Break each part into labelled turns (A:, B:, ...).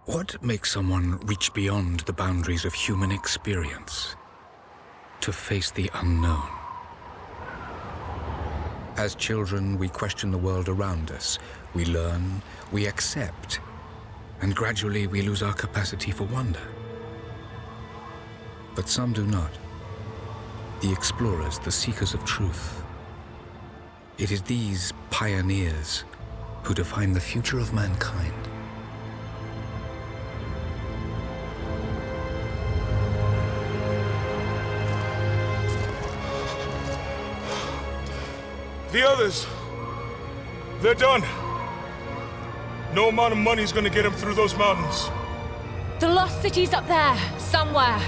A: What makes someone reach beyond the boundaries of human experience to face the unknown? As children, we question the world around us. We learn, we accept, and gradually we lose our capacity for wonder. But some do not. The explorers, the seekers of truth. It is these pioneers who define the future of mankind.
B: The others, they're done. No amount of money is gonna get them through those mountains.
C: The lost city's up there, somewhere.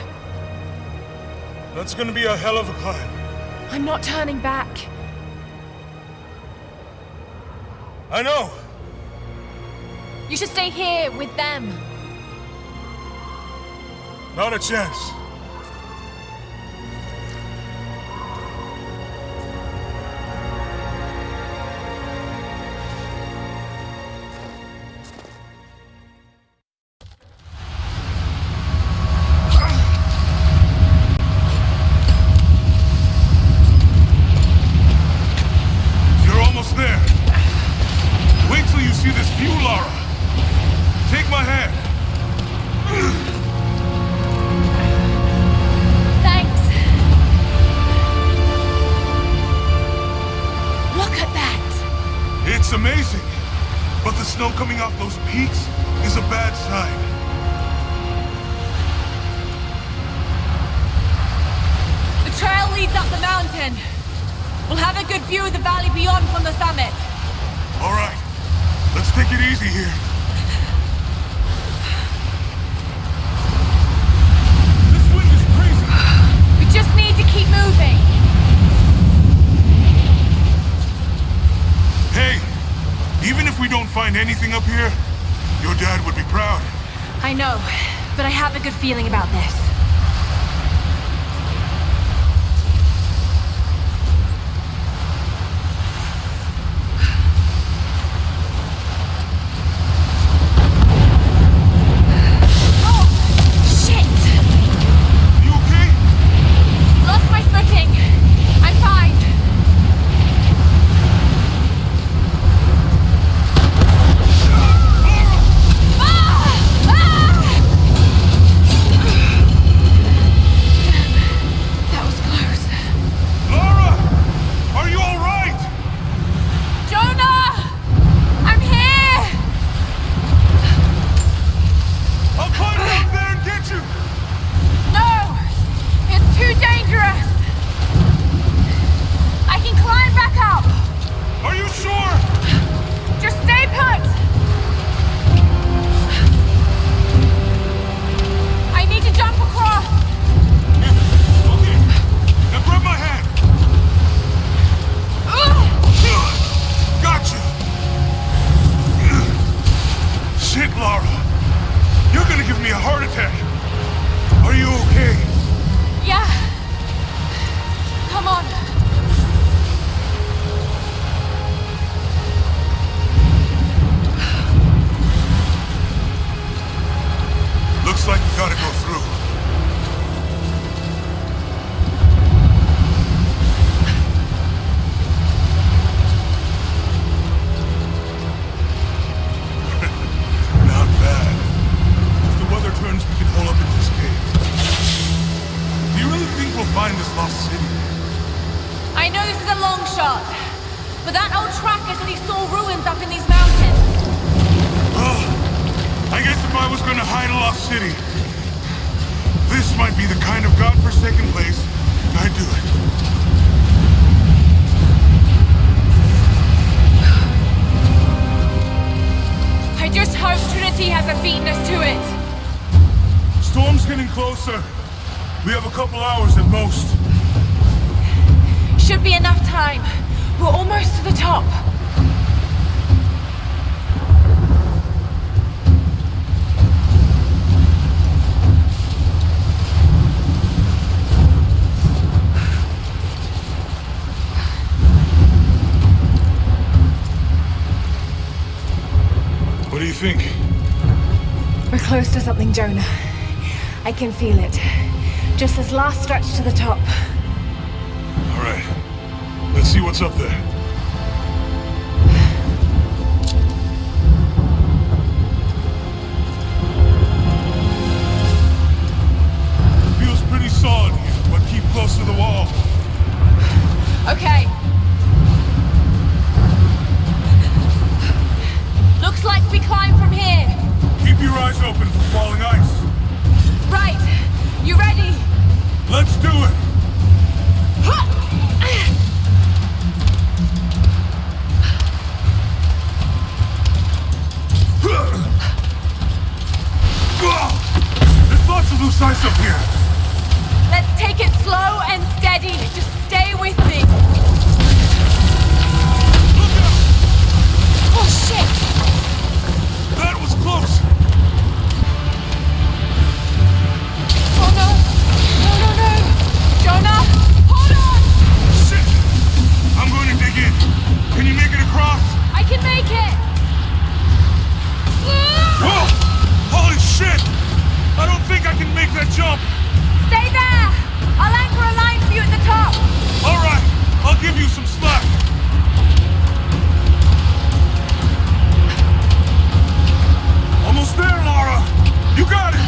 B: That's gonna be a hell of a climb.
C: I'm not turning back.
B: I know.
C: You should stay here with them.
B: Not a chance. Anything up here, your dad would be proud.
C: I know, but I have a good feeling about this. Trinity hasn't beaten us to it.
B: Storm's getting closer. We have a couple hours at most.
C: Should be enough time. We're almost to the top.
B: What do you think?
C: We're close to something, Jonah. I can feel it. Just this last stretch to the top.
B: All right. Let's see what's up there. Feels pretty solid here, but keep close to the wall.
C: Okay. Looks like we climb from here.
B: Keep your eyes open for falling ice.
C: Right. You ready?
B: Let's do it! There's lots of loose ice up here.
C: Let's take it slow and steady. Just stay with me.
B: Look out!
C: Oh, shit!
B: That was close!
C: Oh, no. No. Jonah, hold on!
B: Shit! I'm going to dig in. Can you make it across?
C: I can make it!
B: Whoa! Holy shit! I don't think I can make that jump!
C: Stay there! I'll anchor a line for you at the top.
B: Alright, I'll give you some slack. Almost there, Lara! You got it!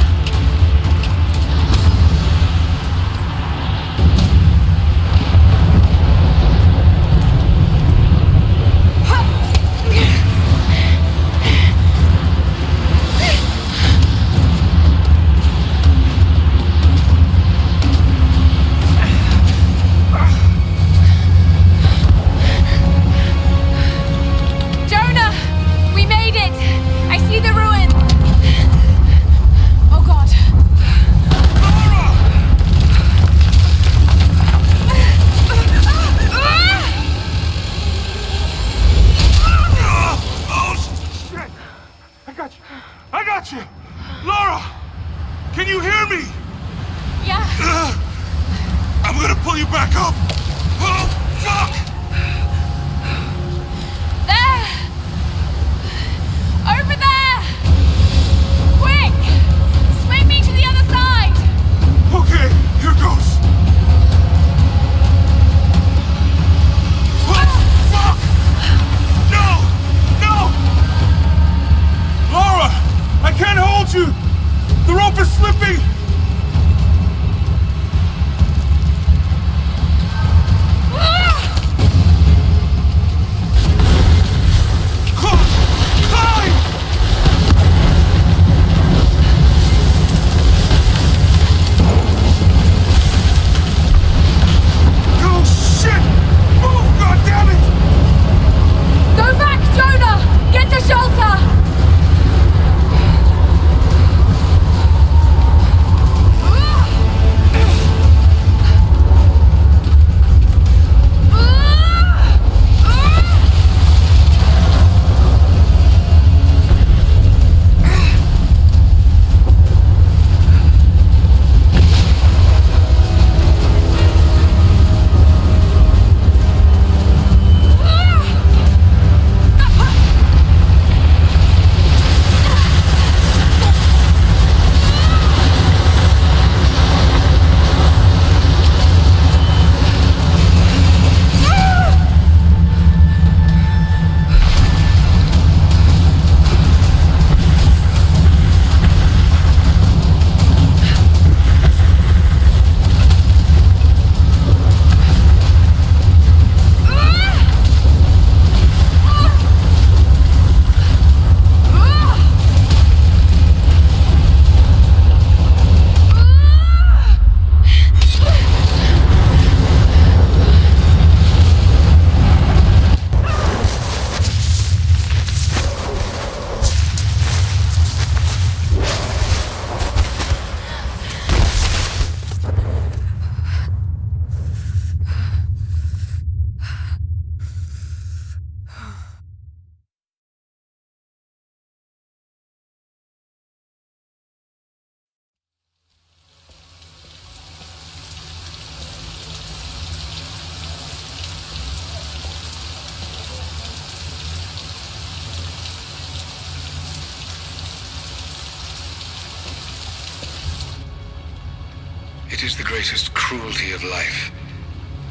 A: It is the greatest cruelty of life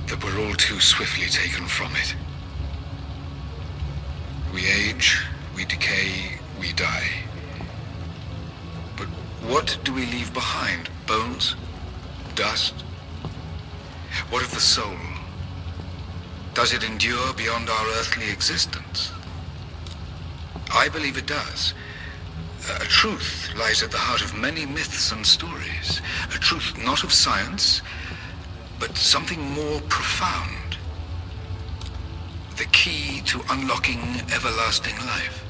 A: that we're all too swiftly taken from it. We age, we decay, we die. But what do we leave behind? Bones? Dust? What of the soul? Does it endure beyond our earthly existence? I believe it does. A truth lies at the heart of many myths and stories. A truth not of science, but something more profound. The key to unlocking everlasting life.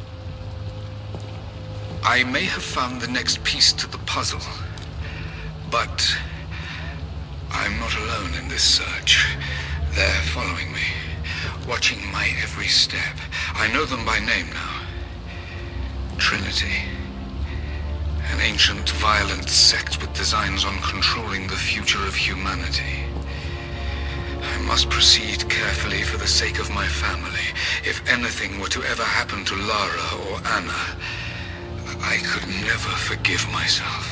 A: I may have found the next piece to the puzzle, but I'm not alone in this search. They're following me, watching my every step. I know them by name now. Trinity. An ancient, violent sect with designs on controlling the future of humanity. I must proceed carefully for the sake of my family. If anything were to ever happen to Lara or Anna, I could never forgive myself.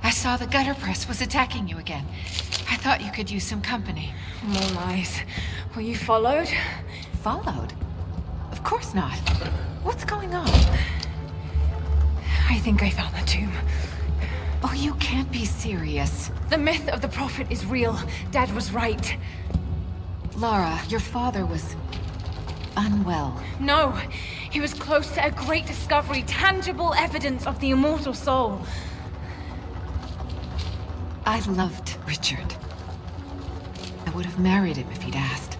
D: I saw the gutter press was attacking you again. I thought you could use some company.
C: More lies. Were you followed?
D: Followed? Of course not. What's going on?
C: I think I found the tomb.
D: Oh, you can't be serious.
C: The myth of the prophet is real. Dad was right.
D: Lara, your father was unwell.
C: No, he was close to a great discovery, tangible evidence of the immortal soul.
D: I loved Richard. I would have married him if he'd asked.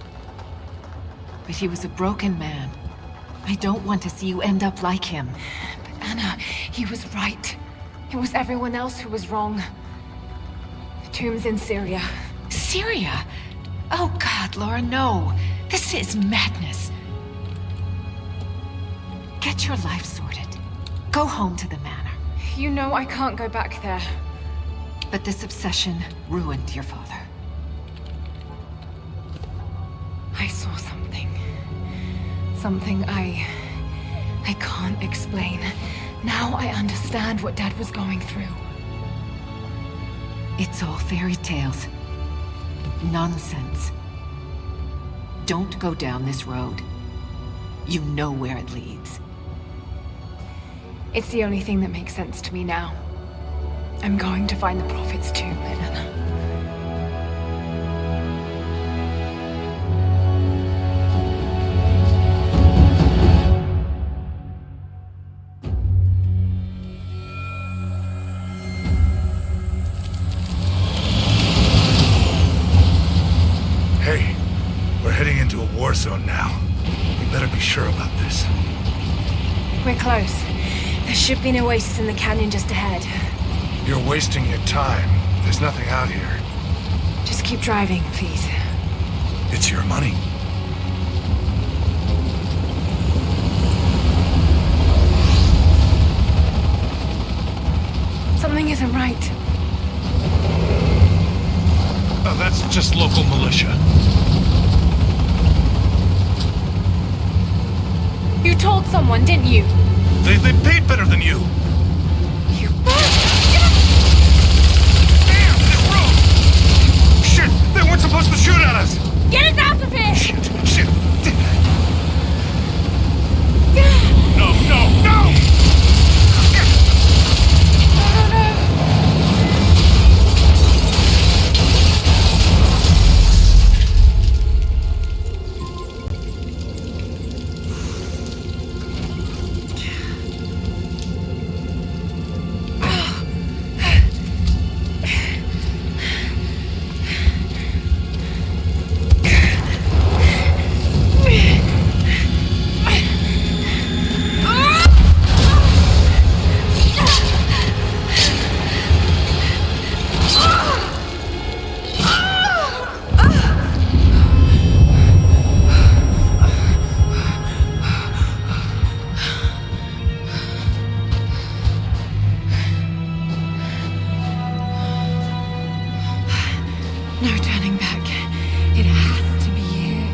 D: But he was a broken man. I don't want to see you end up like him.
C: But Anna, he was right. It was everyone else who was wrong. The tomb's in Syria.
D: Syria? Oh God, Laura, no. This is madness. Get your life sorted. Go home to the manor.
C: You know I can't go back there.
D: But this obsession ruined your father.
C: I saw something. Something I can't explain. Now I understand what Dad was going through.
D: It's all fairy tales. Nonsense. Don't go down this road. You know where it leads.
C: It's the only thing that makes sense to me now. I'm going to find the prophet's tomb, Anna.
B: Hey, we're heading into a war zone now. We better be sure about this.
C: We're close. There should be an oasis in the canyon just ahead.
B: You're wasting your time. There's nothing out here.
C: Just keep driving, please.
B: It's your money.
C: Something isn't right.
B: Oh, that's just local militia.
C: You told someone, didn't you?
B: They paid better than you.
C: You
B: Damn, this road! Shit,
A: supposed to shoot at us!
C: Get us out of here!
A: Shit!
B: No, no, no!
C: No turning back. It has to be here.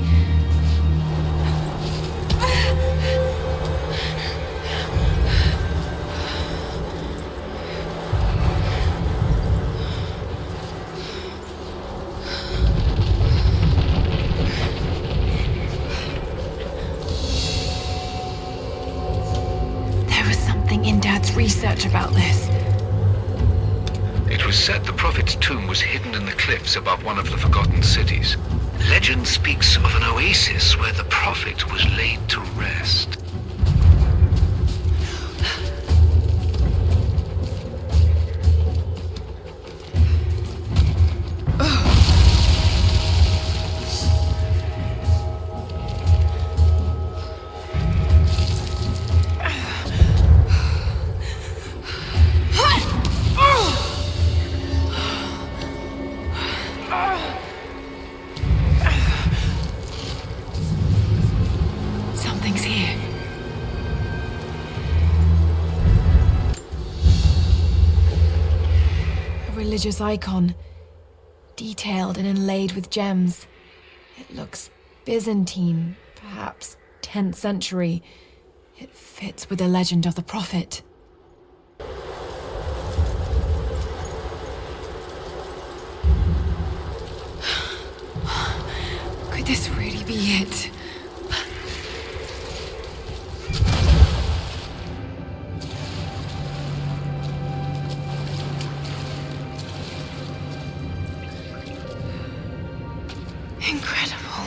C: There was something in Dad's research about this.
A: It was said the Prophet's tomb was hidden in the cliffs above one of the forgotten cities. Legend speaks of an oasis where the Prophet was laid to rest.
C: Something's here. A religious icon, detailed and inlaid with gems. It looks Byzantine, perhaps 10th century. It fits with the legend of the Prophet. Could this really be it? Incredible.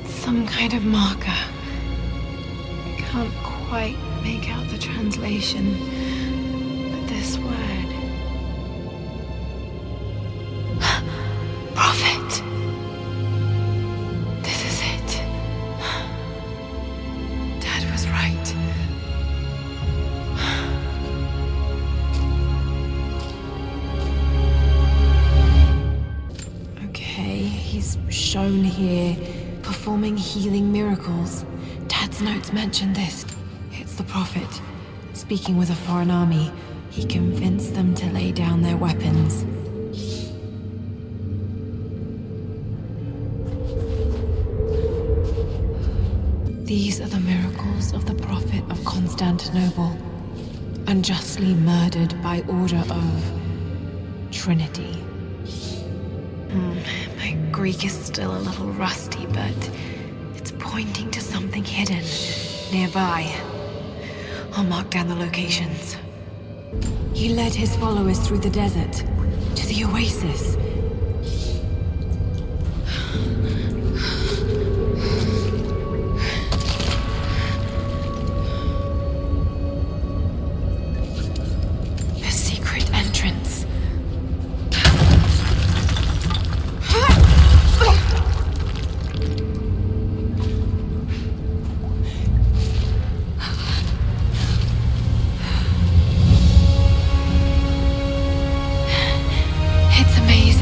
C: Some kind of marker. I can't quite make out the translation, but this word. Prophet. This is it. Dad was right. Okay, he's shown here, performing healing miracles. Dad's notes mention this. It's the Prophet, speaking with a foreign army. He convinced them to lay down their weapons. These are the miracles of the Prophet of Constantinople, unjustly murdered by order of Trinity. My Greek is still a little rusty, but it's pointing to something hidden nearby. I'll mark down the locations. He led his followers through the desert to the oasis. A secret entrance. It's amazing.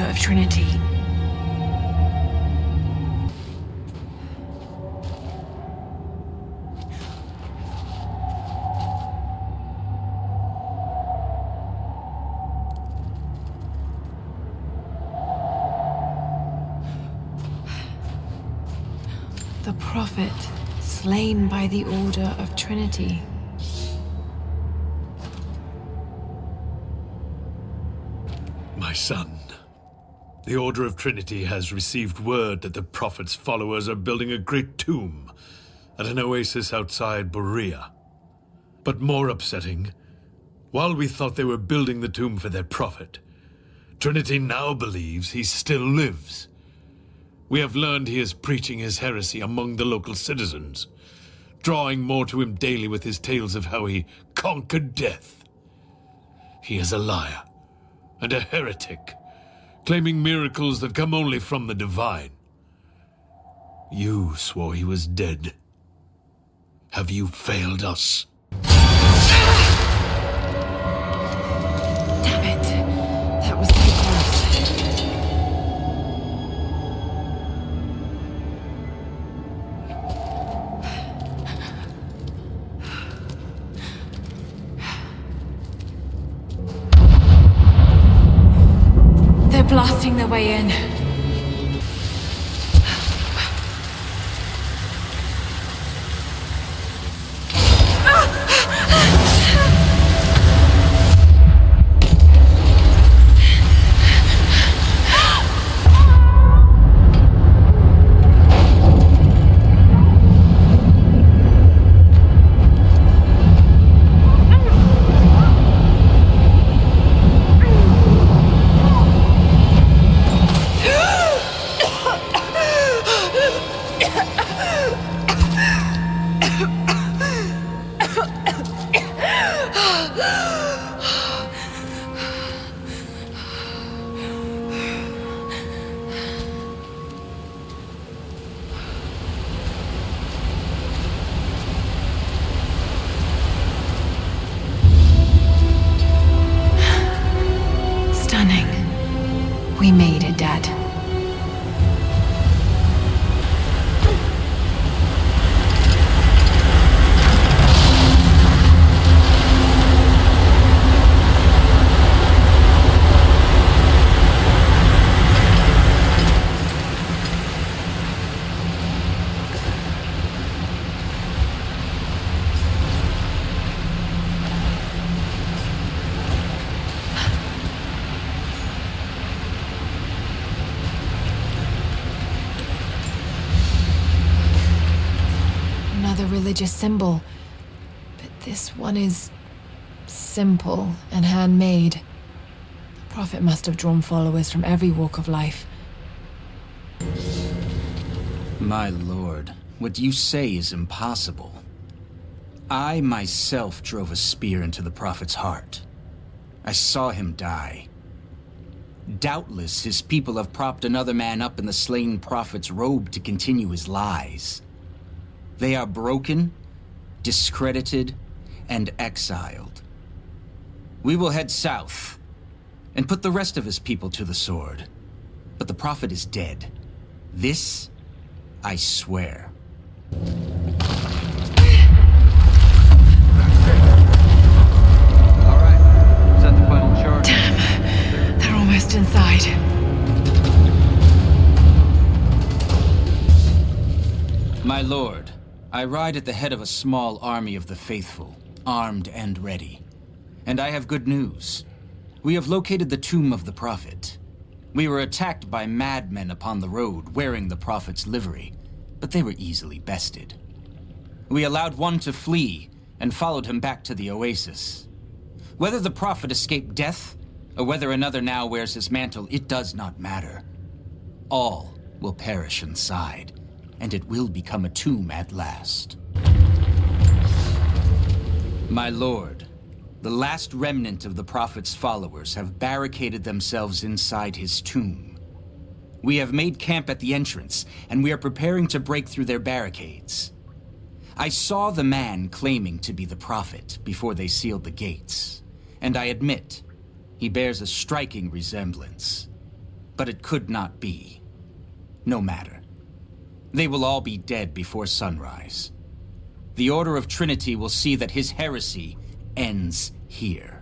C: of Trinity. The Prophet, slain by the Order of Trinity.
E: My son, the Order of Trinity has received word that the Prophet's followers are building a great tomb at an oasis outside Berea. But more upsetting, while we thought they were building the tomb for their Prophet, Trinity now believes he still lives. We have learned he is preaching his heresy among the local citizens, drawing more to him daily with his tales of how he conquered death. He is a liar and a heretic, claiming miracles that come only from the divine. You swore he was dead. Have you failed us?
C: Damn it. That was too close. They're blasting their way in. We made it, Dad. Religious symbol, but this one is simple and handmade. The Prophet must have drawn followers from every walk of life.
F: My lord, what you say is impossible. I myself drove a spear into the Prophet's heart. I saw him die. Doubtless his people have propped another man up in the slain Prophet's robe to continue his lies. They are broken, discredited, and exiled. We will head south and put the rest of his people to the sword. But the Prophet is dead. This, I swear.
E: All
G: right, set the final charge.
C: Damn, they're almost inside.
F: My lord, I ride at the head of a small army of the faithful, armed and ready. And I have good news. We have located the tomb of the Prophet. We were attacked by madmen upon the road wearing the Prophet's livery, but they were easily bested. We allowed one to flee and followed him back to the oasis. Whether the Prophet escaped death, or whether another now wears his mantle, it does not matter. All will perish inside, and it will become a tomb at last. My lord, the last remnant of the Prophet's followers have barricaded themselves inside his tomb. We have made camp at the entrance, and we are preparing to break through their barricades. I saw the man claiming to be the Prophet before they sealed the gates, and I admit, he bears a striking resemblance. but it could not be. No matter. They will all be dead before sunrise. The Order of Trinity will see that his heresy ends here.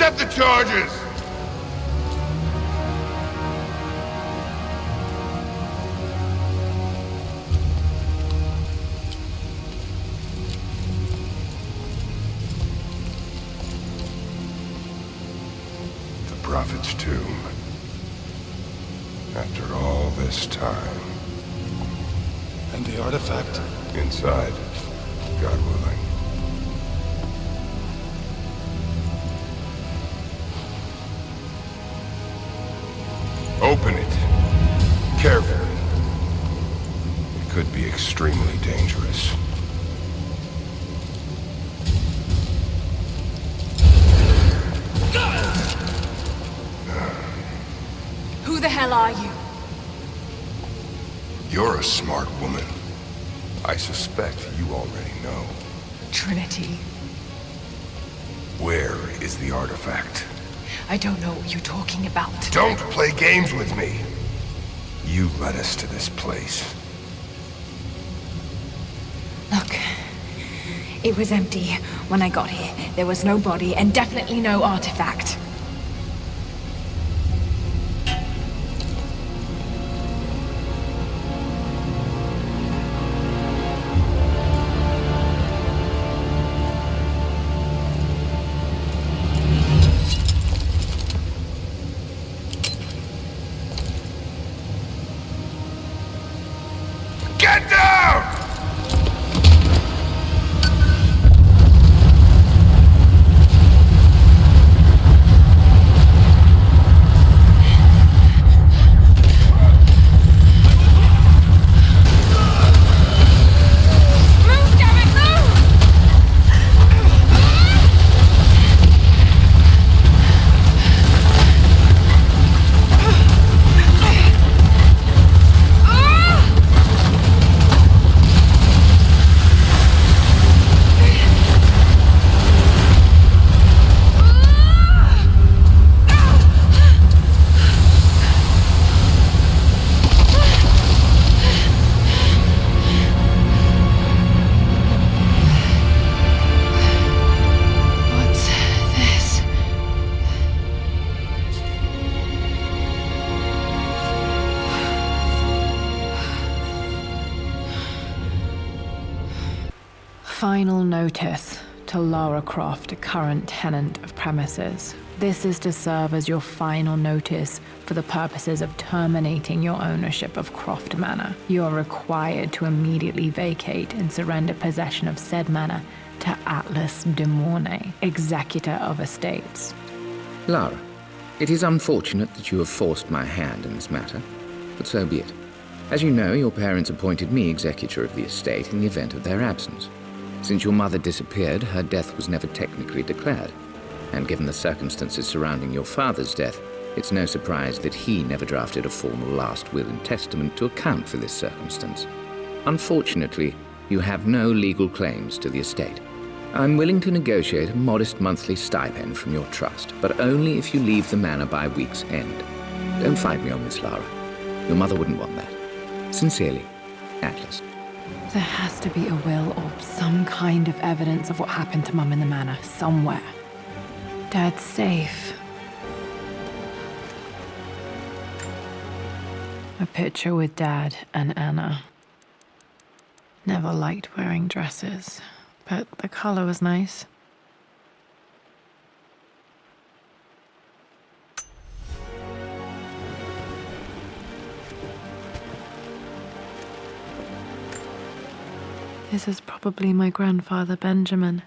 A: Set the charges! The Prophet's tomb. After all this time.
B: And the artifact?
A: Inside, God willing. Open it. Carefully. It could be extremely dangerous.
C: Who the hell are you?
A: You're a smart woman. I suspect you already know.
C: Trinity.
A: Where is the artifact?
C: I don't know what you're talking about.
A: Don't play games with me! You led us to this place.
C: Look, it was empty when I got here. There was no body and definitely no artifact.
A: Get down!
D: Final notice to Lara Croft, a current tenant of premises. This is to serve as your final notice for the purposes of terminating your ownership of Croft Manor. You are required to immediately vacate and surrender possession of said manor to Atlas de Mornay, executor of estates.
H: Lara, it is unfortunate that you have forced my hand in this matter, but so be it. As you know, your parents appointed me executor of the estate in the event of their absence. Since your mother disappeared, her death was never technically declared. And given the circumstances surrounding your father's death, it's no surprise that he never drafted a formal last will and testament to account for this circumstance. Unfortunately, you have no legal claims to the estate. I'm willing to negotiate a modest monthly stipend from your trust, but only if you leave the manor by week's end. Don't fight me on this, Lara. Your mother wouldn't want that. Sincerely, Atlas.
D: There has to be a will or some kind of evidence of what happened to Mum in the manor, somewhere. Dad's safe. A picture with Dad and Anna. Never liked wearing dresses, but the color was nice. This is probably my grandfather, Benjamin.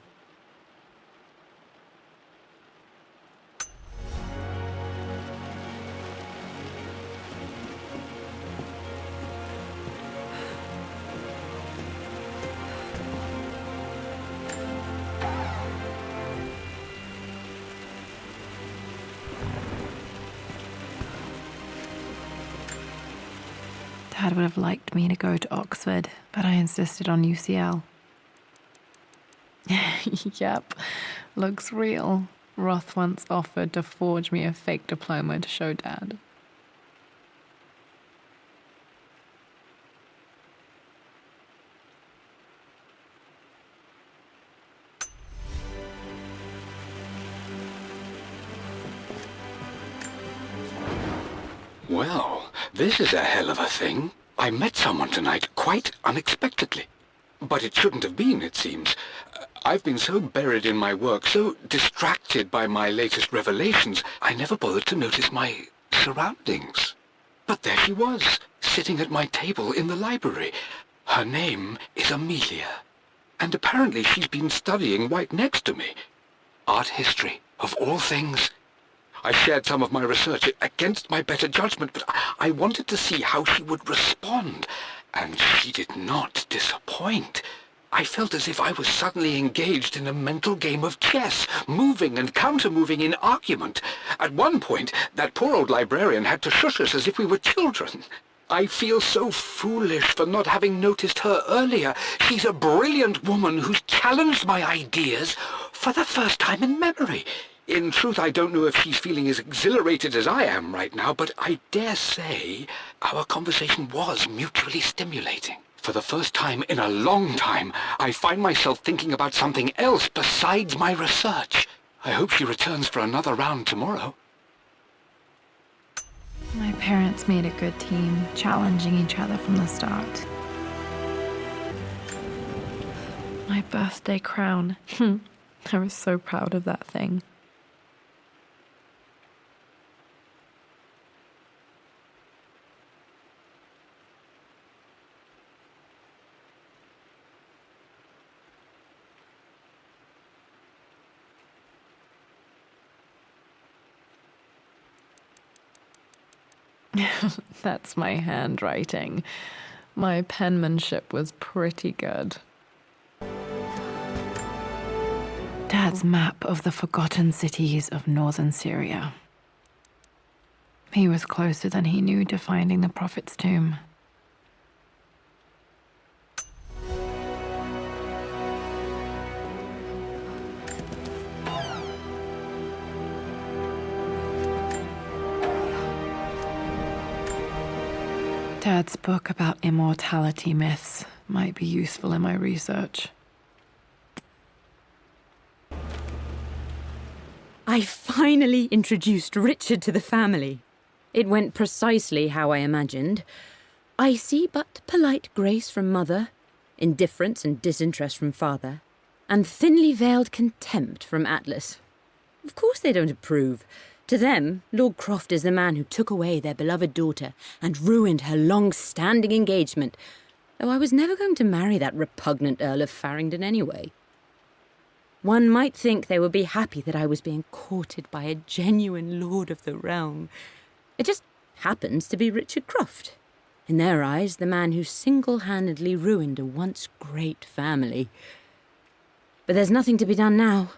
D: Dad would have liked me to go to Oxford, but I insisted on UCL. Yep, looks real. Roth once offered to forge me a fake diploma to show Dad.
A: Well, this is a hell of a thing. I met someone tonight, quite unexpectedly. But it shouldn't have been, it seems. I've been so buried in my work, so distracted by my latest revelations, I never bothered to notice my surroundings. But there she was, sitting at my table in the library. Her name is Amelia. And apparently she's been studying right next to me. Art history, of all things. I shared some of my research against my better judgment, but I wanted to see how she would respond, and she did not disappoint. I felt as if I was suddenly engaged in a mental game of chess, moving and counter-moving in argument. At one point, that poor old librarian had to shush us as if we were children. I feel so foolish for not having noticed her earlier. She's a brilliant woman who's challenged my ideas for the first time in memory. In truth, I don't know if she's feeling as exhilarated as I am right now, but I dare say our conversation was mutually stimulating. For the first time in a long time, I find myself thinking about something else besides my research. I hope she returns for another round tomorrow.
D: My parents made a good team, challenging each other from the start. My birthday crown. I was so proud of that thing. That's my handwriting. My penmanship was pretty good. Dad's map of the forgotten cities of northern Syria. He was closer than he knew to finding the Prophet's tomb. Dad's book about immortality myths might be useful in my research.
I: I finally introduced Richard to the family. It went precisely how I imagined. I see but polite grace from mother, indifference and disinterest from father, and thinly veiled contempt from Atlas. Of course they don't approve. To them, Lord Croft is the man who took away their beloved daughter and ruined her long-standing engagement, though I was never going to marry that repugnant Earl of Farringdon anyway. One might think they would be happy that I was being courted by a genuine lord of the realm. It just happens to be Richard Croft. In their eyes, the man who single-handedly ruined a once great family. But there's nothing to be done now.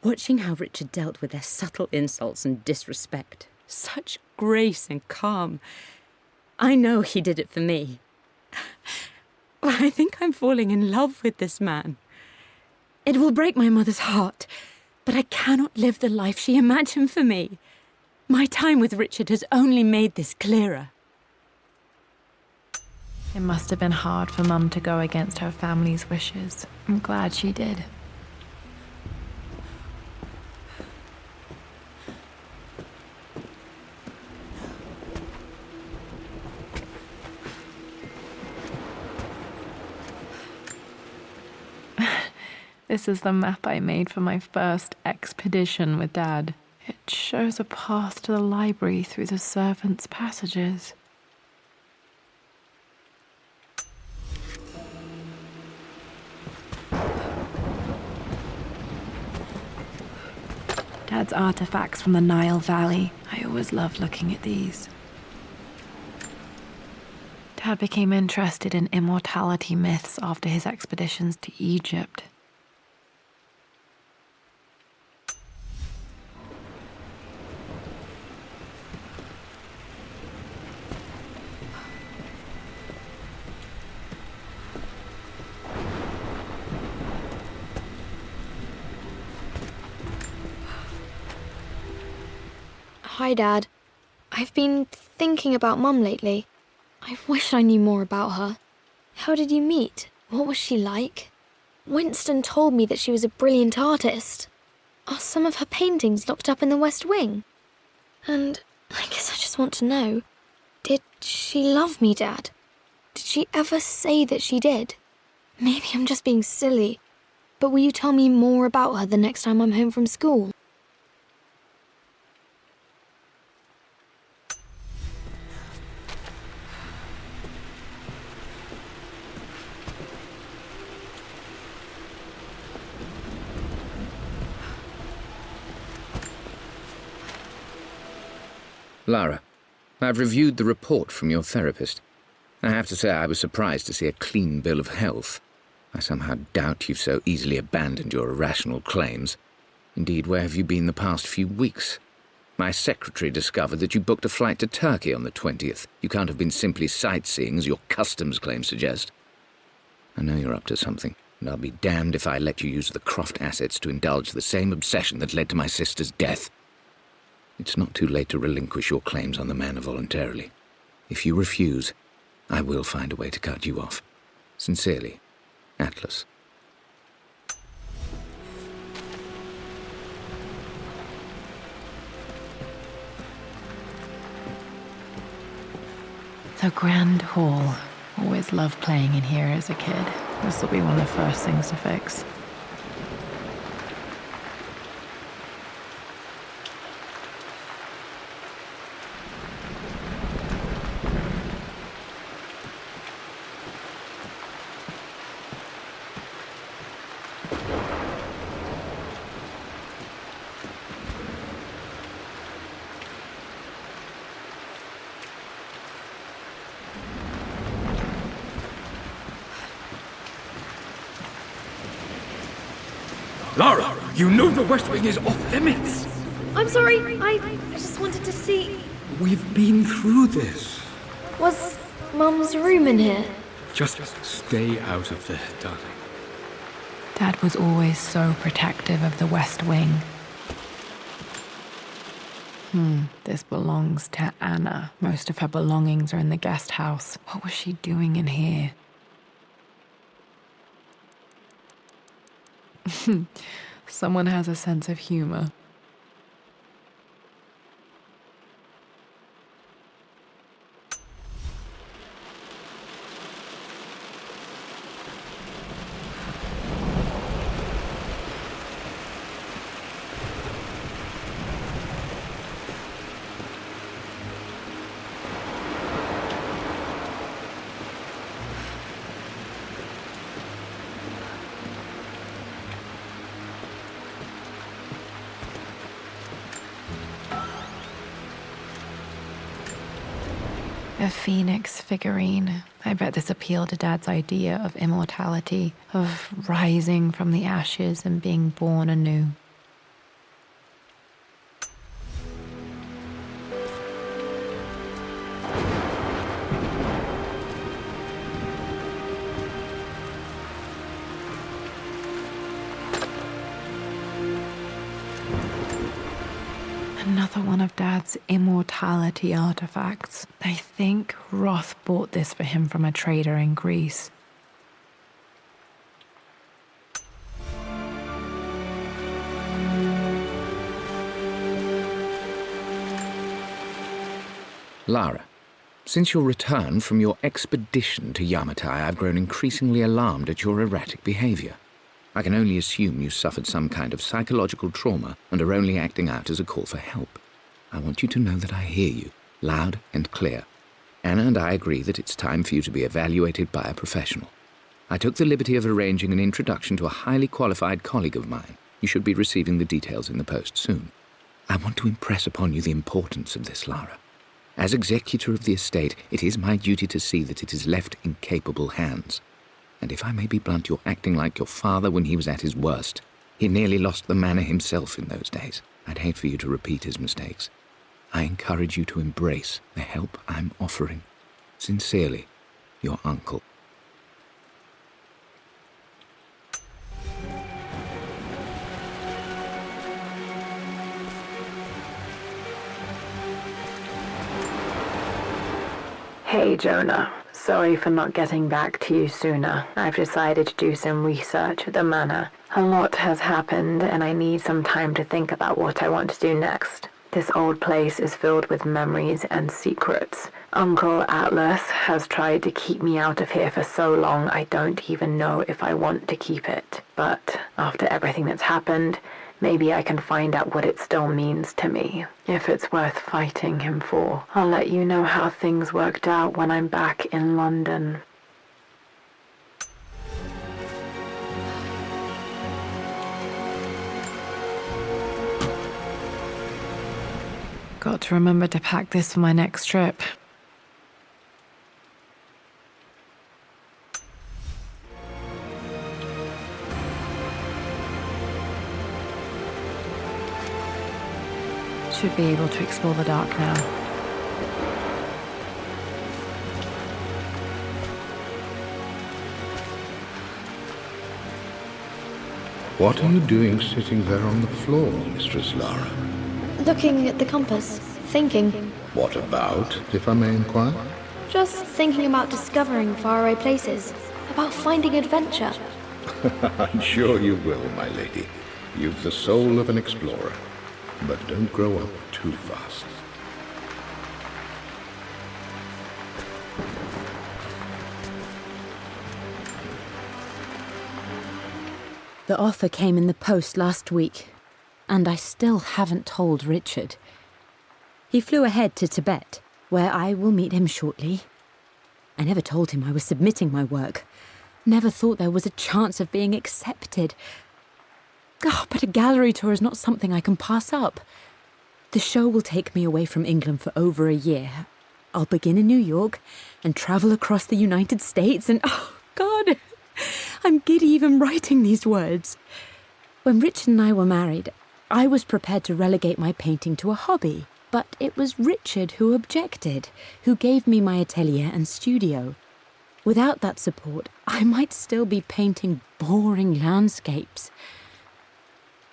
I: Watching how Richard dealt with their subtle insults and disrespect. Such grace and calm. I know he did it for me. I think I'm falling in love with this man. It will break my mother's heart, but I cannot live the life she imagined for me. My time with Richard has only made this clearer.
D: It must have been hard for Mum to go against her family's wishes. I'm glad she did. This is the map I made for my first expedition with Dad. It shows a path to the library through the servants' passages. Dad's artifacts from the Nile Valley. I always loved looking at these. Dad became interested in immortality myths after his expeditions to Egypt.
J: Hi, Dad. I've been thinking about Mum lately. I wish I knew more about her. How did you meet? What was she like? Winston told me that she was a brilliant artist. Are some of her paintings locked up in the West Wing? And I guess I just want to know, did she love me, Dad? Did she ever say that she did? Maybe I'm just being silly, but will you tell me more about her the next time I'm home from school?
H: Lara, I've reviewed the report from your therapist. I have to say I was surprised to see a clean bill of health. I somehow doubt you've so easily abandoned your irrational claims. Indeed, where have you been the past few weeks? My secretary discovered that you booked a flight to Turkey on the 20th. You can't have been simply sightseeing, as your customs claims suggest. I know you're up to something, and I'll be damned if I let you use the Croft assets to indulge the same obsession that led to my sister's death. It's not too late to relinquish your claims on the manor voluntarily. If you refuse, I will find a way to cut you off. Sincerely, Atlas.
D: The Grand Hall. Always loved playing in here as a kid. This will be one of the first things to fix.
K: Lara, you know the West Wing is off limits.
J: I'm sorry, I just wanted to see...
K: We've been through this.
J: Was Mum's room in here?
K: Just stay out of there, darling.
D: Dad was always so protective of the West Wing. This belongs to Anna. Most of her belongings are in the guest house. What was she doing in here? Someone has a sense of humor. A phoenix figurine. I bet this appealed to Dad's idea of immortality, of rising from the ashes and being born anew. Another one of Dad's immortality artifacts. I think Roth bought this for him from a trader in Greece.
H: Lara, since your return from your expedition to Yamatai, I've grown increasingly alarmed at your erratic behavior. I can only assume you suffered some kind of psychological trauma and are only acting out as a call for help. I want you to know that I hear you, loud and clear. Anna and I agree that it's time for you to be evaluated by a professional. I took the liberty of arranging an introduction to a highly qualified colleague of mine. You should be receiving the details in the post soon. I want to impress upon you the importance of this, Lara. As executor of the estate, it is my duty to see that it is left in capable hands. And if I may be blunt, you're acting like your father when he was at his worst. He nearly lost the manor himself in those days. I'd hate for you to repeat his mistakes. I encourage you to embrace the help I'm offering. Sincerely, your uncle.
D: Hey, Jonah. Sorry for not getting back to you sooner. I've decided to do some research at the manor. A lot has happened, and I need some time to think about what I want to do next. This old place is filled with memories and secrets. Uncle Atlas has tried to keep me out of here for so long I don't even know if I want to keep it. But after everything that's happened, maybe I can find out what it still means to me, if it's worth fighting him for. I'll let you know how things worked out when I'm back in London. Got to remember to pack this for my next trip. Should be able to explore the dark now.
L: What are you doing sitting there on the floor, Mistress Lara?
J: Looking at the compass, thinking.
L: What about, if I may inquire?
J: Just thinking about discovering faraway places, about finding adventure.
L: I'm sure you will, my lady. You've the soul of an explorer. But don't grow up too fast.
I: The offer came in the post last week, and I still haven't told Richard. He flew ahead to Tibet, where I will meet him shortly. I never told him I was submitting my work. Never thought there was a chance of being accepted. Oh, but a gallery tour is not something I can pass up. The show will take me away from England for over a year. I'll begin in New York and travel across the United States and, oh, God, I'm giddy even writing these words. When Richard and I were married, I was prepared to relegate my painting to a hobby, but it was Richard who objected, who gave me my atelier and studio. Without that support, I might still be painting boring landscapes.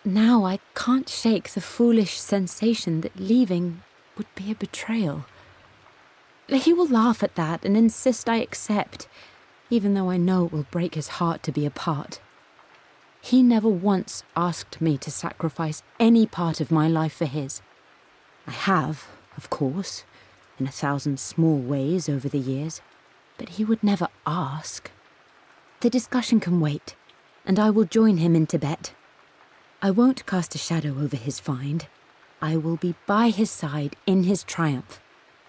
I: Now I can't shake the foolish sensation that leaving would be a betrayal. He will laugh at that and insist I accept, even though I know it will break his heart to be apart. He never once asked me to sacrifice any part of my life for his. I have, of course, in 1,000 small ways over the years, but he would never ask. The discussion can wait, and I will join him in Tibet. I won't cast a shadow over his find. I will be by his side in his triumph,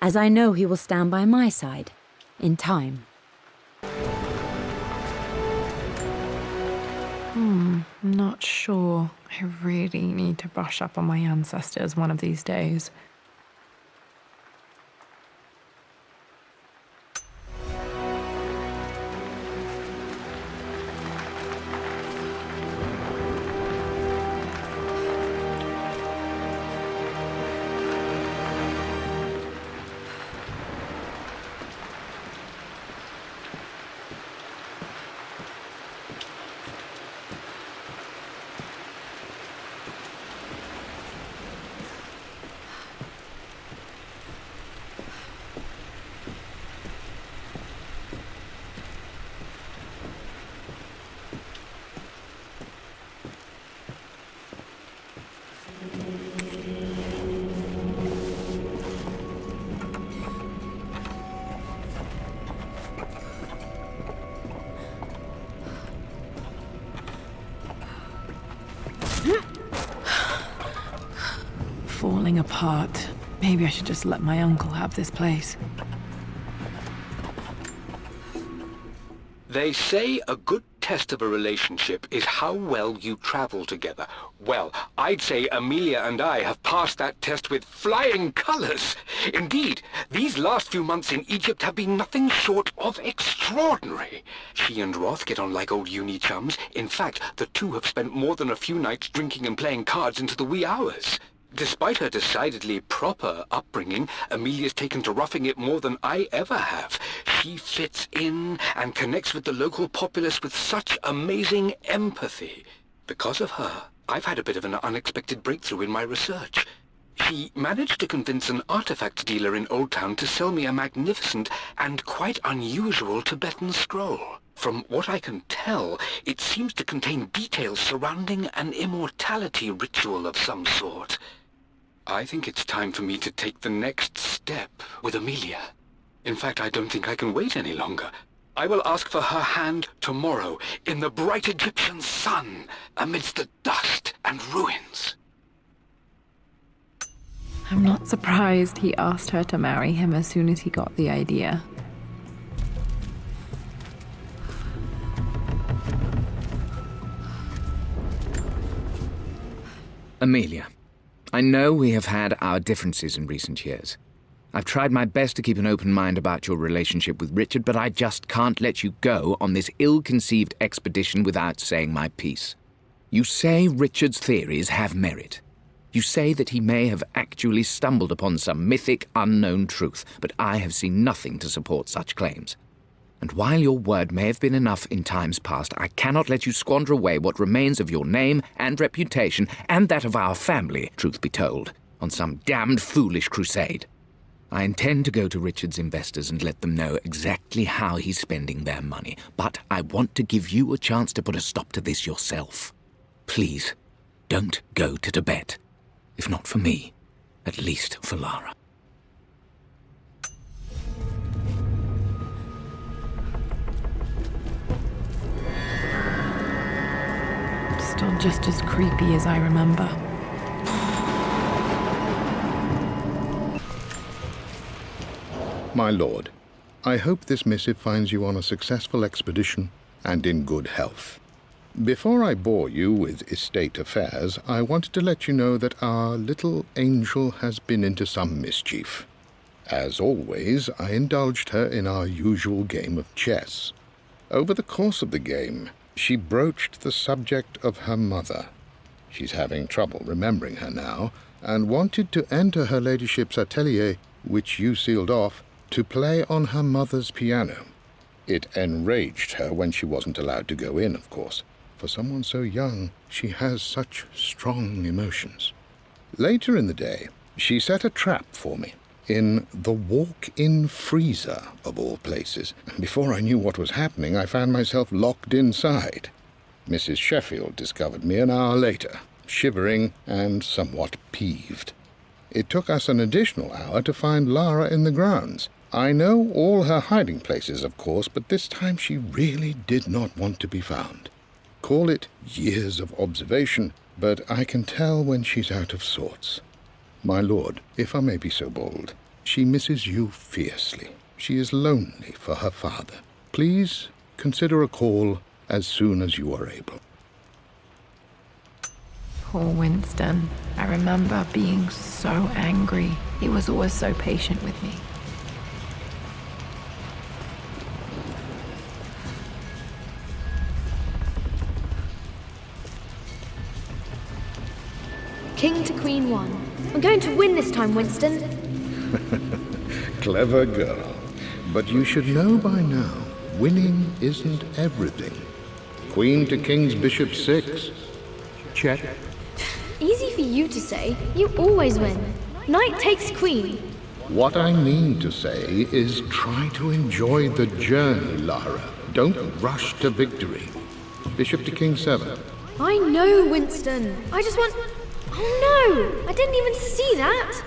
I: as I know he will stand by my side, in time.
D: I'm not sure. I really need to brush up on my ancestors one of these days. Falling apart. Maybe I should just let my uncle have this place.
A: They say a good test of a relationship is how well you travel together. Well, I'd say Amelia and I have passed that test with flying colors. Indeed, these last few months in Egypt have been nothing short of extraordinary. She and Roth get on like old uni chums. In fact, the two have spent more than a few nights drinking and playing cards into the wee hours. Despite her decidedly proper upbringing, Amelia's taken to roughing it more than I ever have. She fits in and connects with the local populace with such amazing empathy. Because of her, I've had a bit of an unexpected breakthrough in my research. She managed to convince an artifact dealer in Old Town to sell me a magnificent and quite unusual Tibetan scroll. From what I can tell, it seems to contain details surrounding an immortality ritual of some sort. I think it's time for me to take the next step with Amelia. In fact, I don't think I can wait any longer. I will ask for her hand tomorrow in the bright Egyptian sun amidst the dust and ruins.
D: I'm not surprised he asked her to marry him as soon as he got the idea.
H: Amelia, I know we have had our differences in recent years. I've tried my best to keep an open mind about your relationship with Richard, but I just can't let you go on this ill-conceived expedition without saying my piece. You say Richard's theories have merit. You say that he may have actually stumbled upon some mythic, unknown truth, but I have seen nothing to support such claims. And while your word may have been enough in times past, I cannot let you squander away what remains of your name and reputation, and that of our family, truth be told, on some damned foolish crusade. I intend to go to Richard's investors and let them know exactly how he's spending their money, but I want to give you a chance to put a stop to this yourself. Please, don't go to Tibet. If not for me, at least for Lara.
D: Still just as creepy as I remember.
L: My lord, I hope this missive finds you on a successful expedition and in good health. Before I bore you with estate affairs, I wanted to let you know that our little angel has been into some mischief. As always, I indulged her in our usual game of chess. Over the course of the game, she broached the subject of her mother. She's having trouble remembering her now, and wanted to enter her ladyship's atelier, which you sealed off, to play on her mother's piano. It enraged her when she wasn't allowed to go in, of course. For someone so young, she has such strong emotions. Later in the day, she set a trap for me in the walk-in freezer, of all places. Before I knew what was happening, I found myself locked inside. Mrs. Sheffield discovered me an hour later, shivering and somewhat peeved. It took us an additional hour to find Lara in the grounds. I know all her hiding places, of course, but this time she really did not want to be found. Call it years of observation, but I can tell when she's out of sorts. My lord, if I may be so bold, she misses you fiercely. She is lonely for her father. Please consider a call as soon as you are able.
D: Poor Winston. I remember being so angry. He was always so patient with me.
J: King to Queen 1. I'm going to win this time, Winston.
L: Clever girl. But you should know by now, winning isn't everything. Queen to King's Bishop 6. Check.
J: Easy for you to say. You always win. Knight takes queen.
L: What I mean to say is try to enjoy the journey, Lara. Don't rush to victory. Bishop to King 7.
J: I know, Winston. I just want... Oh no! I didn't even see that!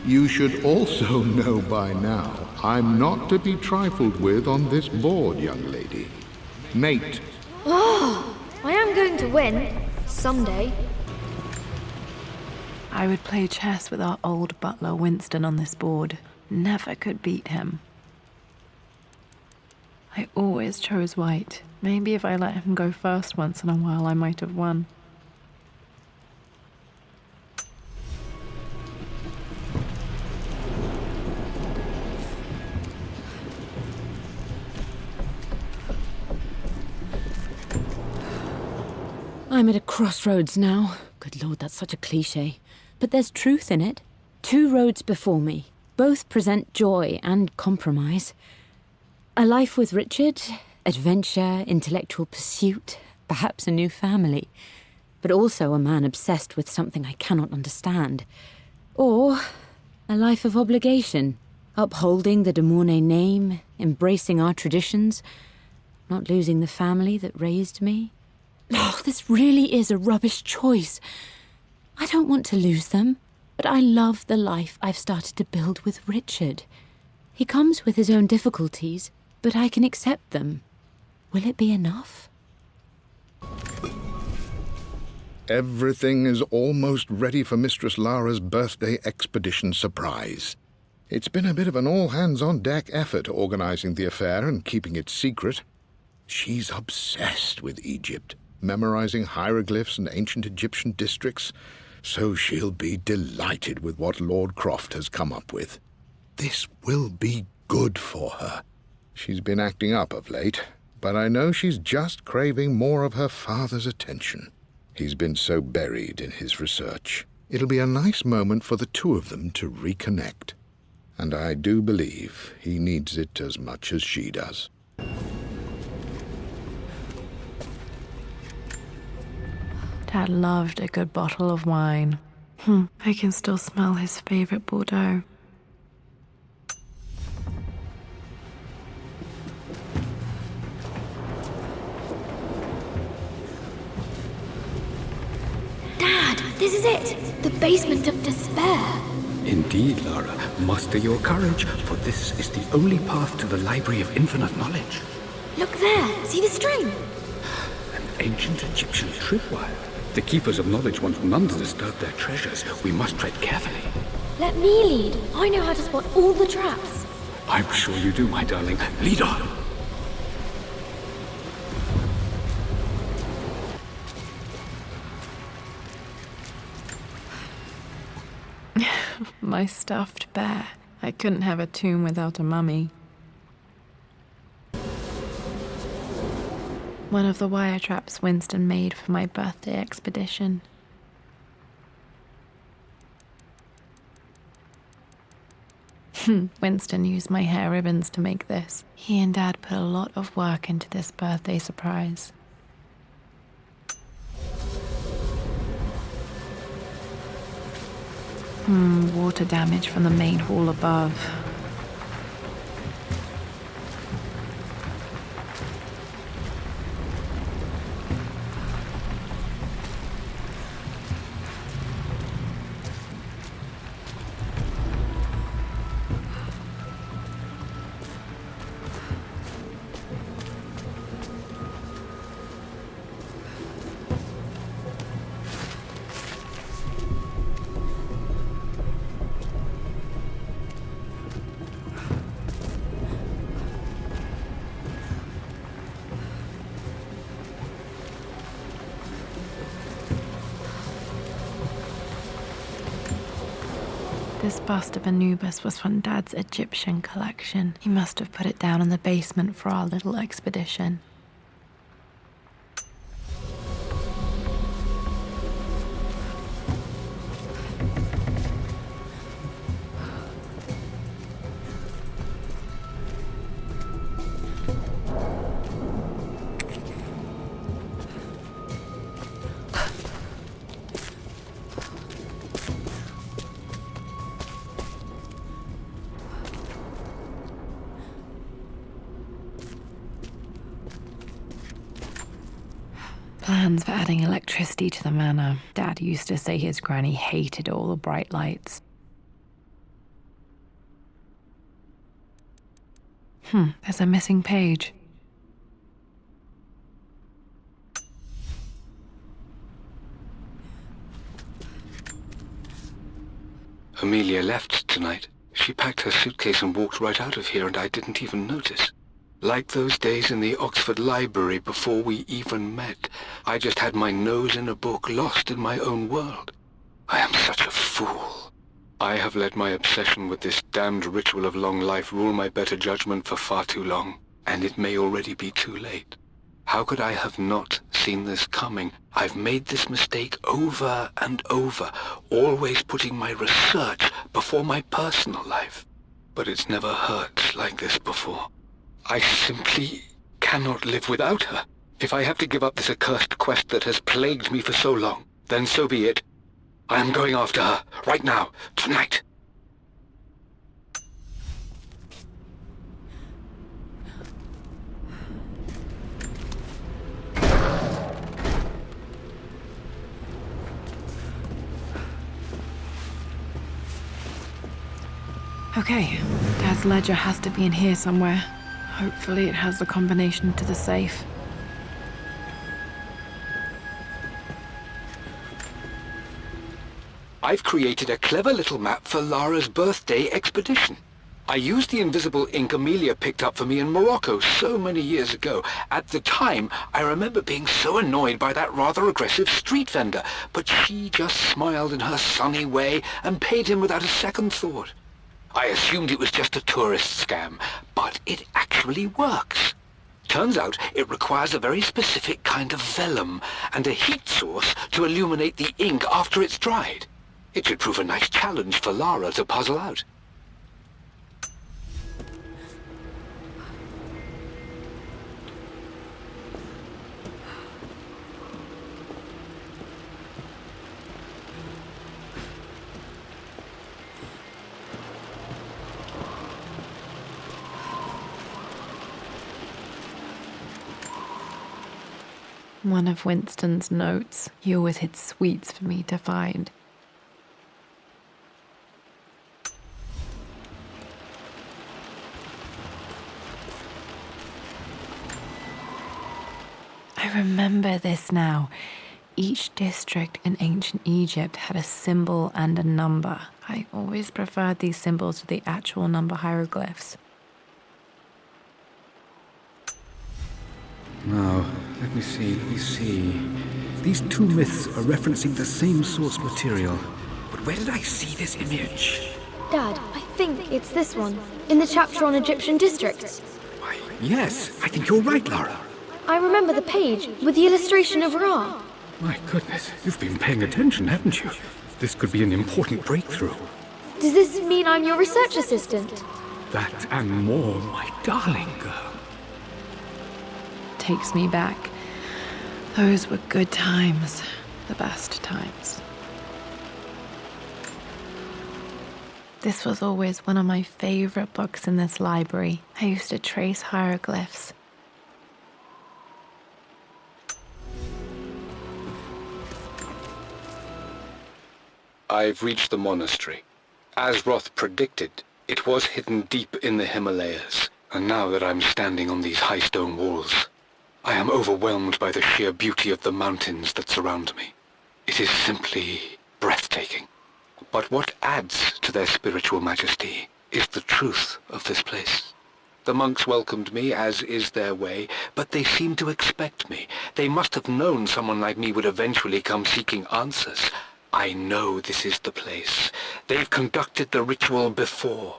L: You should also know by now, I'm not to be trifled with on this board, young lady. Mate.
J: Oh, I am going to win. Someday.
D: I would play chess with our old butler Winston on this board. Never could beat him. I always chose white. Maybe if I let him go first once in a while, I might have won.
I: I'm at a crossroads now. Good Lord, that's such a cliché. But there's truth in it. 2 roads before me. Both present joy and compromise. A life with Richard, adventure, intellectual pursuit, perhaps a new family. But also a man obsessed with something I cannot understand. Or a life of obligation, upholding the de Mornay name, embracing our traditions, not losing the family that raised me. Oh, this really is a rubbish choice. I don't want to lose them, but I love the life I've started to build with Richard. He comes with his own difficulties, but I can accept them. Will it be enough?
L: Everything is almost ready for Mistress Lara's birthday expedition surprise. It's been a bit of an all-hands-on-deck effort organizing the affair and keeping it secret. She's obsessed with Egypt, memorizing hieroglyphs and ancient Egyptian districts, so she'll be delighted with what Lord Croft has come up with. This will be good for her. She's been acting up of late, but I know she's just craving more of her father's attention. He's been so buried in his research. It'll be a nice moment for the 2 of them to reconnect. And I do believe he needs it as much as she does.
D: Dad loved a good bottle of wine. I can still smell his favorite Bordeaux.
J: Dad, this is it! The basement of despair!
K: Indeed, Lara. Muster your courage, for this is the only path to the Library of Infinite Knowledge.
J: Look there! See the string?
K: An ancient Egyptian tripwire. The Keepers of Knowledge want none to disturb their treasures. We must tread carefully.
J: Let me lead. I know how to spot all the traps.
K: I'm sure you do, my darling. Lead on!
D: My stuffed bear. I couldn't have a tomb without a mummy. One of the wire traps Winston made for my birthday expedition. Winston used my hair ribbons to make this. He and Dad put a lot of work into this birthday surprise. Water damage from the main hall above. This bust of Anubis was from Dad's Egyptian collection. He must have put it down in the basement for our little expedition. Plans for adding electricity to the manor. Dad used to say his granny hated all the bright lights. There's a missing page.
A: Amelia left tonight. She packed her suitcase and walked right out of here, and I didn't even notice. Like those days in the Oxford Library before we even met, I just had my nose in a book, lost in my own world. I am such a fool. I have let my obsession with this damned ritual of long life rule my better judgment for far too long, and it may already be too late. How could I have not seen this coming? I've made this mistake over and over, always putting my research before my personal life. But it's never hurt like this before. I simply cannot live without her. If I have to give up this accursed quest that has plagued me for so long, then so be it. I am going after her, right now, tonight.
D: Okay, Dad's ledger has to be in here somewhere. Hopefully it has the combination to the safe.
A: I've created a clever little map for Lara's birthday expedition. I used the invisible ink Amelia picked up for me in Morocco so many years ago. At the time, I remember being so annoyed by that rather aggressive street vendor, but she just smiled in her sunny way and paid him without a second thought. I assumed it was just a tourist scam, but it actually works. Turns out it requires a very specific kind of vellum and a heat source to illuminate the ink after it's dried. It should prove a nice challenge for Lara to puzzle out.
D: One of Winston's notes. He always hid sweets for me to find. I remember this now. Each district in ancient Egypt had a symbol and a number. I always preferred these symbols to the actual number hieroglyphs.
K: Now, let me see. These two myths are referencing the same source material. But where did I see this image?
J: Dad, I think it's this one, in the chapter on Egyptian districts.
K: Why, yes, I think you're right, Lara.
J: I remember the page with the illustration of Ra.
K: My goodness, you've been paying attention, haven't you? This could be an important breakthrough.
J: Does this mean I'm your research assistant?
K: That and more, my darling girl.
D: Takes me back. Those were good times. The best times. This was always one of my favorite books in this library. I used to trace hieroglyphs.
A: I've reached the monastery. As Roth predicted, it was hidden deep in the Himalayas, and now that I'm standing on these high stone walls, I am overwhelmed by the sheer beauty of the mountains that surround me. It is simply breathtaking. But what adds to their spiritual majesty is the truth of this place. The monks welcomed me, as is their way, but they seemed to expect me. They must have known someone like me would eventually come seeking answers. I know this is the place. They've conducted the ritual before.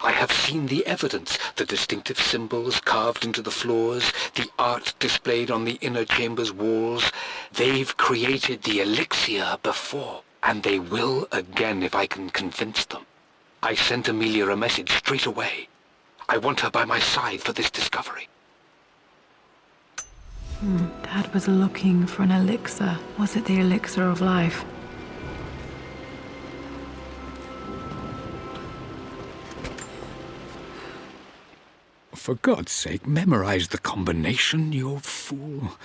A: I have seen the evidence, the distinctive symbols carved into the floors, the art displayed on the inner chamber's walls. They've created the elixir before, and they will again if I can convince them. I sent Amelia a message straight away. I want her by my side for this discovery.
D: Dad was looking for an elixir. Was it the elixir of life?
K: For God's sake, memorize the combination, you fool.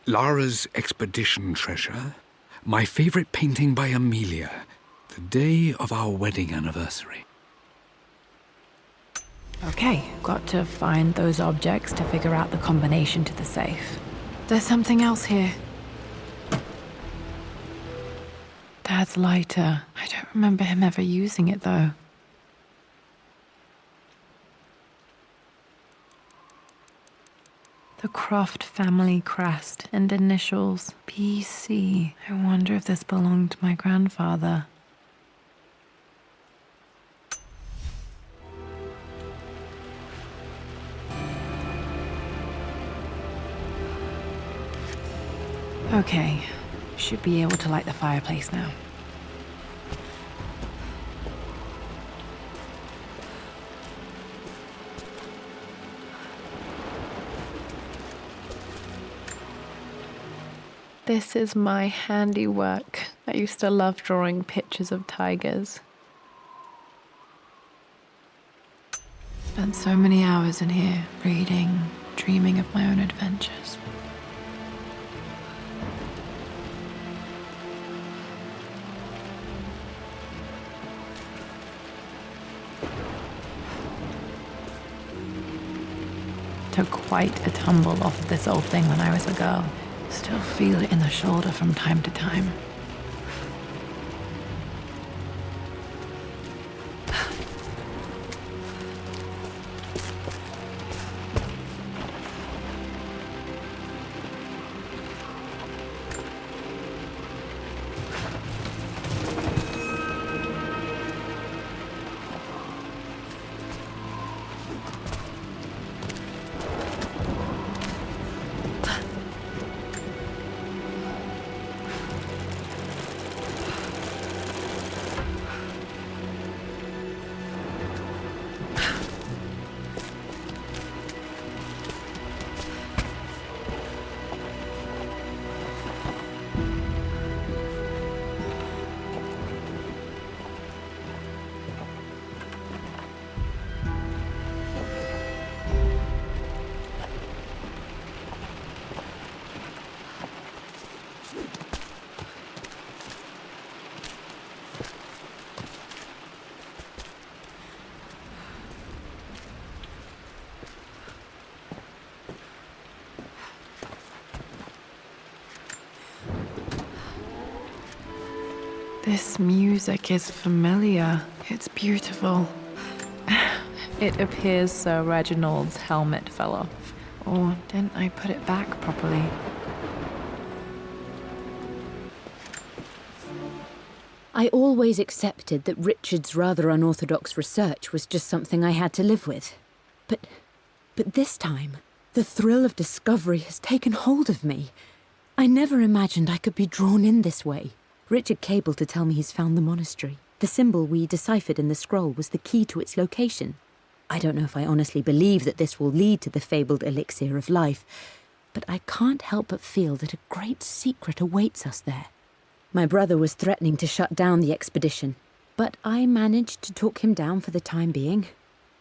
K: Lara's expedition treasure, my favorite painting by Amelia, the day of our wedding anniversary.
D: Okay, got to find those objects to figure out the combination to the safe. There's something else here. Dad's lighter. I don't remember him ever using it, though. The Croft family crest and initials, BC. I wonder if this belonged to my grandfather. Okay, should be able to light the fireplace now. This is my handiwork. I used to love drawing pictures of tigers. Spent so many hours in here, reading, dreaming of my own adventures. Took quite a tumble off of this old thing when I was a girl. Still feel it in the shoulder from time to time. This music is familiar. It's beautiful. It appears Sir Reginald's helmet fell off. Or didn't I put it back properly?
I: I always accepted that Richard's rather unorthodox research was just something I had to live with. But this time, the thrill of discovery has taken hold of me. I never imagined I could be drawn in this way. Richard cabled to tell me he's found the monastery. The symbol we deciphered in the scroll was the key to its location. I don't know if I honestly believe that this will lead to the fabled elixir of life, but I can't help but feel that a great secret awaits us there. My brother was threatening to shut down the expedition, but I managed to talk him down for the time being.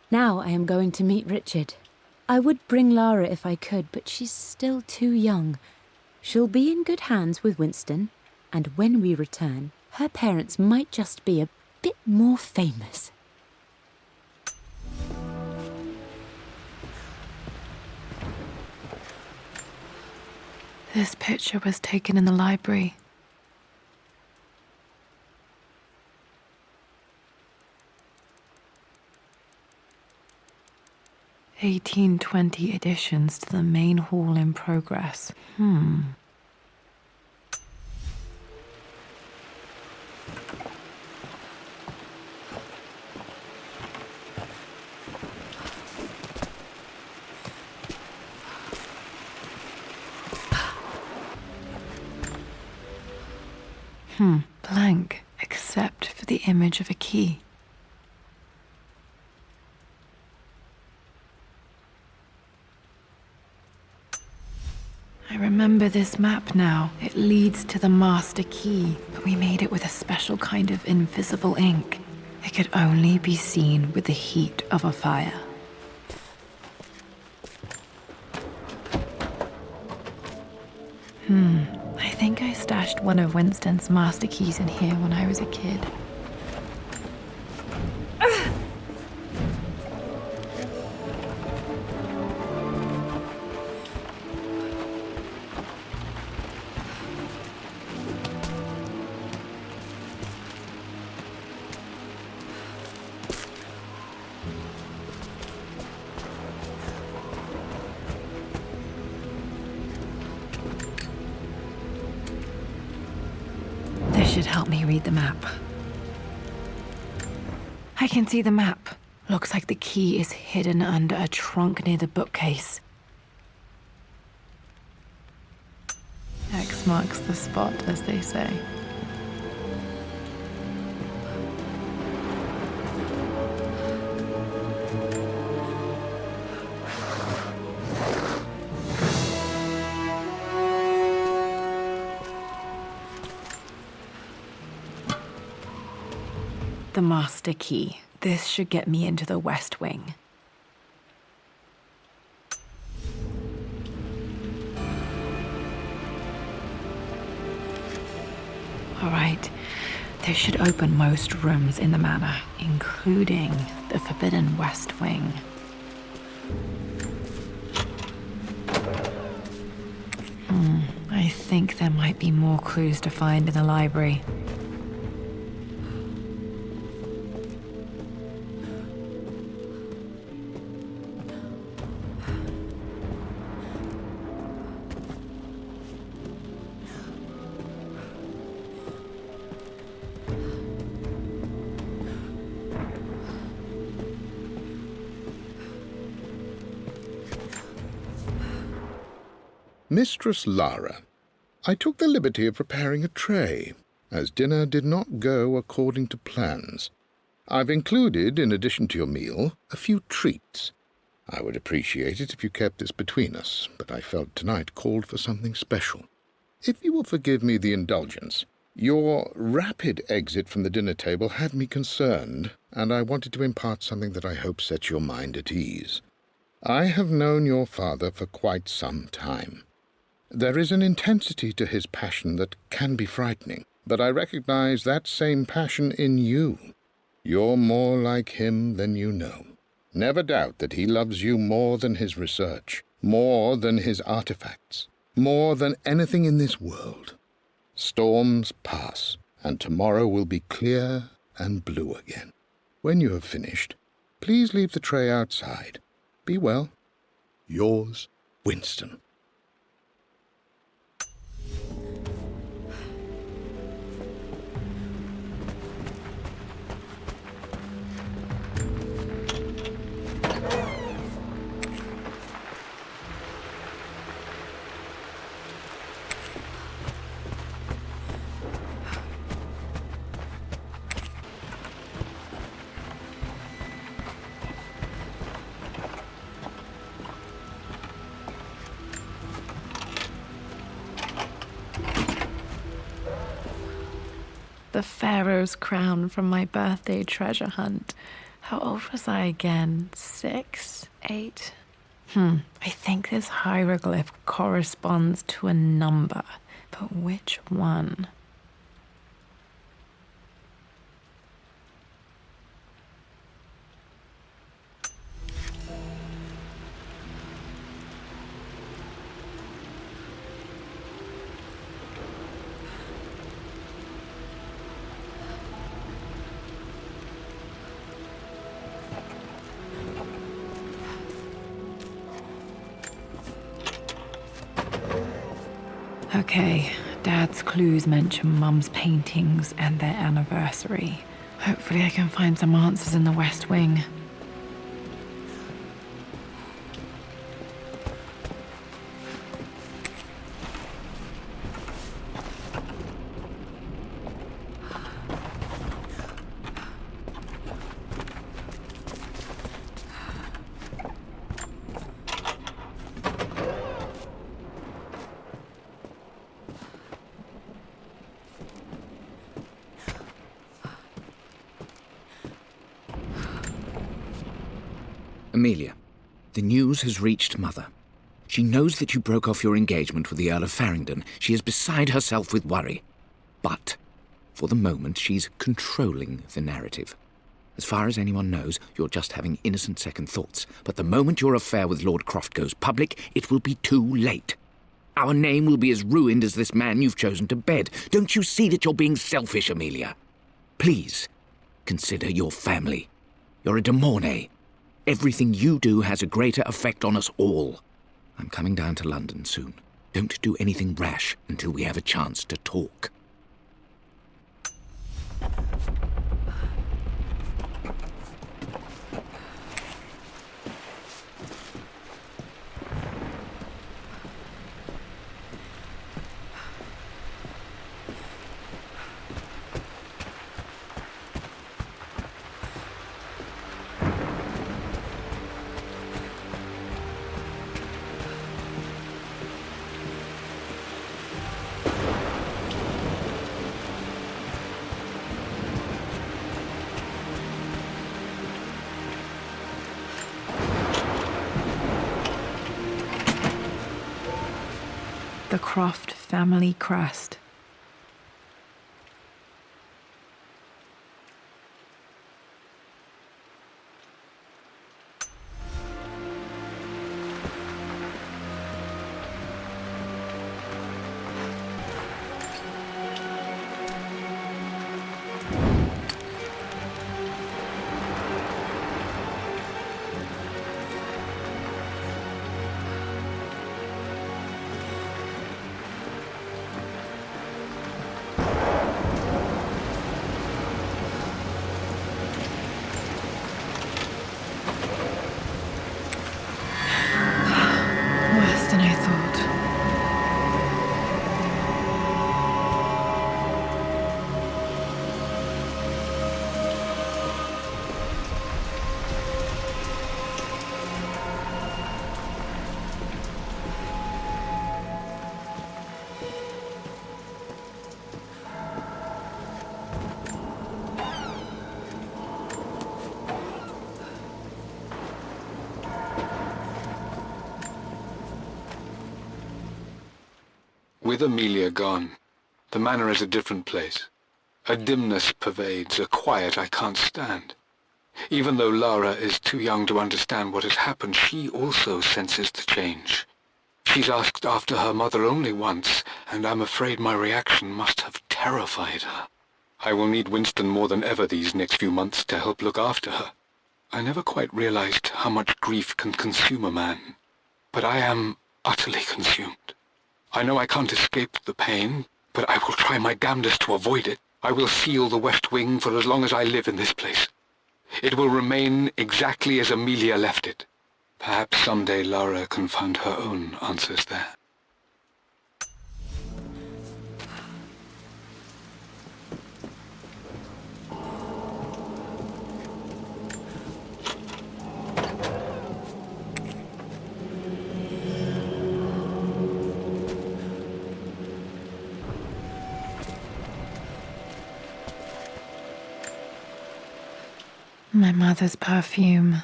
I: Now I am going to meet Richard. I would bring Lara if I could, but she's still too young. She'll be in good hands with Winston, and when we return, her parents might just be a bit more famous.
D: This picture was taken in the library. (1820) additions to the main hall in progress. Blank, except for the image of a key. I remember this map now. It leads to the master key, but we made it with a special kind of invisible ink. It could only be seen with the heat of a fire. I think I stashed one of Winston's master keys in here when I was a kid.
C: should help me read the map. I can see the map. Looks like the key is hidden under a trunk near the bookcase. X marks the spot, as they say. The master key. This should get me into the West Wing. All right. This should open most rooms in the manor, including the Forbidden West Wing. I think there might be more clues to find in the library.
L: Mistress Lara, I took the liberty of preparing a tray, as dinner did not go according to plans. I've included, in addition to your meal, a few treats. I would appreciate it if you kept this between us, but I felt tonight called for something special. If you will forgive me the indulgence, your rapid exit from the dinner table had me concerned, and I wanted to impart something that I hope sets your mind at ease. I have known your father for quite some time. There is an intensity to his passion that can be frightening, but I recognize that same passion in you. You're more like him than you know. Never doubt that he loves you more than his research, more than his artifacts, more than anything in this world. Storms pass, and tomorrow will be clear and blue again. When you have finished, please leave the tray outside. Be well. Yours, Winston.
C: The Pharaoh's crown from my birthday treasure hunt. How old was I again? 6? 8? I think this hieroglyph corresponds to a number, but which one? Okay, Dad's clues mention Mum's paintings and their anniversary. Hopefully I can find some answers in the West Wing.
H: Amelia, the news has reached Mother. She knows that you broke off your engagement with the Earl of Farringdon. She is beside herself with worry. But, for the moment, she's controlling the narrative. As far as anyone knows, you're just having innocent second thoughts. But the moment your affair with Lord Croft goes public, it will be too late. Our name will be as ruined as this man you've chosen to bed. Don't you see that you're being selfish, Amelia? Please, consider your family. You're a de Mornay. Everything you do has a greater effect on us all. I'm coming down to London soon. Don't do anything rash until we have a chance to talk.
D: the Croft family crest. Worse than I thought.
M: With Amelia gone, the manor is a different place. A dimness pervades, a quiet I can't stand. Even though Lara is too young to understand what has happened, she also senses the change. She's asked after her mother only once, and I'm afraid my reaction must have terrified her. I will need Winston more than ever these next few months to help look after her. I never quite realized how much grief can consume a man, but I am utterly consumed. I know I can't escape the pain, but I will try my damnedest to avoid it. I will seal the West Wing for as long as I live in this place. It will remain exactly as Amelia left it. Perhaps someday Lara can find her own answers there.
D: My mother's perfume.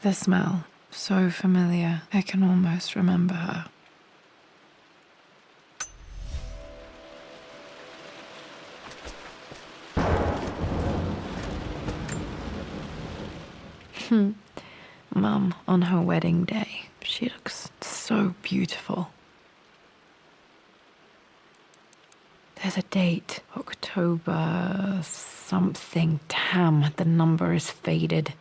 D: The smell. So familiar, I can almost remember her. Mum, on her wedding day, she looks so beautiful. There's a date, October something. Damn, the number is faded.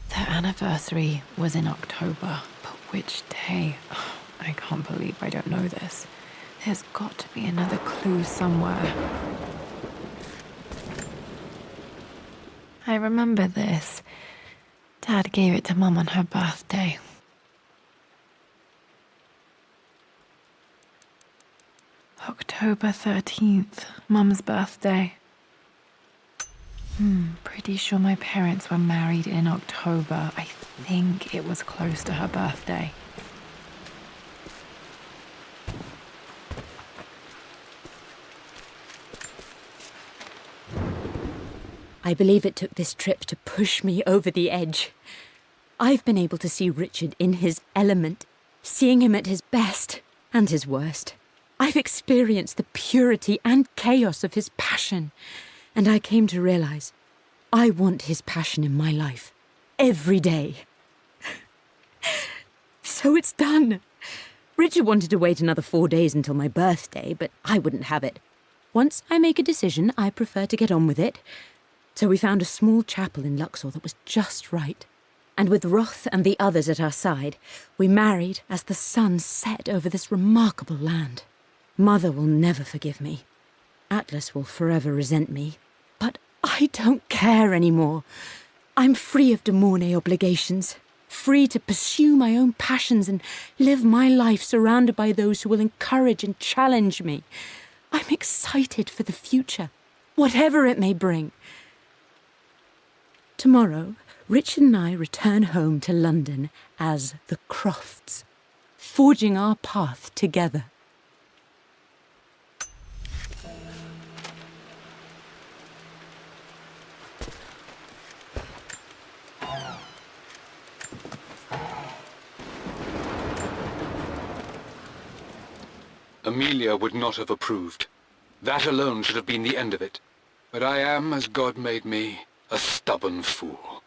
D: Their anniversary was in October, but which day? Oh, I can't believe I don't know this. There's got to be another clue somewhere. I remember this. Dad gave it to Mum on her birthday. October 13th, Mum's birthday. Pretty sure my parents were married in October. I think it was close to her birthday.
I: I believe it took this trip to push me over the edge. I've been able to see Richard in his element, seeing him at his best and his worst. I've experienced the purity and chaos of his passion, and I came to realize I want his passion in my life every day. So it's done. Richard wanted to wait another 4 days until my birthday, but I wouldn't have it. Once I make a decision, I prefer to get on with it. So we found a small chapel in Luxor that was just right. And with Roth and the others at our side, we married as the sun set over this remarkable land. Mother will never forgive me. Atlas will forever resent me. But I don't care anymore. I'm free of de Mornay obligations, free to pursue my own passions and live my life surrounded by those who will encourage and challenge me. I'm excited for the future, whatever it may bring. Tomorrow, Richard and I return home to London as the Crofts, forging our path together.
M: Amelia would not have approved. That alone should have been the end of it. But I am, as God made me, a stubborn fool.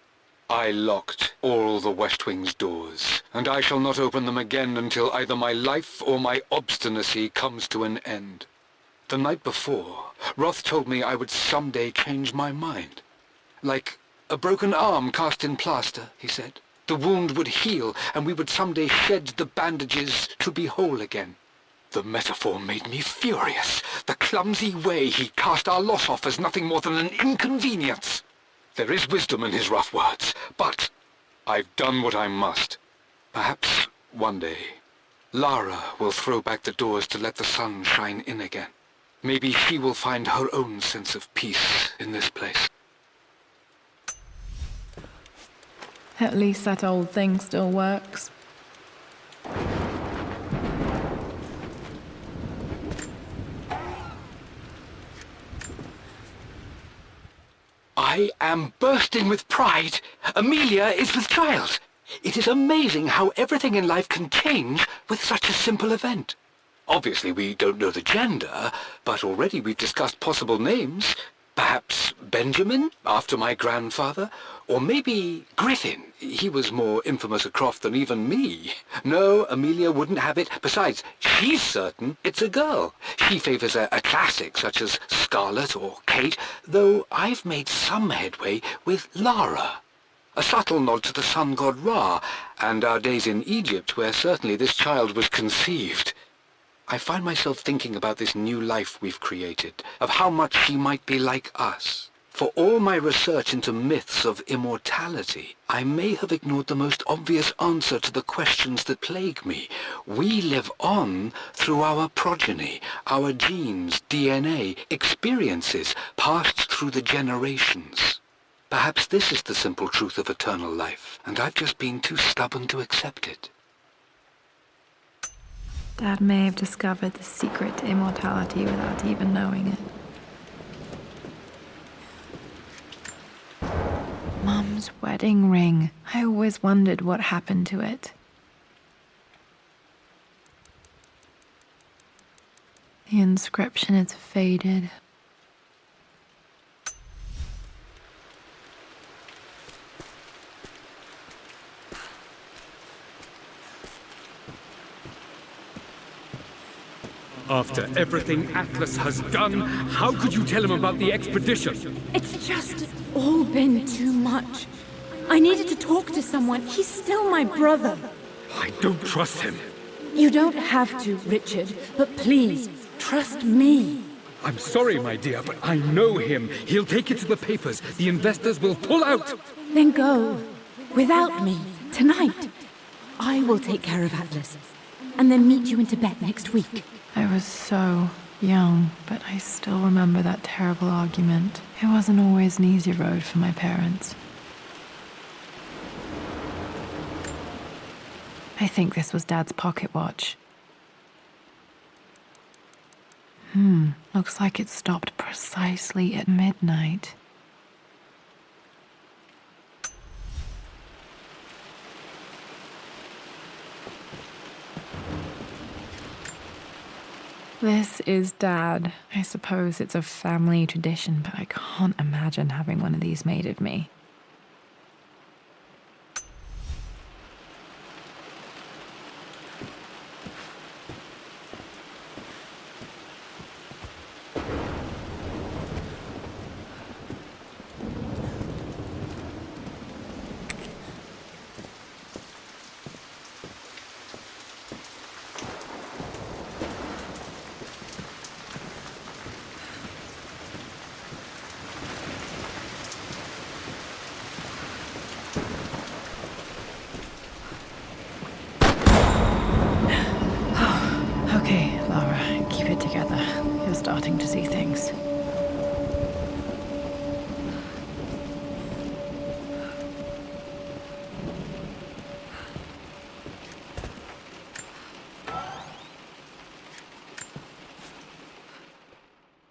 M: I locked all the West Wing's doors, and I shall not open them again until either my life or my obstinacy comes to an end. The night before, Roth told me I would someday change my mind. Like a broken arm cast in plaster, he said. The wound would heal, and we would someday shed the bandages to be whole again. The metaphor made me furious. The clumsy way he cast our loss off as nothing more than an inconvenience. There is wisdom in his rough words, but I've done what I must. Perhaps one day, Lara will throw back the doors to let the sun shine in again. Maybe she will find her own sense of peace in this place.
D: At least that old thing still works.
M: I am bursting with pride. Amelia is with child. It is amazing how everything in life can change with such a simple event. Obviously, we don't know the gender, but already we've discussed possible names. Perhaps Benjamin, after my grandfather, or maybe Griffin. He was more infamous a Croft than even me. No, Amelia wouldn't have it. Besides, she's certain it's a girl. She favors a classic such as Scarlet or Kate, though I've made some headway with Lara. A subtle nod to the sun god Ra, and our days in Egypt, where certainly this child was conceived. I find myself thinking about this new life we've created, of how much she might be like us. For all my research into myths of immortality, I may have ignored the most obvious answer to the questions that plague me. We live on through our progeny, our genes, DNA, experiences passed through the generations. Perhaps this is the simple truth of eternal life, and I've just been too stubborn to accept it.
D: Dad may have discovered the secret to immortality without even knowing it. Mum's wedding ring. I always wondered what happened to it. The inscription is faded.
K: After everything Atlas has done, how could you tell him about the expedition?
I: It's just all been too much. I needed to talk to someone. He's still my brother.
K: I don't trust him.
I: You don't have to, Richard, but please, trust me.
K: I'm sorry, my dear, but I know him. He'll take it to the papers. The investors will pull out.
I: Then go. Without me. Tonight. I will take care of Atlas. And then meet you in Tibet next week.
D: I was so young, but I still remember that terrible argument. It wasn't always an easy road for my parents. I think this was Dad's pocket watch. Looks like it stopped precisely at midnight. This is Dad. I suppose it's a family tradition, but I can't imagine having one of these made of me. Okay, Lara, keep it together. You're starting to see things.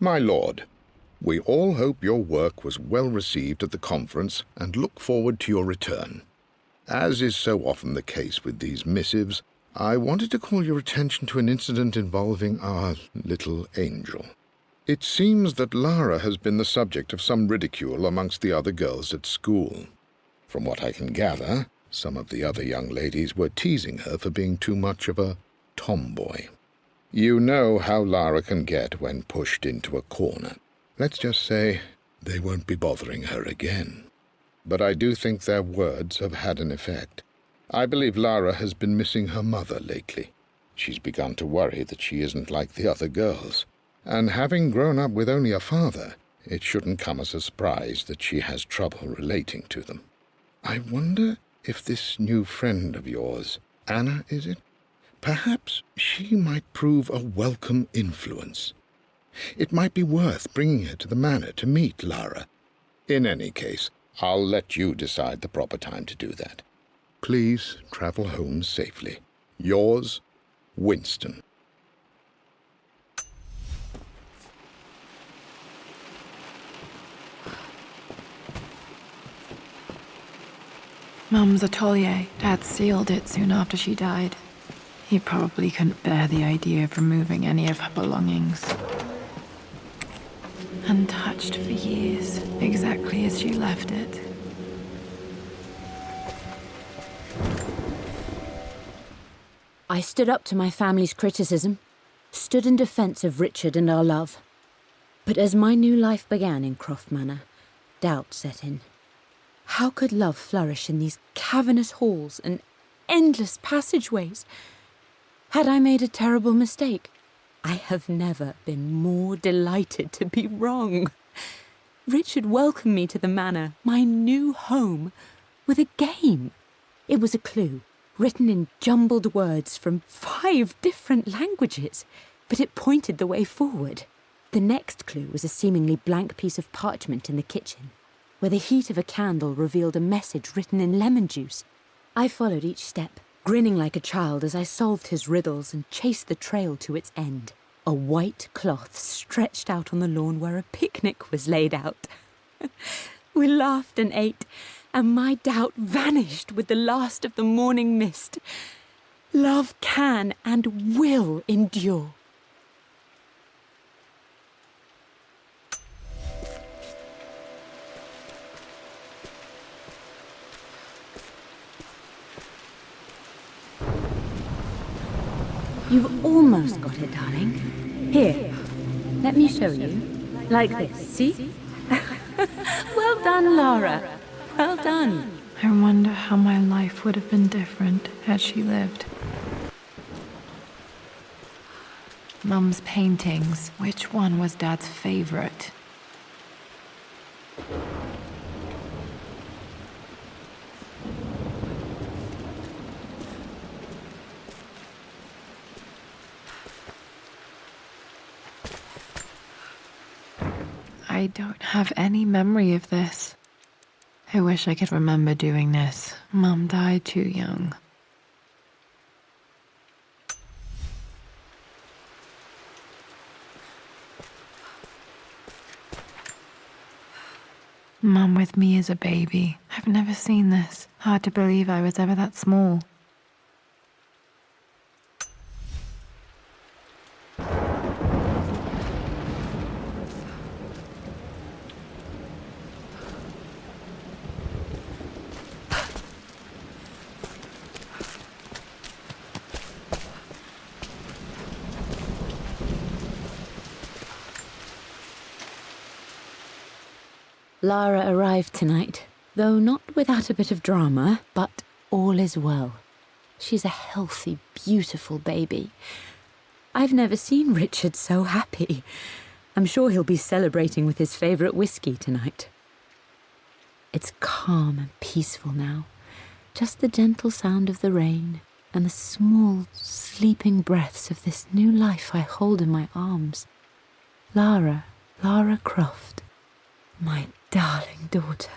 L: My lord, we all hope your work was well received at the conference and look forward to your return. As is so often the case with these missives, I wanted to call your attention to an incident involving our little angel. It seems that Lara has been the subject of some ridicule amongst the other girls at school. From what I can gather, some of the other young ladies were teasing her for being too much of a tomboy. You know how Lara can get when pushed into a corner. Let's just say they won't be bothering her again. But I do think their words have had an effect. I believe Lara has been missing her mother lately. She's begun to worry that she isn't like the other girls. And having grown up with only a father, it shouldn't come as a surprise that she has trouble relating to them. I wonder if this new friend of yours, Anna, is it? Perhaps she might prove a welcome influence. It might be worth bringing her to the manor to meet Lara. In any case, I'll let you decide the proper time to do that. Please travel home safely. Yours, Winston.
D: Mum's atelier. Dad sealed it soon after she died. He probably couldn't bear the idea of removing any of her belongings. Untouched for years, exactly as she left it.
I: I stood up to my family's criticism, stood in defense of Richard and our love. But as my new life began in Croft Manor, doubt set in. How could love flourish in these cavernous halls and endless passageways? Had I made a terrible mistake? I have never been more delighted to be wrong. Richard welcomed me to the manor, my new home, with a game. It was a clue, written in jumbled words from 5 different languages, but it pointed the way forward. The next clue was a seemingly blank piece of parchment in the kitchen, where the heat of a candle revealed a message written in lemon juice. I followed each step, grinning like a child as I solved his riddles and chased the trail to its end. A white cloth stretched out on the lawn where a picnic was laid out. We laughed and ate, and my doubt vanished with the last of the morning mist. Love can and will endure. You've almost got it, darling. Here, let me show you. Like this, see? Well done, Lara. Well done.
D: I wonder how my life would have been different had she lived. Mum's paintings. Which one was Dad's favorite? I don't have any memory of this. I wish I could remember doing this. Mum died too young. Mum with me as a baby. I've never seen this. Hard to believe I was ever that small.
I: Lara arrived tonight, though not without a bit of drama, but all is well. She's a healthy, beautiful baby. I've never seen Richard so happy. I'm sure he'll be celebrating with his favourite whiskey tonight. It's calm and peaceful now. Just the gentle sound of the rain and the small, sleeping breaths of this new life I hold in my arms. Lara Croft, my darling daughter.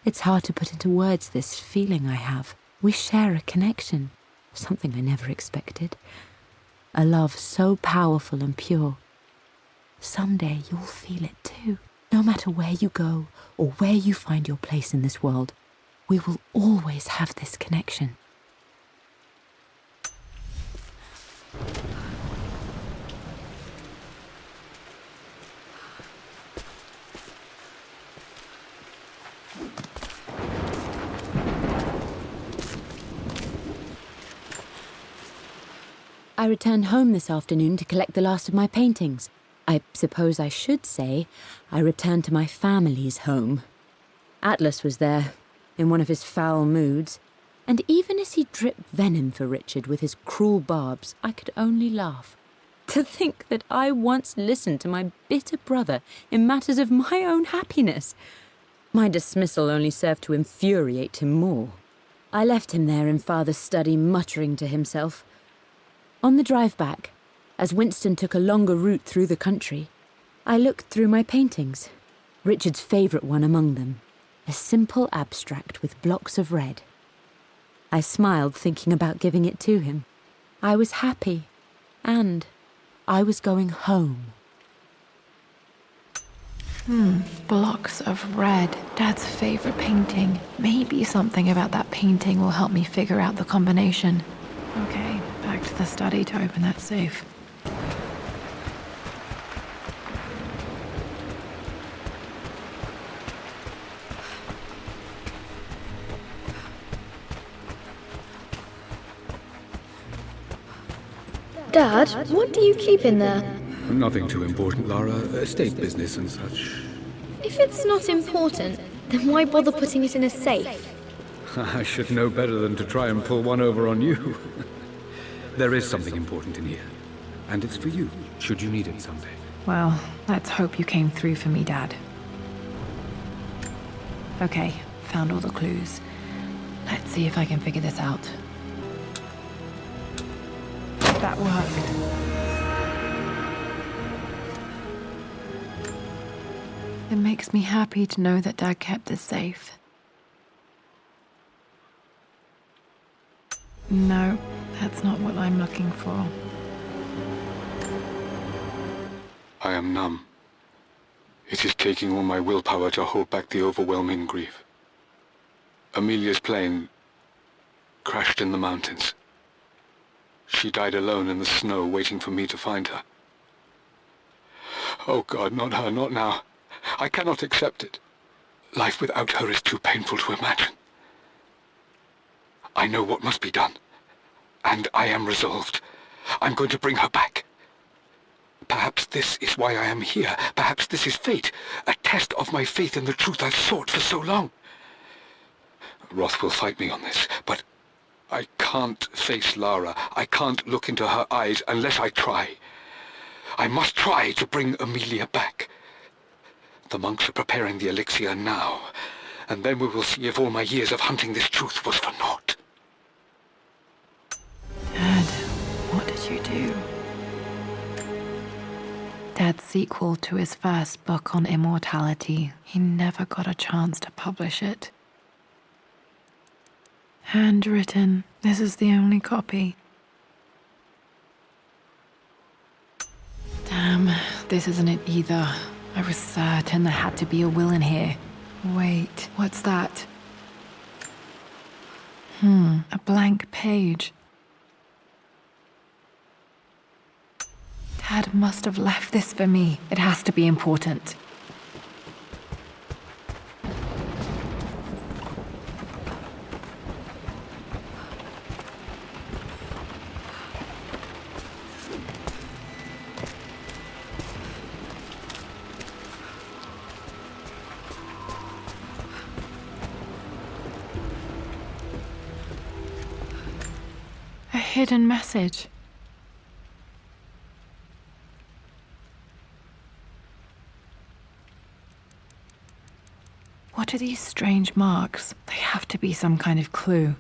I: It's hard to put into words this feeling I have. We share a connection, something I never expected. A love so powerful and pure. Someday you'll feel it too. No matter where you go or where you find your place in this world, we will always have this connection. returned home this afternoon to collect the last of my paintings. I suppose I should say I returned to my family's home. Atlas was there, in one of his foul moods, and even as he dripped venom for Richard with his cruel barbs, I could only laugh. To think that I once listened to my bitter brother in matters of my own happiness. My dismissal only served to infuriate him more. I left him there in Father's study, muttering to himself. On the drive back, as Winston took a longer route through the country, I looked through my paintings, Richard's favourite one among them, a simple abstract with blocks of red. I smiled, thinking about giving it to him. I was happy, and I was going home.
D: Blocks of red. Dad's favorite painting. Maybe something about that painting will help me figure out the combination. Okay, back to the study to open that safe.
J: Dad, what do you keep in there?
K: Nothing too important, Lara. Estate business and such.
J: If it's not important, then why bother putting it in a safe?
K: I should know better than to try and pull one over on you. There is something important in here. And it's for you, should you need it someday.
D: Well, let's hope you came through for me, Dad. Okay, found all the clues. Let's see if I can figure this out. That worked. It makes me happy to know that Dad kept this safe. No, that's not what I'm looking for.
M: I am numb. It is taking all my willpower to hold back the overwhelming grief. Amelia's plane crashed in the mountains. She died alone in the snow, waiting for me to find her. Oh God, not her, not now. I cannot accept it. Life without her is too painful to imagine. I know what must be done, and I am resolved. I'm going to bring her back. Perhaps this is why I am here. Perhaps this is fate, a test of my faith in the truth I've sought for so long. Roth will fight me on this, but I can't face Lara. I can't look into her eyes unless I try. I must try to bring Amelia back. The monks are preparing the elixir now, and then we will see if all my years of hunting this truth was for naught.
D: Dad, what did you do? Dad's sequel to his first book on immortality. He never got a chance to publish it. Handwritten. This is the only copy. Damn, this isn't it either. I was certain there had to be a will in here. Wait, what's that? A blank page. Dad must have left this for me. It has to be important. A hidden message. What are these strange marks? They have to be some kind of clue.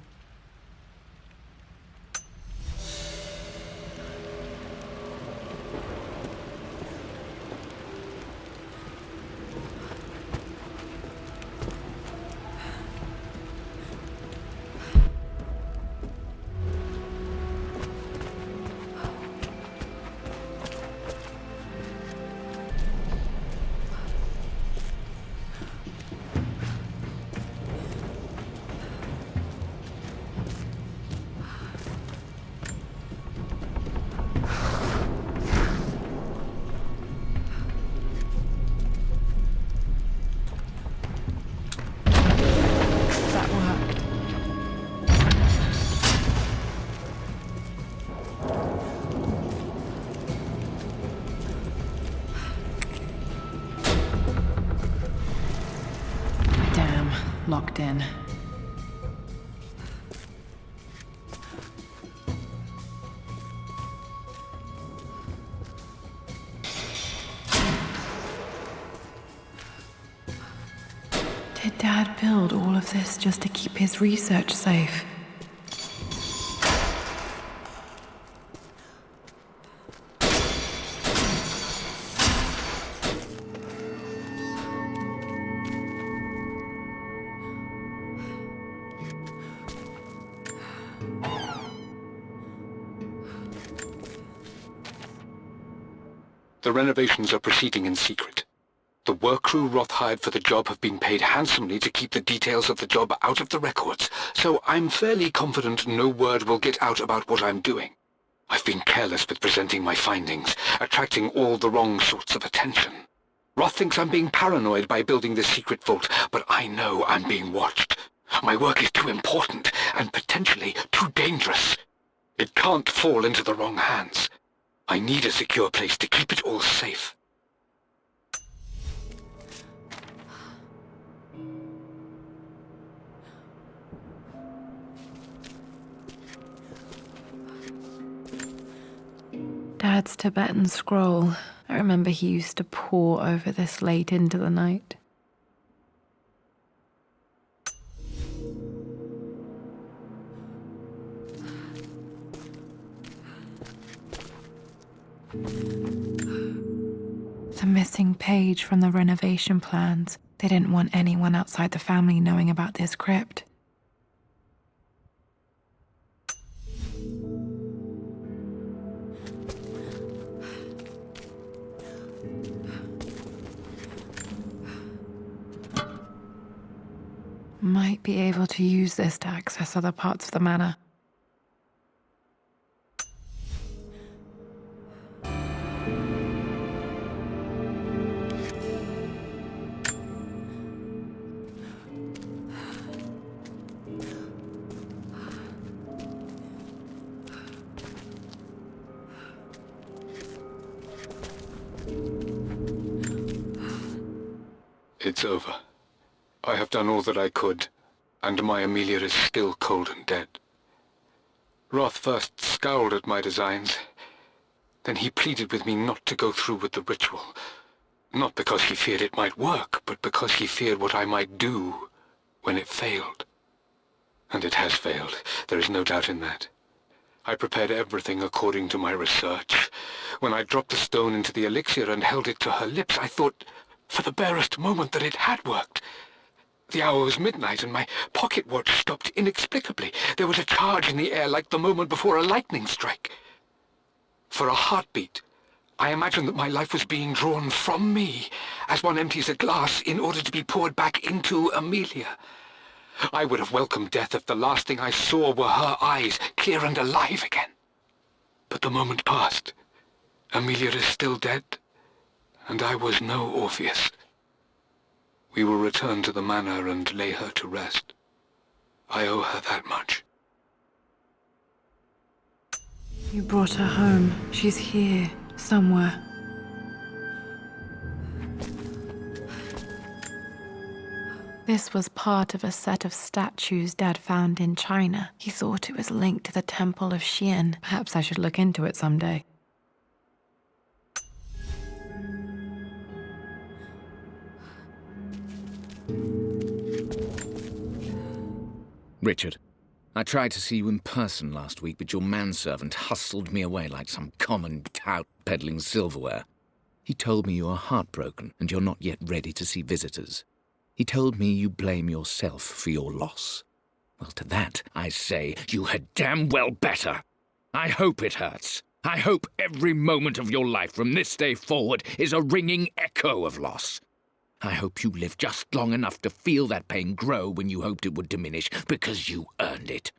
D: locked in. Did Dad build all of this just to keep his research safe?
M: The renovations are proceeding in secret. The work crew Roth hired for the job have been paid handsomely to keep the details of the job out of the records, so I'm fairly confident no word will get out about what I'm doing. I've been careless with presenting my findings, attracting all the wrong sorts of attention. Roth thinks I'm being paranoid by building this secret vault, but I know I'm being watched. My work is too important, and potentially too dangerous. It can't fall into the wrong hands. I need a secure place to keep it all safe.
D: Dad's Tibetan scroll. I remember he used to pore over this late into the night. The missing page from the renovation plans. They didn't want anyone outside the family knowing about this crypt. Might be able to use this to access other parts of the manor.
M: It's over. I have done all that I could, and my Amelia is still cold and dead. Roth first scowled at my designs. Then he pleaded with me not to go through with the ritual. Not because he feared it might work, but because he feared what I might do when it failed. And it has failed. There is no doubt in that. I prepared everything according to my research. When I dropped the stone into the elixir and held it to her lips, I thought for the barest moment that it had worked. The hour was midnight, and my pocket watch stopped inexplicably. There was a charge in the air like the moment before a lightning strike. For a heartbeat, I imagined that my life was being drawn from me, as one empties a glass in order to be poured back into Amelia. I would have welcomed death if the last thing I saw were her eyes, clear and alive again. But the moment passed. Amelia is still dead, and I was no Orpheus. We will return to the manor and lay her to rest. I owe her that much.
D: You brought her home. She's here, somewhere. This was part of a set of statues Dad found in China. He thought it was linked to the Temple of Xian. Perhaps I should look into it someday.
H: Richard, I tried to see you in person last week, but your manservant hustled me away like some common tout peddling silverware. He told me you are heartbroken and you're not yet ready to see visitors. He told me you blame yourself for your loss. Well, to that, I say you had damn well better. I hope it hurts. I hope every moment of your life from this day forward is a ringing echo of loss. I hope you live just long enough to feel that pain grow when you hoped it would diminish, because you earned it.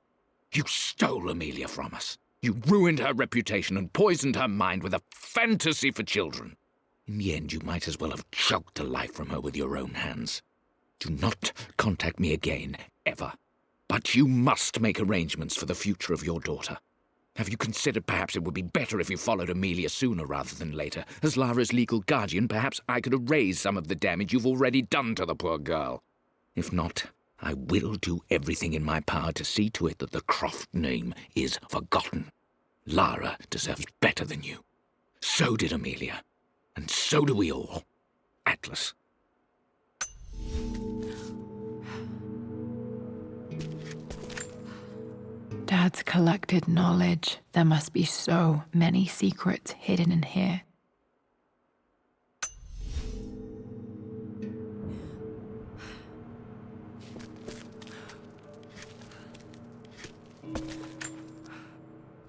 H: You stole Amelia from us. You ruined her reputation and poisoned her mind with a fantasy for children. In the end, you might as well have choked the life from her with your own hands. Do not contact me again, ever. But you must make arrangements for the future of your daughter. Have you considered perhaps it would be better if you followed Amelia sooner rather than later? As Lara's legal guardian, perhaps I could erase some of the damage you've already done to the poor girl. If not, I will do everything in my power to see to it that the Croft name is forgotten. Lara deserves better than you. So did Amelia. And so do we all. Atlas.
D: Dad's collected knowledge. There must be so many secrets hidden in here.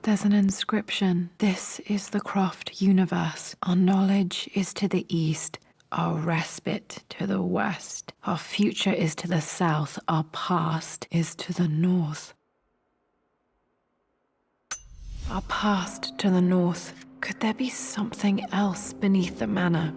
D: There's an inscription. This is the Croft universe. Our knowledge is to the east, our respite to the west. Our future is to the south, our past is to the north. Our past to the north. Could there be something else beneath the manor?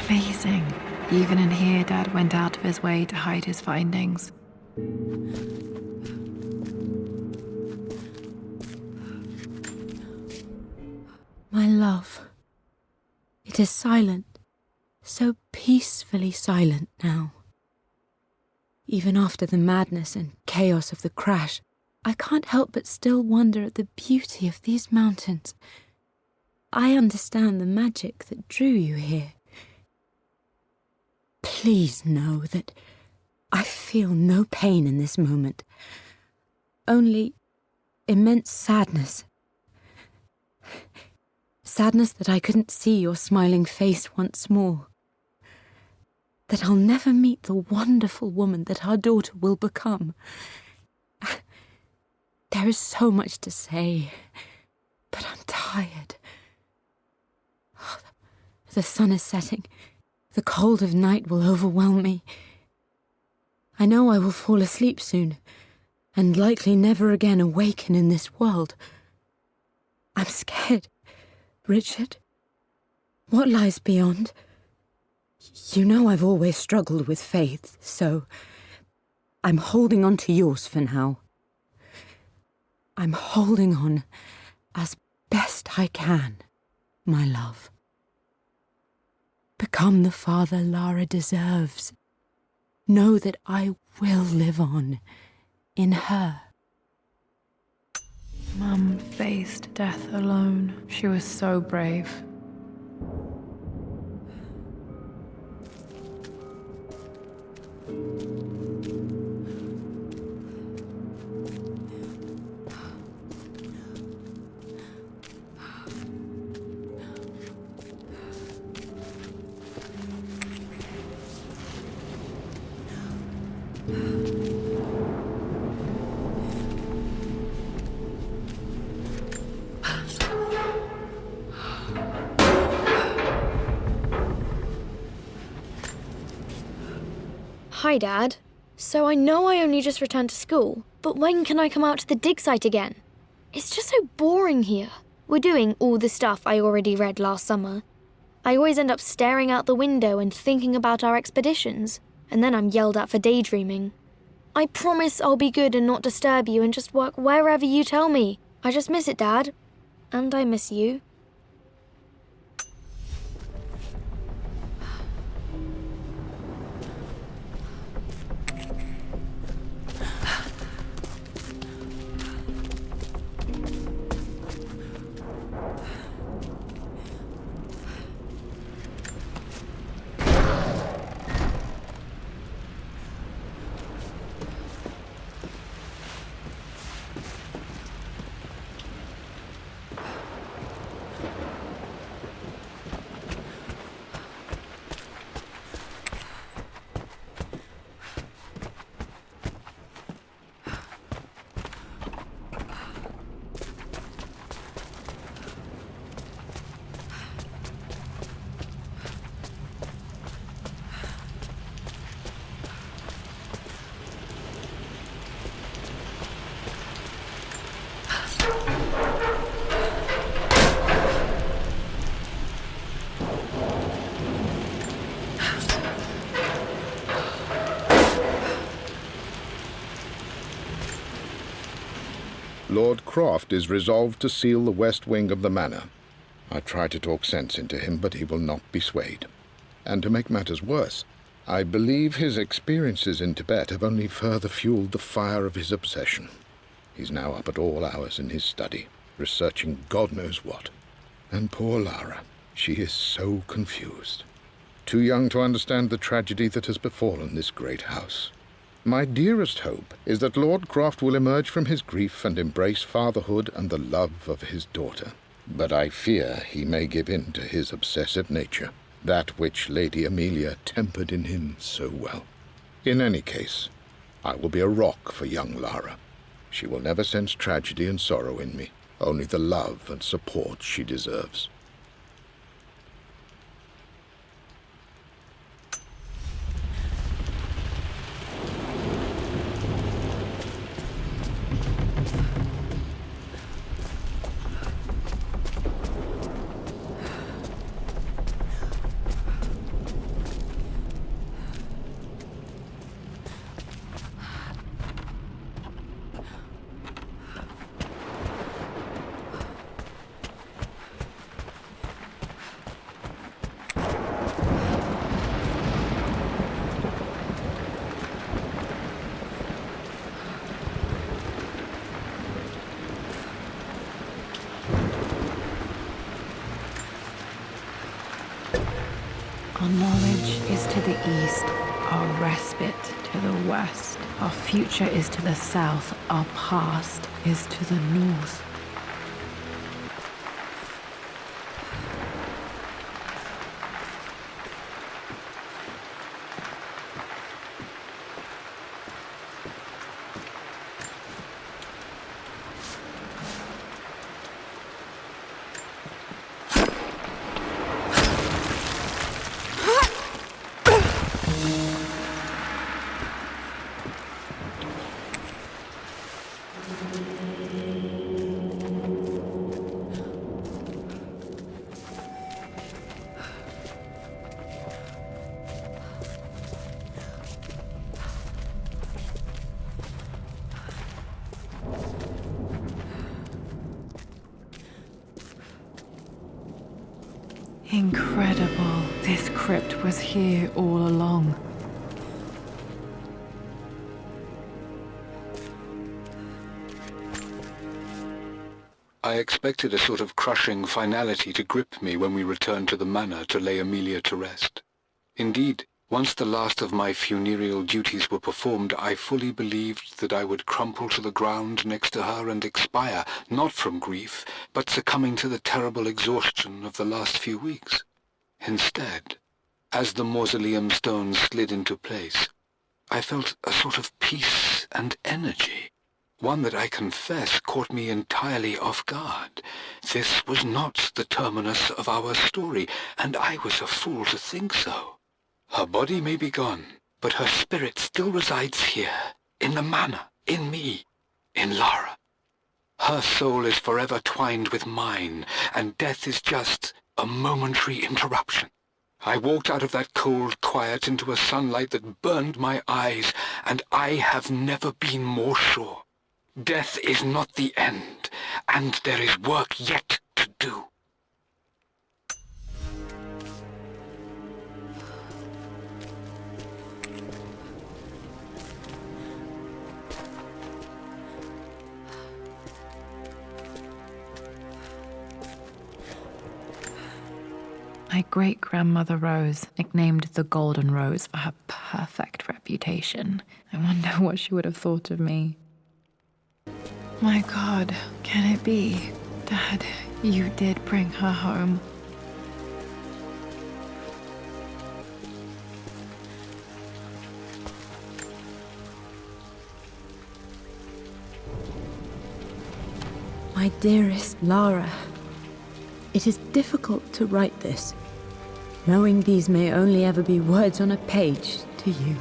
D: Amazing. Even in here, Dad went out of his way to hide his findings.
I: My love, it is silent, so peacefully silent now. Even after the madness and chaos of the crash, I can't help but still wonder at the beauty of these mountains. I understand the magic that drew you here. Please know that I feel no pain in this moment, only immense sadness. Sadness that I couldn't see your smiling face once more. That I'll never meet the wonderful woman that our daughter will become. There is so much to say, but I'm tired. The sun is setting. The cold of night will overwhelm me. I know I will fall asleep soon, and likely never again awaken in this world. I'm scared. Richard, what lies beyond? You know I've always struggled with faith, so I'm holding on to yours for now. I'm holding on as best I can, my love. Become the father Lara deserves. Know that I will live on in her.
D: Mum faced death alone. She was so brave.
J: Hi, Dad. So I know I only just returned to school, but when can I come out to the dig site again? It's just so boring here. We're doing all the stuff I already read last summer. I always end up staring out the window and thinking about our expeditions, and then I'm yelled at for daydreaming. I promise I'll be good and not disturb you and just work wherever you tell me. I just miss it, Dad. And I miss you.
L: Lord Croft is resolved to seal the west wing of the manor. I try to talk sense into him, but he will not be swayed. And to make matters worse, I believe his experiences in Tibet have only further fueled the fire of his obsession. He's now up at all hours in his study, researching God knows what. And poor Lara, she is so confused. Too young to understand the tragedy that has befallen this great house. My dearest hope is that Lord Croft will emerge from his grief and embrace fatherhood and the love of his daughter. But I fear he may give in to his obsessive nature, that which Lady Amelia tempered in him so well. In any case, I will be a rock for young Lara. She will never sense tragedy and sorrow in me, only the love and support she deserves.
D: Our knowledge is to the east, our respite to the west. Our future is to the south, our past is to the north. Incredible. This crypt was here all along.
M: I expected a sort of crushing finality to grip me when we returned to the manor to lay Amelia to rest. Indeed, once the last of my funereal duties were performed, I fully believed that I would crumple to the ground next to her and expire, not from grief, but succumbing to the terrible exhaustion of the last few weeks. Instead, as the mausoleum stones slid into place, I felt a sort of peace and energy, one that I confess caught me entirely off guard. This was not the terminus of our story, and I was a fool to think so. Her body may be gone, but her spirit still resides here, in the manor, in me, in Lara. Her soul is forever twined with mine, and death is just a momentary interruption. I walked out of that cold quiet into a sunlight that burned my eyes, and I have never been more sure. Death is not the end, and there is work yet to do.
D: My great-grandmother Rose, nicknamed the Golden Rose for her perfect reputation. I wonder what she would have thought of me. My God, can it be? Dad, you did bring her home.
I: My dearest Lara, it is difficult to write this, knowing these may only ever be words on a page to you.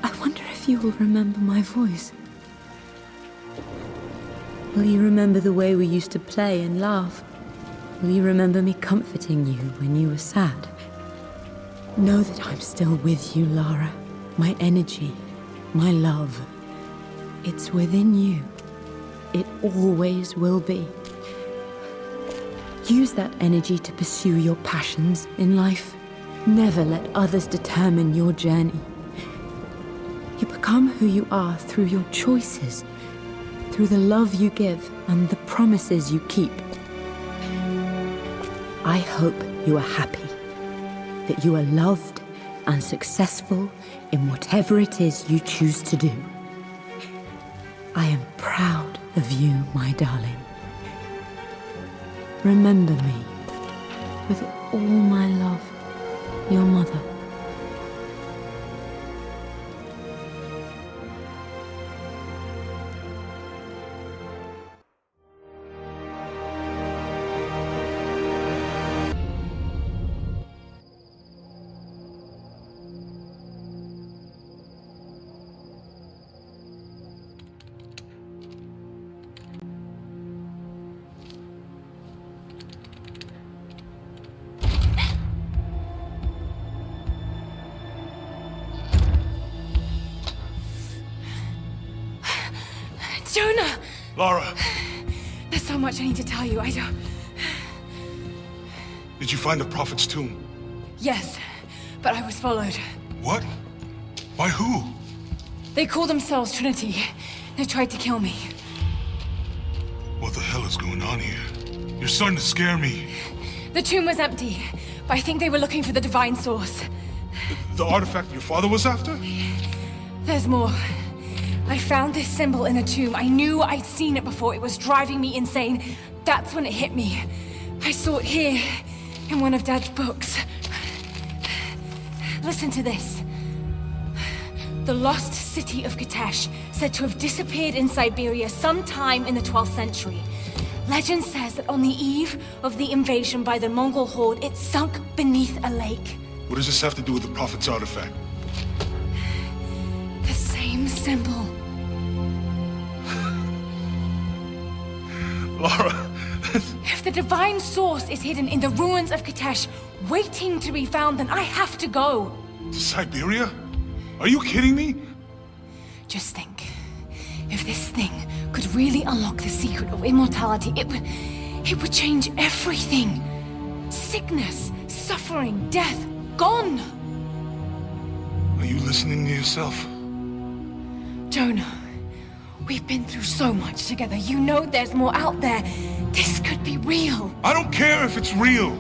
I: I wonder if you will remember my voice. Will you remember the way we used to play and laugh? Will you remember me comforting you when you were sad? Know that I'm still with you, Lara. My energy, my love. It's within you. It always will be. Use that energy to pursue your passions in life. Never let others determine your journey. You become who you are through your choices, through the love you give and the promises you keep. I hope you are happy, that you are loved and successful in whatever it is you choose to do. I am proud of you, my darling. Remember me, with all my love, your mother.
C: Jonah!
B: Lara!
C: There's so much I need to tell you. I don't...
B: Did you find the Prophet's tomb?
C: Yes, but I was followed.
B: What? By who?
C: They call themselves Trinity. They tried to kill me.
B: What the hell is going on here? You're starting to scare me.
C: The tomb was empty, but I think they were looking for the divine source.
B: The artifact your father was after?
C: There's more. I found this symbol in a tomb. I knew I'd seen it before. It was driving me insane. That's when it hit me. I saw it here, in one of Dad's books. Listen to this. The lost city of Kitezh, said to have disappeared in Siberia sometime in the 12th century. Legend says that on the eve of the invasion by the Mongol horde, it sunk beneath a lake.
B: What does this have to do with the Prophet's artifact?
C: The same symbol.
B: Lara...
C: If the divine source is hidden in the ruins of Kitezh, waiting to be found, then I have to go.
B: To Siberia? Are you kidding me?
C: Just think. If this thing could really unlock the secret of immortality, it would change everything. Sickness, suffering, death, gone.
B: Are you listening to yourself?
C: Jonah, we've been through so much together. You know there's more out there. This could be real.
B: I don't care if it's real.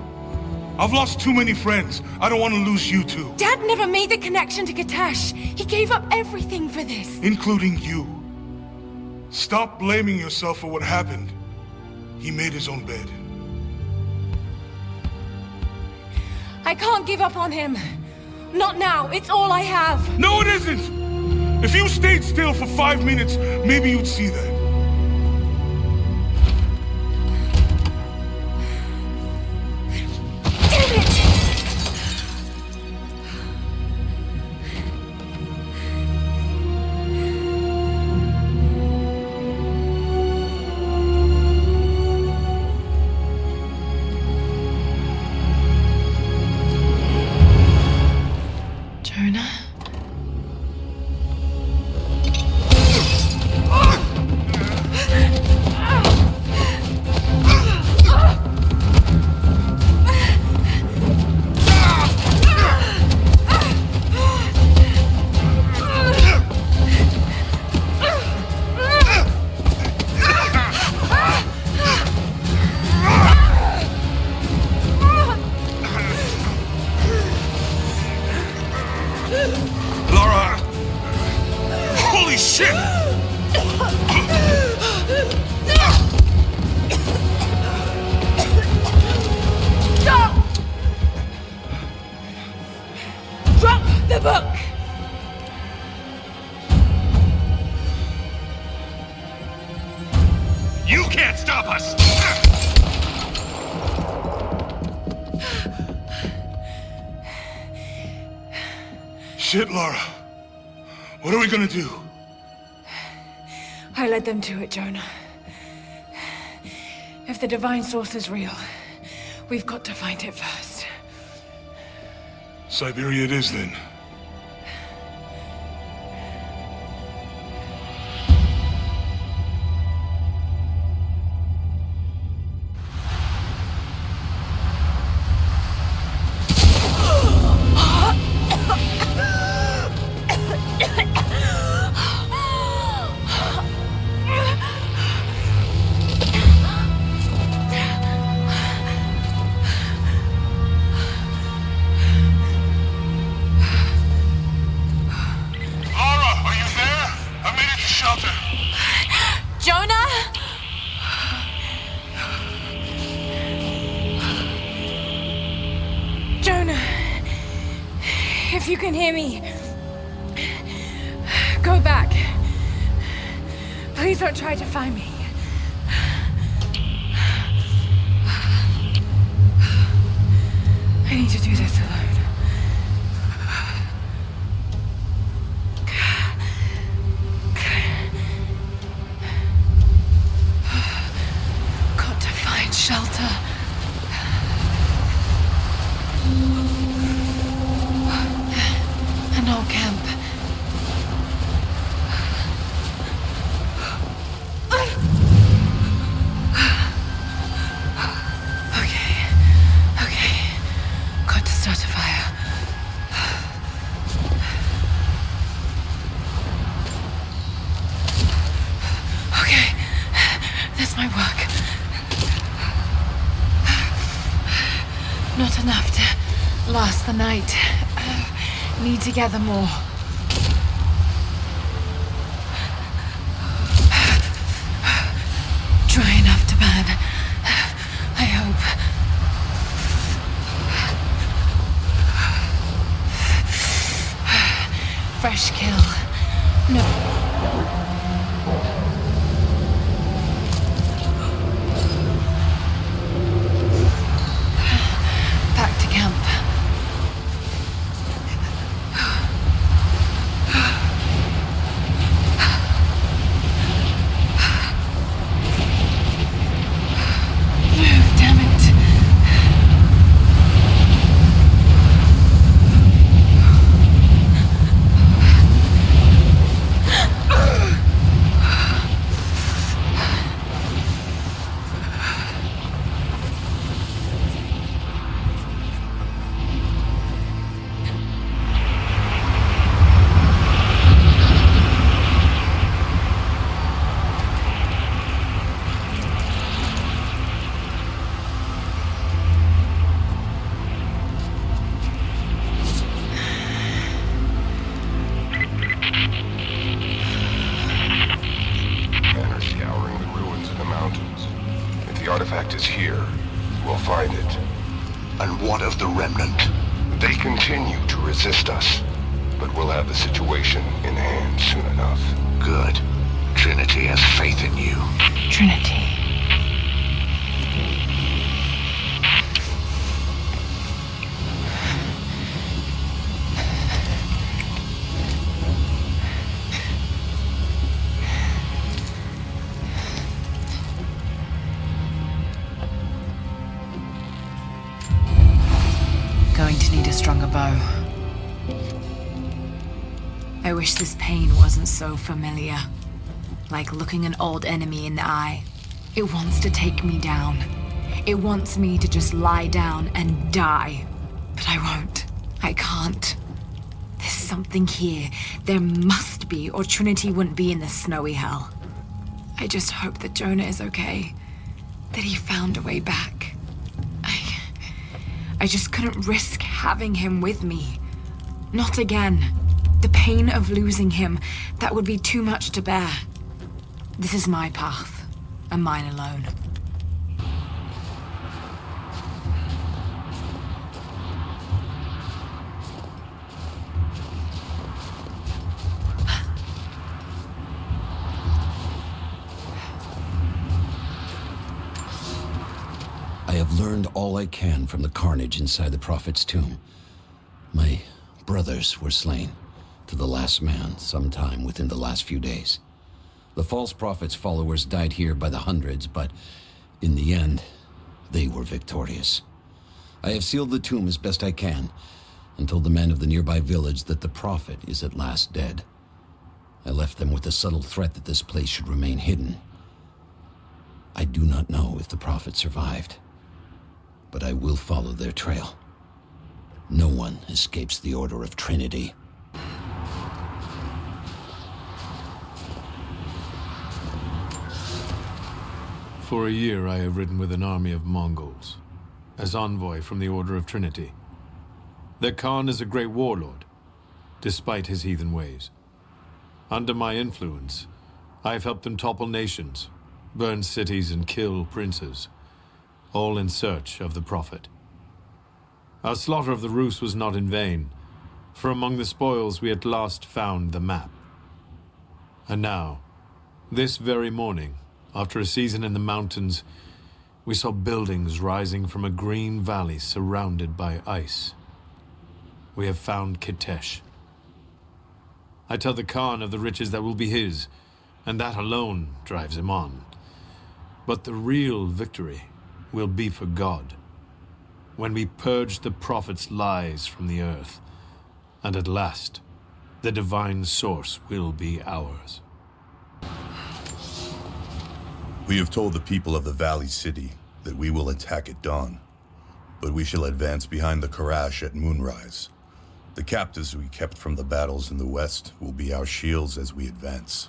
B: I've lost too many friends. I don't want to lose you too.
C: Dad never made the connection to Kitezh. He gave up everything for this.
B: Including you. Stop blaming yourself for what happened. He made his own bed.
C: I can't give up on him. Not now. It's all I have.
B: No, it isn't! If you stayed still for 5 minutes, maybe you'd see that. Shit, Lara. What are we gonna do?
C: I led them to it, Jonah. If the divine source is real, we've got to find it first.
B: Siberia it is, then.
C: If you can hear me, go back. Please don't try to find me. I need to do this alone. Got to find shelter. An old camp. Okay. Got to start a fire. Okay, this might work. Not enough to last the night. Need to gather more. Dry enough to burn. I hope. Fresh kill. No. Back to camp. Damn it.
N: Men are scouring the ruins in the mountains. If the artifact is here, we'll find it.
A: And what of the Remnant?
N: They continue to resist us, but we'll have the situation in hand soon enough.
A: Good. Trinity has faith in you.
C: Trinity. Going to need a stronger bow. I wish this pain wasn't so familiar. Like looking an old enemy in the eye. It wants to take me down. It wants me to just lie down and die. But I won't. I can't. There's something here. There must be, or Trinity wouldn't be in this snowy hell. I just hope that Jonah is okay. That he found a way back. I just couldn't risk having him with me. Not again. The pain of losing him, that would be too much to bear. This is my path, and mine alone.
O: I have learned all I can from the carnage inside the Prophet's tomb. My brothers were slain, to the last man, sometime within the last few days. The false Prophet's followers died here by the hundreds, but in the end, they were victorious. I have sealed the tomb as best I can, and told the men of the nearby village that the Prophet is at last dead. I left them with the subtle threat that this place should remain hidden. I do not know if the Prophet survived, but I will follow their trail. No one escapes the Order of Trinity.
E: For a year I have ridden with an army of Mongols, as envoy from the Order of Trinity. Their Khan is a great warlord, despite his heathen ways. Under my influence, I have helped them topple nations, burn cities and kill princes, all in search of the Prophet. Our slaughter of the Rus was not in vain, for among the spoils we at last found the map. And now, this very morning, after a season in the mountains, we saw buildings rising from a green valley surrounded by ice. We have found Kitezh. I tell the Khan of the riches that will be his, and that alone drives him on. But the real victory will be for God, when we purge the prophet's lies from the earth, and at last, the divine source will be ours.
P: We have told the people of the Valley City that we will attack at dawn, but we shall advance behind the Karash at moonrise. The captives we kept from the battles in the west will be our shields as we advance.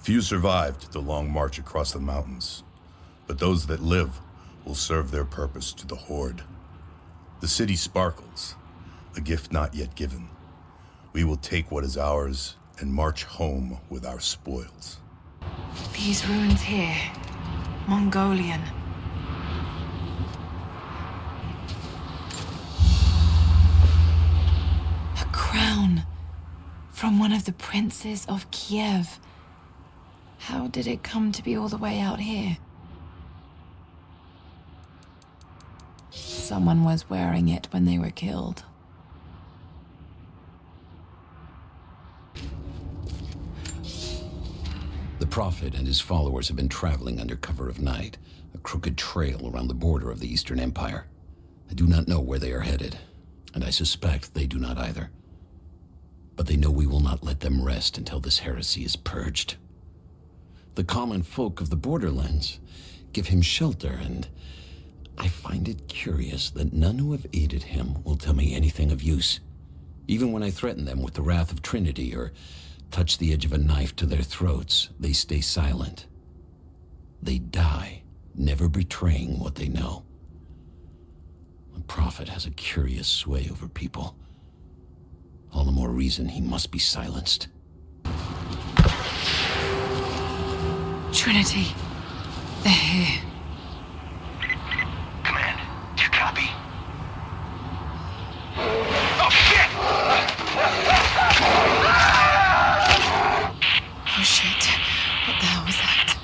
P: Few survived the long march across the mountains, but those that live will serve their purpose to the Horde. The city sparkles, a gift not yet given. We will take what is ours and march home with our spoils.
C: These ruins here, Mongolian. A crown from one of the princes of Kiev. How did it come to be all the way out here? Someone was wearing it when they were killed.
O: The Prophet and his followers have been traveling under cover of night, a crooked trail around the border of the Eastern Empire. I do not know where they are headed, and I suspect they do not either. But they know we will not let them rest until this heresy is purged. The common folk of the borderlands give him shelter, and I find it curious that none who have aided him will tell me anything of use. Even when I threaten them with the wrath of Trinity or touch the edge of a knife to their throats, they stay silent. They die, never betraying what they know. The Prophet has a curious sway over people. All the more reason he must be silenced.
C: Trinity, they're here.
A: Command, do you copy? Oh, shit!
C: Oh shit, what the hell was that?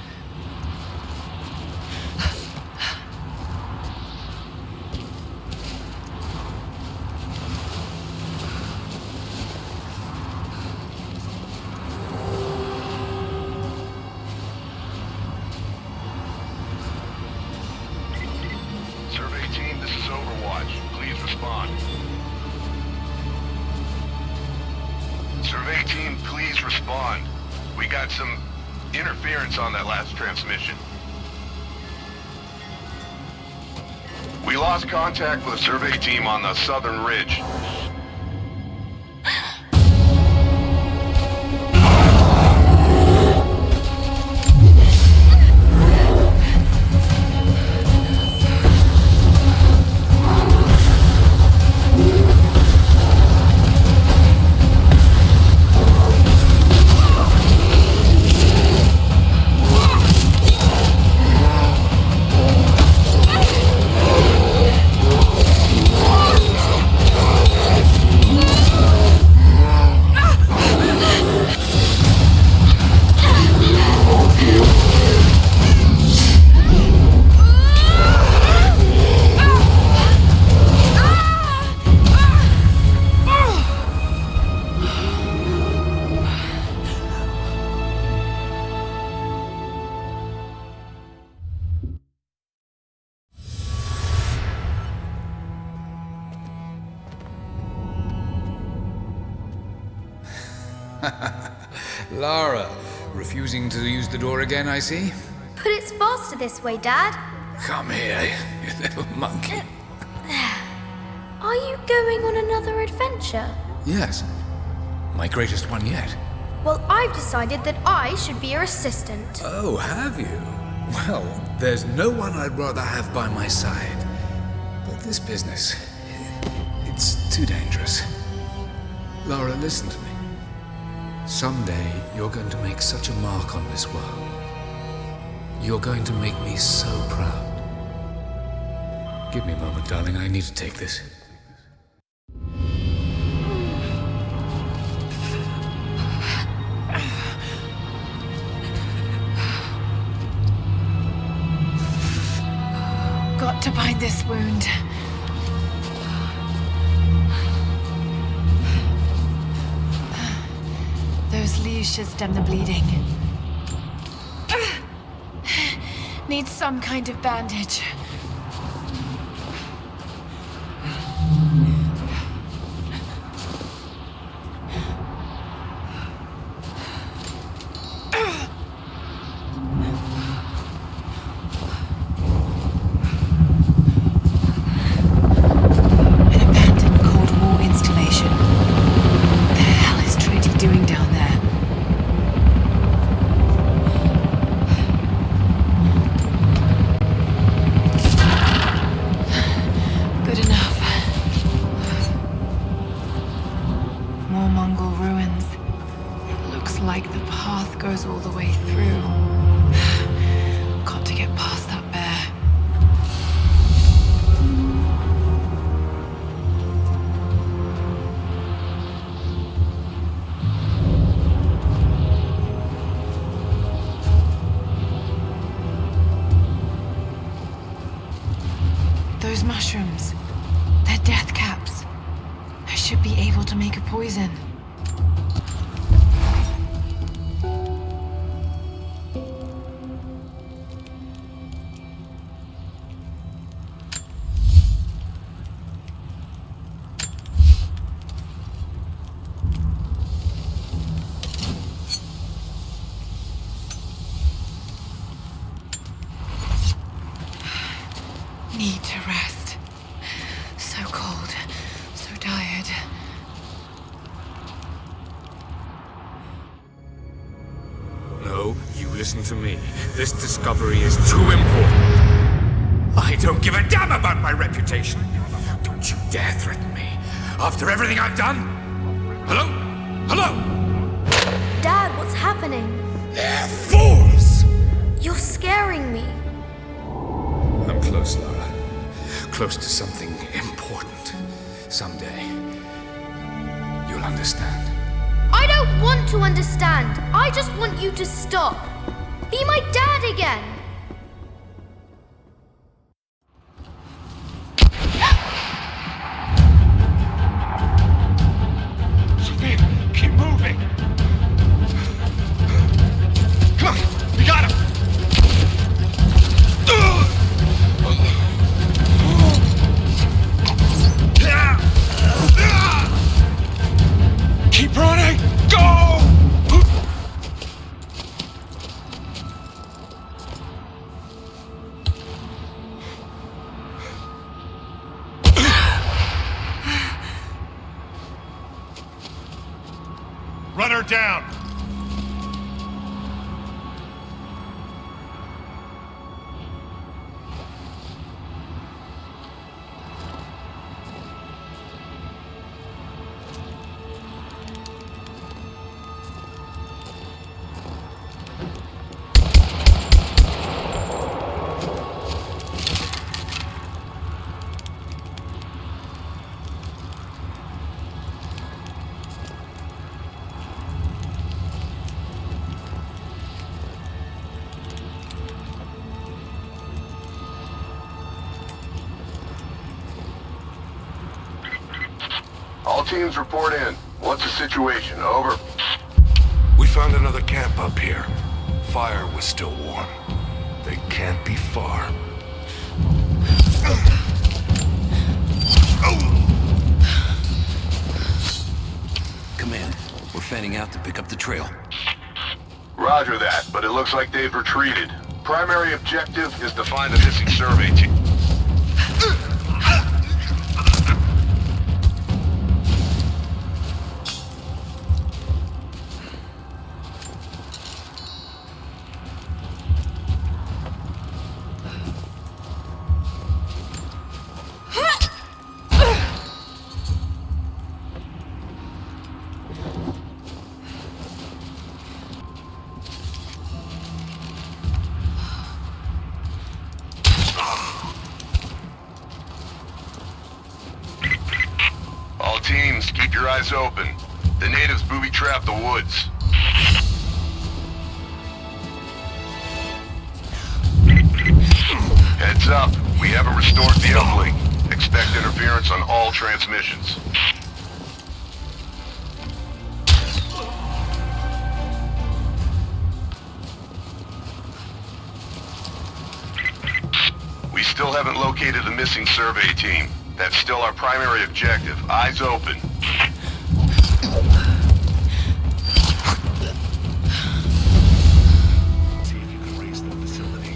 N: Survey team, this is Overwatch. Please respond. Survey team, please respond. We got some interference on that last transmission. We lost contact with the survey team on the southern ridge.
K: Lara, refusing to use the door again, I see?
Q: But it's faster this way, Dad.
K: Come here, you little monkey.
Q: Are you going on another adventure?
K: Yes, my greatest one yet.
Q: Well, I've decided that I should be your assistant.
K: Oh, have you? Well, there's no one I'd rather have by my side. But this business, it's too dangerous. Lara, listen to me. Someday, you're going to make such a mark on this world. You're going to make me so proud. Give me a moment, darling. I need to take this.
C: got to bind this wound. Those leaves should stem the bleeding. Need some kind of bandage. Those mushrooms, they're death caps. I should be able to make a poison. Need to rest. So cold, so tired.
K: No, you listen to me. This discovery is too important. I don't give a damn about my reputation. Don't you dare threaten me. After everything I've done? Hello? Hello?
Q: Dad, what's happening?
K: They're fools!
Q: You're scaring me.
K: I'm close, Lara. Close to something important. Someday, you'll understand.
Q: I don't want to understand. I just want you to stop. Be my dad again.
B: Sophia, keep moving. Come on, we got him. Keep running! Go! Run her down!
N: All teams report in. What's the situation? Over.
B: We found another camp up here. Fire was still warm. They can't be far.
O: Command, we're fanning out to pick up the trail.
N: Roger that, but it looks like they've retreated. Primary objective is to find the missing survey team. All teams, keep your eyes open. The natives booby-trap the woods. Heads up. We haven't restored the uplink. Expect interference on all transmissions. We still haven't located the missing survey team. That's still our primary objective. Eyes open.
R: See if you can raise the facility.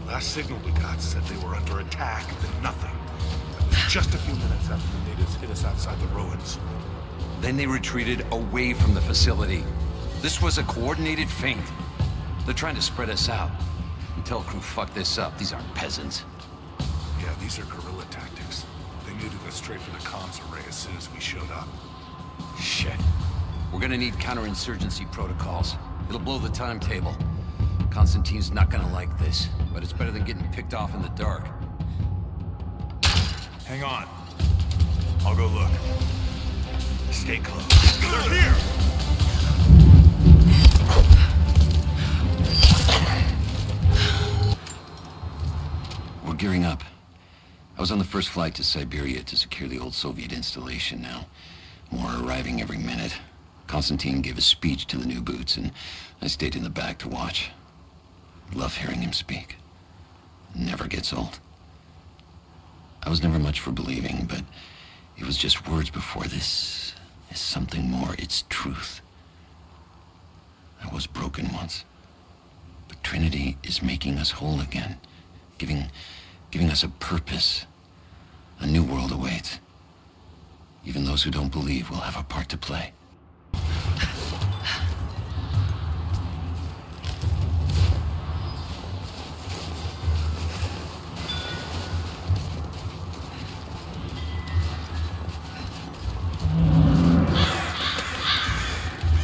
R: Last signal we got said they were under attack, then nothing. It was just a few minutes after the natives hit us outside the ruins.
O: Then they retreated away from the facility. This was a coordinated feint. They're trying to spread us out. Until crew fuck this up, these aren't peasants.
R: Yeah, these are guerrilla tactics. They knew to go straight for the comms array as soon as we showed up.
O: Shit. We're gonna need counterinsurgency protocols. It'll blow the timetable. Constantine's not gonna like this, but it's better than getting picked off in the dark.
R: Hang on. I'll go look. Stay close. They're here!
O: We're gearing up. I was on the first flight to Siberia to secure the old Soviet installation now. More are arriving every minute. Constantine gave a speech to the new boots, and I stayed in the back to watch. Love hearing him speak. Never gets old. I was never much for believing, but it was just words before. This is something more. It's truth. I was broken once, but Trinity is making us whole again, giving us a purpose. A new world awaits. Even those who don't believe will have a part to play.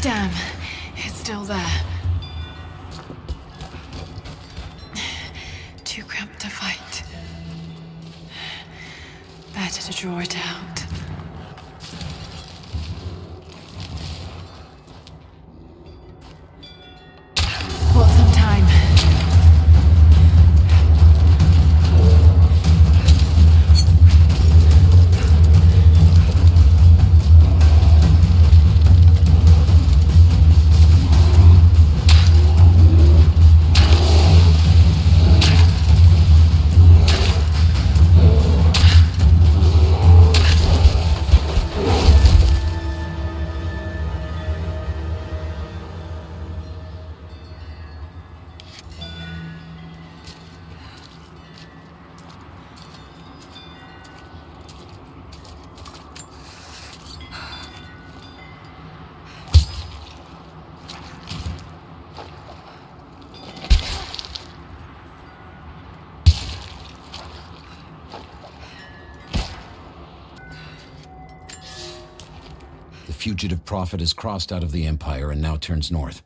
C: Damn, it's still there. Too cramped to fight. Better to draw it out. Bought some time.
O: The fugitive prophet has crossed out of the Empire and now turns north.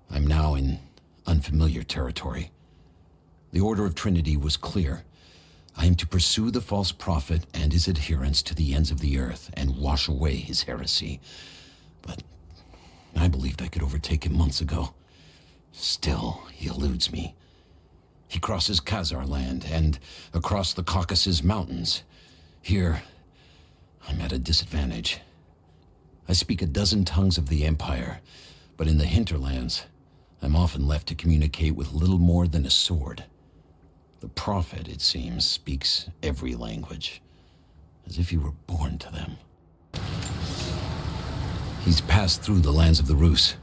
O: I'm now in unfamiliar territory. The order of Trinity was clear. I am to pursue the false prophet and his adherents to the ends of the earth and wash away his heresy. But I believed I could overtake him months ago. Still, he eludes me. He crosses Khazar land and across the Caucasus Mountains. Here, I'm at a disadvantage. I speak a dozen tongues of the Empire, but in the hinterlands, I'm often left to communicate with little more than a sword. The prophet, it seems, speaks every language, as if he were born to them. He's passed through the lands of the Rus.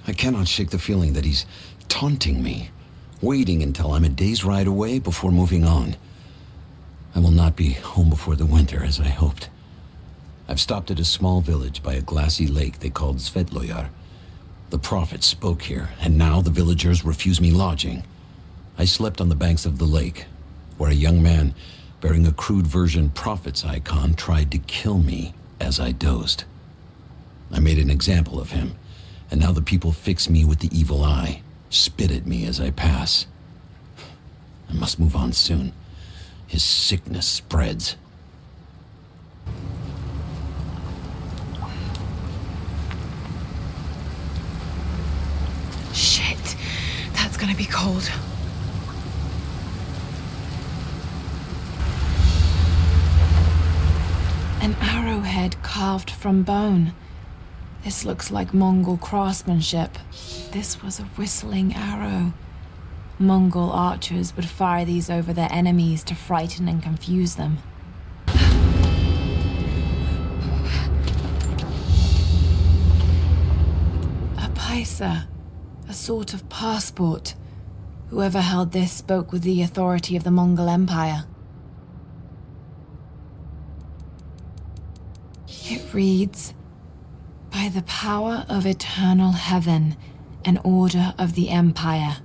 O: I cannot shake the feeling that he's taunting me, waiting until I'm a day's ride away before moving on. I will not be home before the winter, as I hoped. I've stopped at a small village by a glassy lake they called Svetloyar. The prophet spoke here, and now the villagers refuse me lodging. I slept on the banks of the lake, where a young man bearing a crude version prophet's icon tried to kill me as I dozed. I made an example of him, and now the people fix me with the evil eye, spit at me as I pass. I must move on soon. His sickness spreads.
C: Shit, that's gonna be cold.
D: arrowhead carved from bone. This looks like Mongol craftsmanship. This was a whistling arrow. Mongol archers would fire these over their enemies to frighten and confuse them. A paisa, a sort of passport. Whoever held this spoke with the authority of the Mongol Empire. It reads, "By the power of eternal heaven and order of the Empire,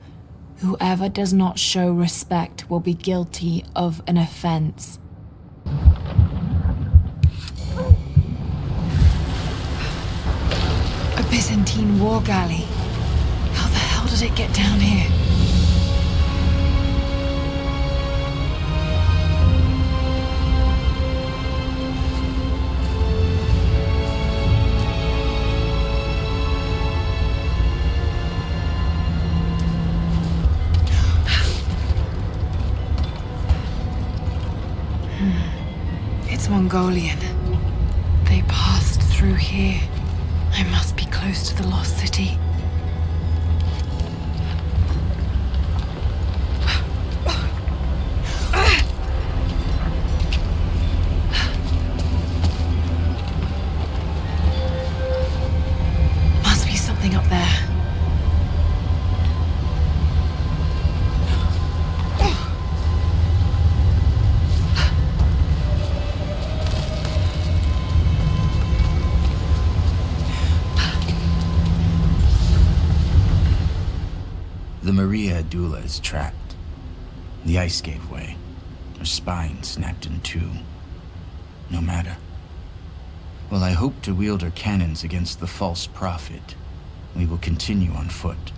D: whoever does not show respect will be guilty of an offense." A Byzantine war galley. How the hell did it get down here? It's Mongolian. They passed through here. I must be close to the lost city. Must be something up there.
F: The Maria Adula is trapped. The ice gave way. Her spine snapped in two. No matter. While I hope to wield her cannons against the false prophet, we will continue on foot.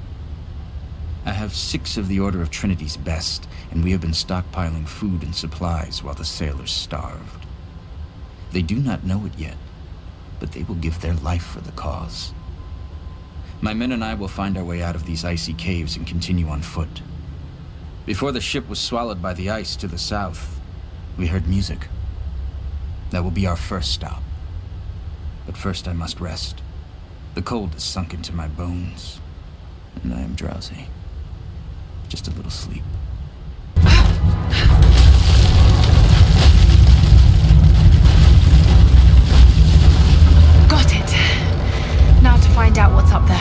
F: I have 6 of the Order of Trinity's best, and we have been stockpiling food and supplies while the sailors starved. They do not know it yet, but they will give their life for the cause. My men and I will find our way out of these icy caves and continue on foot. Before the ship was swallowed by the ice to the south, we heard music. That will be our first stop. But first I must rest. The cold has sunk into my bones, and I am drowsy. Just a little sleep.
D: Got it. Now to find out what's up there.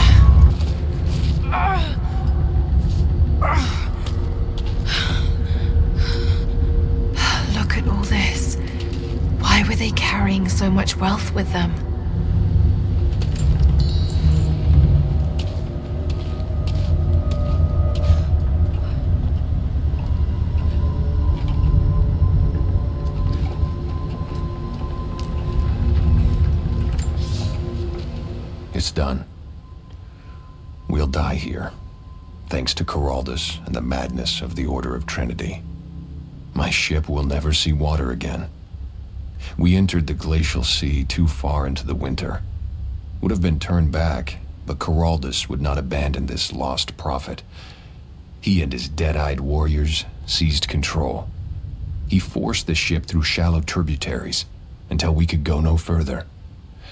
D: Look at all this. Why were they carrying so much wealth with them?
S: It's done. We'll die here, thanks to Caraldus and the madness of the Order of Trinity. My ship will never see water again. We entered the glacial sea too far into the winter. Would have been turned back, but Caraldus would not abandon this lost prophet. He and his dead-eyed warriors seized control. He forced the ship through shallow tributaries until we could go no further.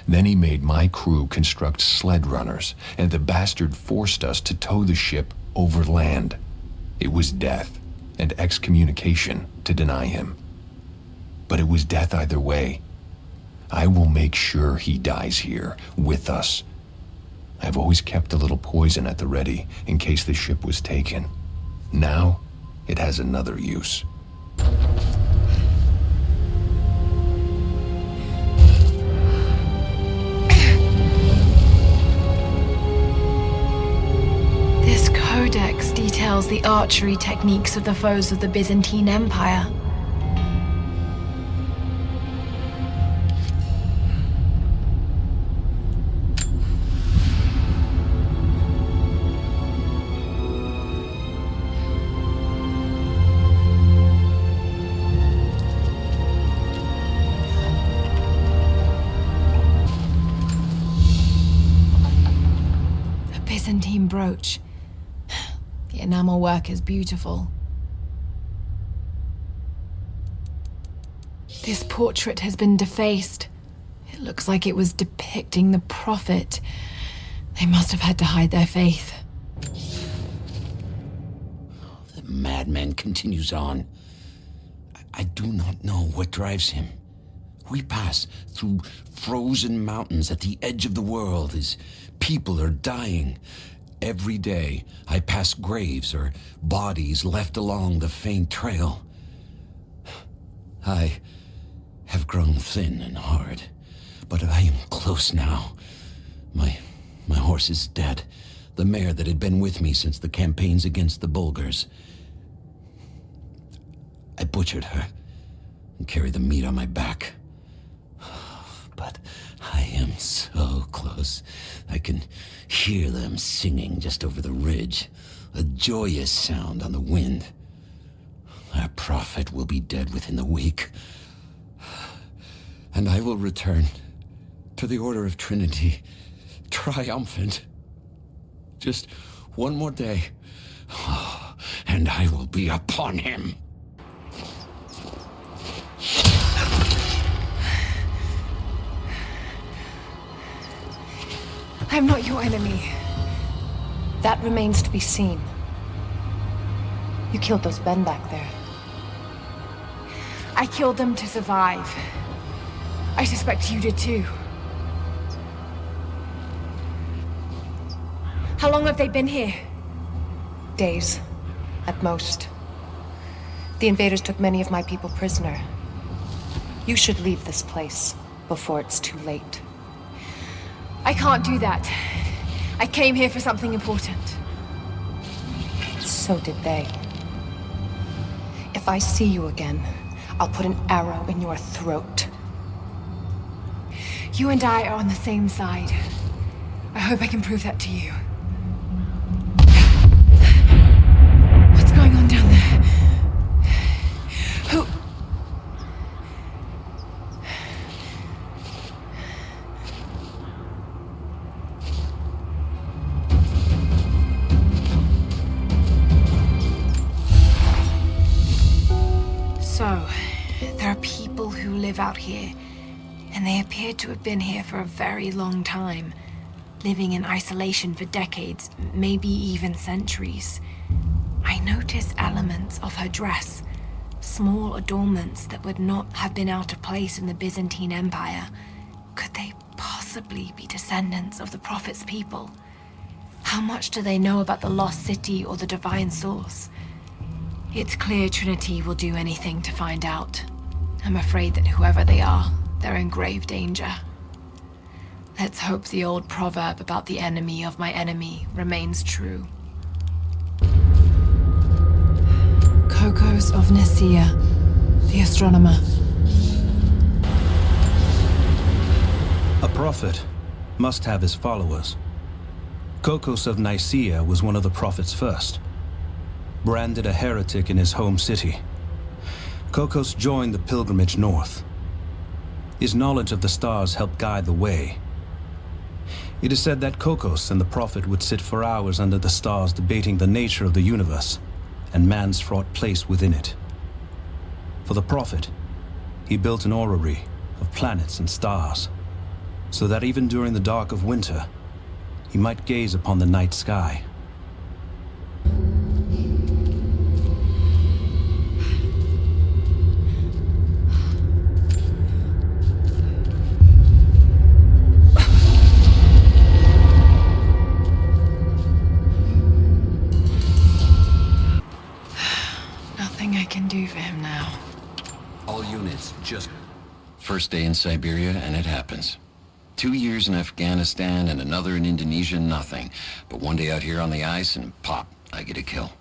S: Then he made my crew construct sled runners, and the bastard forced us to tow the ship over land. It was death and excommunication to deny him. But it was death either way. I will make sure he dies here, with us. I've always kept a little poison at the ready, in case the ship was taken. Now, it has another use.
D: This codex details the archery techniques of the foes of the Byzantine Empire. A Byzantine brooch. The enamel work is beautiful.
C: This portrait has been defaced. It looks like it was depicting the Prophet. They must have had to hide their faith.
O: The madman continues on. I do not know what drives him. We pass through frozen mountains at the edge of the world as people are dying. Every day, I pass graves or bodies left along the faint trail. I have grown thin and hard, but I am close now. My horse is dead. The mare that had been with me since the campaigns against the Bulgars. I butchered her and carried the meat on my back. But I am so close. I can hear them singing just over the ridge, a joyous sound on the wind. Our prophet will be dead within the week, and I will return to the Order of Trinity, triumphant. Just one more day, and I will be upon him.
C: I'm not your enemy.
T: That remains to be seen. You killed those men back there.
C: I killed them to survive. I suspect you did too. How long have they been here?
T: Days, at most. The invaders took many of my people prisoner. You should leave this place before it's too late.
C: I can't do that. I came here for something important.
T: So did they. If I see you again, I'll put an arrow in your throat.
C: You and I are on the same side. I hope I can prove that to you. What's going on down there? Who? So, there are people who live out here, and they appear to have been here for a very long time, living in isolation for decades, maybe even centuries. I notice elements of her dress, small adornments that would not have been out of place in the Byzantine Empire. Could they possibly be descendants of the Prophet's people? How much do they know about the lost city or the divine source? It's clear Trinity will do anything to find out. I'm afraid that whoever they are, they're in grave danger. Let's hope the old proverb about the enemy of my enemy remains true. Kokos of Nicaea, the astronomer.
U: A prophet must have his followers. Kokos of Nicaea was one of the prophets first. Branded a heretic in his home city, Kokos joined the pilgrimage north. His knowledge of the stars helped guide the way. It is said that Kokos and the prophet would sit for hours under the stars debating the nature of the universe and man's fraught place within it. For the prophet, he built an orrery of planets and stars, so that even during the dark of winter, he might gaze upon the night sky.
C: Can do for him now.
O: All units, just... First day in Siberia, and it happens. 2 years in Afghanistan and another in Indonesia, nothing. But one day out here on the ice, and pop, I get a kill.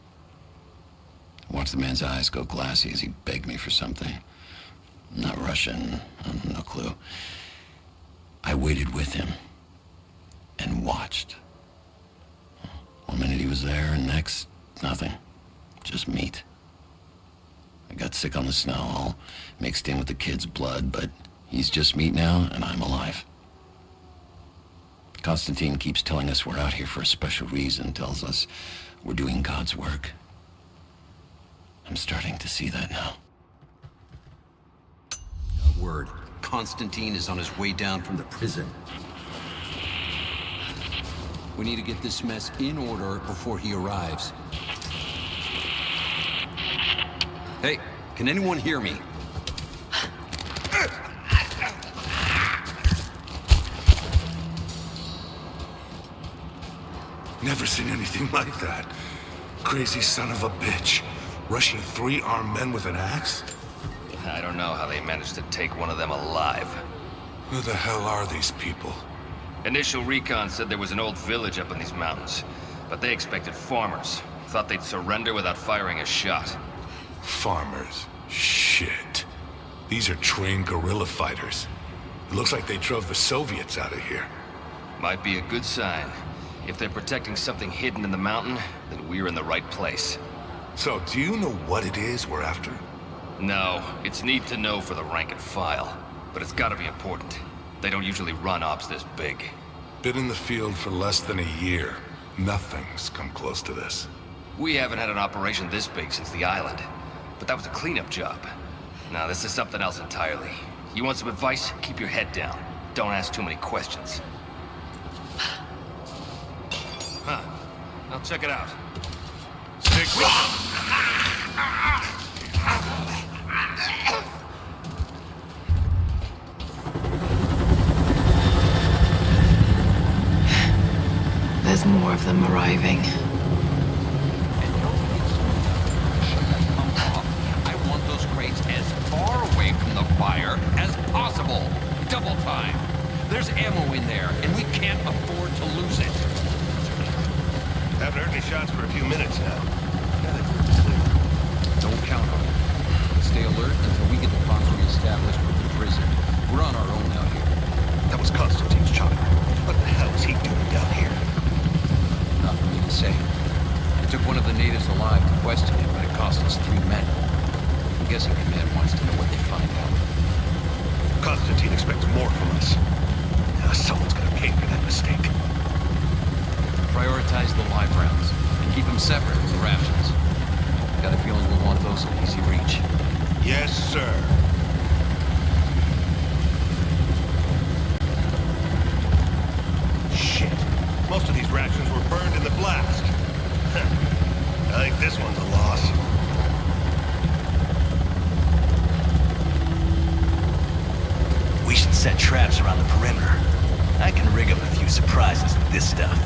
O: I watched the man's eyes go glassy as he begged me for something. Not Russian, no clue. I waited with him and watched. 1 minute he was there, and next, nothing. Just meat. I got sick on the snow, all mixed in with the kid's blood, but he's just meat now, and I'm alive. Constantine keeps telling us we're out here for a special reason, tells us we're doing God's work. I'm starting to see that now. word. Constantine is on his way down from the prison. We need to get this mess in order before he arrives. Hey, can anyone hear me?
R: Never seen anything like that. Crazy son of a bitch. Rushing 3 armed men with an axe?
G: I don't know how they managed to take one of them alive.
R: Who the hell are these people?
G: Initial recon said there was an old village up in these mountains, but they expected farmers. Thought they'd surrender without firing a shot.
R: Farmers? Shit. These are trained guerrilla fighters. It looks like they drove the Soviets out of here.
G: Might be a good sign. If they're protecting something hidden in the mountain, then we're in the right place.
R: So, do you know what it is we're after?
G: No, it's need to know for the rank and file. But it's gotta be important. They don't usually run ops this big.
R: Been in the field for less than a year. Nothing's come close to this.
G: We haven't had an operation this big since the island. But that was a cleanup job. Now this is something else entirely. You want some advice? Keep your head down. Don't ask too many questions. Huh. I'll check it out. Stick with it.
C: There's more of them arriving.
O: I want those crates as far away from the fire as possible. Double time. There's ammo in there, and we can't afford to lose it.
N: Haven't heard any shots for a few minutes now.
O: Don't count on it. Stay alert until we get the box reestablished with the prison. We're on our own out here.
N: That was Constantine's chopper. What the hell is he doing down here?
O: Not for me to say. I took one of the natives alive to question him, but it cost us 3 men. I'm guessing Command wants to know what they find out.
N: Constantine expects more from us. Now, someone's gonna pay for that mistake.
O: Prioritize the live rounds and keep them separate from the rations. Got a feeling we'll want those in easy reach.
N: Yes, sir. Shit. Most of these rations were burned in the blast. I think this one's a loss. We should set traps around the perimeter. I can rig up a few surprises with this stuff.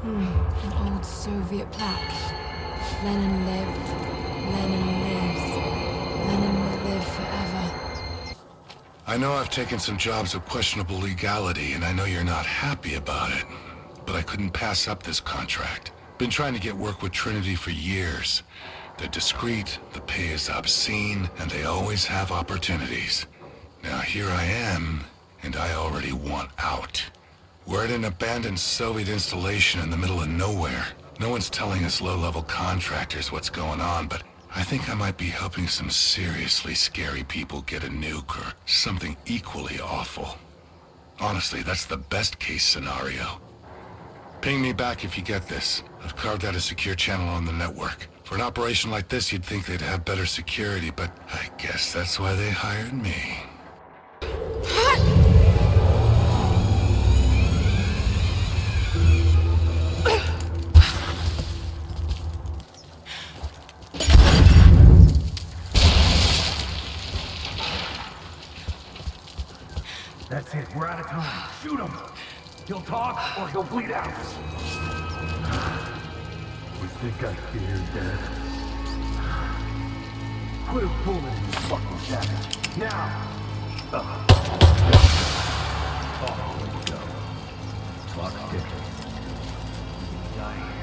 C: An old Soviet plaque. Lenin lived. Lenin lives. Lenin will live forever.
R: I know I've taken some jobs of questionable legality, and I know you're not happy about it. But I couldn't pass up this contract. Been trying to get work with Trinity for years. They're discreet, the pay is obscene, and they always have opportunities. Now here I am, and I already want out. We're at an abandoned Soviet installation in the middle of nowhere. No one's telling us low-level contractors what's going on, but I think I might be helping some seriously scary people get a nuke or something equally awful. Honestly, that's the best-case scenario. Ping me back if you get this. I've carved out a secure channel on the network. For an operation like this, you'd think they'd have better security, but I guess that's why they hired me.
N: That's it, we're out of time. Shoot him! He'll talk or he'll bleed out.
V: You think I fear death? Quit fooling me, fucking jacket. Now! Oh, here we go. Talk dick. Die here.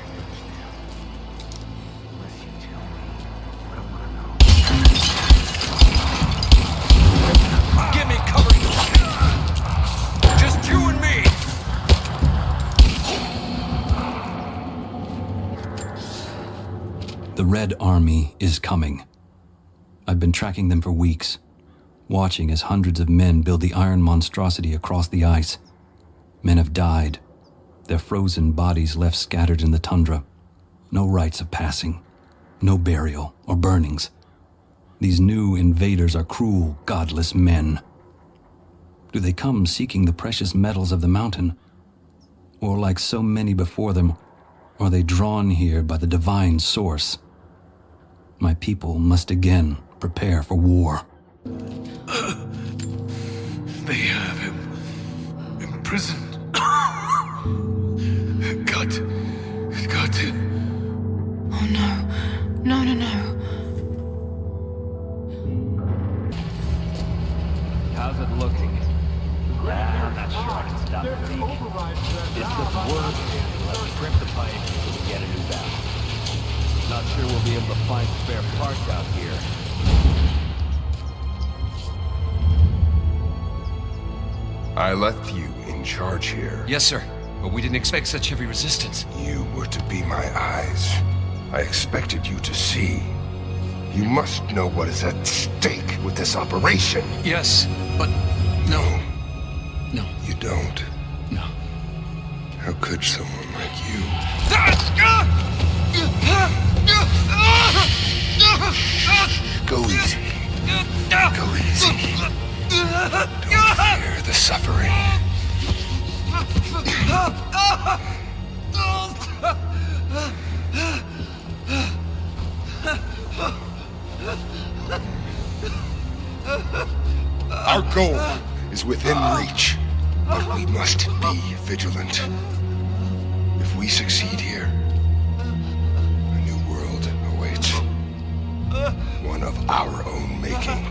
U: The Red Army is coming. I've been tracking them for weeks, watching as hundreds of men build the iron monstrosity across the ice. Men have died, their frozen bodies left scattered in the tundra. No rites of passing, no burial or burnings. These new invaders are cruel, godless men. Do they come seeking the precious metals of the mountain? Or like so many before them, are they drawn here by the divine source? My people must again prepare for war.
A: They have him imprisoned. Got it.
C: Oh no. No.
H: How's it looking? I'm not sure I can stop the leak. It's the work. Let's crimp the pipe so we get a new valve. Not sure we'll be able to find spare parts out here.
J: I left you in charge here.
G: Yes, sir. But we didn't expect such heavy resistance.
J: You were to be my eyes. I expected you to see. You must know what is at stake with this operation.
G: Yes, but no. No.
J: You don't?
G: No.
J: How could someone like you? Go easy. Go easy. Don't fear the suffering. Our goal is within reach, but we must be vigilant. If we succeed here, a new world awaits. One of our own making.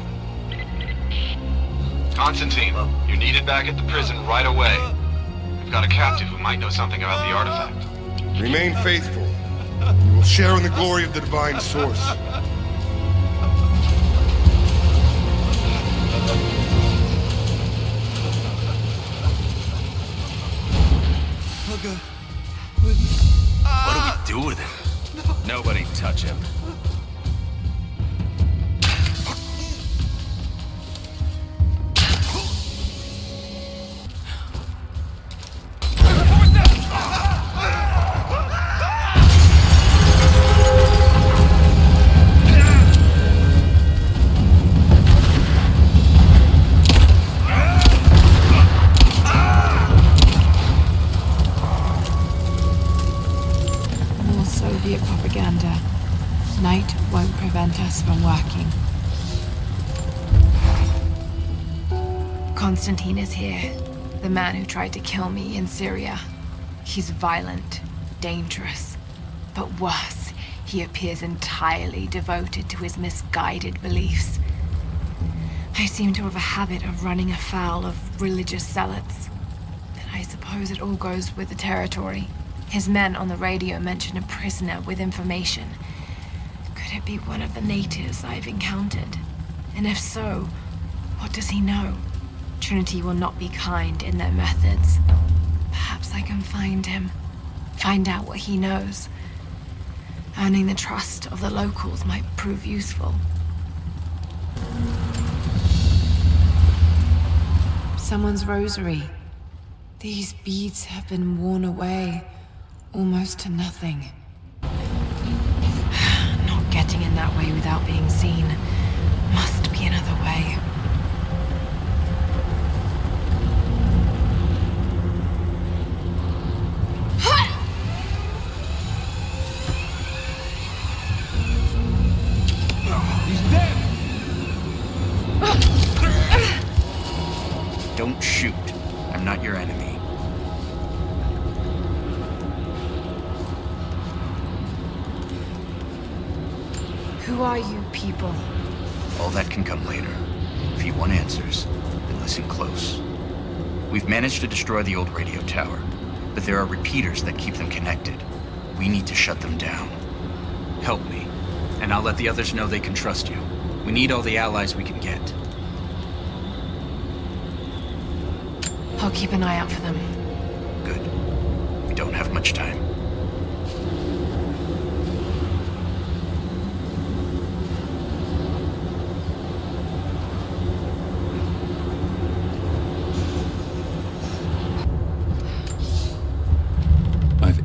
W: Constantine, you're needed back at the prison right away. We've got a captive who might know something about the artifact.
J: Remain faithful. We will share in the glory of the divine source.
G: What do we do with him? Nobody touch him.
C: Soviet propaganda. Night won't prevent us from working. Constantine is here. The man who tried to kill me in Syria. He's violent, dangerous, but worse, he appears entirely devoted to his misguided beliefs. I seem to have a habit of running afoul of religious zealots. But I suppose it all goes with the territory. His men on the radio mention a prisoner with information. Could it be one of the natives I've encountered? And if so, what does he know? Trinity will not be kind in their methods. Perhaps I can find him. Find out what he knows. Earning the trust of the locals might prove useful. Someone's rosary. These beads have been worn away. Almost to nothing. Not getting in that way without being seen. Must be another way.
F: He's dead! Don't shoot. I'm not your enemy.
C: Who are you people?
F: All that can come later. If you want answers, then listen close. We've managed to destroy the old radio tower, but there are repeaters that keep them connected. We need to shut them down. Help me, and I'll let the others know they can trust you. We need all the allies we can get.
C: I'll keep an eye out for them.
F: Good. We don't have much time.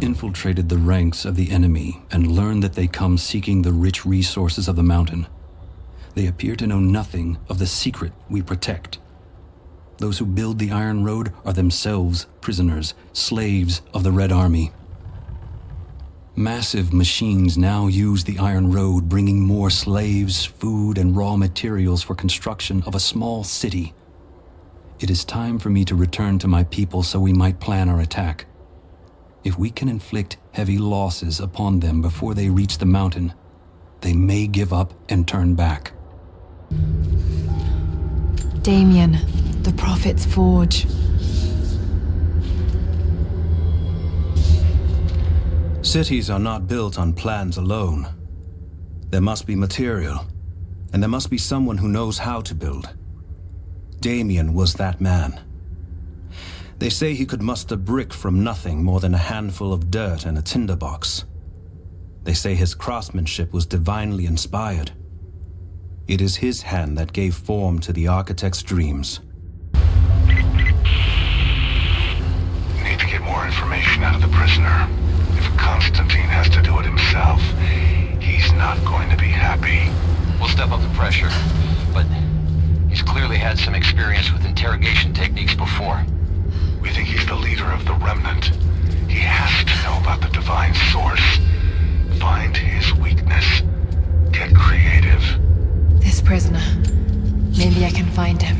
U: infiltrated the ranks of the enemy and learned that they come seeking the rich resources of the mountain. They appear to know nothing of the secret we protect. Those who build the Iron Road are themselves prisoners, slaves of the Red Army. Massive machines now use the Iron Road, bringing more slaves, food, and raw materials for construction of a small city. It is time for me to return to my people so we might plan our attack. If we can inflict heavy losses upon them before they reach the mountain, they may give up and turn back.
C: Damien, the Prophet's Forge.
U: Cities are not built on plans alone. There must be material, and there must be someone who knows how to build. Damien was that man. They say he could muster brick from nothing more than a handful of dirt and a tinderbox. They say his craftsmanship was divinely inspired. It is his hand that gave form to the architect's dreams.
R: Need to get more information out of the prisoner. If Constantine has to do it himself, he's not going to be happy.
W: We'll step up the pressure, but he's clearly had some experience with interrogation techniques before.
R: We think he's the leader of the Remnant. He has to know about the divine source. Find his weakness. Get creative.
C: This prisoner. Maybe I can find him.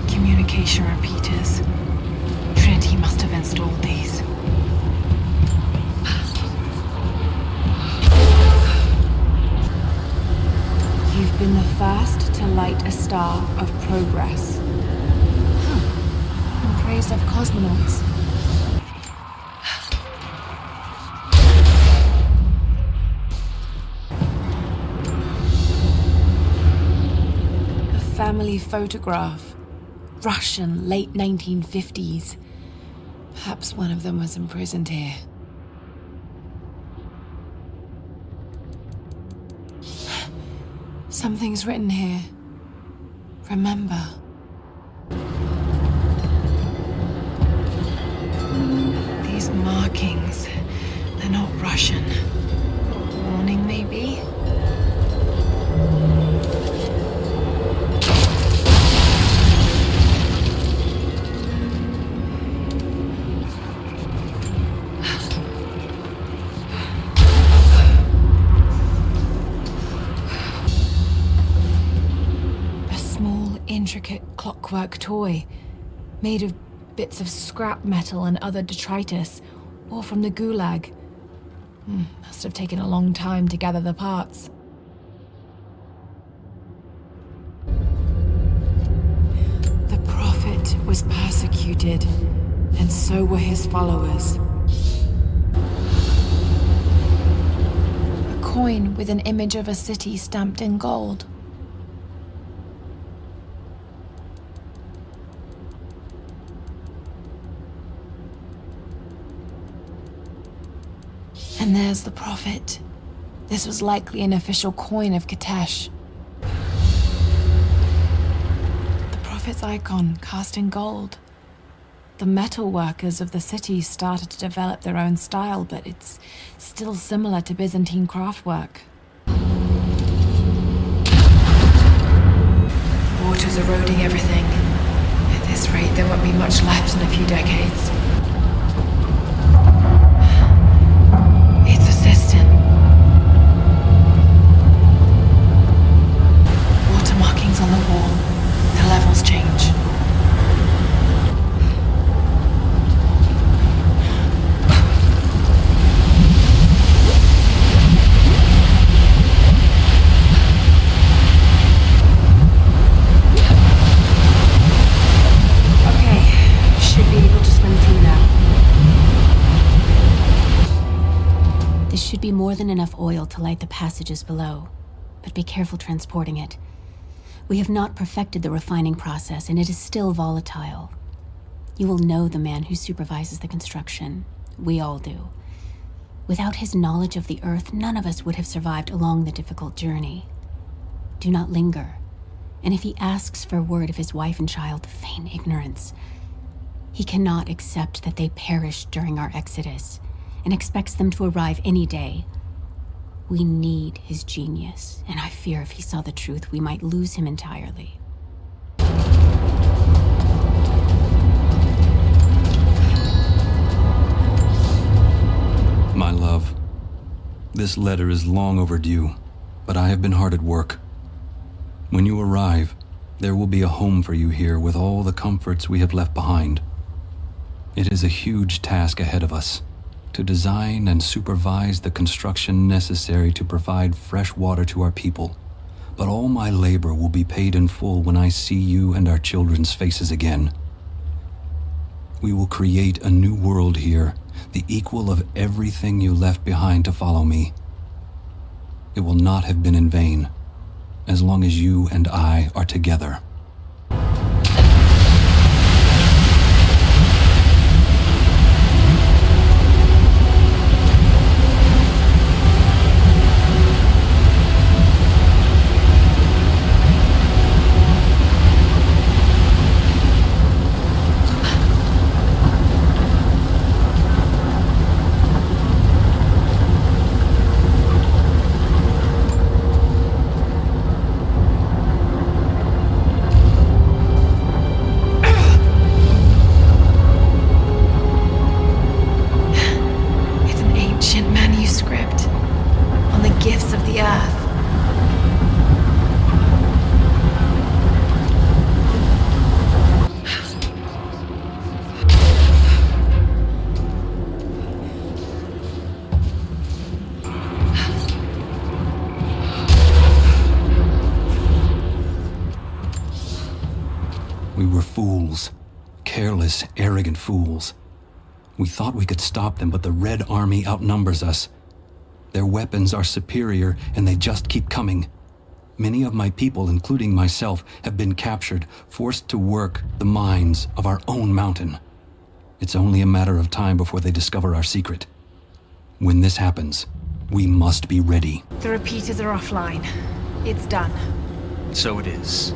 C: Communication repeaters. Trinity must have installed these. You've been the first to light a star of progress. In praise of cosmonauts. A family photograph. Russian, late 1950s. Perhaps one of them was imprisoned here. Something's written here. Remember. These markings, they're not Russian. A warning, maybe? Intricate clockwork toy, made of bits of scrap metal and other detritus, or from the gulag. Must have taken a long time to gather the parts. The Prophet was persecuted, and so were his followers. A coin with an image of a city stamped in gold. And there's the Prophet. This was likely an official coin of Kitezh. The Prophet's icon, cast in gold. The metal workers of the city started to develop their own style, but it's still similar to Byzantine craftwork. Water's eroding everything. At this rate, there won't be much left in a few decades. It's a cistern. Water markings on the wall. The levels change.
I: Should be more than enough oil to light the passages below, but be careful transporting it. We have not perfected the refining process, and it is still volatile. You will know the man who supervises the construction. We all do. Without his knowledge of the Earth, none of us would have survived along the difficult journey. Do not linger. And if he asks for word of his wife and child, feign ignorance. He cannot accept that they perished during our exodus, and expects them to arrive any day. We need his genius, and I fear if he saw the truth, we might lose him entirely.
U: My love, this letter is long overdue, but I have been hard at work. When you arrive, there will be a home for you here with all the comforts we have left behind. It is a huge task ahead of us, to design and supervise the construction necessary to provide fresh water to our people. But all my labor will be paid in full when I see you and our children's faces again. We will create a new world here, the equal of everything you left behind to follow me. It will not have been in vain, as long as you and I are together. We were fools. Careless, arrogant fools. We thought we could stop them, but the Red Army outnumbers us. Their weapons are superior, and they just keep coming. Many of my people, including myself, have been captured, forced to work the mines of our own mountain. It's only a matter of time before they discover our secret. When this happens, we must be ready.
C: The repeaters are offline. It's done.
F: So it is.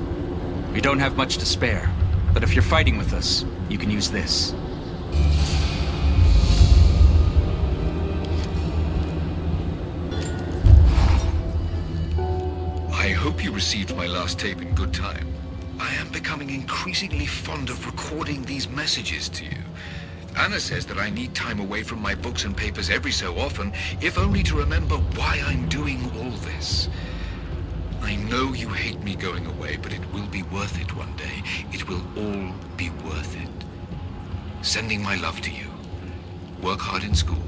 F: We don't have much to spare, but if you're fighting with us, you can use this.
A: I hope you received my last tape in good time. I am becoming increasingly fond of recording these messages to you. Anna says that I need time away from my books and papers every so often, if only to remember why I'm doing all this. I know you hate me going away, but it will be worth it one day. It will all be worth it. Sending my love to you. Work hard in school.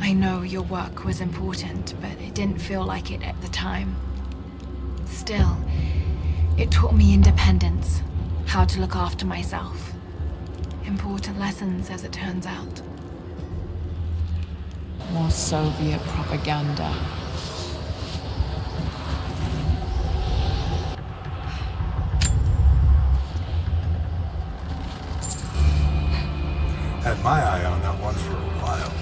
C: I know your work was important, but it didn't feel like it at the time. Still, it taught me independence, how to look after myself. Important lessons, as it turns out.
D: More Soviet propaganda.
V: Had my eye on that one for a while.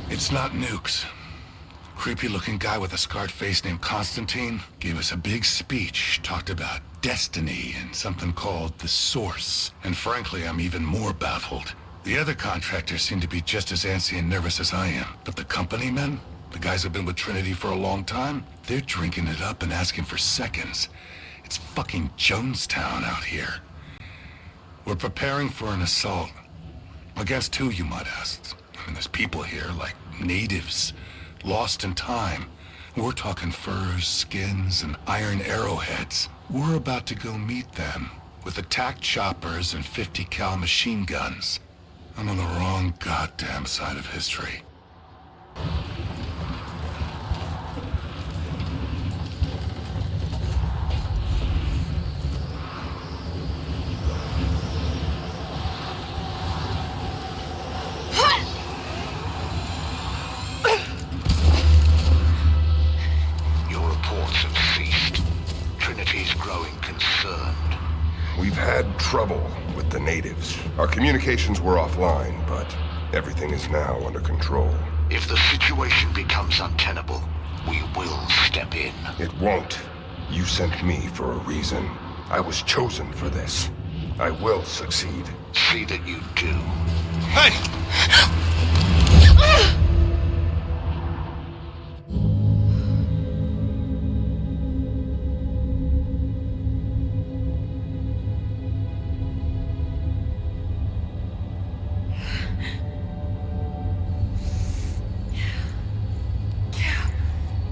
V: It's not nukes. Creepy-looking guy with a scarred face named Constantine gave us a big speech, talked about destiny and something called the Source. And frankly, I'm even more baffled. The other contractors seem to be just as antsy and nervous as I am. But the company men, the guys who've been with Trinity for a long time, they're drinking it up and asking for seconds. It's fucking Jonestown out here. We're preparing for an assault. Against who, you might ask? I mean, there's people here, like natives, lost in time.
R: We're talking furs, skins, and iron arrowheads. We're about to go meet them with attack choppers and 50 cal machine guns. I'm on the wrong goddamn side of history.
E: Your reports have ceased. Trinity's growing concerned.
J: We've had trouble with the natives. Our communications were offline, but everything is now under control.
E: If the situation becomes untenable, we will step in.
J: It won't. You sent me for a reason. I was chosen for this. I will succeed.
E: See that you do.
J: Hey!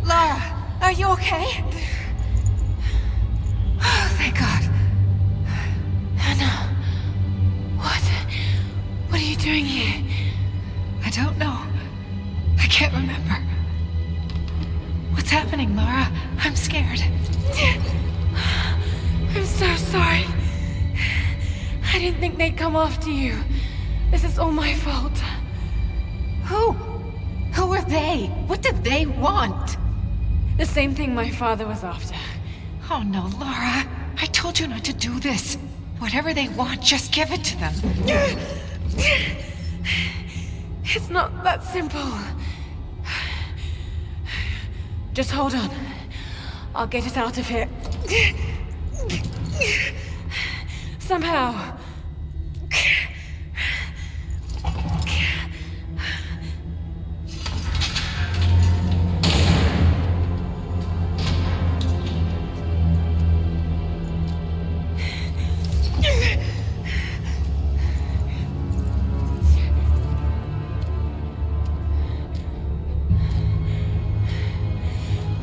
C: Lara, are you okay? Oh, thank God. Anna, what are you doing here? I don't know. I can't remember. What's happening, Lara? I'm scared. I'm so sorry. I didn't think they'd come after you. This is all my fault. Who? Who are they? What did they want? The same thing my father was after. Oh no, Lara. I told you not to do this. Whatever they want, just give it to them. It's not that simple. Just hold on. I'll get us out of here. Somehow.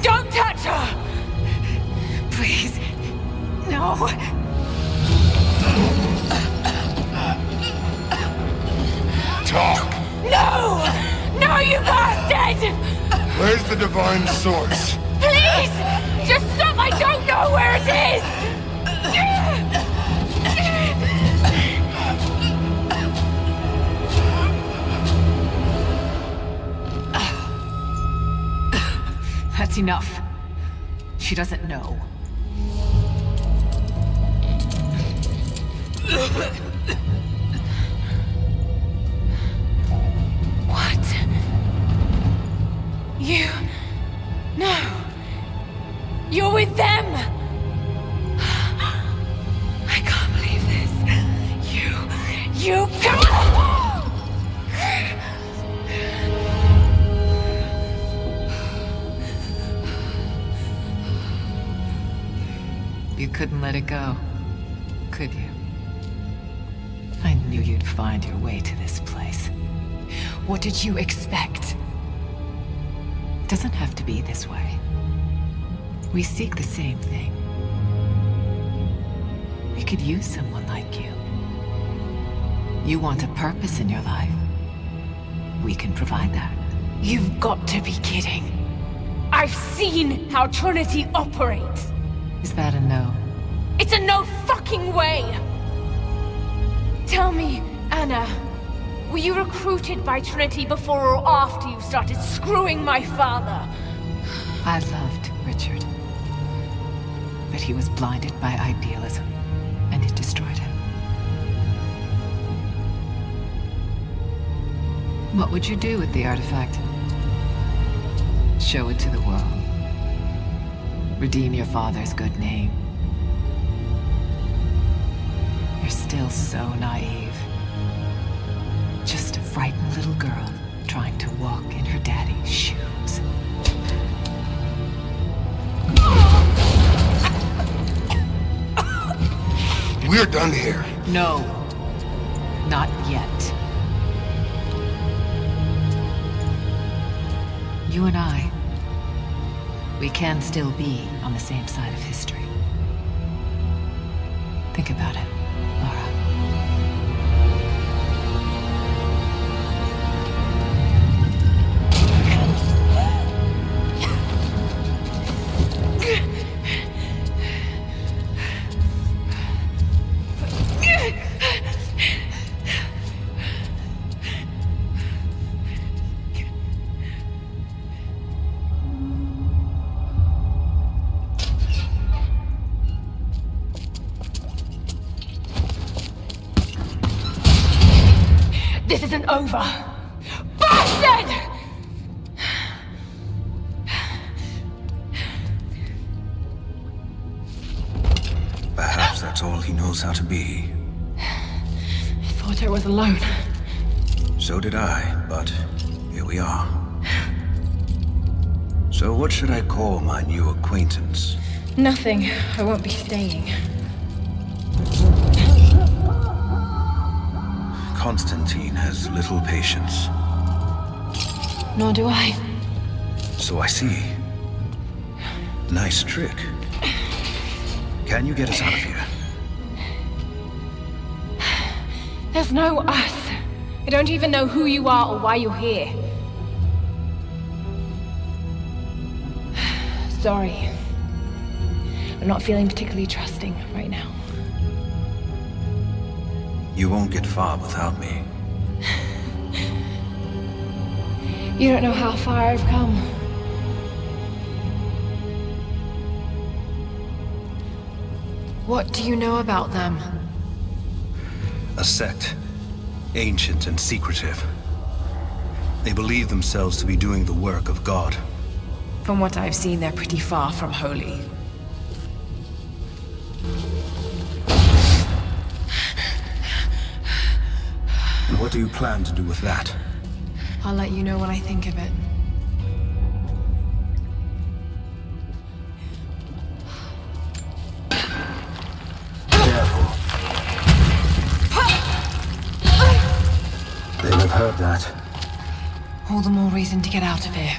C: Don't touch her! Please. No.
J: Talk!
C: No! No, you bastard!
J: Where's the divine source?
C: Please! Just stop! I don't know where it is! That's enough. She doesn't know. What? You... No. You're with them! I can't believe this. You can't! You couldn't let it go, could you? I knew you'd find your way to this place. What did you expect? It doesn't have to be this way. We seek the same thing. We could use someone like you. You want a purpose in your life. We can provide that. You've got to be kidding. I've seen how Trinity operates. Is that a no? It's a no fucking way! Tell me, Anna, were you recruited by Trinity before or after you started screwing my father? I loved Richard. But he was blinded by idealism, and it destroyed him. What would you do with the artifact? Show it to the world. Redeem your father's good name. You're still so naive. Just a frightened little girl trying to walk in her daddy's shoes.
J: We're done here.
C: No. Not yet. You and I,
D: We can still be on the same side of history. Think about it, Lara.
C: This isn't over! Bastard!
L: Perhaps that's all he knows how to be.
C: I thought I was alone.
L: So did I, but here we are. So what should I call my new acquaintance?
C: Nothing. I won't be staying.
L: Constantine has little patience.
C: Nor do I.
L: So I see. Nice trick. Can you get us out of here?
C: There's no us. I don't even know who you are or why you're here. Sorry. I'm not feeling particularly trusting right now.
L: You won't get far without me.
C: You don't know how far I've come. What do you know about them?
L: A sect. Ancient and secretive. They believe themselves to be doing the work of God.
C: From what I've seen, they're pretty far from holy.
L: And what do you plan to do with that?
C: I'll let you know when I think of it.
L: Careful. They'll have heard that.
C: All the more reason to get out of here.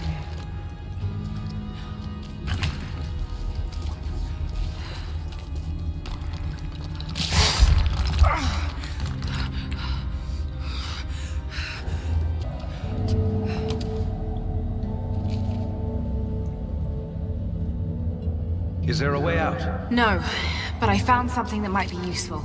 L: Is there a way out?
C: No, but I found something that might be useful.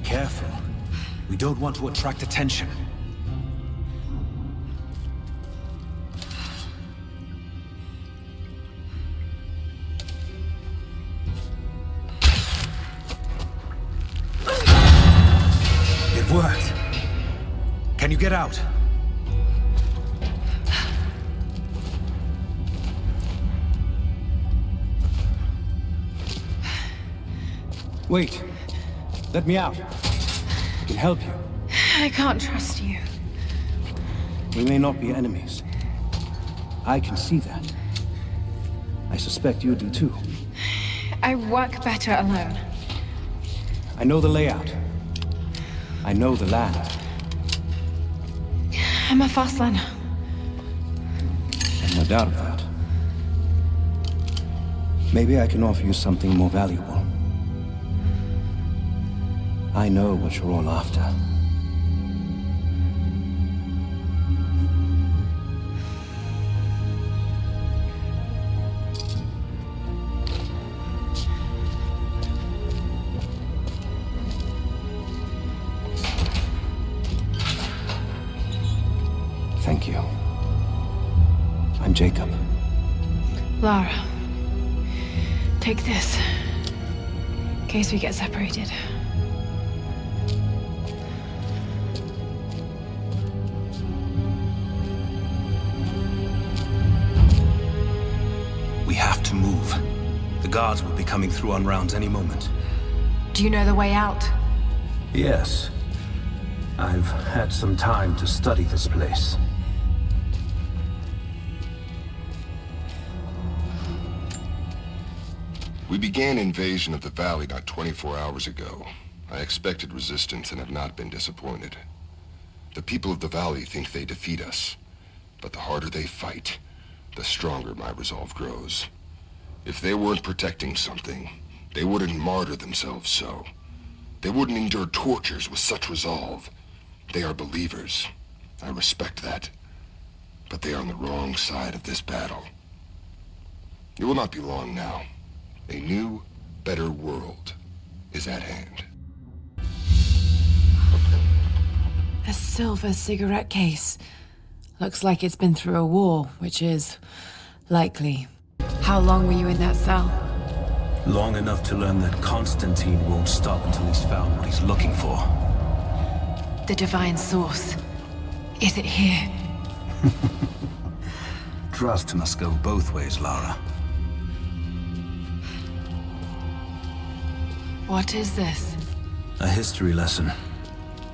L: Careful. We don't want to attract attention. It worked. Can you get out?
U: Wait. Let me out. I can help you.
C: I can't trust you.
U: We may not be enemies. I can see that. I suspect you do too.
C: I work better alone.
U: I know the layout. I know the land.
C: I'm a fast learner.
U: And no doubt of that. Maybe I can offer you something more valuable. I know what you're all after. Thank you. I'm Jacob.
C: Lara, take this. In case we get separated.
L: We have to move. The guards will be coming through on rounds any moment.
C: Do you know the way out?
L: Yes. I've had some time to study this place.
J: We began invasion of the valley not 24 hours ago. I expected resistance and have not been disappointed. The people of the valley think they defeat us, but the harder they fight, the stronger my resolve grows. If they weren't protecting something, they wouldn't martyr themselves so. They wouldn't endure tortures with such resolve. They are believers. I respect that. But they are on the wrong side of this battle. It will not be long now. A new, better world is at hand.
C: A silver cigarette case. Looks like it's been through a war, which is likely. How long were you in that cell?
U: Long enough to learn that Constantine won't stop until he's found what he's looking for.
C: The divine source. Is it here?
U: Trust must go both ways, Lara.
C: What is this?
U: A history lesson.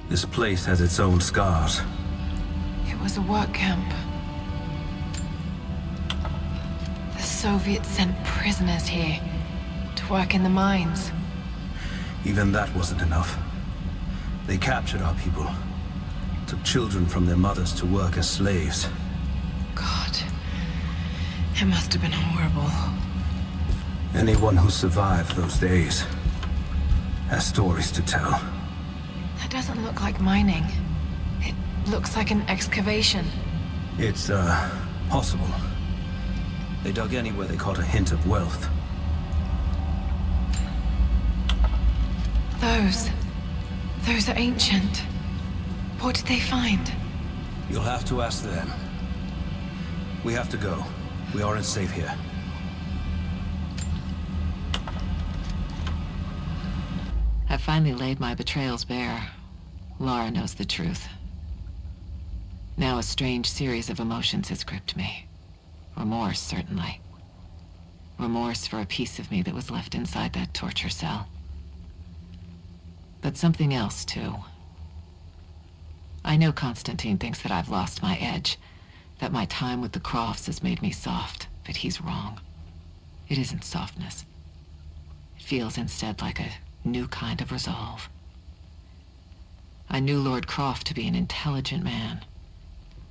U: This place has its own scars.
C: It was a work camp. The Soviets sent prisoners here to work in the mines.
U: Even that wasn't enough. They captured our people, took children from their mothers to work as slaves.
C: God, it must have been horrible.
U: Anyone who survived those days has stories to tell.
C: That doesn't look like mining. It looks like an excavation.
U: It's, possible. They dug anywhere they caught a hint of wealth.
C: Those are ancient. What did they find?
U: You'll have to ask them. We have to go. We aren't safe here.
K: I finally laid my betrayals bare. Lara knows the truth. Now a strange series of emotions has gripped me. Remorse, certainly. Remorse for a piece of me that was left inside that torture cell. But something else, too. I know Constantine thinks that I've lost my edge, that my time with the Crofts has made me soft, but he's wrong. It isn't softness. It feels instead like a new kind of resolve. I knew Lord Croft to be an intelligent man.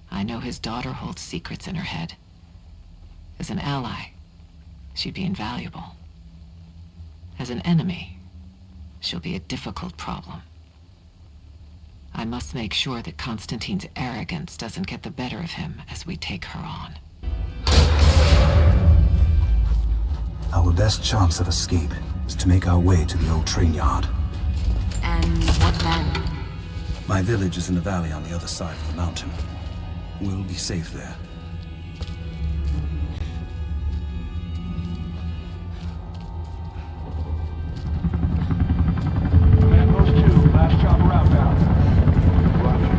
K: I know his daughter holds secrets in her head. As an ally, she'd be invaluable. As an enemy, she'll be a difficult problem. I must make sure that Constantine's arrogance doesn't get the better of him as we take her on.
U: Our best chance of escape is to make our way to the old train yard.
C: And what then?
U: My village is in the valley on the other side of the mountain. We'll be safe there.
H: Command Post 2, last chopper outbound. Roger.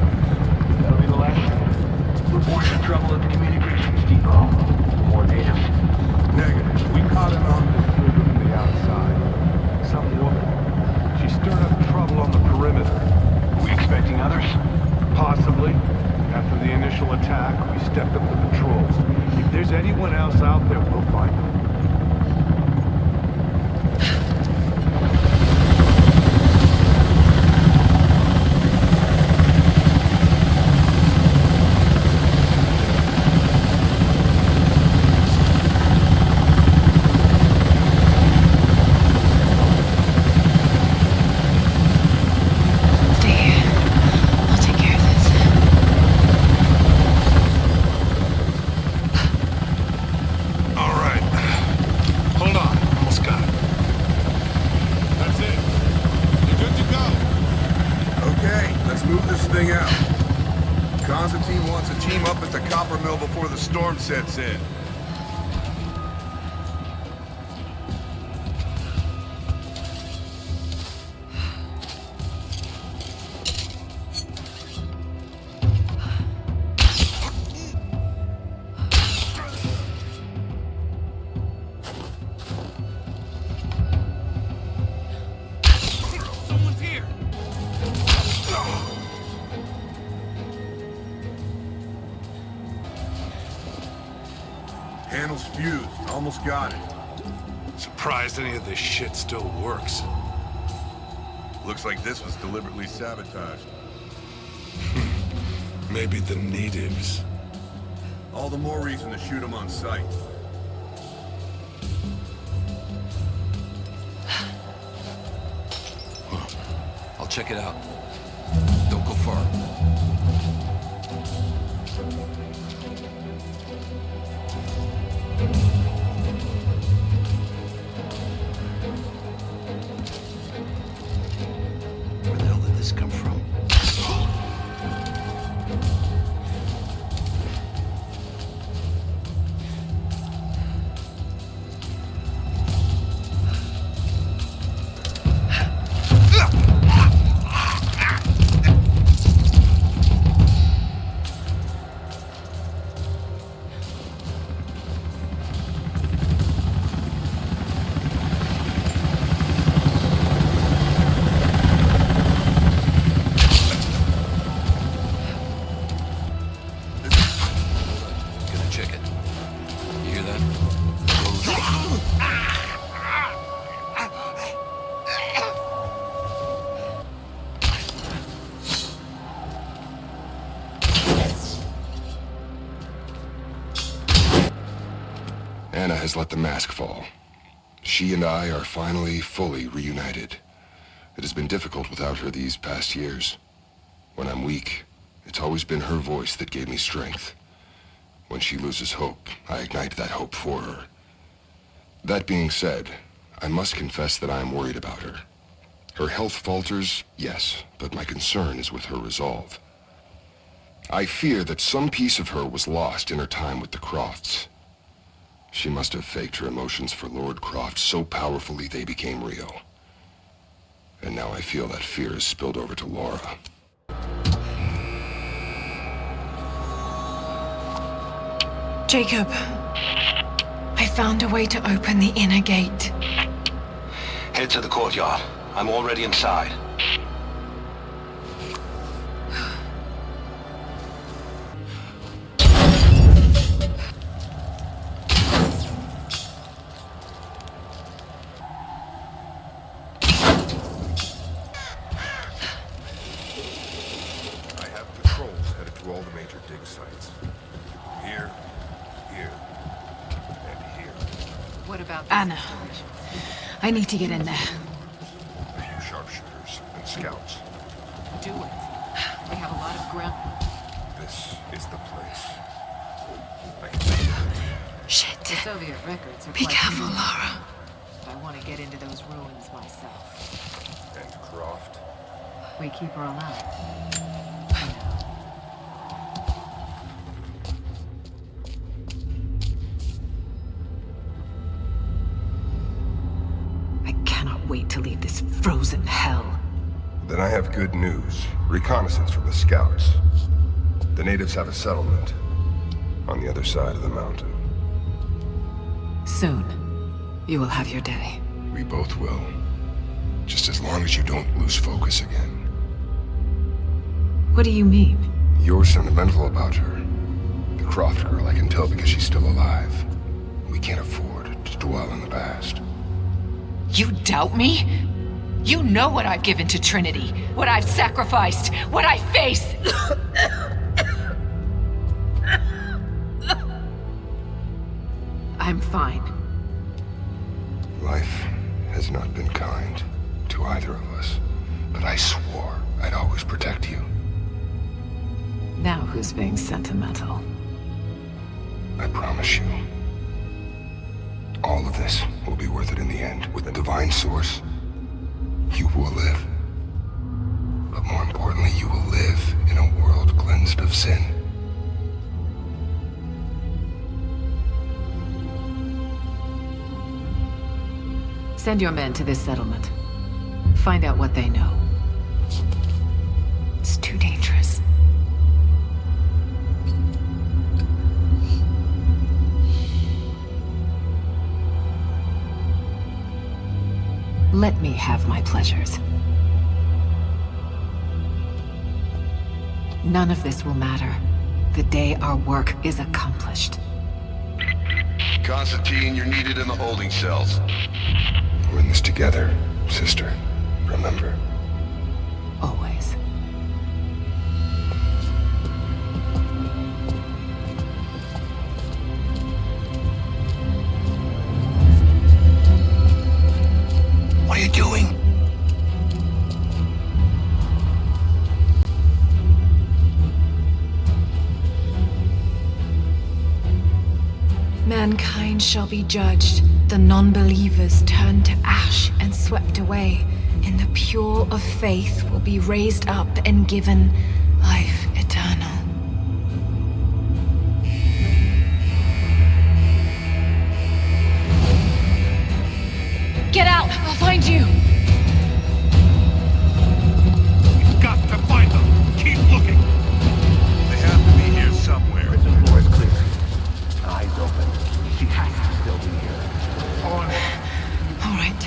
H: That'll be the last ship. Reports of trouble at the communications depot. More natives?
B: Negative. We caught an armed intruder from the outside. Some woman. She stirred up trouble on the perimeter.
H: Are we expecting others?
B: Possibly. After the initial attack, we stepped up the patrols. If there's anyone else out there, we'll find them. Sets in.
H: Someone's here!
B: Panel's fused. Almost got it. Surprised any of this shit still works.
N: Looks like this was deliberately sabotaged.
B: Maybe the natives.
N: All the more reason to shoot them on sight.
O: I'll check it out. Don't go far. Where the hell did this come from?
J: Anna has let the mask fall. She and I are finally fully reunited. It has been difficult without her these past years. When I'm weak, it's always been her voice that gave me strength. When she loses hope, I ignite that hope for her. That being said, I must confess that I am worried about her. Her health falters, yes, but my concern is with her resolve. I fear that some piece of her was lost in her time with the Crofts. She must have faked her emotions for Lord Croft so powerfully they became real. And now I feel that fear has spilled over to Lara.
C: Jacob, I found a way to open the inner gate.
E: Head to the courtyard. I'm already inside.
C: Anna, I need to get in there.
J: A few sharpshooters and scouts.
K: Do it. We have a lot of ground.
J: This is the place. I can feel it.
C: Shit.
K: The Soviet records are
C: Be
K: quite
C: careful,
K: unique.
C: Lara.
K: I want to get into those ruins myself.
J: And Croft?
K: We keep her alive.
C: Wait to leave this frozen hell.
J: Then I have good news. Reconnaissance from the scouts. The natives have a settlement on the other side of the mountain.
C: Soon, you will have your day.
J: We both will. Just as long as you don't lose focus again.
C: What do you mean?
J: You're sentimental about her. The Croft girl, I can tell because she's still alive. We can't afford to dwell in the past.
C: You doubt me? You know what I've given to Trinity, what I've sacrificed, what I face. I'm fine.
J: Life has not been kind to either of us, but I swore I'd always protect you.
C: Now who's being sentimental?
J: I promise you. All of this will be worth it in the end. With the divine source, you will live. But more importantly, you will live in a world cleansed of sin.
C: Send your men to this settlement. Find out what they know. It's too dangerous. Let me have my pleasures. None of this will matter the day our work is accomplished.
N: Constantine, you're needed in the holding cells.
J: We're in this together, sister. Remember.
D: Always.
O: What are you doing?
C: Mankind shall be judged. The non-believers turned to ash and swept away. And the pure of faith will be raised up and given life eternal. Get out! I'll find you!
B: We've got to find them! Keep looking! They have to be here somewhere.
H: Prison floor is clear. Eyes open. She has to still be here.
B: On it!
C: All right.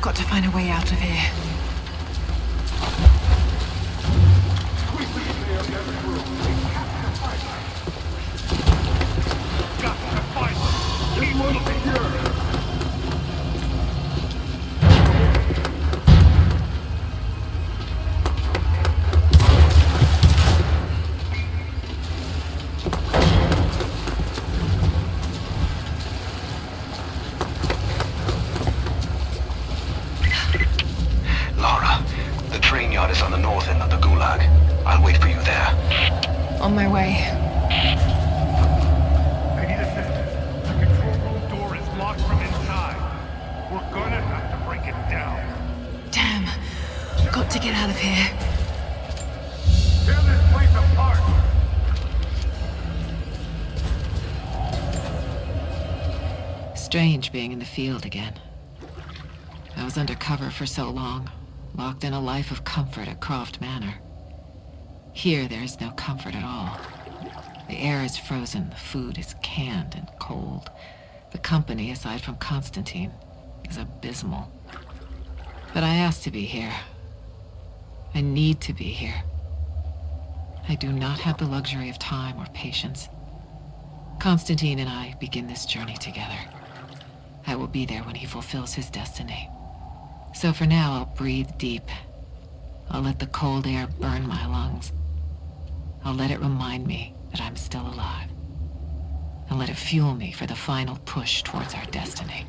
C: Got to find a way out of here.
B: Got to find them! Keep looking here!
E: Lara, the train yard is on the north end of the Gulag. I'll wait for you there.
C: On my way.
B: I need assistance. The control room door is locked from inside. We're gonna have to break it down.
C: Damn. Got to get out of here.
B: Tear this place apart!
K: Strange being in the field again. I was undercover for so long, locked in a life of comfort at Croft Manor. Here, there is no comfort at all. The air is frozen, the food is canned and cold. The company, aside from Constantine, is abysmal. But I asked to be here. I need to be here. I do not have the luxury of time or patience. Constantine and I begin this journey together. I will be there when he fulfills his destiny. So for now, I'll breathe deep. I'll let the cold air burn my lungs. I'll let it remind me that I'm still alive. And let it fuel me for the final push towards our destiny.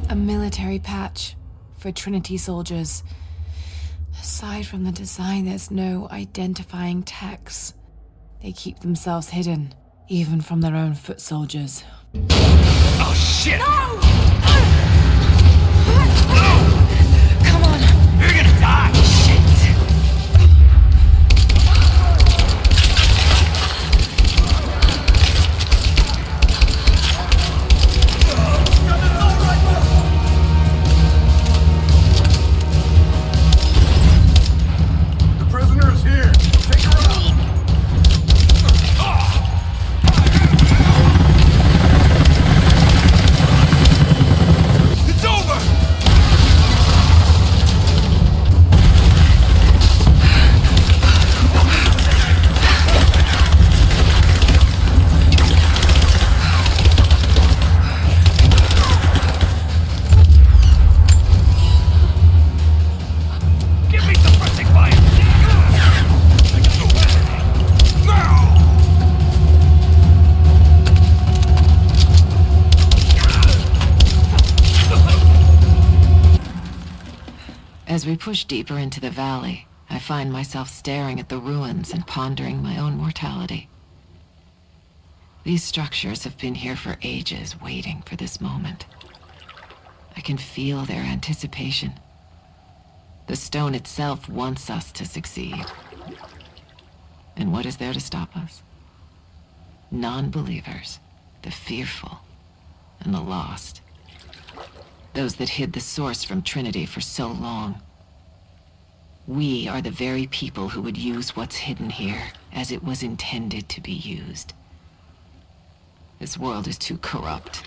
C: A military patch for Trinity soldiers. Aside from the design, there's no identifying text. They keep themselves hidden, even from their own foot soldiers.
G: Oh, shit!
C: No! Come on!
G: You're gonna die!
C: Shit!
N: The prisoner is here! Take her out!
G: It's over! Give me suppressing fire!
K: As we push deeper into the valley, I find myself staring at the ruins and pondering my own mortality. These structures have been here for ages, waiting for this moment. I can feel their anticipation. The stone itself wants us to succeed. And what is there to stop us? Non-believers, the fearful, and the lost. Those that hid the source from Trinity for so long. We are the very people who would use what's hidden here as it was intended to be used. This world is too corrupt,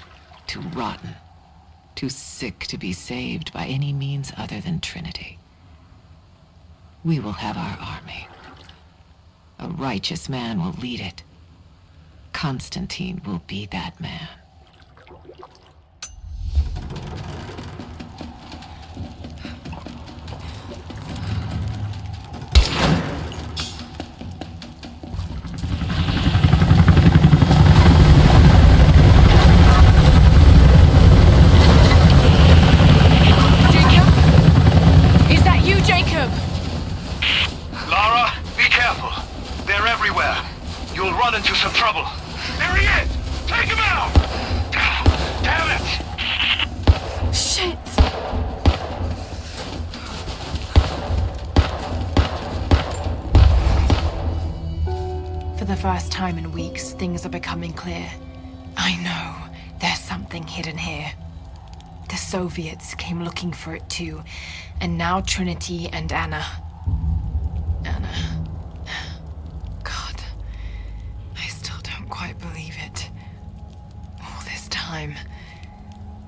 K: too rotten, too sick to be saved by any means other than Trinity. We will have our army. A righteous man will lead it. Constantine will be that man.
E: Into some trouble. There he is! Take him out! Damn it!
C: Shit! For the first time in weeks, things are becoming clear. I know there's something hidden here. The Soviets came looking for it too, and now Trinity and Anna. Quite believe it. All this time,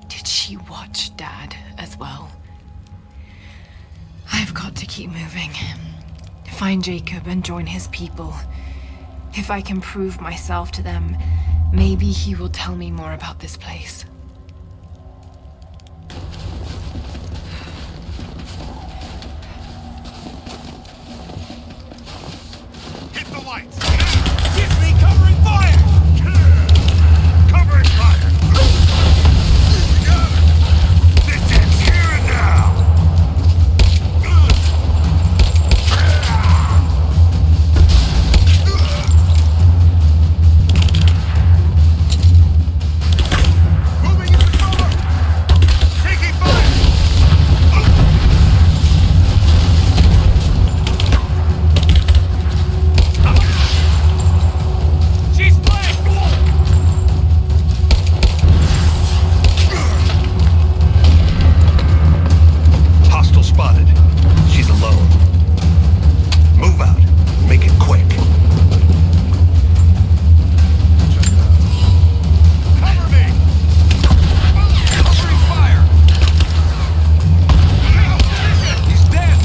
C: did she watch Dad as well? I've got to keep moving. Find Jacob and join his people. If I can prove myself to them, maybe he will tell me more about this place.
B: Hit the lights! Give me covering fire! Covering fire! This ends here and now! Moving into cover! Taking fire! She's flanked!
L: Hostile spotted. She's alone. Move out. Make it quick.
B: Cover me! Covering fire! He's dead!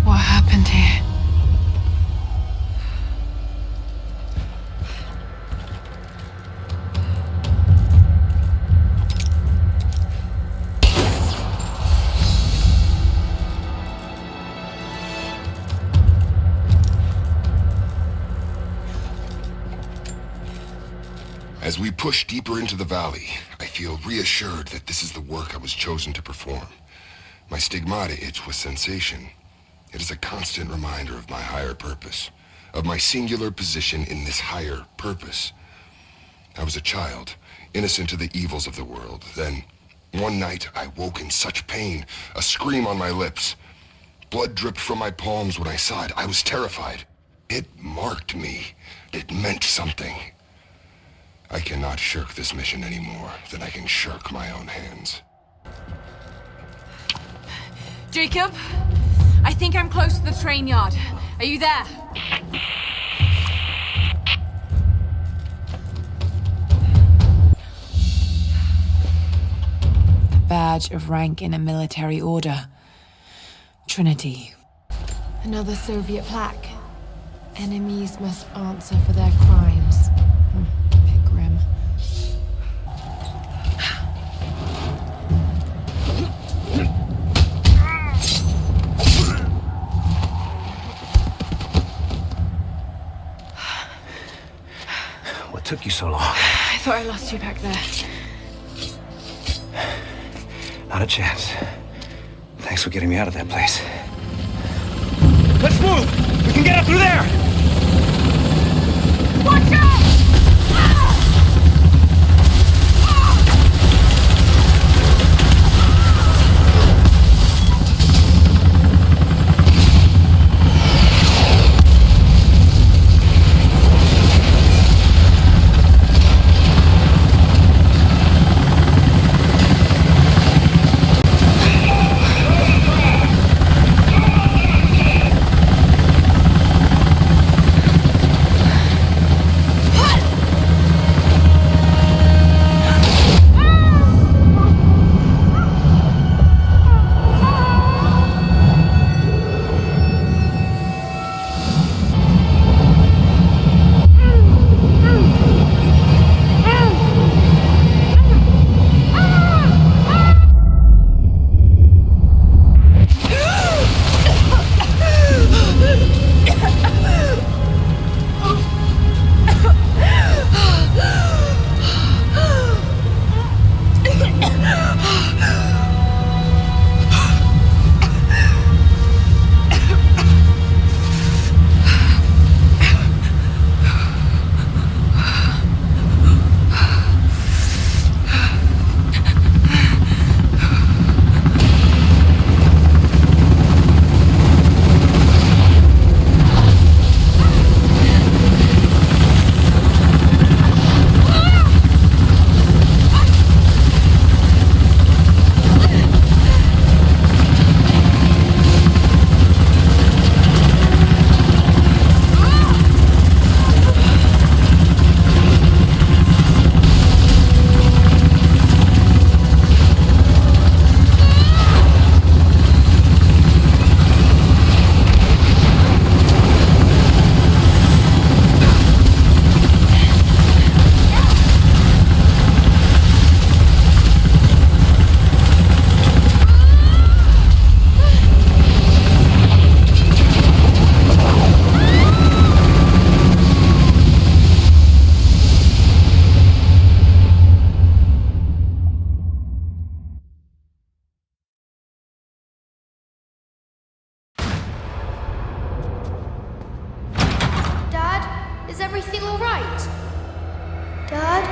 C: What happened here?
J: As we push deeper into the valley, I feel reassured that this is the work I was chosen to perform. My stigmata itch with sensation. It is a constant reminder of my higher purpose, of my singular position in this higher purpose. I was a child, innocent to the evils of the world. Then, one night, I woke in such pain, a scream on my lips. Blood dripped from my palms when I saw it. I was terrified. It marked me. It meant something. I cannot shirk this mission any more than I can shirk my own hands.
C: Jacob? I think I'm close to the train yard. Are you there? A badge of rank in a military order. Trinity. Another Soviet plaque. Enemies must answer for their crimes. Bit grim.
L: What took you so long?
C: I thought I lost you back there.
L: Not a chance. Thanks for getting me out of that place. Let's move! We can get up through there!
C: Watch out!
M: Is everything all right? Dad?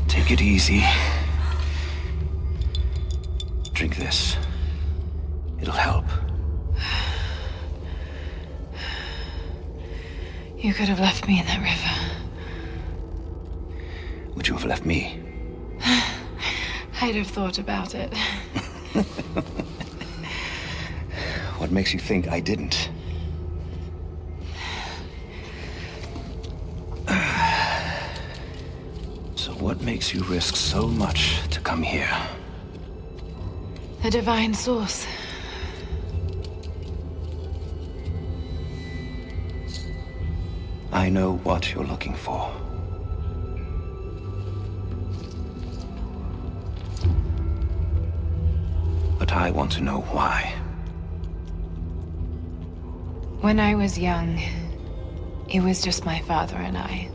U: Take it easy. Drink this. It'll help.
C: You could have left me in that river.
U: Would you have left me?
C: I'd have thought about it.
U: What makes you think I didn't? So what makes you risk so much to come here?
C: The divine source.
U: I know what you're looking for. But I want to know why.
C: When I was young, it was just my father and I.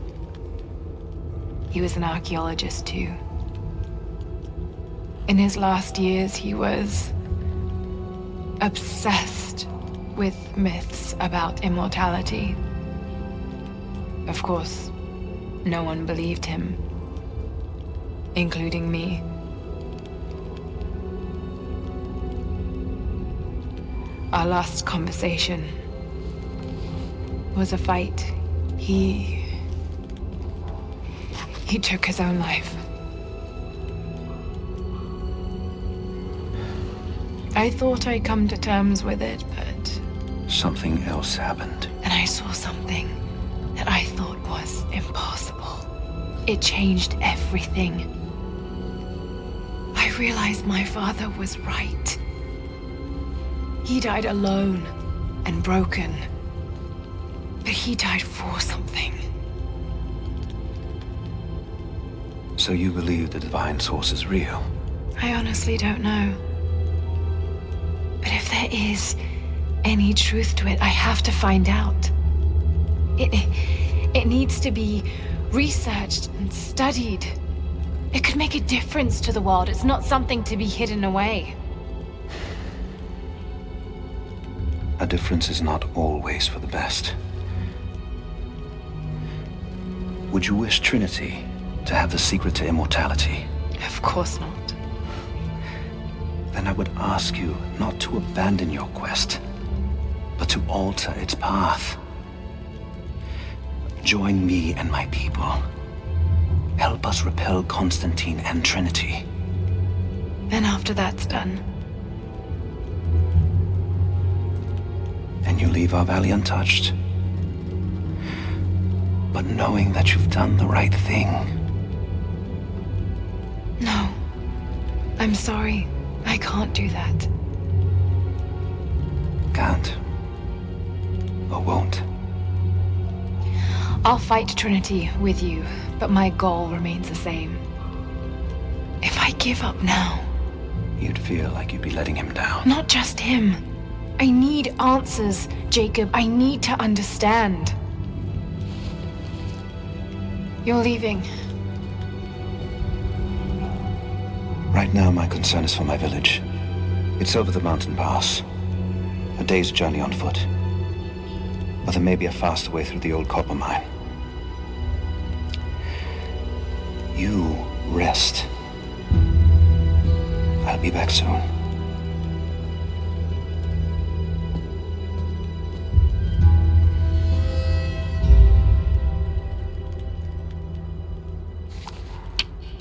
C: He was an archaeologist too. In his last years, he was obsessed with myths about immortality. Of course, no one believed him, including me. Our last conversation was a fight. He took his own life. I thought I'd come to terms with it, but...
U: Something else happened.
C: And I saw something that I thought was impossible. It changed everything. I realized my father was right. He died alone and broken. But he died for something.
U: So you believe the divine source is real?
C: I honestly don't know. But if there is any truth to it, I have to find out. It needs to be researched and studied. It could make a difference to the world. It's not something to be hidden away.
U: A difference is not always for the best. Would you wish Trinity to have the secret to immortality?
C: Of course not.
U: Then I would ask you not to abandon your quest, but to alter its path. Join me and my people. Help us repel Constantine and Trinity.
C: Then after that's done...
U: And you leave our valley untouched. But knowing that you've done the right thing.
C: No. I'm sorry. I can't do that.
U: Can't. Or won't.
C: I'll fight Trinity with you, but my goal remains the same. If I give up now...
U: You'd feel like you'd be letting him down.
C: Not just him. I need answers, Jacob. I need to understand. You're leaving.
U: Right now, my concern is for my village. It's over the mountain pass. A day's journey on foot. But there may be a faster way through the old copper mine. You rest. I'll be back soon.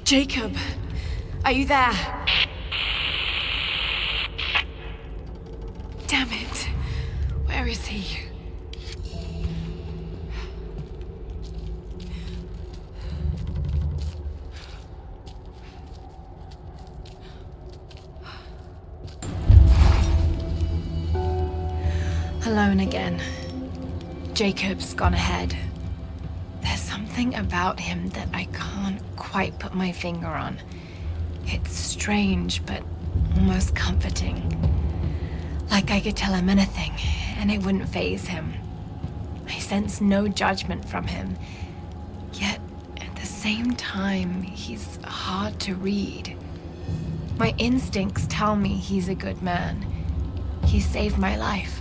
C: Jacob, are you there? Damn it. Where is he? Alone again. Jacob's gone ahead. There's something about him that I can't quite put my finger on. It's strange, but almost comforting. Like I could tell him anything, and it wouldn't faze him. I sense no judgment from him. Yet, at the same time, he's hard to read. My instincts tell me he's a good man. He saved my life.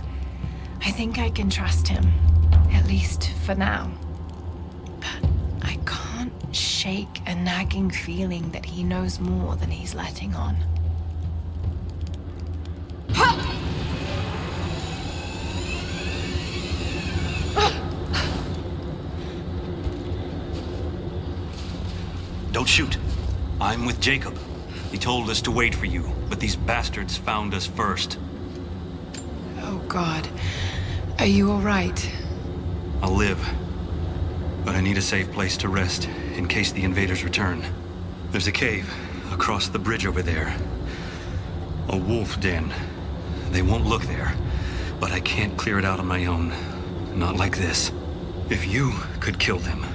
C: I think I can trust him, at least for now. But I can't shake a nagging feeling that he knows more than he's letting on.
L: Don't shoot. I'm with Jacob. He told us to wait for you, but these bastards found us first.
C: Oh, God. Are you all right?
L: I'll live. But I need a safe place to rest, in case the invaders return. There's a cave across the bridge over there. A wolf den. They won't look there, but I can't clear it out on my own. Not like this. If you could kill them,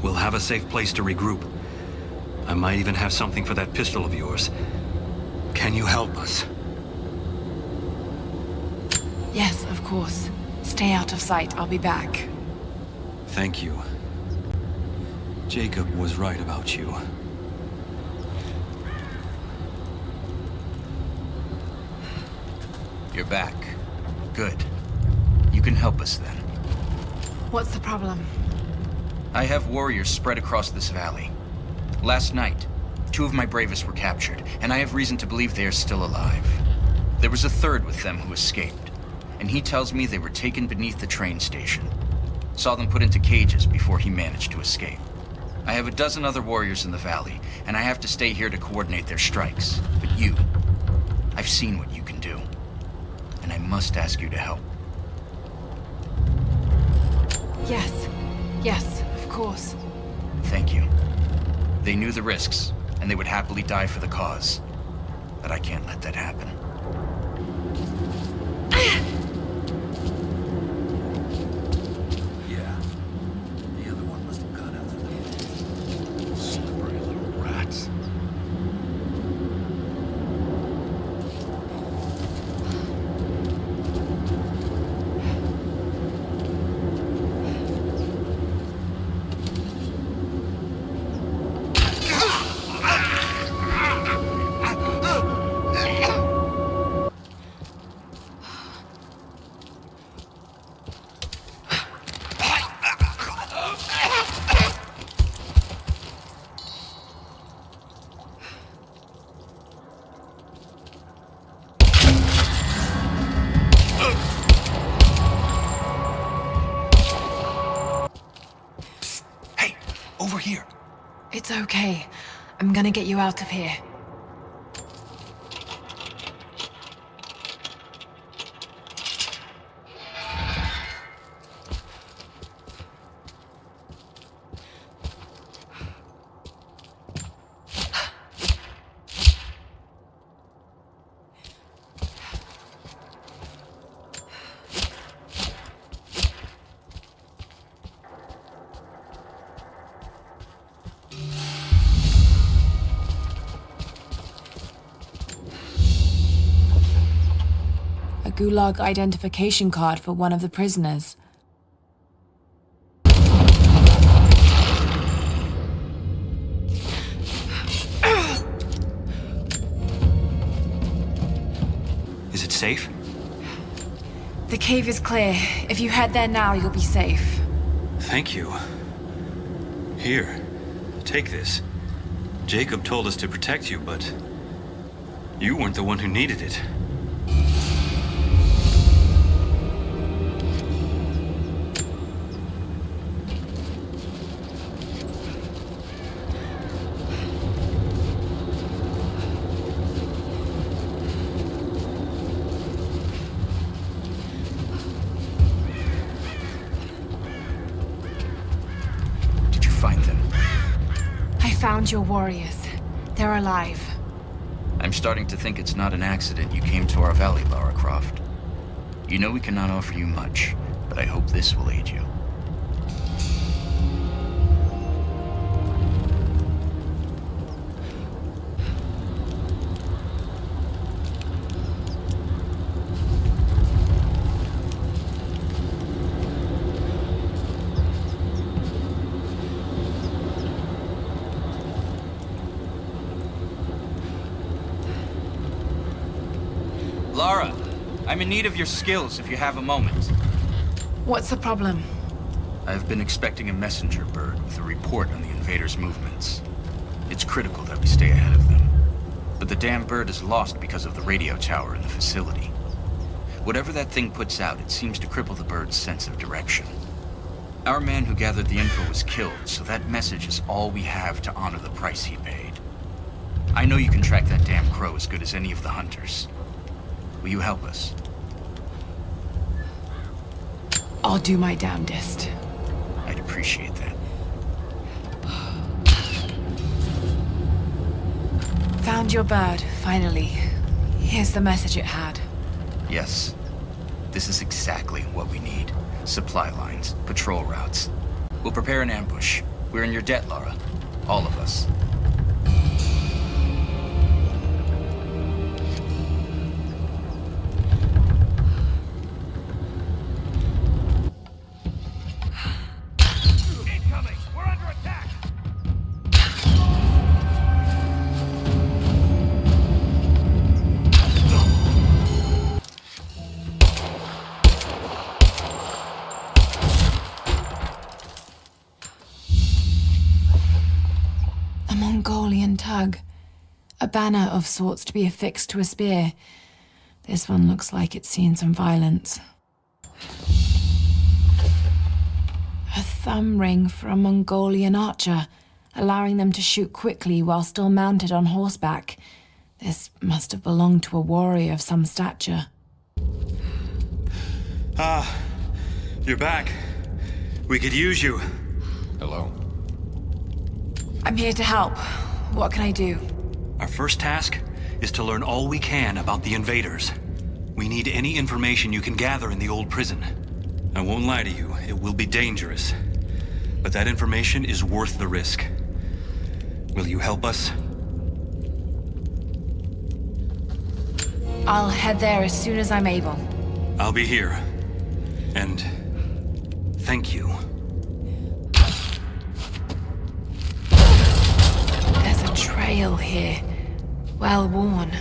L: we'll have a safe place to regroup. I might even have something for that pistol of yours. Can you help us?
C: Yes, of course. Stay out of sight. I'll be back.
L: Thank you. Jacob was right about you.
F: You're back. Good. You can help us then.
C: What's the problem?
F: I have warriors spread across this valley. Last night, 2 of my bravest were captured, and I have reason to believe they are still alive. There was a third with them who escaped, and he tells me they were taken beneath the train station. Saw them put into cages before he managed to escape. I have a dozen other warriors in the valley, and I have to stay here to coordinate their strikes. But you, I've seen what you can do, and I must ask you to help.
C: Yes, of course.
F: Thank you. They knew the risks, and they would happily die for the cause. But I can't let that happen.
L: Yeah. The other one must have got out of the slippery little rats.
F: Over here.
C: It's okay. I'm gonna get you out of here. Gulag identification card for one of the prisoners.
L: Is it safe?
C: The cave is clear. If you head there now, you'll be safe.
L: Thank you. Here, take this. Jacob told us to protect you, but you weren't the one who needed it.
C: Found your warriors. They're alive.
F: I'm starting to think it's not an accident you came to our valley, Lara Croft. You know we cannot offer you much, but I hope this will aid you. Lara, I'm in need of your skills if you have a moment.
C: What's the problem?
F: I've been expecting a messenger bird with a report on the invaders' movements. It's critical that we stay ahead of them. But the damn bird is lost because of the radio tower in the facility. Whatever that thing puts out, it seems to cripple the bird's sense of direction. Our man who gathered the info was killed, so that message is all we have to honor the price he paid. I know you can track that damn crow as good as any of the hunters. Will you help us?
C: I'll do my damnedest.
F: I'd appreciate that.
C: Found your bird, finally. Here's the message it had.
F: Yes. This is exactly what we need. Supply lines, patrol routes. We'll prepare an ambush. We're in your debt, Lara. All of us.
B: Incoming! We're under attack!
C: A Mongolian tug. A banner of sorts to be affixed to a spear. This one looks like it's seen some violence. A thumb ring for a Mongolian archer, allowing them to shoot quickly while still mounted on horseback. This must have belonged to a warrior of some stature.
L: Ah, you're back. We could use you.
E: Hello?
C: I'm here to help. What can I do?
L: Our first task is to learn all we can about the invaders. We need any information you can gather in the old prison. I won't lie to you, it will be dangerous. But that information is worth the risk. Will you help us?
C: I'll head there as soon as I'm able.
L: I'll be here. And thank you.
C: There's a trail here. Well worn.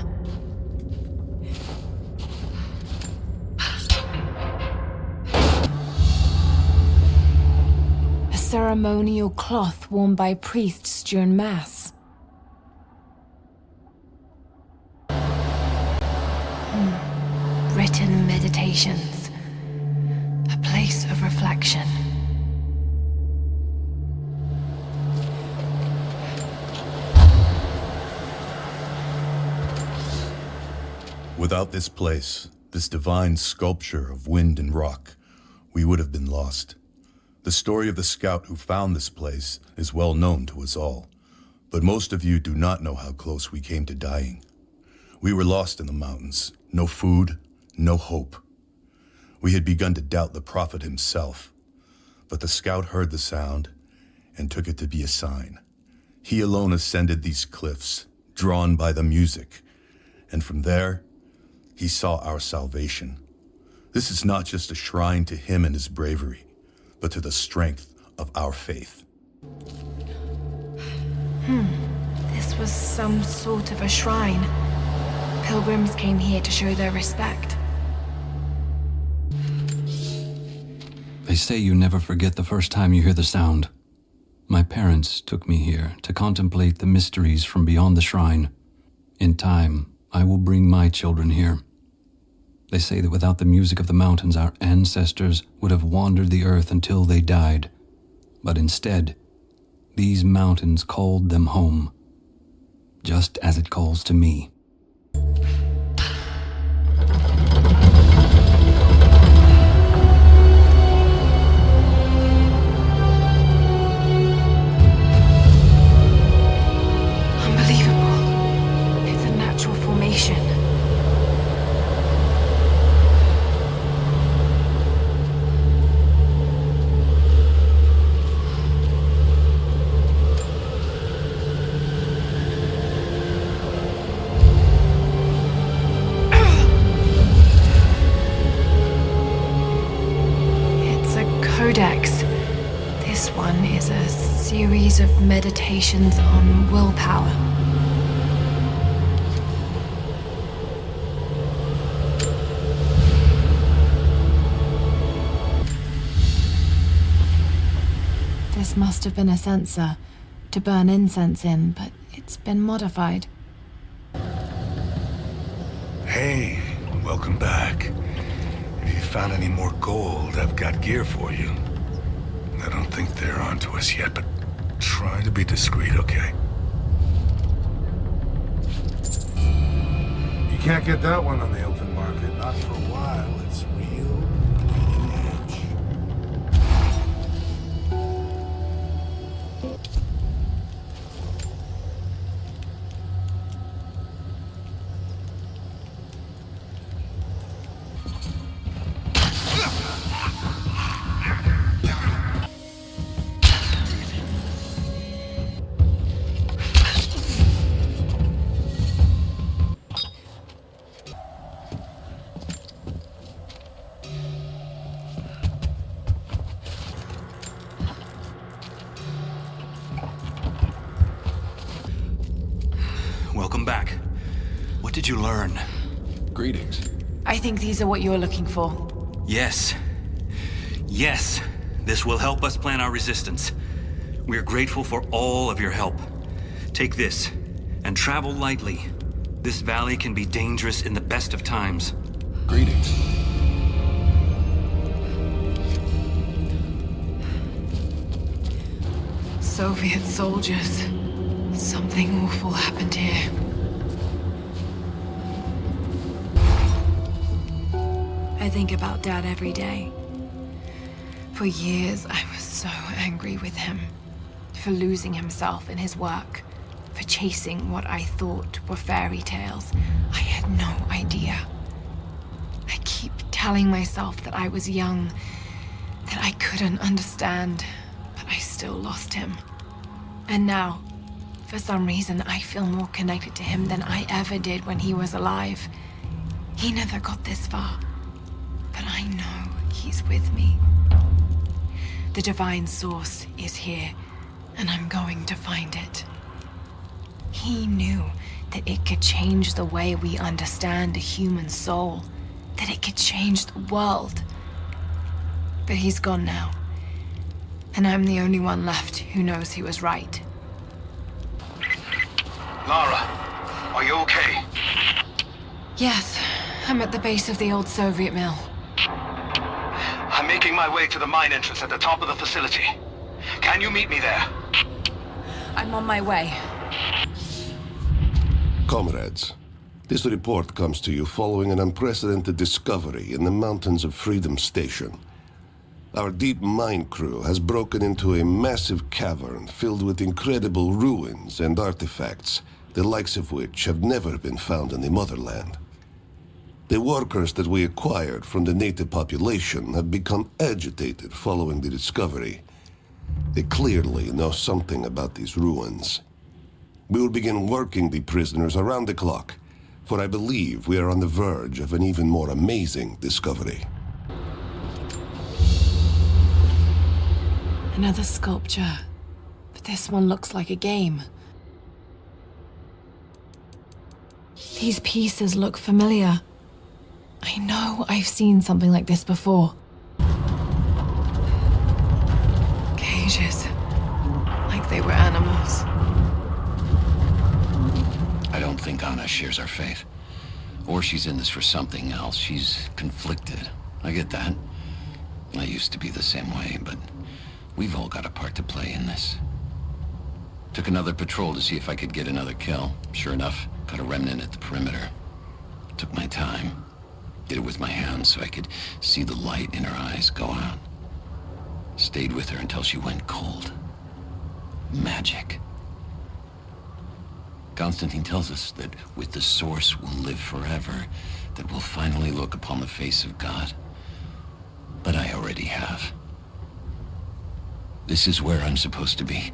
C: A ceremonial cloth worn by priests during Mass. Written meditations. A place of reflection.
P: Without this place, this divine sculpture of wind and rock, we would have been lost. The story of the scout who found this place is well known to us all, but most of you do not know how close we came to dying. We were lost in the mountains, no food, no hope. We had begun to doubt the prophet himself, but the scout heard the sound and took it to be a sign. He alone ascended these cliffs, drawn by the music, and from there, he saw our salvation. This is not just a shrine to him and his bravery, but to the strength of our faith.
C: This was some sort of a shrine. Pilgrims came here to show their respect.
L: They say you never forget the first time you hear the sound. My parents took me here to contemplate the mysteries from beyond the shrine. In time, I will bring my children here. They say that without the music of the mountains, our ancestors would have wandered the earth until they died. But instead, these mountains called them home, just as it calls to me.
C: Unbelievable. It's a natural formation. This one is a series of meditations on willpower. This must have been a censer to burn incense in, but it's been modified.
V: Hey, welcome back. If you found any more gold, I've got gear for you. I don't think they're onto us yet, but try to be discreet, okay?
B: You can't get that one on the open market, not for a while. It's real bleeding edge.
L: Welcome back. What did you learn?
O: Greetings.
C: I think these are what you're looking for.
L: Yes. Yes. This will help us plan our resistance. We're grateful for all of your help. Take this, and travel lightly. This valley can be dangerous in the best of times.
O: Greetings.
C: Soviet soldiers. Something awful happened here. I think about Dad every day. For years, I was so angry with him. For losing himself in his work. For chasing what I thought were fairy tales. I had no idea. I keep telling myself that I was young, that I couldn't understand, but I still lost him. And now, for some reason, I feel more connected to him than I ever did when he was alive. He never got this far, but I know he's with me. The divine source is here, and I'm going to find it. He knew that it could change the way we understand a human soul, that it could change the world. But he's gone now, and I'm the only one left who knows he was right.
E: Lara, are you okay?
C: Yes, I'm at the base of the old Soviet mill.
E: I'm making my way to the mine entrance at the top of the facility. Can you meet me there?
C: I'm on my way.
Q: Comrades, this report comes to you following an unprecedented discovery in the mountains of Freedom Station. Our deep mine crew has broken into a massive cavern filled with incredible ruins and artifacts, the likes of which have never been found in the motherland. The workers that we acquired from the native population have become agitated following the discovery. They clearly know something about these ruins. We will begin working the prisoners around the clock, for I believe we are on the verge of an even more amazing discovery.
C: Another sculpture, but this one looks like a game. These pieces look familiar. I know I've seen something like this before. Cages, like they were animals.
O: I don't think Anna shares our faith. Or she's in this for something else. She's conflicted. I get that. I used to be the same way, but we've all got a part to play in this. Took another patrol to see if I could get another kill. Sure enough, got a remnant at the perimeter. Took my time. Did it with my hands so I could see the light in her eyes go out. Stayed with her until she went cold. Magic. Constantine tells us that with the Source we'll live forever, that we'll finally look upon the face of God. But I already have. This is where I'm supposed to be.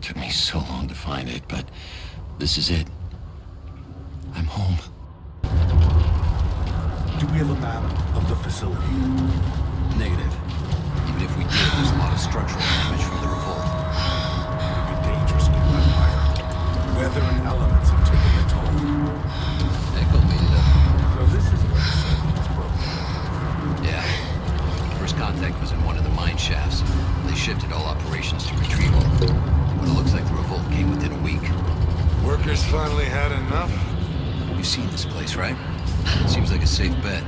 O: Took me so long to find it, but this is it. I'm home.
B: Do we have a map of the facility?
O: Negative. Even if we did, there's a lot of structural damage from the revolt.
B: It would be dangerous to Empire. Weather and elements have taken a toll.
O: Echo made it up.
B: So this is where the Soviets broke.
O: Yeah. First contact was in one of the mine shafts. They shifted all operations
F: safe bet.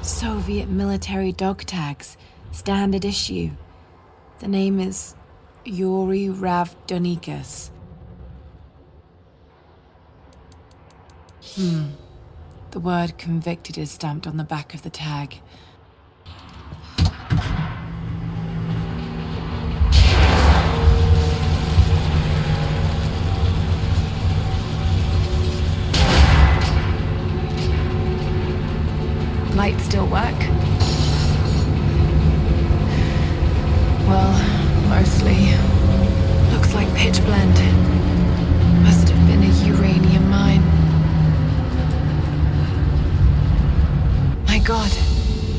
C: Soviet military dog tags, standard issue. The name is Yuri Ravdonikas. The word convicted is stamped on the back of the tag. Lights still work? Well, mostly. Looks like pitch blend. Must have been a uranium mine. My God,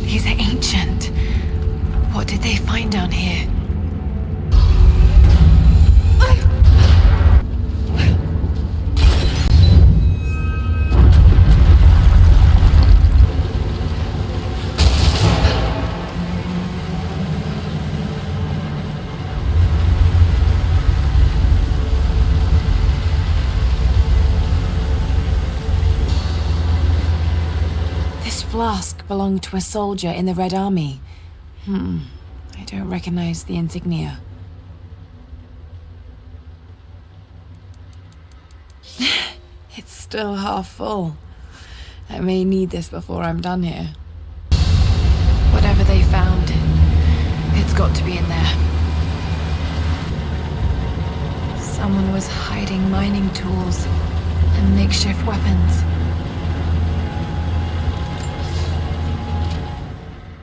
C: these are ancient. What did they find down here? Flask belonged to a soldier in the Red Army. I don't recognize the insignia. It's still half full. I may need this before I'm done here. Whatever they found, it's got to be in there. Someone was hiding mining tools and makeshift weapons.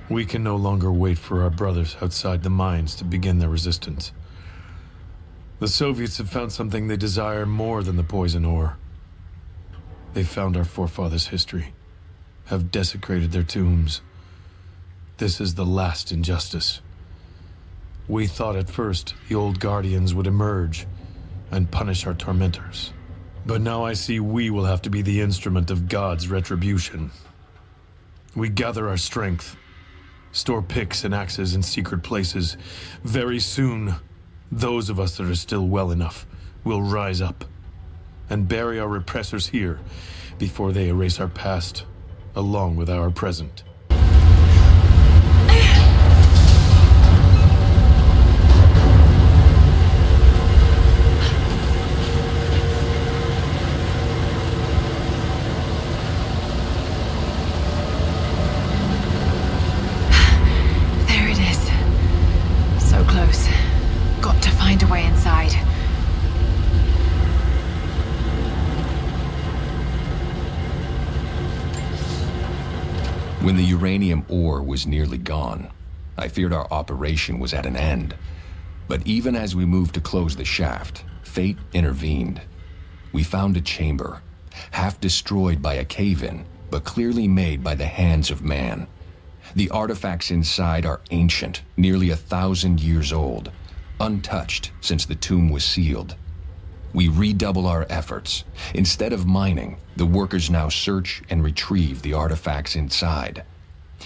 B: We can no longer wait for our brothers outside the mines to begin their resistance. The Soviets have found something they desire more than the poison ore. They've found our forefathers' history, have desecrated their tombs. This is the last injustice. We thought at first the old guardians would emerge and punish our tormentors. But now I see we will have to be the instrument of God's retribution. We gather our strength, store picks and axes in secret places. Very soon, those of us that are still well enough will rise up and bury our repressors here before they erase our past along with our present.
S: When the uranium ore was nearly gone, I feared our operation was at an end. But even as we moved to close the shaft, fate intervened. We found a chamber, half destroyed by a cave-in, but clearly made by the hands of man. The artifacts inside are ancient, nearly 1,000 years old, untouched since the tomb was sealed. We redouble our efforts. Instead of mining, the workers now search and retrieve the artifacts inside.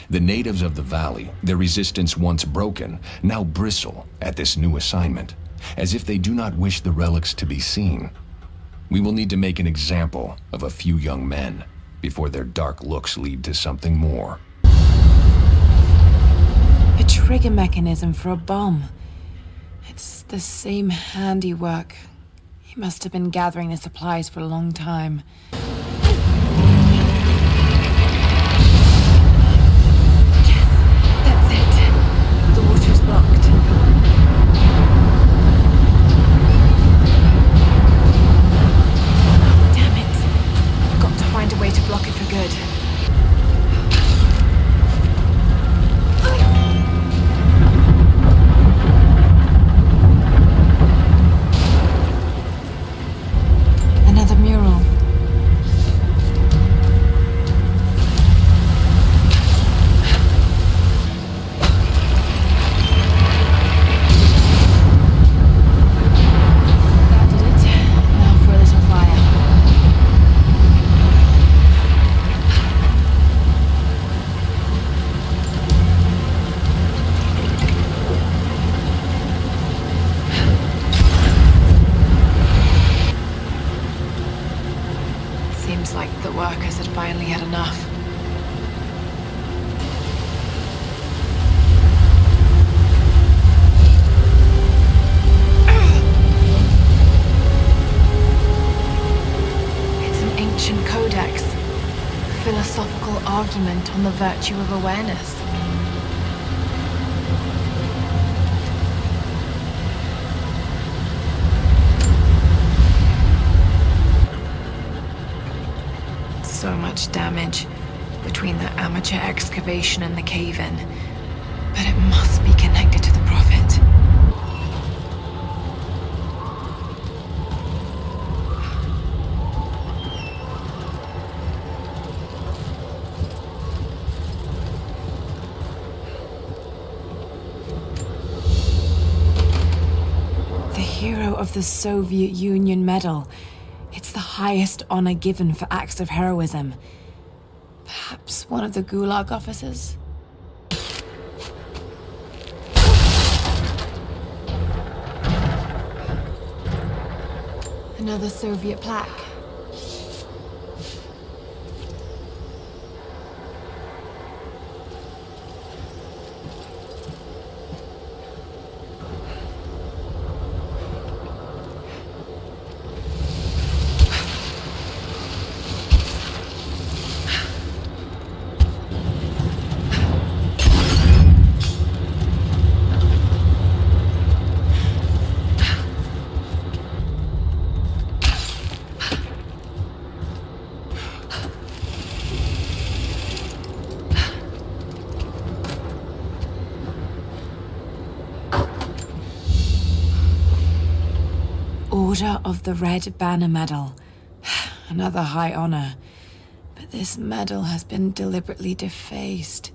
S: The natives of the valley, their resistance once broken, now bristle at this new assignment, as if they do not wish the relics to be seen. We will need to make an example of a few young men before their dark looks lead to something more.
C: A trigger mechanism for a bomb. It's the same handiwork. He must have been gathering the supplies for a long time. Yes, that's it. The water's blocked. Damn it. I've got to find a way to block it for good. like the workers had finally had enough. It's an ancient codex. Philosophical argument on the virtue of awareness. So much damage between the amateur excavation and the cave-in, but it must be connected to the Prophet. The hero of the Soviet Union Medal. It's the highest honor given for acts of heroism. Perhaps one of the Gulag officers? Another Soviet plaque. Order of the Red Banner Medal. Another high honor. But this medal has been deliberately defaced.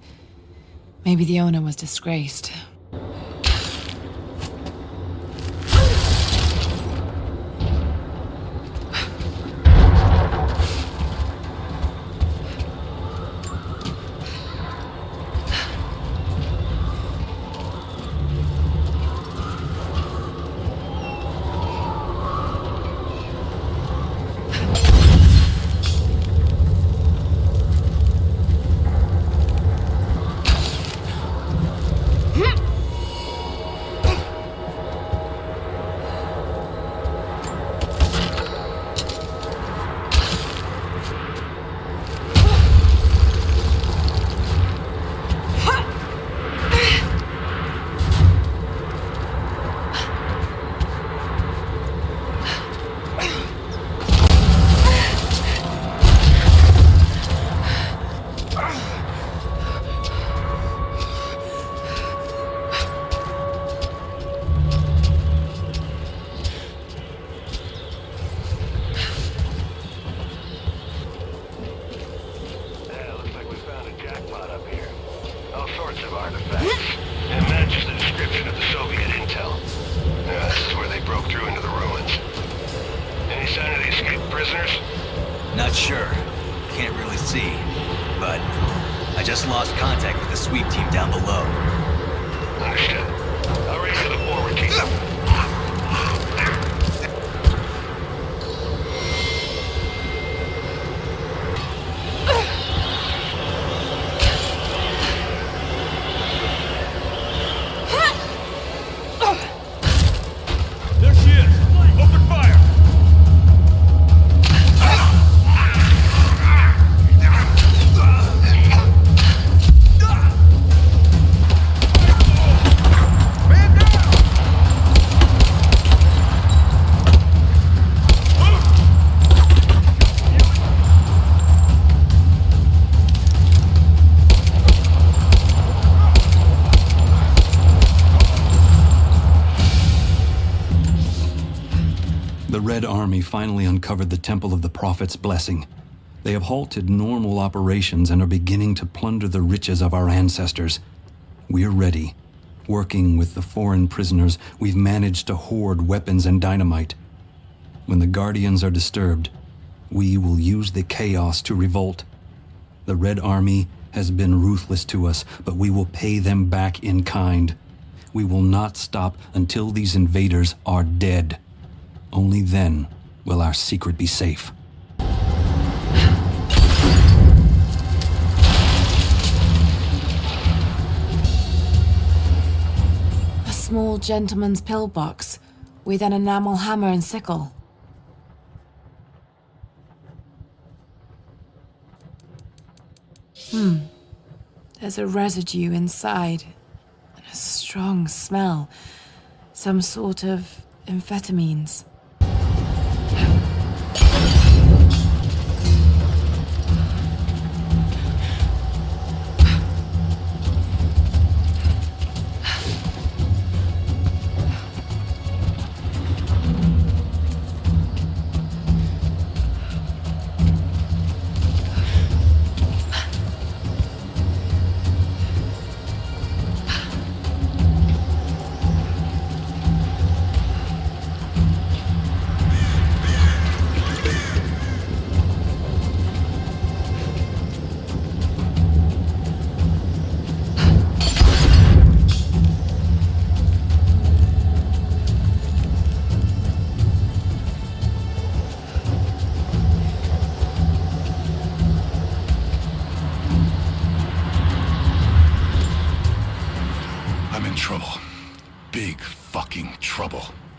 C: Maybe the owner was disgraced.
I: Not sure. Can't really see. But I just lost contact with the sweep team down below.
N: Understood. I'll radio the forward team.
H: There she is! Open fire!
L: The Red Army finally uncovered the Temple of the Prophet's blessing. They have halted normal operations and are beginning to plunder the riches of our ancestors. We're ready. Working with the foreign prisoners, we've managed to hoard weapons and dynamite. When the Guardians are disturbed, we will use the chaos to revolt. The Red Army has been ruthless to us, but we will pay them back in kind. We will not stop until these invaders are dead. Only then will our secret be safe.
C: gentleman's pillbox with an enamel hammer and sickle. There's a residue inside, and a strong smell. Some sort of amphetamines.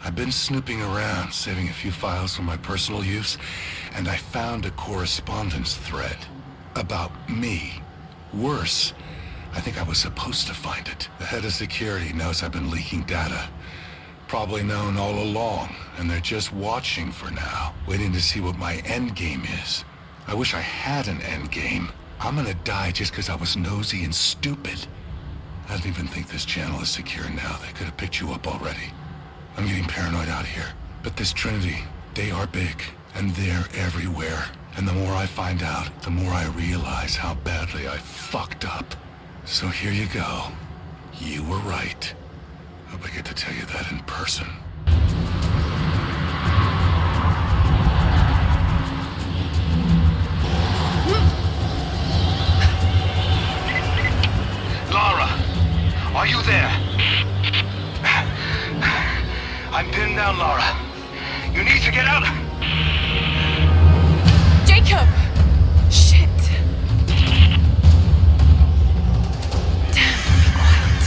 V: I've been snooping around, saving a few files for my personal use, and I found a correspondence thread about me. Worse, I think I was supposed to find it. The head of security knows I've been leaking data. Probably known all along, and they're just watching for now, waiting to see what my end game is. I wish I had an end game. I'm gonna die just because I was nosy and stupid. I don't even think this channel is secure now. They could have picked you up already. I'm getting paranoid out here. But this Trinity, they are big, and they're everywhere. And the more I find out, the more I realize how badly I fucked up. So here you go. You were right. Hope I get to tell you that in person.
E: Lara, are you there? I'm pinned down, Lara. You need to get out.
C: Jacob! Shit. Damn, be quiet.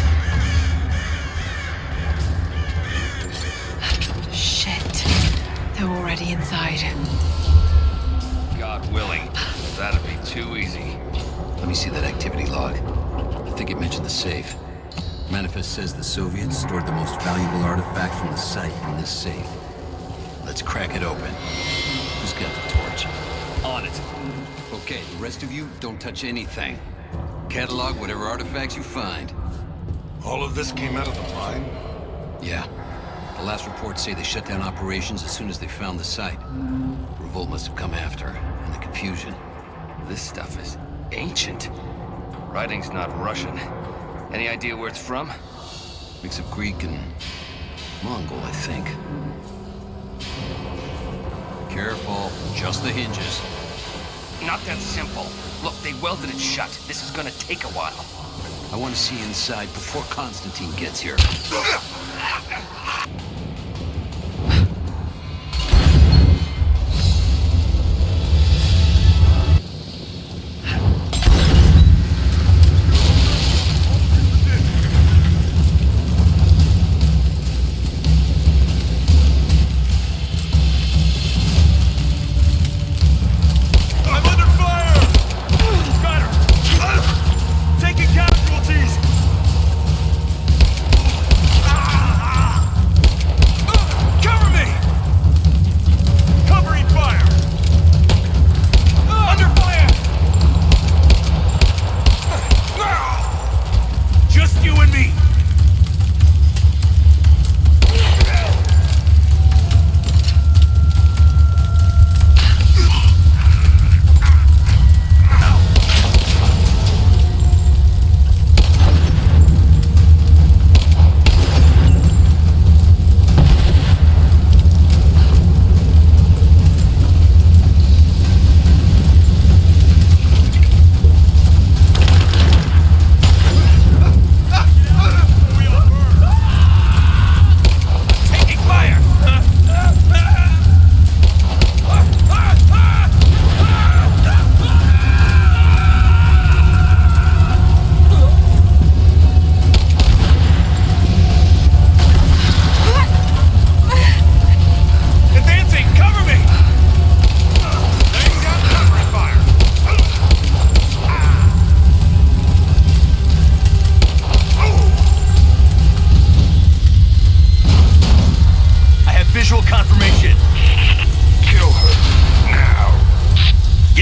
C: Shit. They're already inside.
G: God willing, that'd be too easy.
O: Let me see that activity log. I think it mentioned the safe. Manifest says the Soviets stored the most valuable artifact from the site in this safe. Let's crack it open. Who's got the torch? On it. Okay, the rest of you, don't touch anything. Catalog whatever artifacts you find.
V: All of this came out of the mine?
O: Yeah. The last reports say they shut down operations as soon as they found the site. Revolt must have come after, and the confusion.
G: This stuff is ancient. Writing's not Russian. Any idea where it's from?
O: Mix of Greek and Mongol, I think. Careful, just the hinges.
G: Not that simple. Look, they welded it shut. This is gonna take a while.
O: I want to see inside before Constantine gets here.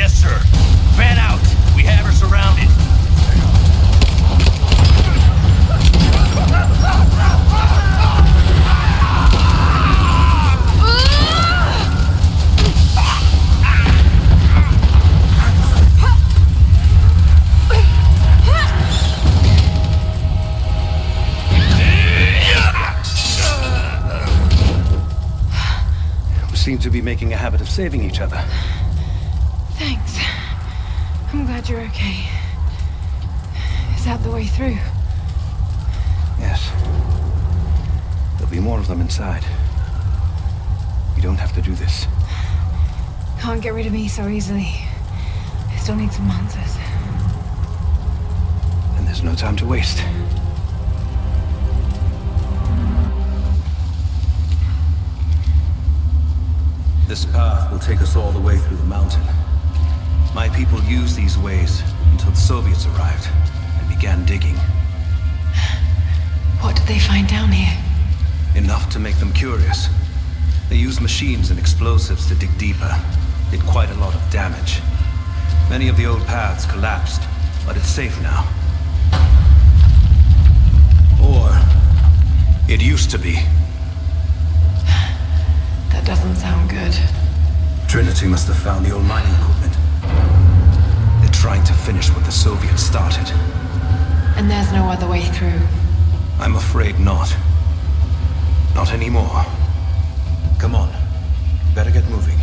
I: Yes, sir. Fan out. We have her surrounded.
U: We seem to be making a habit of saving each other.
C: Thanks. I'm glad you're okay. Is that the way through?
U: Yes. There'll be more of them inside. You don't have to do this.
C: Can't get rid of me so easily. I still need some answers.
U: And there's no time to waste. This path will take us all the way through the mountain. My people used these ways until the Soviets arrived and began digging.
C: What did they find down here?
U: Enough to make them curious. They used machines and explosives to dig deeper. Did quite a lot of damage. Many of the old paths collapsed, but it's safe now. Or it used to be.
C: That doesn't sound good.
U: Trinity must have found the old mining equipment. They're trying to finish what the Soviets started.
C: And there's no other way through.
U: I'm afraid not. Not anymore. Come on. Better get moving.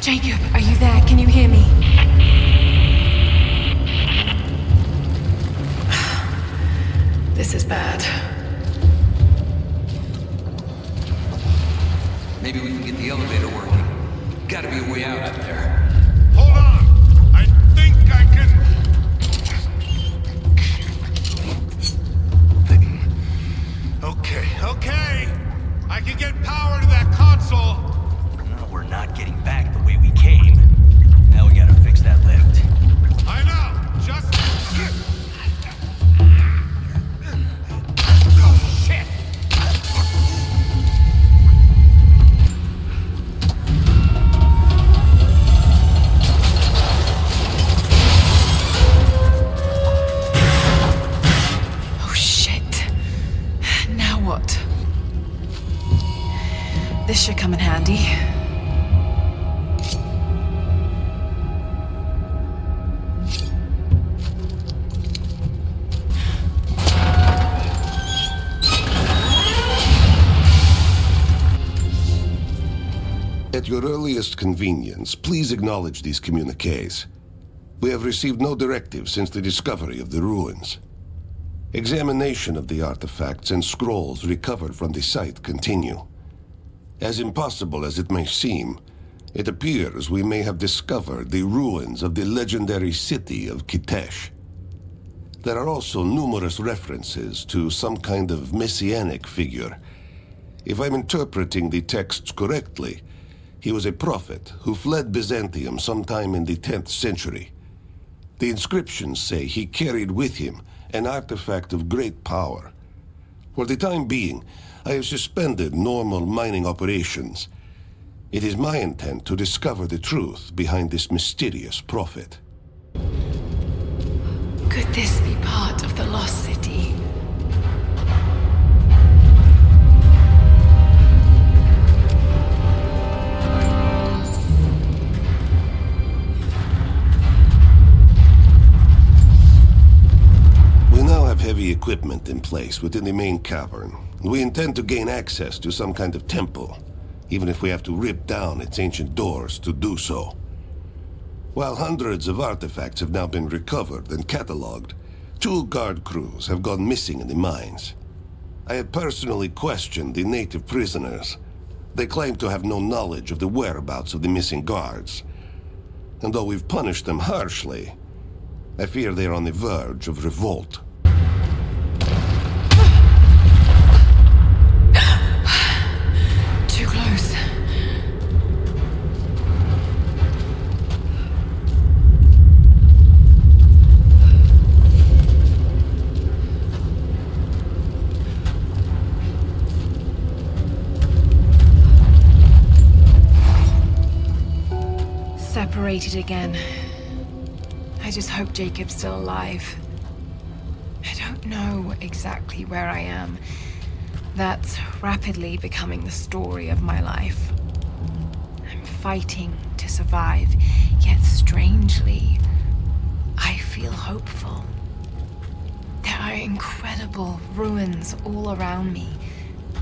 C: Jacob, are you there? Can you hear me? This is bad.
I: Maybe we can get the elevator working. Gotta be a way out up there.
V: Hold on! I think I can... Okay. I can get power to that console.
I: No, we're not getting back the way we came. Now we gotta fix that lift.
V: I know! Just...
I: Oh, shit!
C: Oh, shit. Now what? This should come in handy.
Q: At your earliest convenience, please acknowledge these communiques. We have received no directive since the discovery of the ruins. Examination of the artifacts and scrolls recovered from the site continue. As impossible as it may seem, it appears we may have discovered the ruins of the legendary city of Kitezh. There are also numerous references to some kind of messianic figure. If I'm interpreting the texts correctly, he was a prophet who fled Byzantium sometime in the 10th century. The inscriptions say he carried with him an artifact of great power. For the time being, I have suspended normal mining operations. It is my intent to discover the truth behind this mysterious prophet.
C: Could this be part of the Lost City?
Q: We now have heavy equipment in place within the main cavern. We intend to gain access to some kind of temple, even if we have to rip down its ancient doors to do so. While hundreds of artifacts have now been recovered and cataloged, 2 guard crews have gone missing in the mines. I have personally questioned the native prisoners. They claim to have no knowledge of the whereabouts of the missing guards. And though we've punished them harshly, I fear they are on the verge of revolt.
C: Too close. Separated again. I just hope Jacob's still alive. I don't know exactly where I am. That's rapidly becoming the story of my life. I'm fighting to survive, yet strangely, I feel hopeful. There are incredible ruins all around me.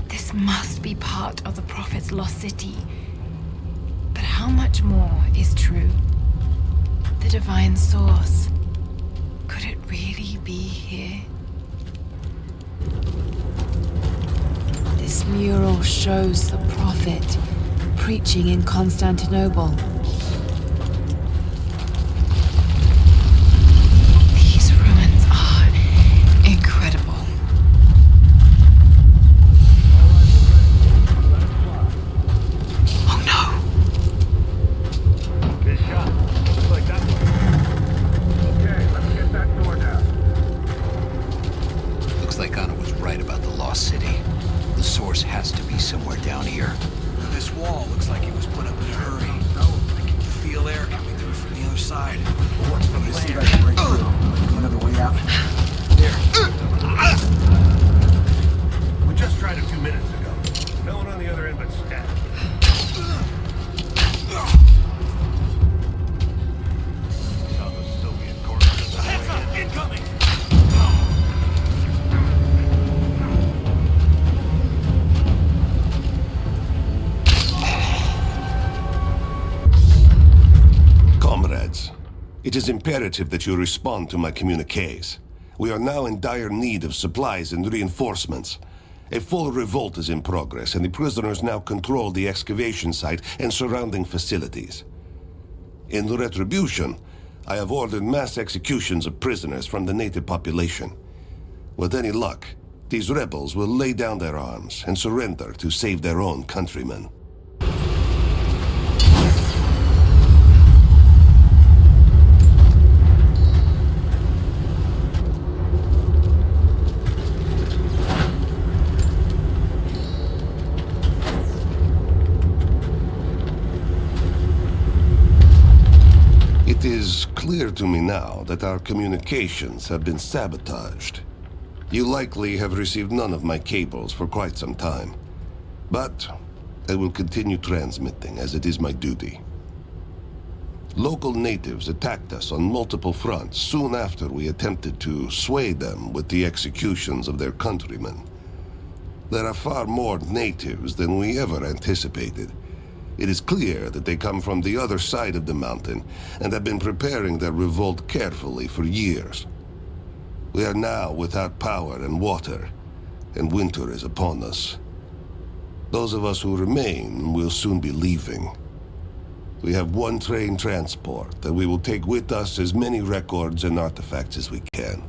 C: This must be part of the Prophet's lost city. But how much more is true? The divine source. Could it really be here? This mural shows the Prophet preaching in Constantinople. These ruins are incredible. Oh no!
N: Good shot. Looks like that one. Okay, let's get that door down.
I: Looks like Anna was right about the lost city. The source has to be somewhere down here. This wall looks like it was put up in a hurry. I can feel air coming through from the other side.
A: What's the plan? See if I can break through. Another way out.
I: There.
N: We just tried a few minutes ago. No one on the other end but Stat. Saw those Soviet corpses. Heads up! Incoming!
Q: Comrades, it is imperative that you respond to my communiques. We are now in dire need of supplies and reinforcements. A full revolt is in progress, and the prisoners now control the excavation site and surrounding facilities. In retribution, I have ordered mass executions of prisoners from the native population. With any luck, these rebels will lay down their arms and surrender to save their own countrymen. It is clear to me now that our communications have been sabotaged. You likely have received none of my cables for quite some time. But I will continue transmitting, as it is my duty. Local natives attacked us on multiple fronts soon after we attempted to sway them with the executions of their countrymen. There are far more natives than we ever anticipated. It is clear that they come from the other side of the mountain and have been preparing their revolt carefully for years. We are now without power and water, and winter is upon us. Those of us who remain will soon be leaving. We have one train transport, and we will take with us as many records and artifacts as we can.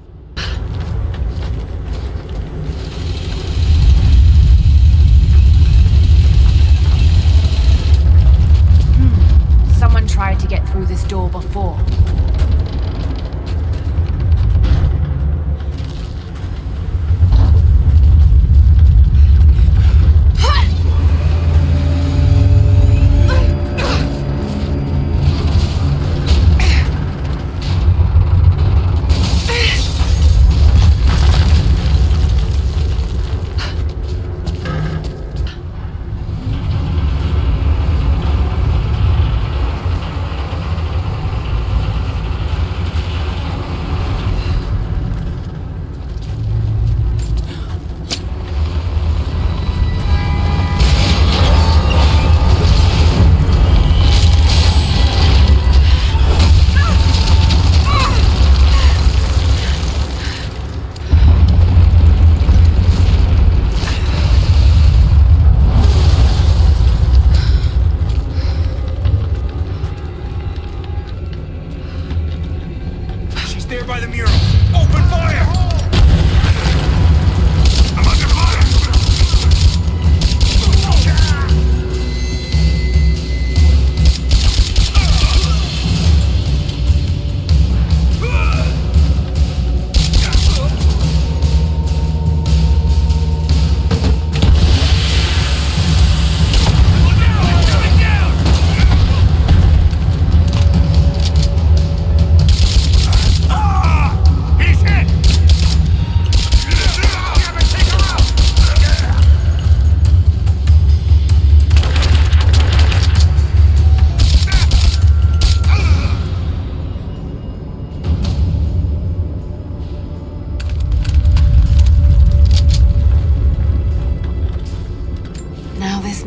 C: Someone tried to get through this door before.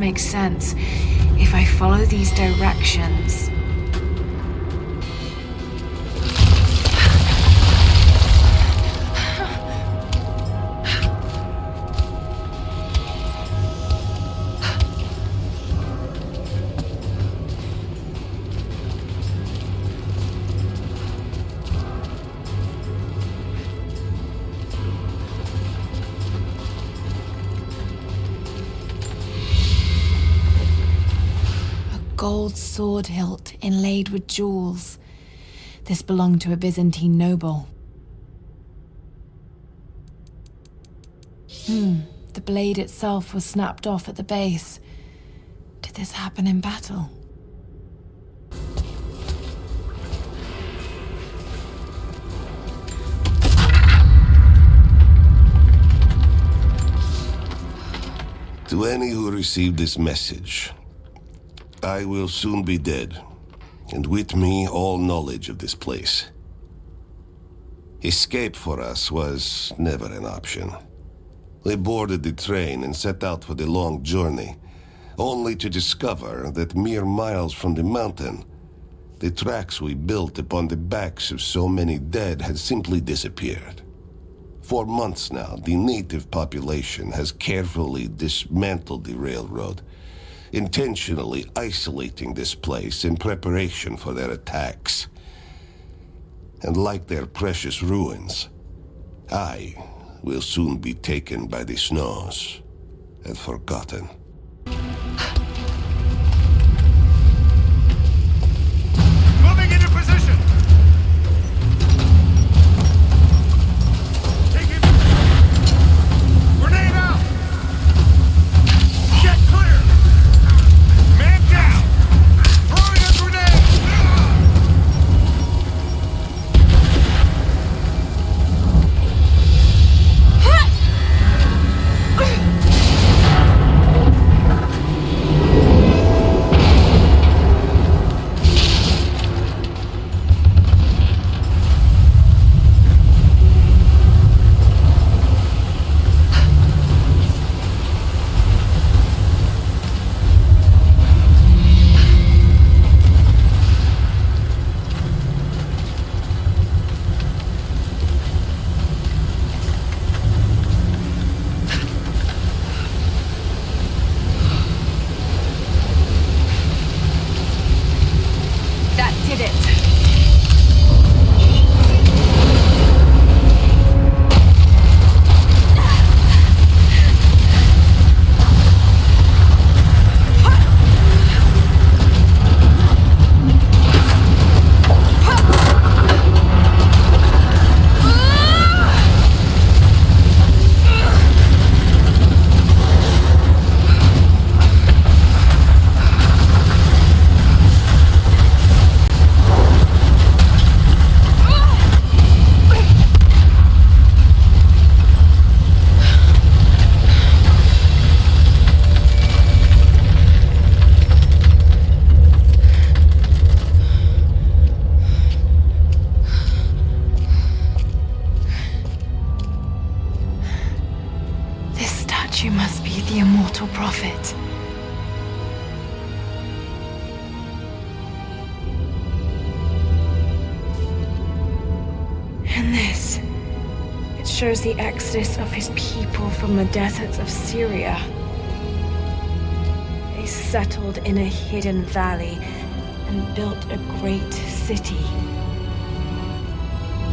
C: make sense. If I follow these directions... Gold sword hilt inlaid with jewels. This belonged to a Byzantine noble. The blade itself was snapped off at the base. Did this happen in battle?
Q: To any who received this message, I will soon be dead, and with me all knowledge of this place. Escape for us was never an option. We boarded the train and set out for the long journey, only to discover that mere miles from the mountain, the tracks we built upon the backs of so many dead had simply disappeared. For months now, the native population has carefully dismantled the railroad, intentionally isolating this place in preparation for their attacks. And like their precious ruins, I will soon be taken by the snows and forgotten.
V: Moving into position! Take it! Grenade out! Get clear! Man down! Throwing a grenade!
C: You must be the immortal prophet. And this, it shows the exodus of his people from the deserts of Syria. They settled in a hidden valley and built a great city.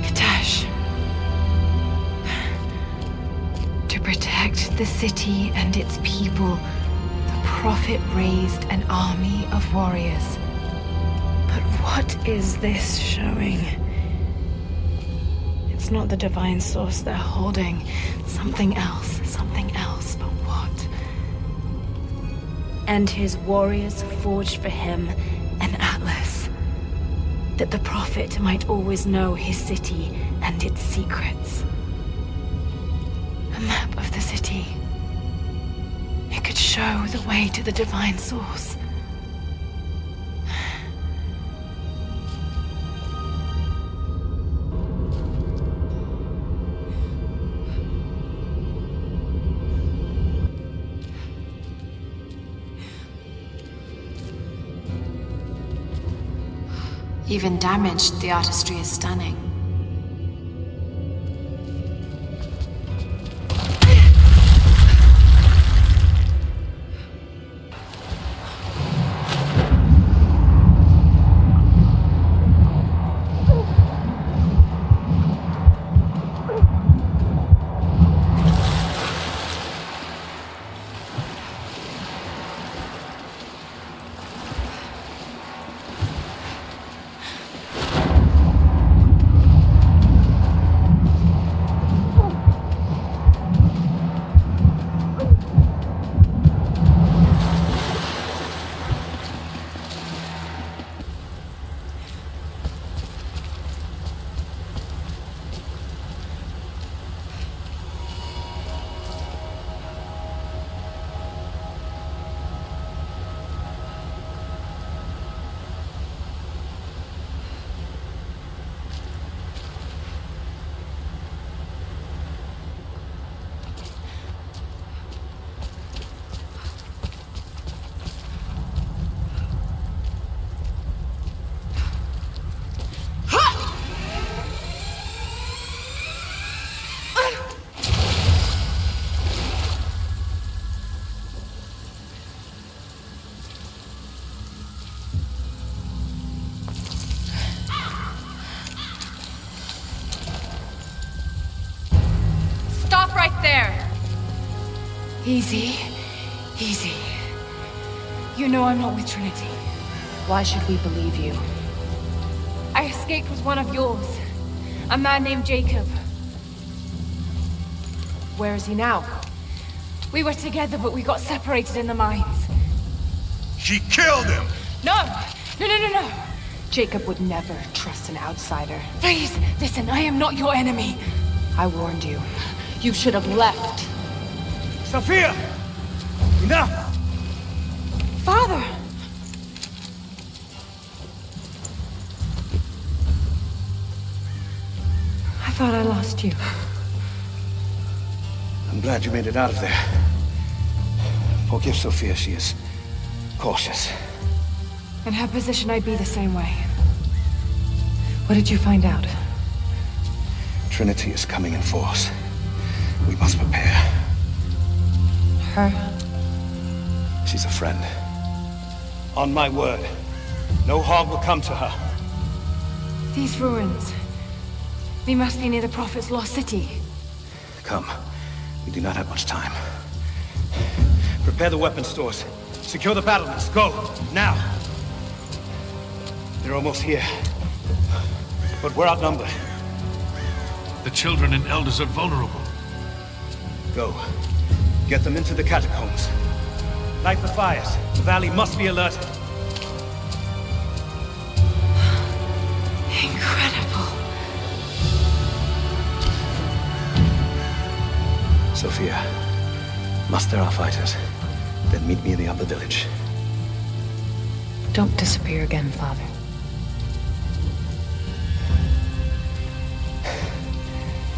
C: Kitezh. To protect the city and its people, the prophet raised an army of warriors. But what is this showing? It's not the divine source they're holding. Something else, but what? And his warriors forged for him an atlas, that the prophet might always know his city and its secrets. A map of the city. It could show the way to the divine source. Even damaged, the artistry is stunning. Easy. Easy. You know I'm not with Trinity.
D: Why should we believe you?
C: I escaped with one of yours. A man named Jacob.
D: Where is he now?
C: We were together, but we got separated in the mines.
V: She killed him!
C: No! No.
D: Jacob would never trust an outsider.
C: Please, listen, I am not your enemy.
D: I warned you. You should have left.
V: Sophia! Enough!
C: Father!
D: I thought I lost you.
V: I'm glad you made it out of there. Forgive Sophia, she is cautious.
C: In her position, I'd be the same way.
D: What did you find out?
V: Trinity is coming in force. We must prepare.
D: Her?
V: She's a friend. On my word, no harm will come to her.
C: These ruins. They must be near the Prophet's lost city.
V: Come. We do not have much time. Prepare the weapon stores. Secure the battlements. Go! Now! They're almost here. But we're outnumbered.
B: The children and elders are vulnerable.
V: Go. Get them into the catacombs. Light the fires. The valley must be alerted.
C: Incredible.
V: Sophia, muster our fighters. Then meet me in the upper village.
D: Don't disappear again, Father.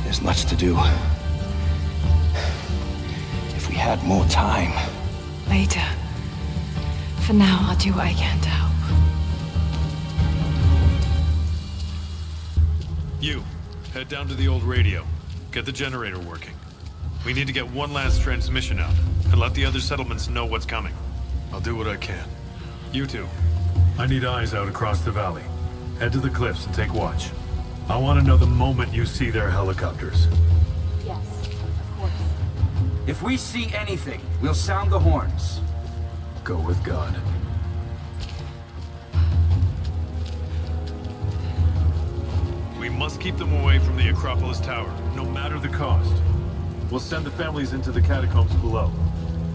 V: There's much to do. If we had more time.
C: Later. For now, I'll do what I can to help.
B: You, head down to the old radio. Get the generator working. We need to get one last transmission out, and let the other settlements know what's coming. I'll do what I can. You two, I need eyes out across the valley. Head to the cliffs and take watch. I want to know the moment you see their helicopters.
A: Yes, of course. If we see anything, we'll sound the horns.
B: Go with God. We must keep them away from the Acropolis Tower, no matter the cost. We'll send the families into the catacombs below,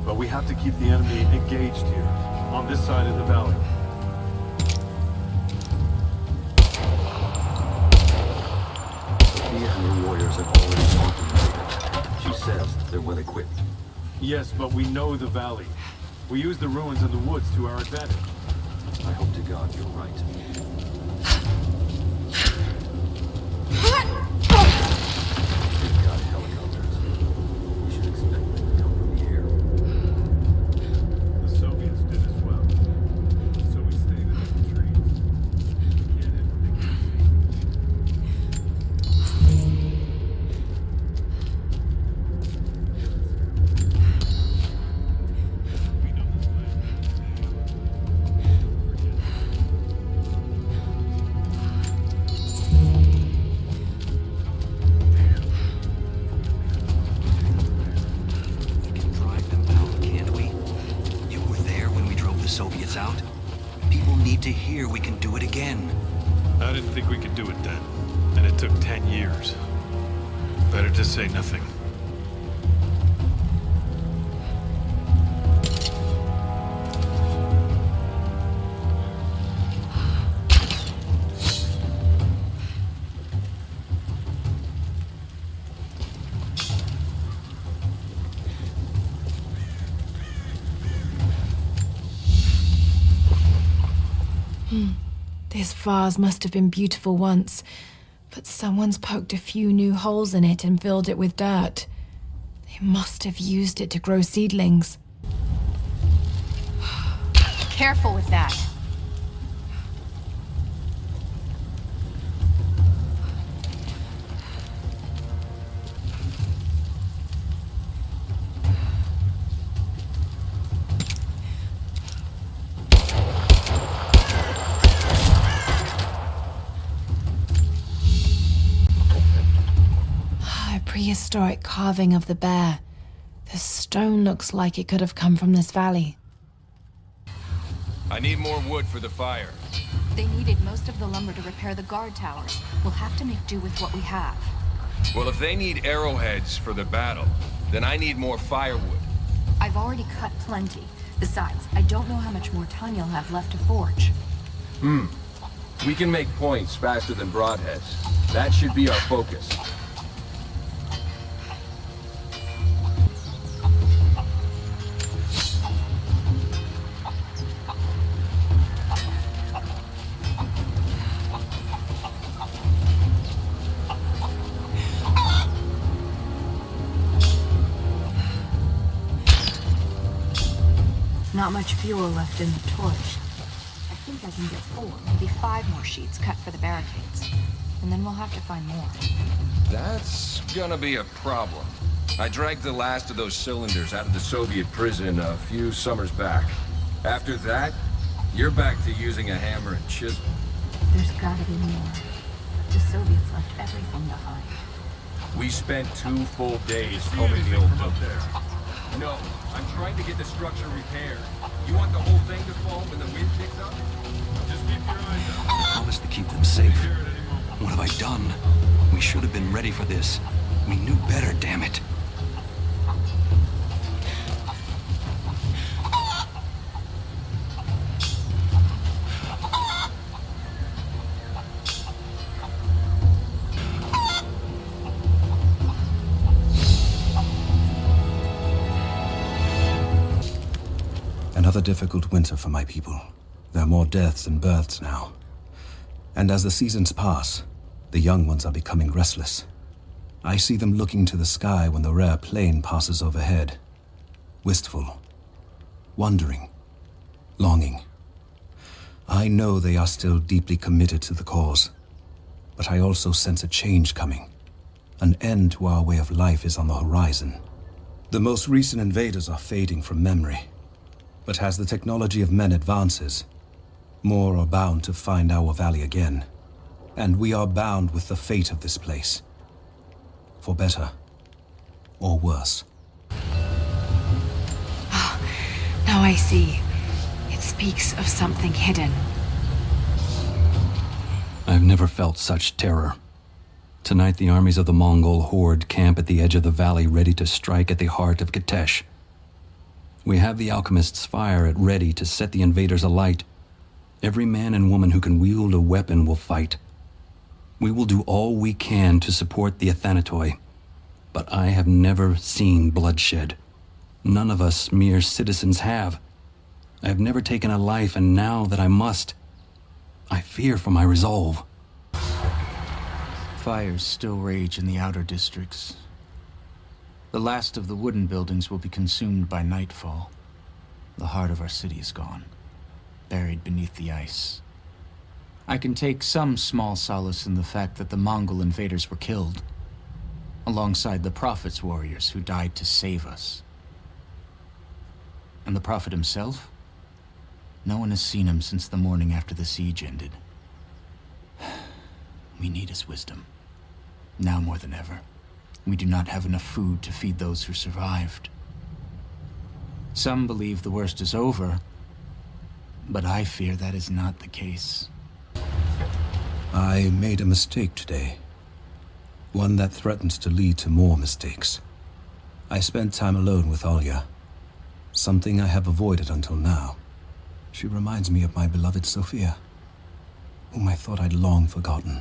B: but we have to keep the enemy engaged here, on this side of the valley.
R: Sophia and her warriors have already swamped them. She says they're well equipped.
B: Yes, but we know the valley. We use the ruins and the woods to our advantage.
R: I hope to God you're right. They've got helicopters. We should expect them to come from the air.
B: The Soviets did as well. So we stay in the trees. We can't hit
L: Soviets out. People need to hear we can do it again.
B: I didn't think we could do it then, and it took 10 years. Better to say nothing.
C: This vase must have been beautiful once, but someone's poked a few new holes in it and filled it with dirt. They must have used it to grow seedlings.
K: Careful with that.
C: Prehistoric carving of the bear. The stone looks like it could have come from this valley.
T: I need more wood for the fire.
K: They needed most of the lumber to repair the guard towers. We'll have to make do with what we have.
T: Well, if they need arrowheads for the battle, then I need more firewood.
K: I've already cut plenty. Besides, I don't know how much more time you'll have left to forge.
T: We can make points faster than broadheads. That should be our focus.
K: Not much fuel left in the torch. I think I can get 4, maybe 5 more sheets cut for the barricades. And then we'll have to find more.
T: That's gonna be a problem. I dragged the last of those cylinders out of the Soviet prison a few summers back. After that, you're back to using a hammer and chisel.
K: There's gotta be more. The Soviets left everything behind.
T: We spent 2 full days combing the old dump there. No, I'm trying to get the structure repaired. You want the whole thing to fall when the wind picks up? Just keep your eyes out.
L: I promised to keep them safe. What have I done? We should have been ready for this. We knew better, damn it.
U: Another difficult winter for my people. There are more deaths than births now. And as the seasons pass, the young ones are becoming restless. I see them looking to the sky when the rare plane passes overhead. Wistful, wondering, longing. I know they are still deeply committed to the cause, but I also sense a change coming. An end to our way of life is on the horizon. The most recent invaders are fading from memory. But as the technology of men advances, more are bound to find our valley again. And we are bound with the fate of this place. For better or worse.
C: Now I see. It speaks of something hidden.
L: I've never felt such terror. Tonight the armies of the Mongol horde camp at the edge of the valley, ready to strike at the heart of Kitezh. We have the alchemist's fire at ready to set the invaders alight. Every man and woman who can wield a weapon will fight. We will do all we can to support the Athanatoi, but I have never seen bloodshed. None of us mere citizens have. I have never taken a life, and now that I must, I fear for my resolve.
F: Fires still rage in the outer districts. The last of the wooden buildings will be consumed by nightfall. The heart of our city is gone, buried beneath the ice. I can take some small solace in the fact that the Mongol invaders were killed, alongside the Prophet's warriors who died to save us. And the Prophet himself? No one has seen him since the morning after the siege ended. We need his wisdom, now more than ever. We do not have enough food to feed those who survived. Some believe the worst is over, But I fear that is not the case.
U: I made a mistake today. One that threatens to lead to more mistakes. I spent time alone with Alya. Something I have avoided until now. She reminds me of my beloved Sophia, whom I thought I'd long forgotten,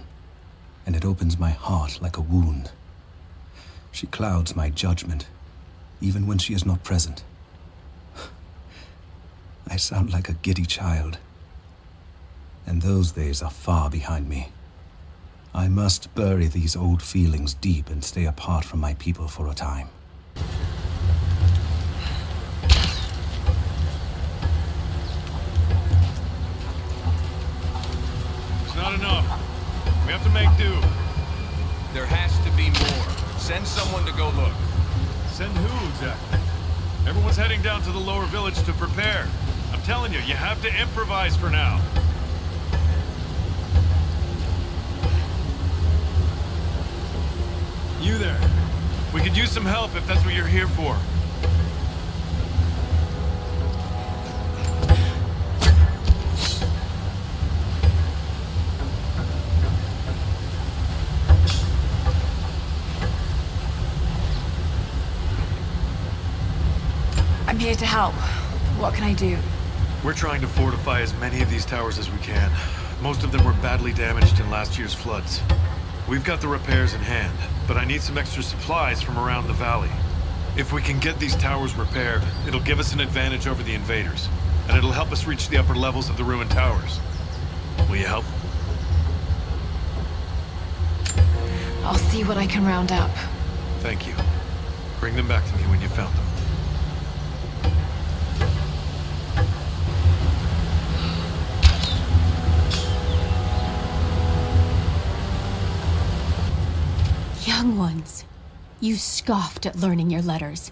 U: and it opens my heart like a wound. She clouds my judgment, even when she is not present. I sound like a giddy child, and those days are far behind me. I must bury these old feelings deep and stay apart from my people for a time.
B: It's not enough. We have to make do.
T: There has to be more. Send someone to go look.
B: Send who exactly? Everyone's heading down to the lower village to prepare. I'm telling you, you have to improvise for now. You there. We could use some help if that's what you're here for.
C: I'm here to help. What can I do?
B: We're trying to fortify as many of these towers as we can. Most of them were badly damaged in last year's floods. We've got the repairs in hand, but I need some extra supplies from around the valley. If we can get these towers repaired, it'll give us an advantage over the invaders, and it'll help us reach the upper levels of the ruined towers. Will you help?
C: I'll see what I can round up.
B: Thank you. Bring them back to me when you found them.
K: Young ones, you scoffed at learning your letters.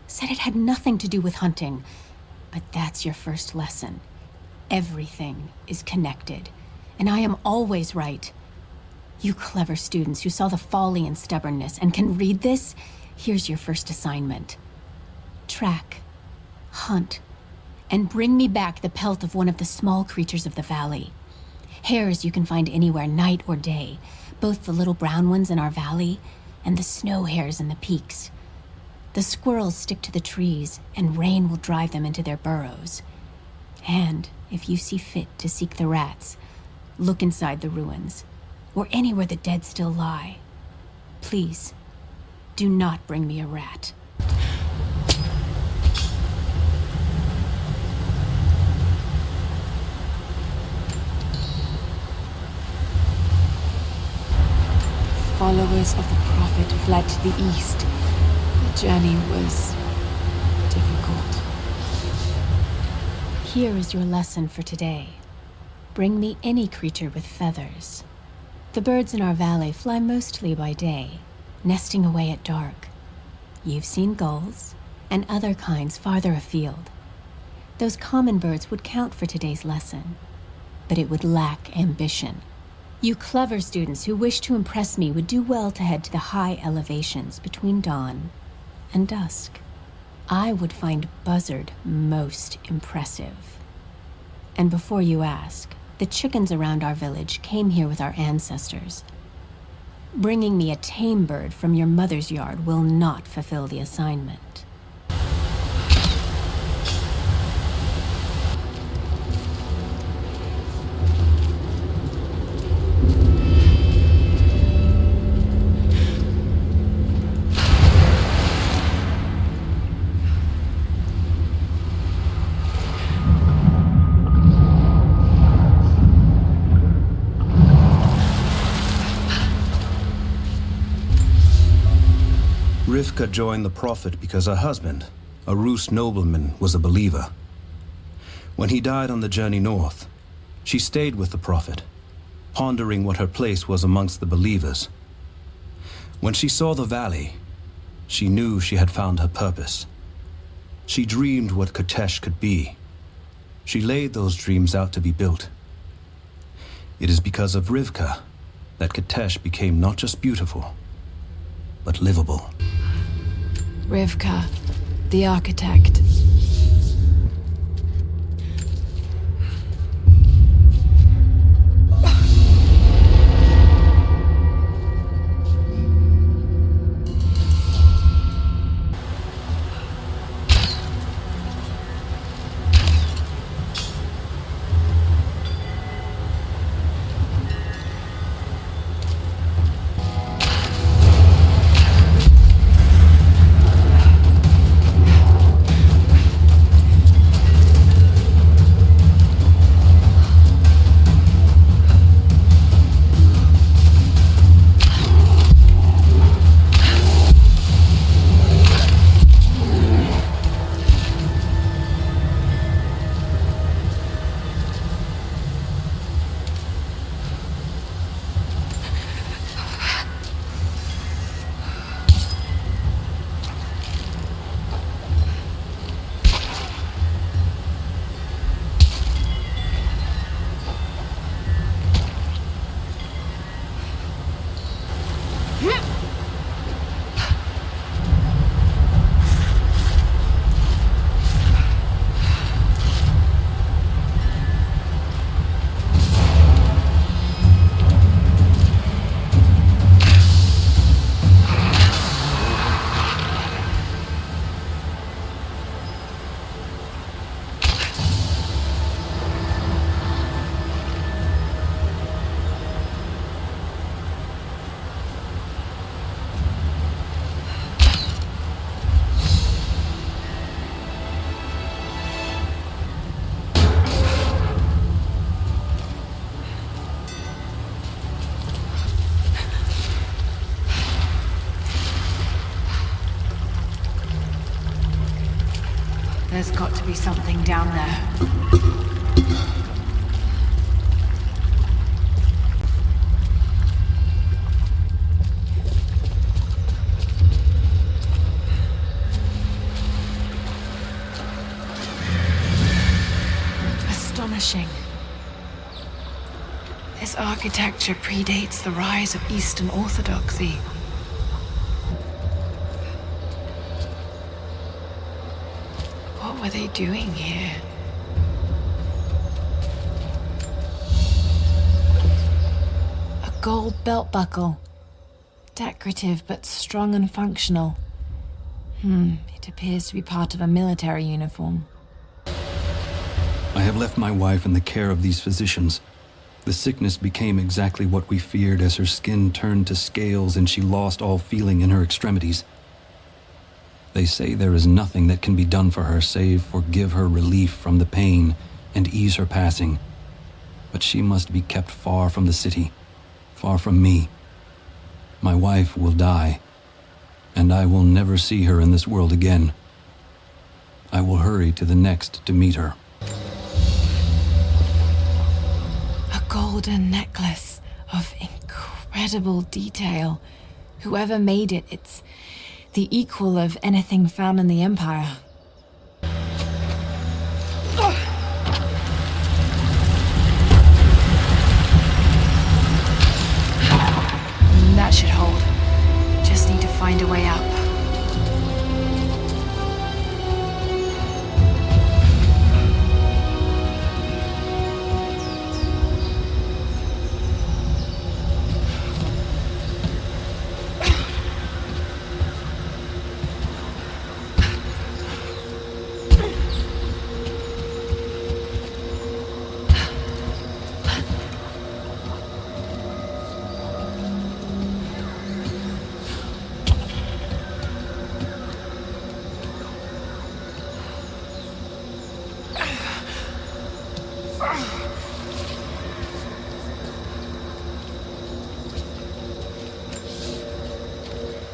K: Said it had nothing to do with hunting. But that's your first lesson. Everything is connected. And I am always right. You clever students who saw the folly and stubbornness and can read this, here's your first assignment. Track, hunt, and bring me back the pelt of one of the small creatures of the valley. Hares you can find anywhere, night or day. Both the little brown ones in our valley and the snow hares in the peaks. The squirrels stick to the trees, and rain will drive them into their burrows. And if you see fit to seek the rats, look inside the ruins, or anywhere the dead still lie. Please, do not bring me a rat.
C: Followers of the Prophet fled to the east. The journey was difficult.
K: Here is your lesson for today. Bring me any creature with feathers. The birds in our valley fly mostly by day, nesting away at dark. You've seen gulls and other kinds farther afield. Those common birds would count for today's lesson, but it would lack ambition. You clever students who wish to impress me would do well to head to the high elevations between dawn and dusk. I would find Buzzard most impressive. And before you ask, the chickens around our village came here with our ancestors. Bringing me a tame bird from your mother's yard will not fulfill the assignment.
U: Rivka joined the Prophet because her husband, a Rus nobleman, was a believer. When he died on the journey north, she stayed with the Prophet, pondering what her place was amongst the believers. When she saw the valley, she knew she had found her purpose. She dreamed what Kitezh could be. She laid those dreams out to be built. It is because of Rivka that Kitezh became not just beautiful, but livable.
C: Rivka, the architect. There's got to be something down there. Astonishing. This architecture predates the rise of Eastern Orthodoxy. What were they doing here? A gold belt buckle. Decorative but strong and functional. It appears to be part of a military uniform.
U: I have left my wife in the care of these physicians. The sickness became exactly what we feared as her skin turned to scales and she lost all feeling in her extremities. They say there is nothing that can be done for her save for give her relief from the pain and ease her passing. But she must be kept far from the city, far from me. My wife will die, and I will never see her in this world again. I will hurry to the next to meet her.
C: A golden necklace of incredible detail. Whoever made it, it's the equal of anything found in the Empire. That should hold. Just need to find a way up.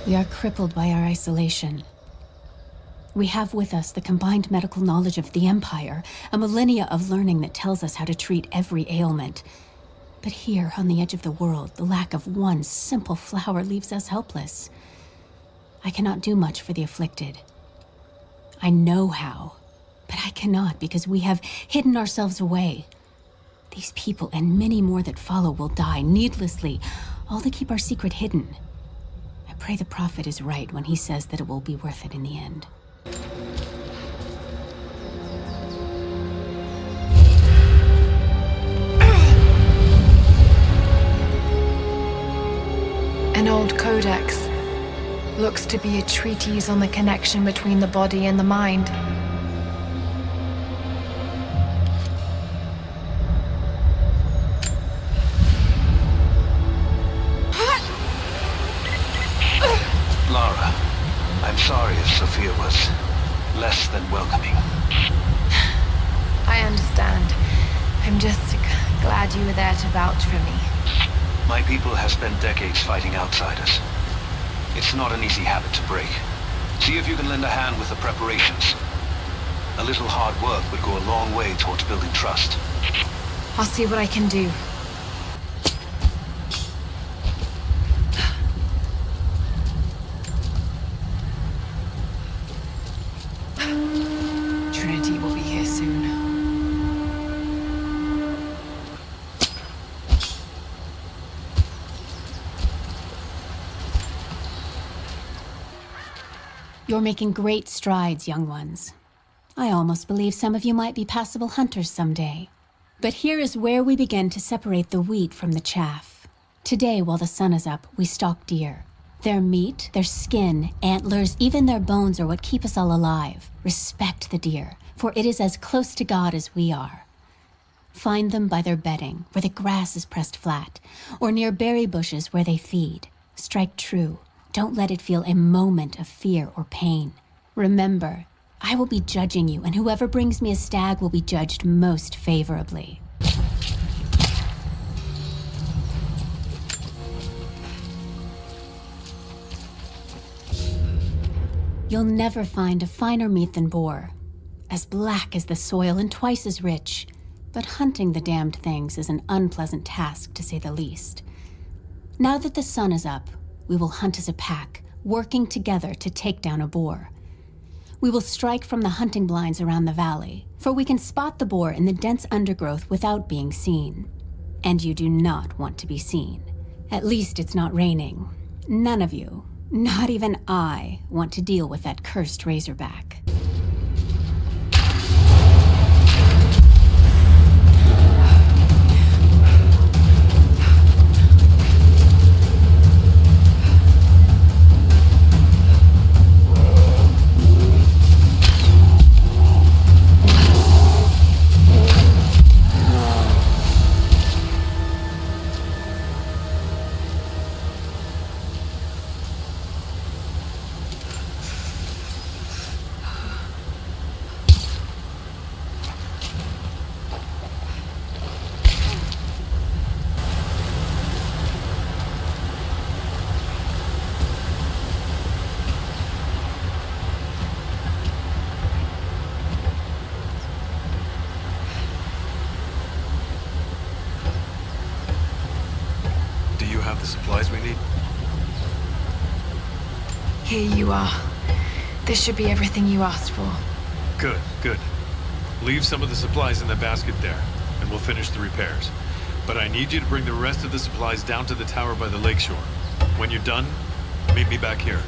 K: We are crippled by our isolation. We have with us the combined medical knowledge of the Empire, a millennia of learning that tells us how to treat every ailment. But here, on the edge of the world, the lack of one simple flower leaves us helpless. I cannot do much for the afflicted. I know how, but I cannot because we have hidden ourselves away. These people and many more that follow will die needlessly, all to keep our secret hidden. I pray the Prophet is right when he says that it will be worth it in the end.
C: An old codex. Looks to be a treatise on the connection between the body and the mind.
E: Lara, I'm sorry if Sophia was less than welcoming.
C: I understand. I'm just glad you were there to vouch for me.
E: My people have spent decades fighting outsiders. It's not an easy habit to break. See if you can lend a hand with the preparations. A little hard work would go a long way towards building trust.
C: I'll see what I can do. Trinity will be here soon.
K: You're making great strides, young ones. I almost believe some of you might be passable hunters someday. But here is where we begin to separate the wheat from the chaff. Today, while the sun is up, we stalk deer. Their meat, their skin, antlers, even their bones are what keep us all alive. Respect the deer, for it is as close to God as we are. Find them by their bedding, where the grass is pressed flat, or near berry bushes where they feed. Strike true. Don't let it feel a moment of fear or pain. Remember, I will be judging you, and whoever brings me a stag will be judged most favorably. You'll never find a finer meat than boar. as black as the soil and twice as rich. But hunting the damned things is an unpleasant task, to say the least. Now that the sun is up, we will hunt as a pack, working together to take down a boar. We will strike from the hunting blinds around the valley, for we can spot the boar in the dense undergrowth without being seen. And you do not want to be seen. At least it's not raining. None of you, not even I, want to deal with that cursed razorback.
C: Here you are. This should be everything you asked for.
B: Good, good. Leave some of the supplies in the basket there, and we'll finish the repairs. But I need you to bring the rest of the supplies down to the tower by the lakeshore. When you're done, meet me back here.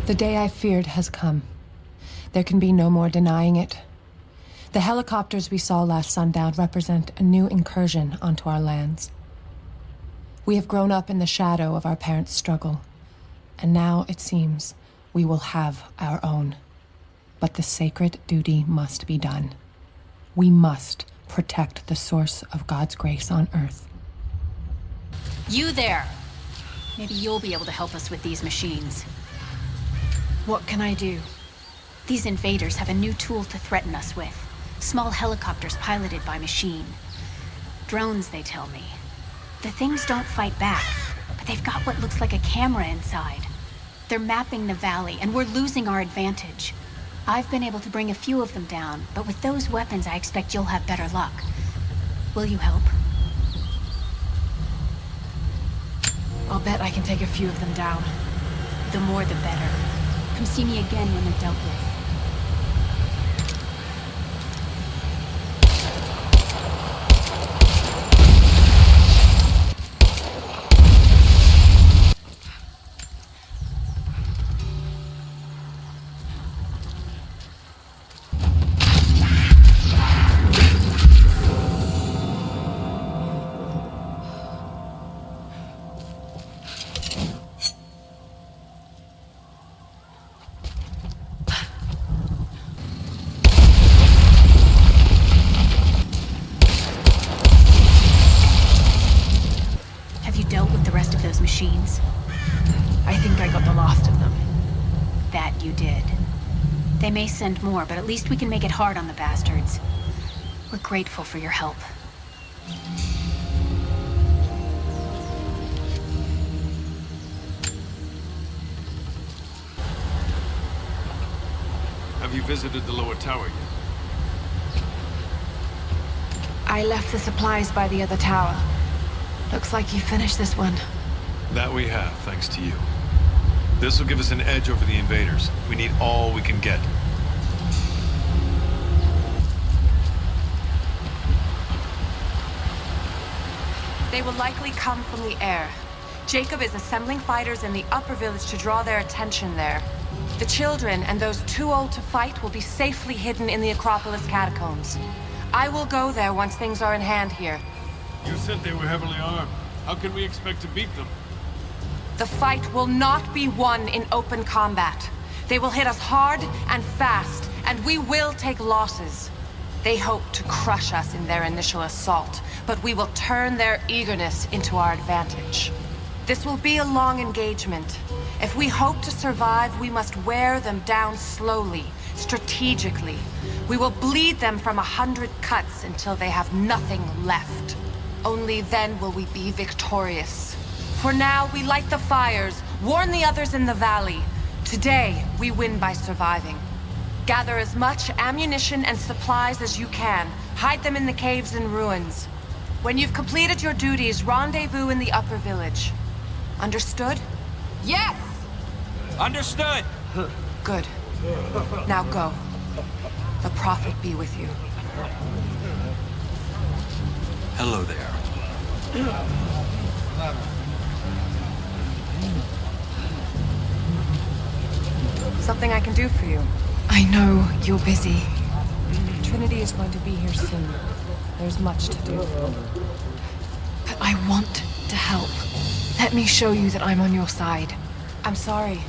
J: The day I feared has come. There can be no more denying it. The helicopters we saw last sundown represent a new incursion onto our lands. We have grown up in the shadow of our parents' struggle, and now it seems we will have our own. But the sacred duty must be done. We must protect the source of God's grace on Earth.
K: You there! Maybe you'll be able to help us with these machines.
C: What can I do?
K: These invaders have a new tool to threaten us with. Small helicopters piloted by machine. Drones, they tell me. The things don't fight back, but they've got what looks like a camera inside. They're mapping the valley, and we're losing our advantage. I've been able to bring a few of them down, but with those weapons I expect you'll have better luck. Will you help?
C: I'll bet I can take a few of them down.
K: The more the better. Come see me again when they're dealt with. Machines.
C: I think I got the last of them.
K: That you did. They may send more, but at least we can make it hard on the bastards. We're grateful for your help.
B: Have you visited the lower tower yet?
C: I left the supplies by the other tower. Looks like you finished this one.
B: That we have, thanks to you. This will give us an edge over the invaders. We need all we can get.
M: They will likely come from the air. Jacob is assembling fighters in the upper village to draw their attention there. The children and those too old to fight will be safely hidden in the Acropolis catacombs. I will go there once things are in hand here.
B: You said they were heavily armed. How can we expect to beat them?
M: The fight will not be won in open combat. They will hit us hard and fast, and we will take losses. They hope to crush us in their initial assault, but we will turn their eagerness into our advantage. This will be a long engagement. If we hope to survive, we must wear them down slowly, strategically. We will bleed them from 100 cuts until they have nothing left. Only then will we be victorious. For now, we light the fires, warn the others in the valley. Today, we win by surviving. Gather as much ammunition and supplies as you can. Hide them in the caves and ruins. When you've completed your duties, rendezvous in the upper village. Understood?
A: Yes! Understood!
M: Good. Now go. The Prophet be with you.
L: Hello there.
M: Something I can do for you.
C: I know you're busy.
J: Trinity is going to be here soon. There's much to do.
C: But I want to help. Let me show you that I'm on your side.
M: I'm sorry.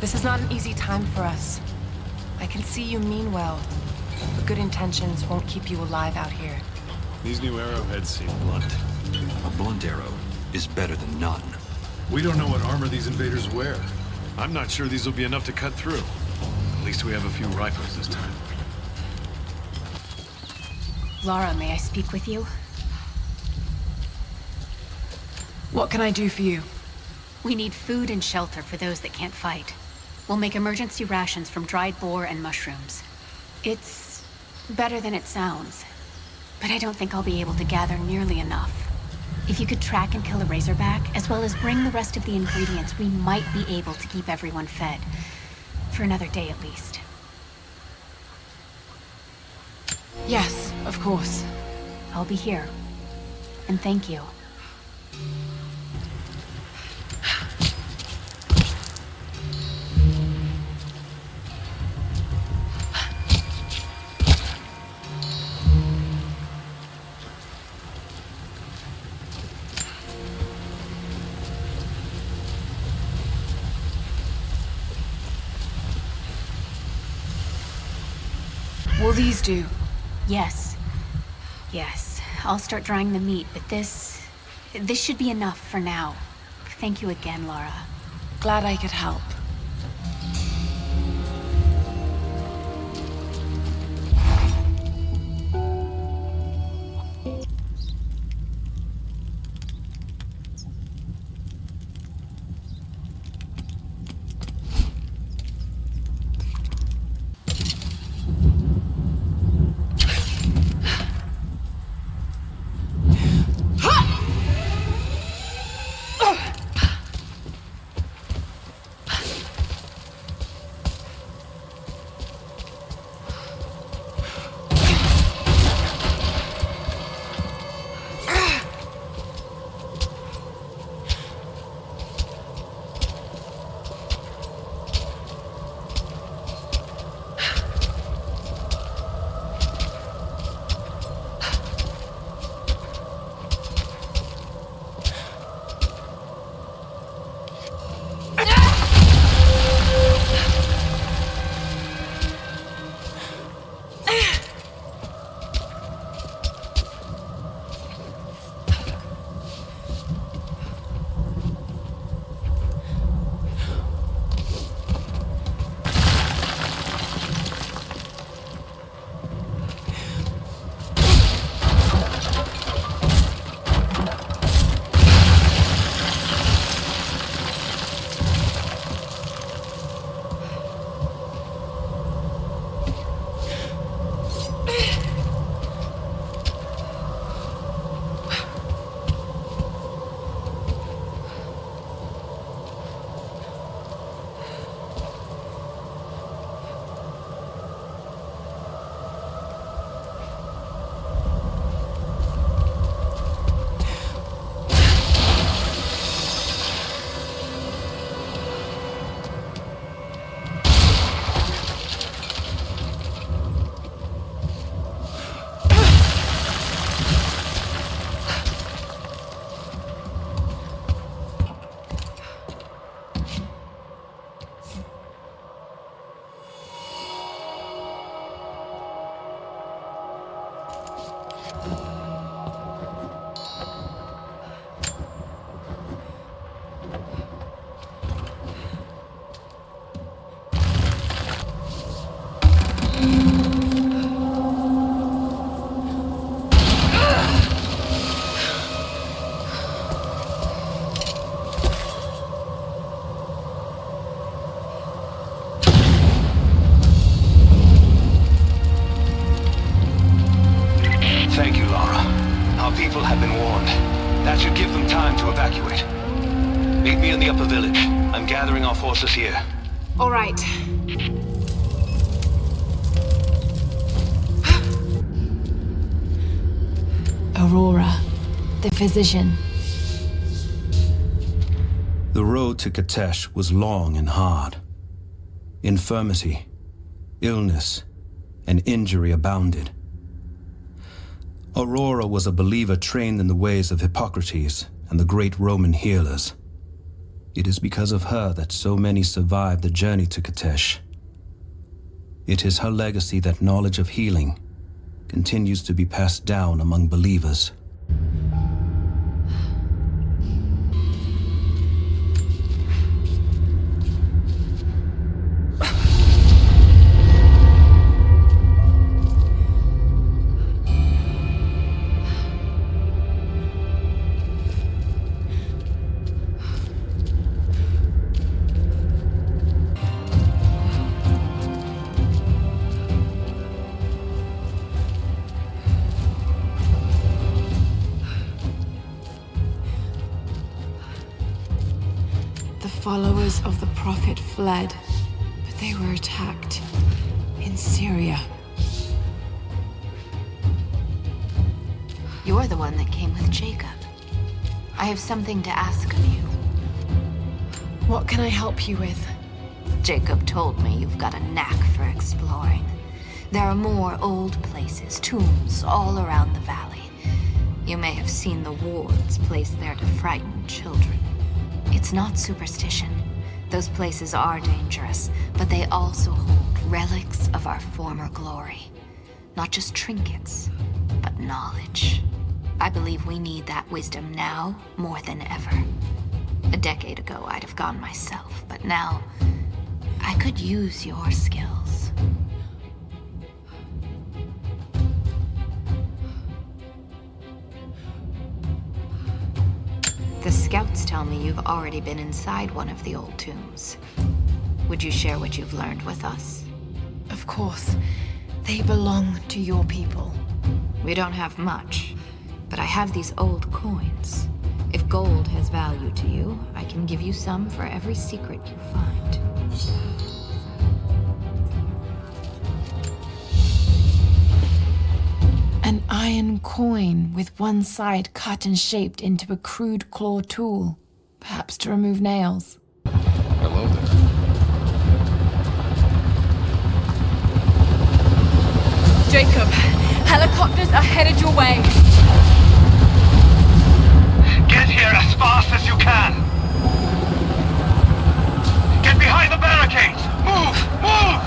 M: This is not an easy time for us. I can see you mean well, but good intentions won't keep you alive out here.
B: These new arrowheads seem blunt.
L: A blunt arrow is better than none.
B: We don't know what armor these invaders wear. I'm not sure these will be enough to cut through. At least we have a few rifles this time.
K: Lara, may I speak with you?
C: What can I do for you?
K: We need food and shelter for those that can't fight. We'll make emergency rations from dried boar and mushrooms. It's better than it sounds, but I don't think I'll be able to gather nearly enough. If you could track and kill a razorback, as well as bring the rest of the ingredients, we might be able to keep everyone fed. For another day at least.
C: Yes, of course.
K: I'll be here. And thank you.
C: Will these do?
K: Yes. Yes. I'll start drying the meat, but this should be enough for now. Thank you again, Lara.
C: Glad I could help.
E: That should give them time to evacuate. Meet me in the upper village. I'm gathering our forces here.
C: All right.
D: Aurora, the physician.
U: The road to Kitezh was long and hard. Infirmity, illness, and injury abounded. Aurora was a believer trained in the ways of Hippocrates and the great Roman healers. It is because of her that so many survived the journey to Kitezh. It is her legacy that knowledge of healing continues to be passed down among believers.
C: Followers of the Prophet fled, but they were attacked in Syria.
P: You're the one that came with Jacob. I have something to ask of you.
C: What can I help you with?
P: Jacob told me you've got a knack for exploring. There are more old places, tombs, all around the valley. You may have seen the wards placed there to frighten children. It's not superstition. Those places are dangerous, but they also hold relics of our former glory. Not just trinkets, but knowledge. I believe we need that wisdom now more than ever. A decade ago, I'd have gone myself, but now I could use your skills. The scouts tell me you've already been inside one of the old tombs. Would you share what you've learned with us?
C: Of course. They belong to your people.
P: We don't have much, but I have these old coins. If gold has value to you, I can give you some for every secret you find.
C: An iron coin with one side cut and shaped into a crude claw tool, perhaps to remove nails.
T: Hello there.
C: Jacob, helicopters are headed your way.
E: Get here as fast as you can! Get behind the barricades! Move! Move!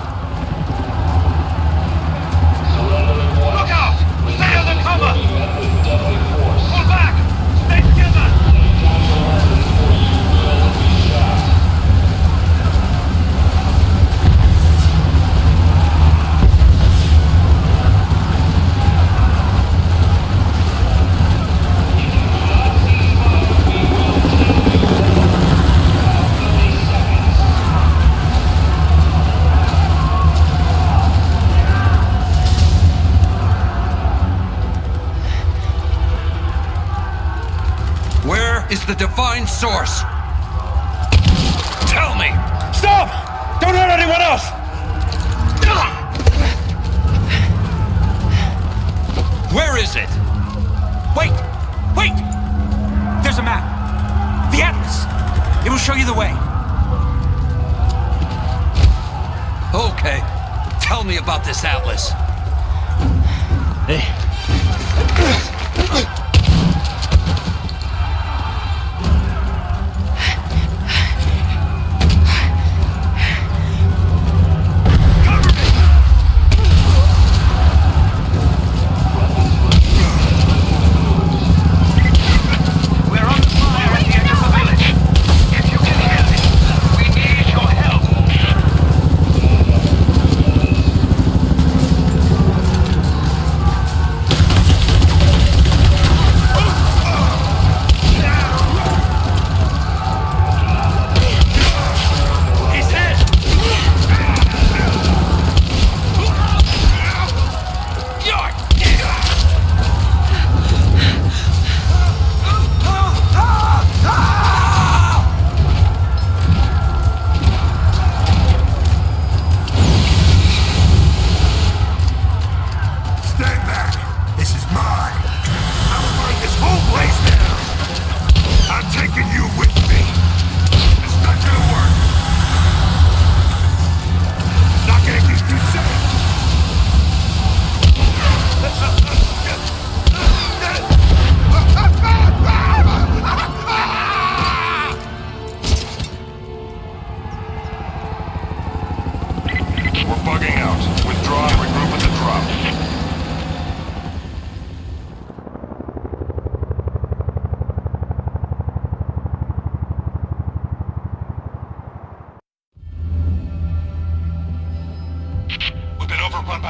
E: Look out! Stay under cover! Pull back! Stay together!
I: Is the divine source. Tell me!
A: Stop! Don't hurt anyone else!
I: Where is it?
A: Wait! Wait! There's a map. The Atlas. It will show you the way.
I: Okay. Tell me about this Atlas.
A: Hey.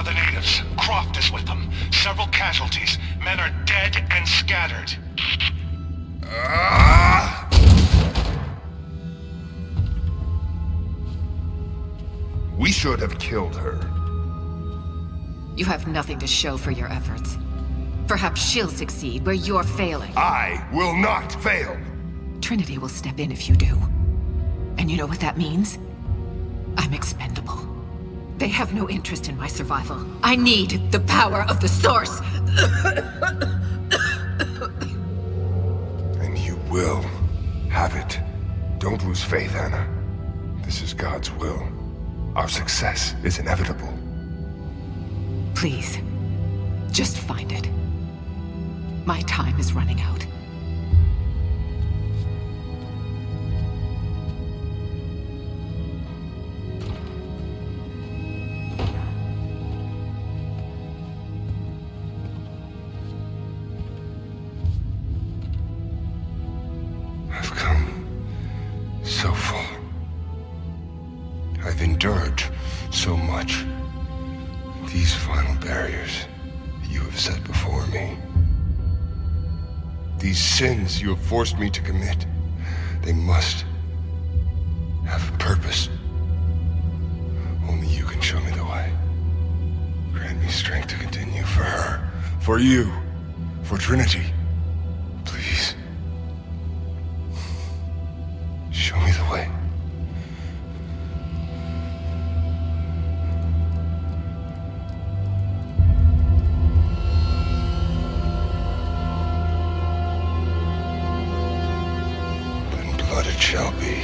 V: are the natives. Croft is with them. Several casualties. Men are dead and scattered.
N: We should have killed her.
H: You have nothing to show for your efforts. Perhaps she'll succeed where you're failing.
N: I will not fail!
H: Trinity will step in if you do. And you know what that means? I'm expendable. They have no interest in my survival. I need the power of the Source!
N: And you will have it. Don't lose faith, Anna. This is God's will. Our success is inevitable.
H: Please, just find it. My time is running out.
N: I've come so far. I've endured so much. These final barriers you have set before me. These sins you have forced me to commit, they must have a purpose. Only you can show me the way. Grant me strength to continue for her, for you, for Trinity. Please. Show me the way. But it shall be.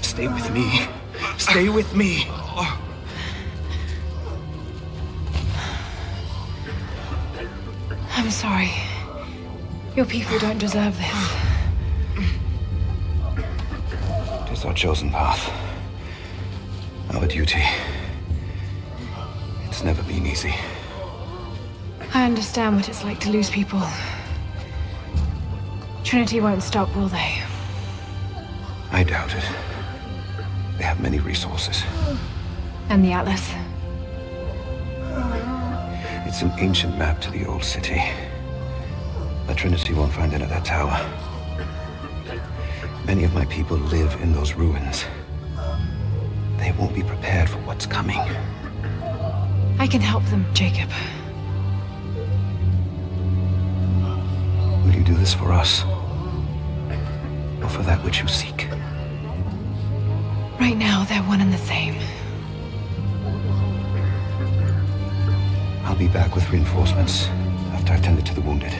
F: Stay with me. Stay with me.
C: I'm sorry. Your people don't deserve this.
S: It is our chosen path. Our duty. It's never been easy.
C: I understand what it's like to lose people. Trinity won't stop, will they?
S: I doubt it. They have many resources.
C: And the Atlas?
S: It's an ancient map to the old city. But Trinity won't find it at that tower. Many of my people live in those ruins. They won't be prepared for what's coming.
C: I can help them, Jacob.
S: Will you do this for us? Or for that which you seek?
C: Right now, they're one and the same.
S: I'll be back with reinforcements after I've tended to the wounded.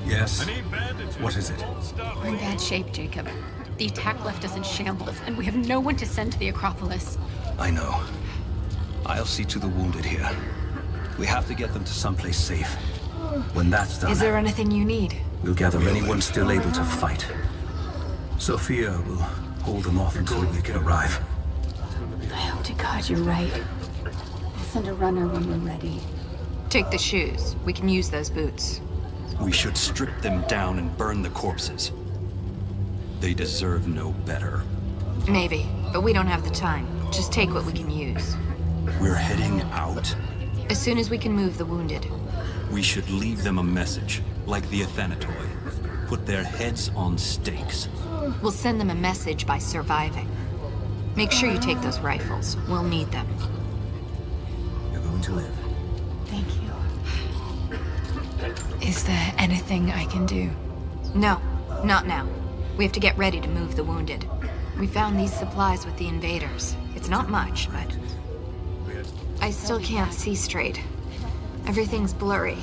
U: Yes? What is it?
K: We're in bad shape, Jacob. The attack left us in shambles, and we have no one to send to the Acropolis.
U: I know. I'll see to the wounded here. We have to get them to someplace safe. When that's done,
C: Is there anything you need?
U: we'll gather anyone still able to fight. Sophia will hold them off until we can arrive.
K: I hope to God you're right. I'll send a runner when we're ready.
P: Take the shoes. We can use those boots.
L: We should strip them down and burn the corpses. They deserve no better.
P: Maybe, but we don't have the time. Just take what we can use.
L: We're heading out?
P: As soon as we can move the wounded.
L: We should leave them a message, like the Athanatoi. Put their heads on stakes.
P: We'll send them a message by surviving. Make sure you take those rifles. We'll need them.
U: You're going to live.
K: Thank you.
C: Is there anything I can do?
P: No, not now. We have to get ready to move the wounded. We found these supplies with the invaders. It's not much, but... I still can't see straight. Everything's blurry.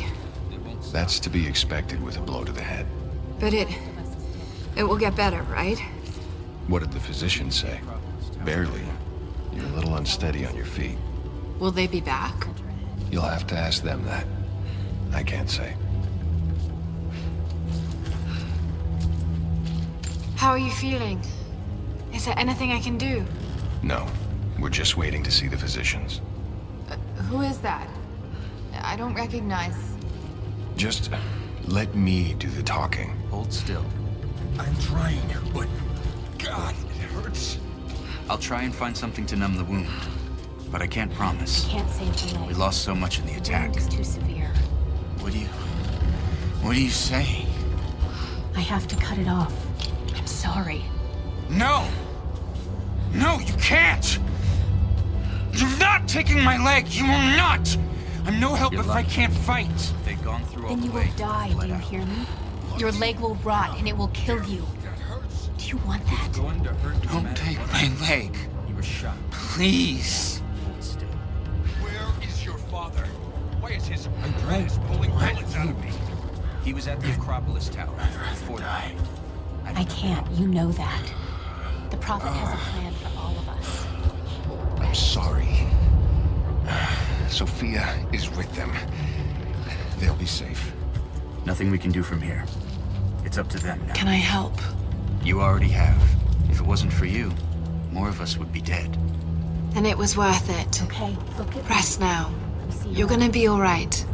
I: That's to be expected with a blow to the head.
P: But it will get better, right?
I: What did the physician say? Barely. You're a little unsteady on your feet.
P: Will they be back?
I: You'll have to ask them that. I can't say.
C: How are you feeling? Is there anything I can do?
I: No. We're just waiting to see the physicians.
C: Who is that? I don't recognize.
I: Just let me do the talking.
F: Hold still.
V: I'm trying, but... God, it hurts.
F: I'll try and find something to numb the wound, but I can't promise.
K: Can't save the leg.
F: We lost so much in the attack.
K: It's too severe.
F: What do you say?
K: I have to cut it off. I'm sorry.
A: No! No, you can't! You're not taking my leg! You will not! I'm no help if I can't fight!
F: They've gone through all
K: Then
F: the
K: you
F: way.
K: will die, do you hear me? Your leg will rot and it will kill you. Do you want that?
F: It's going to hurt you.
A: Don't take my leg.
F: You were shot.
A: Please.
F: Hold still.
T: Where is your father? Why is his apprentice pulling bullets out of me?
F: He was at the Acropolis Tower before that.
K: I can't, you know that. The Prophet has a plan for all of us.
I: I'm sorry. Sophia is with them. They'll be safe.
F: Nothing we can do from here. It's up to them now.
C: Can I help?
F: You already have. If it wasn't for you, more of us would be dead.
C: And it was worth it.
K: Okay, look at
C: Rest now.
K: See
C: You're gonna be alright.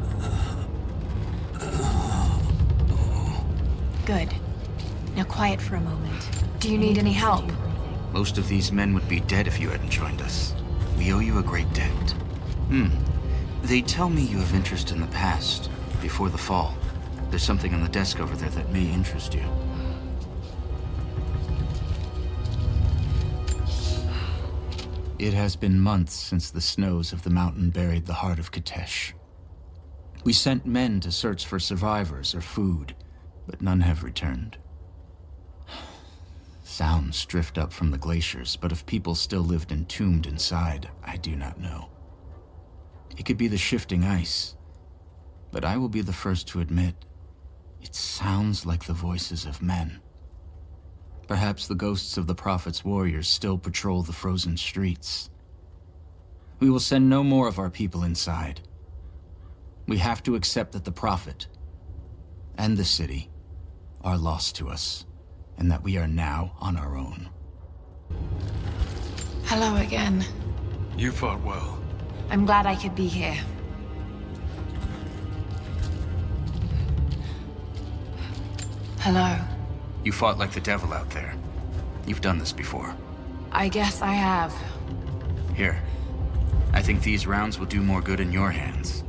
K: Good. Now quiet for a moment.
C: Do you need any help?
F: Most of these men would be dead if you hadn't joined us. We owe you a great debt. They tell me you have interest in the past, before the fall. There's something on the desk over there that may interest you. It has been months since the snows of the mountain buried the heart of Kitezh. We sent men to search for survivors or food, but none have returned. Sounds drift up from the glaciers, but if people still lived entombed inside, I do not know. It could be the shifting ice, but I will be the first to admit, it sounds like the voices of men. Perhaps the ghosts of the Prophet's warriors still patrol the frozen streets. We will send no more of our people inside. We have to accept that the Prophet and the city are lost to us, and that we are now on our own.
C: Hello again.
B: You fought well.
C: I'm glad I could be here. Hello.
F: You fought like the devil out there. You've done this before.
C: I guess I have.
F: Here. I think these rounds will do more good in your hands.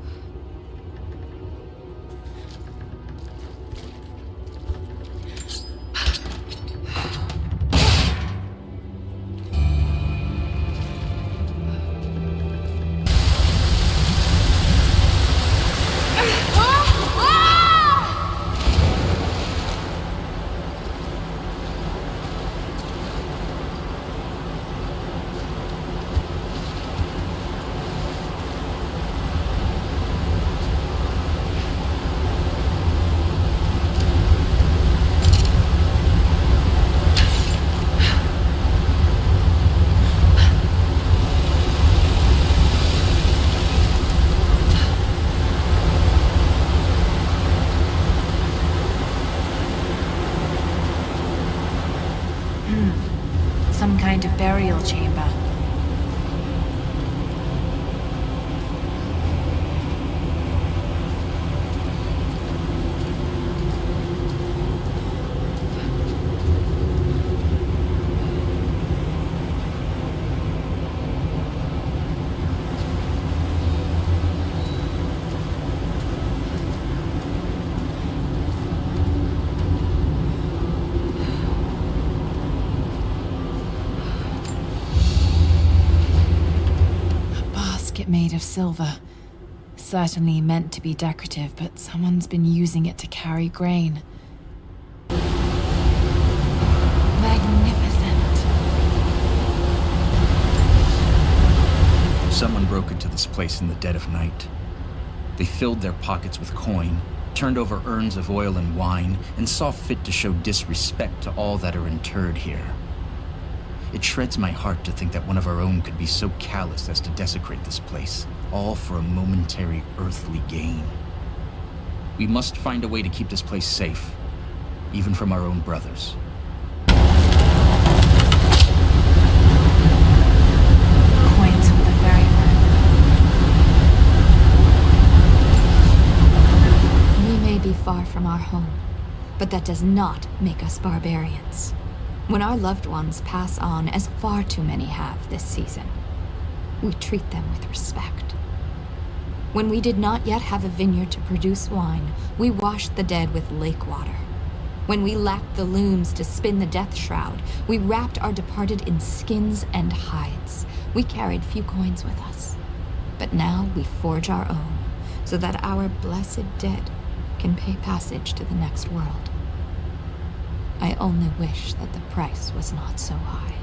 C: Some kind of burial chamber. Made of silver. Certainly meant to be decorative, but someone's been using it to carry grain. Magnificent.
F: Someone broke into this place in the dead of night. They filled their pockets with coin, turned over urns of oil and wine, and saw fit to show disrespect to all that are interred here. It shreds my heart to think that one of our own could be so callous as to desecrate this place, all for a momentary earthly gain. We must find a way to keep this place safe, even from our own brothers.
C: Coins for the ferryman.
P: We may be far from our home, but that does not make us barbarians. When our loved ones pass on, as far too many have this season, we treat them with respect. When we did not yet have a vineyard to produce wine, we washed the dead with lake water. When we lacked the looms to spin the death shroud, we wrapped our departed in skins and hides. We carried few coins with us. But now we forge our own, so that our blessed dead can pay passage to the next world. I only wish that the price was not so high.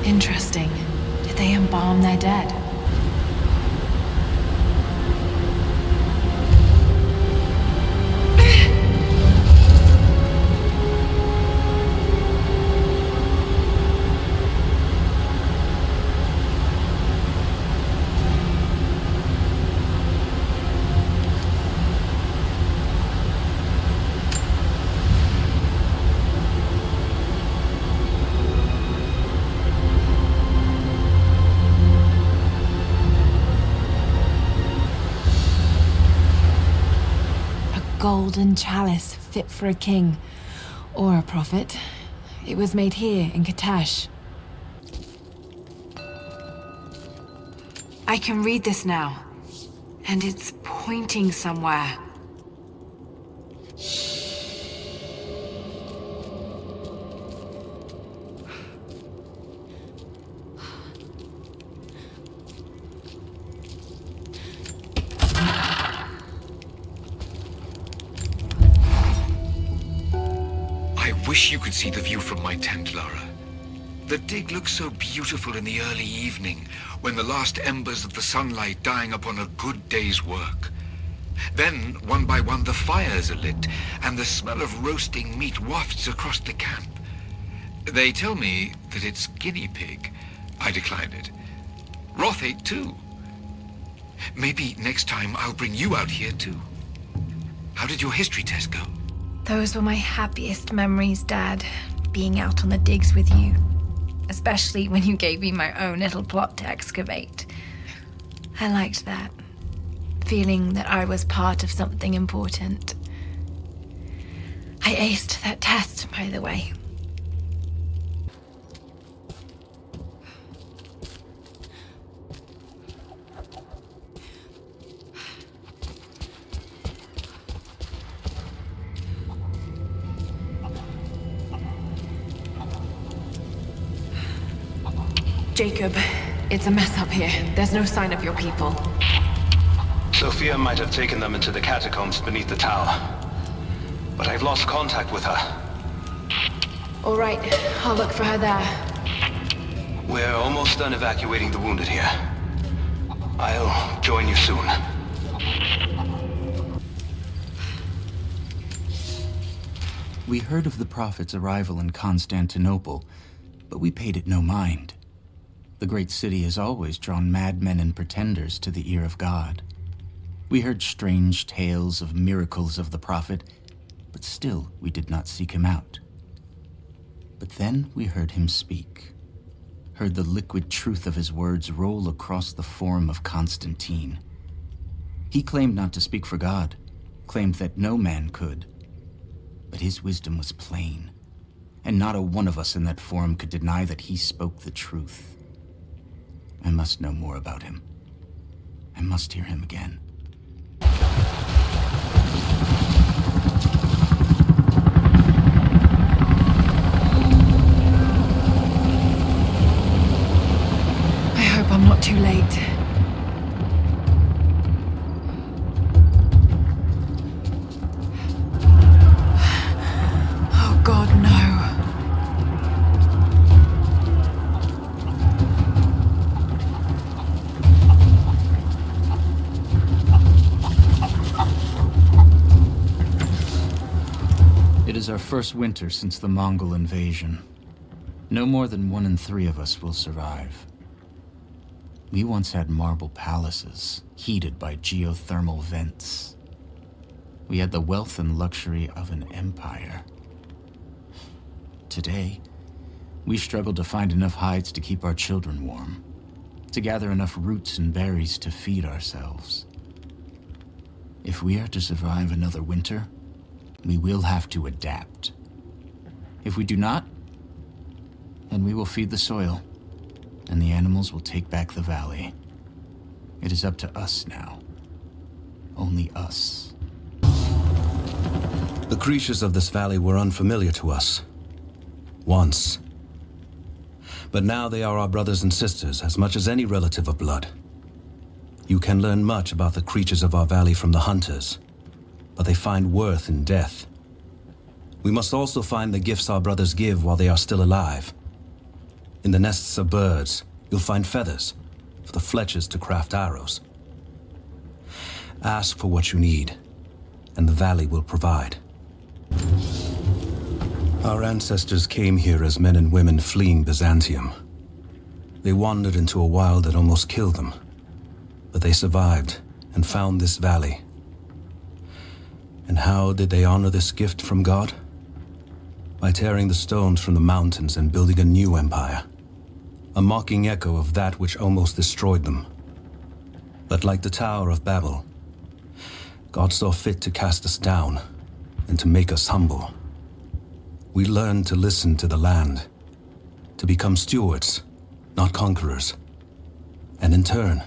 C: Interesting. Did they embalm their dead? Golden chalice fit for a king or a prophet. It was made here in Kitezh. I can read this now, and it's pointing somewhere.
G: I wish you could see the view from my tent, Lara. The dig looks so beautiful in the early evening, when the last embers of the sunlight dying upon a good day's work. Then, one by one, the fires are lit, and the smell of roasting meat wafts across the camp. They tell me that it's guinea pig. I decline it. Roth ate too. Maybe next time I'll bring you out here too. How did your history test go?
C: Those were my happiest memories, Dad, being out on the digs with you. Especially when you gave me my own little plot to excavate. I liked that. Feeling that I was part of something important. I aced that test, by the way. Jacob, it's a mess up here. There's no sign of your people.
E: Sophia might have taken them into the catacombs beneath the tower. But I've lost contact with her.
C: All right, I'll look for her there.
E: We're almost done evacuating the wounded here. I'll join you soon.
F: We heard of the Prophet's arrival in Constantinople, but we paid it no mind. The great city has always drawn madmen and pretenders to the ear of God. We heard strange tales of miracles of the Prophet, but still we did not seek him out. But then we heard him speak, heard the liquid truth of his words roll across the forum of Constantine. He claimed not to speak for God, claimed that no man could. But his wisdom was plain, and not a one of us in that forum could deny that he spoke the truth. I must know more about him. I must hear him again.
C: I hope I'm not too late.
F: is our first winter since the Mongol invasion. No more than 1 in 3 of us will survive. We once had marble palaces, heated by geothermal vents. We had the wealth and luxury of an empire. Today, we struggle to find enough hides to keep our children warm, to gather enough roots and berries to feed ourselves. If we are to survive another winter, we will have to adapt. If we do not, then we will feed the soil, and the animals will take back the valley. It is up to us now. Only us.
U: The creatures of this valley were unfamiliar to us. Once. But now they are our brothers and sisters as much as any relative of blood. You can learn much about the creatures of our valley from the hunters, but they find worth in death. We must also find the gifts our brothers give while they are still alive. In the nests of birds, you'll find feathers for the fletchers to craft arrows. Ask for what you need, and the valley will provide. Our ancestors came here as men and women fleeing Byzantium. They wandered into a wild that almost killed them, but they survived and found this valley. And how did they honor this gift from God? By tearing the stones from the mountains and building a new empire. A mocking echo of that which almost destroyed them. But like the Tower of Babel, God saw fit to cast us down and to make us humble. We learned to listen to the land, to become stewards, not conquerors. And in turn,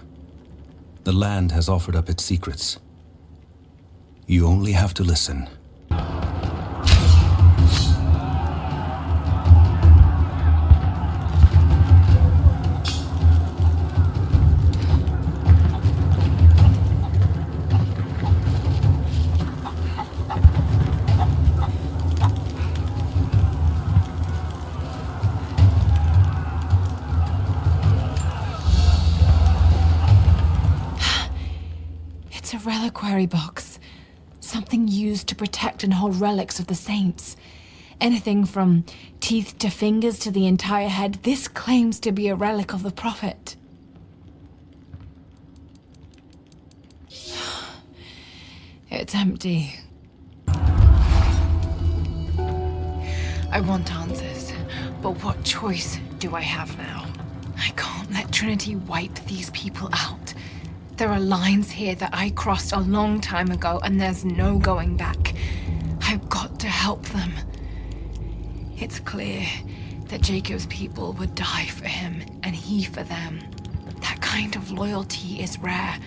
U: the land has offered up its secrets. You only have to listen.
C: It's a reliquary box. Something used to protect and hold relics of the saints. Anything from teeth to fingers to the entire head. This claims to be a relic of the Prophet. It's empty. I want answers, but what choice do I have now? I can't let Trinity wipe these people out. There are lines here that I crossed a long time ago, and there's no going back. I've got to help them. It's clear that Jacob's people would die for him, and he for them. That kind of loyalty is rare,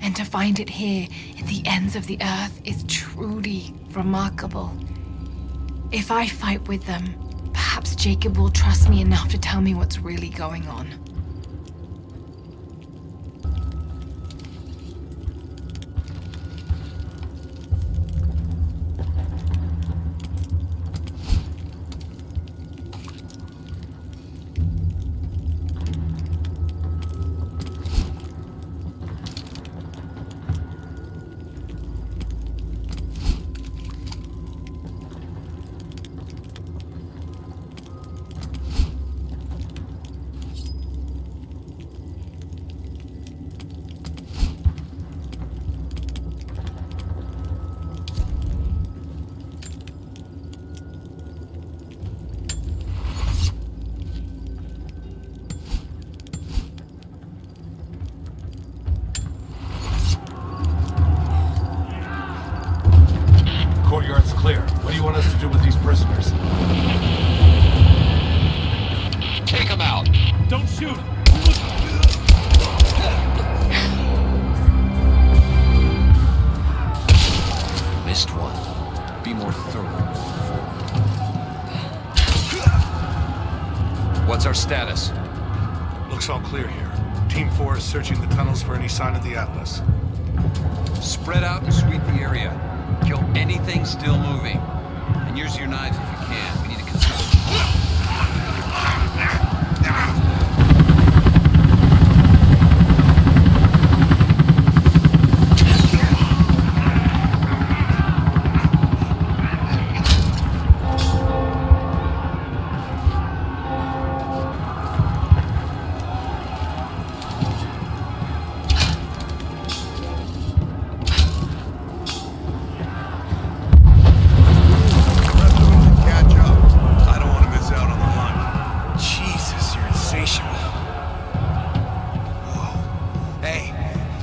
C: and to find it here at the ends of the earth is truly remarkable. If I fight with them, perhaps Jacob will trust me enough to tell me what's really going on.
B: Courtyard's clear. What do you want us to do with these prisoners?
T: Take them out!
B: Don't shoot!
T: Missed one. Be more thorough. What's our status?
B: Looks all clear here. Team 4 is searching the tunnels for any sign of the Atlas.
T: Spread out and sweep the area. Kill anything still moving. And use your knives if you can. We need to conceal.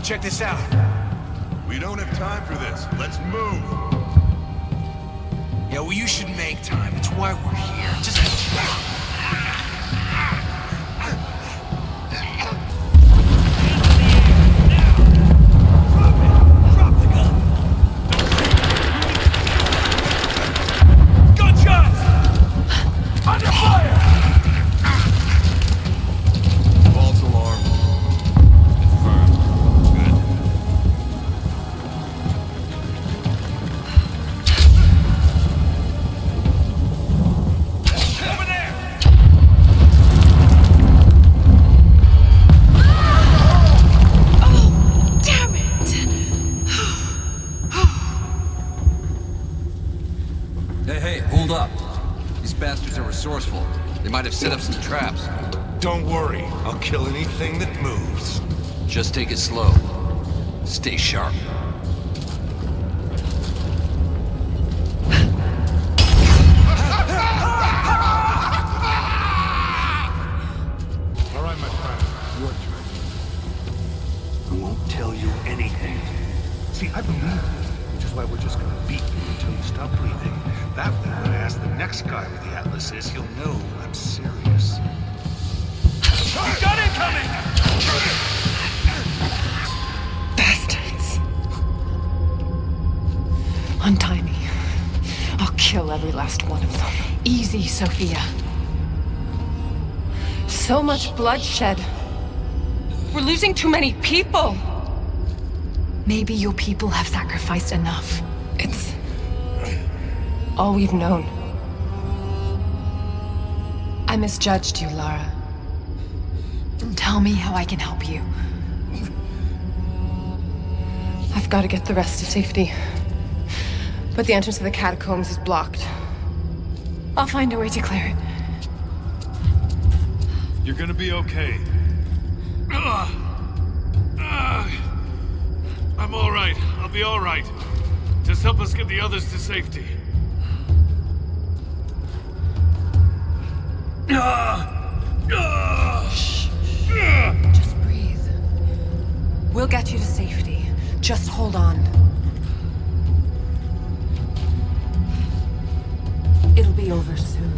A: Check this out.
O: We don't have time for this. Let's move.
A: Yeah, well, you should make time. It's why we're here. Just...
O: Under fire! False alarm. Confirmed. Good. Over there!
C: Oh, damn it!
I: Hey, hold up. These bastards are resourceful. They might have set up some traps.
O: Don't worry. I'll kill anything that moves.
I: Just take it slow. Stay sharp.
O: All right, my friend. Your turn.
S: I won't tell you anything.
O: See, I believe you, which is why we're just gonna beat you until you stop breathing. That way, when I ask the next guy where the Atlas is, he'll know I'm serious. You got it coming!
C: Bastards. Untie me. I'll kill every last one of them. Easy, Sophia. So much bloodshed.
M: We're losing too many people.
C: Maybe your people have sacrificed enough. It's all we've known. I misjudged you, Lara. Tell me how I can help you. I've got to get the rest to safety. But the entrance to the catacombs is blocked. I'll find a way to clear it.
B: You're gonna be okay. I'm all right. I'll be all right. Just help us get the others to safety.
M: Shh. Just breathe. We'll get you to safety. Just hold on. It'll be over soon.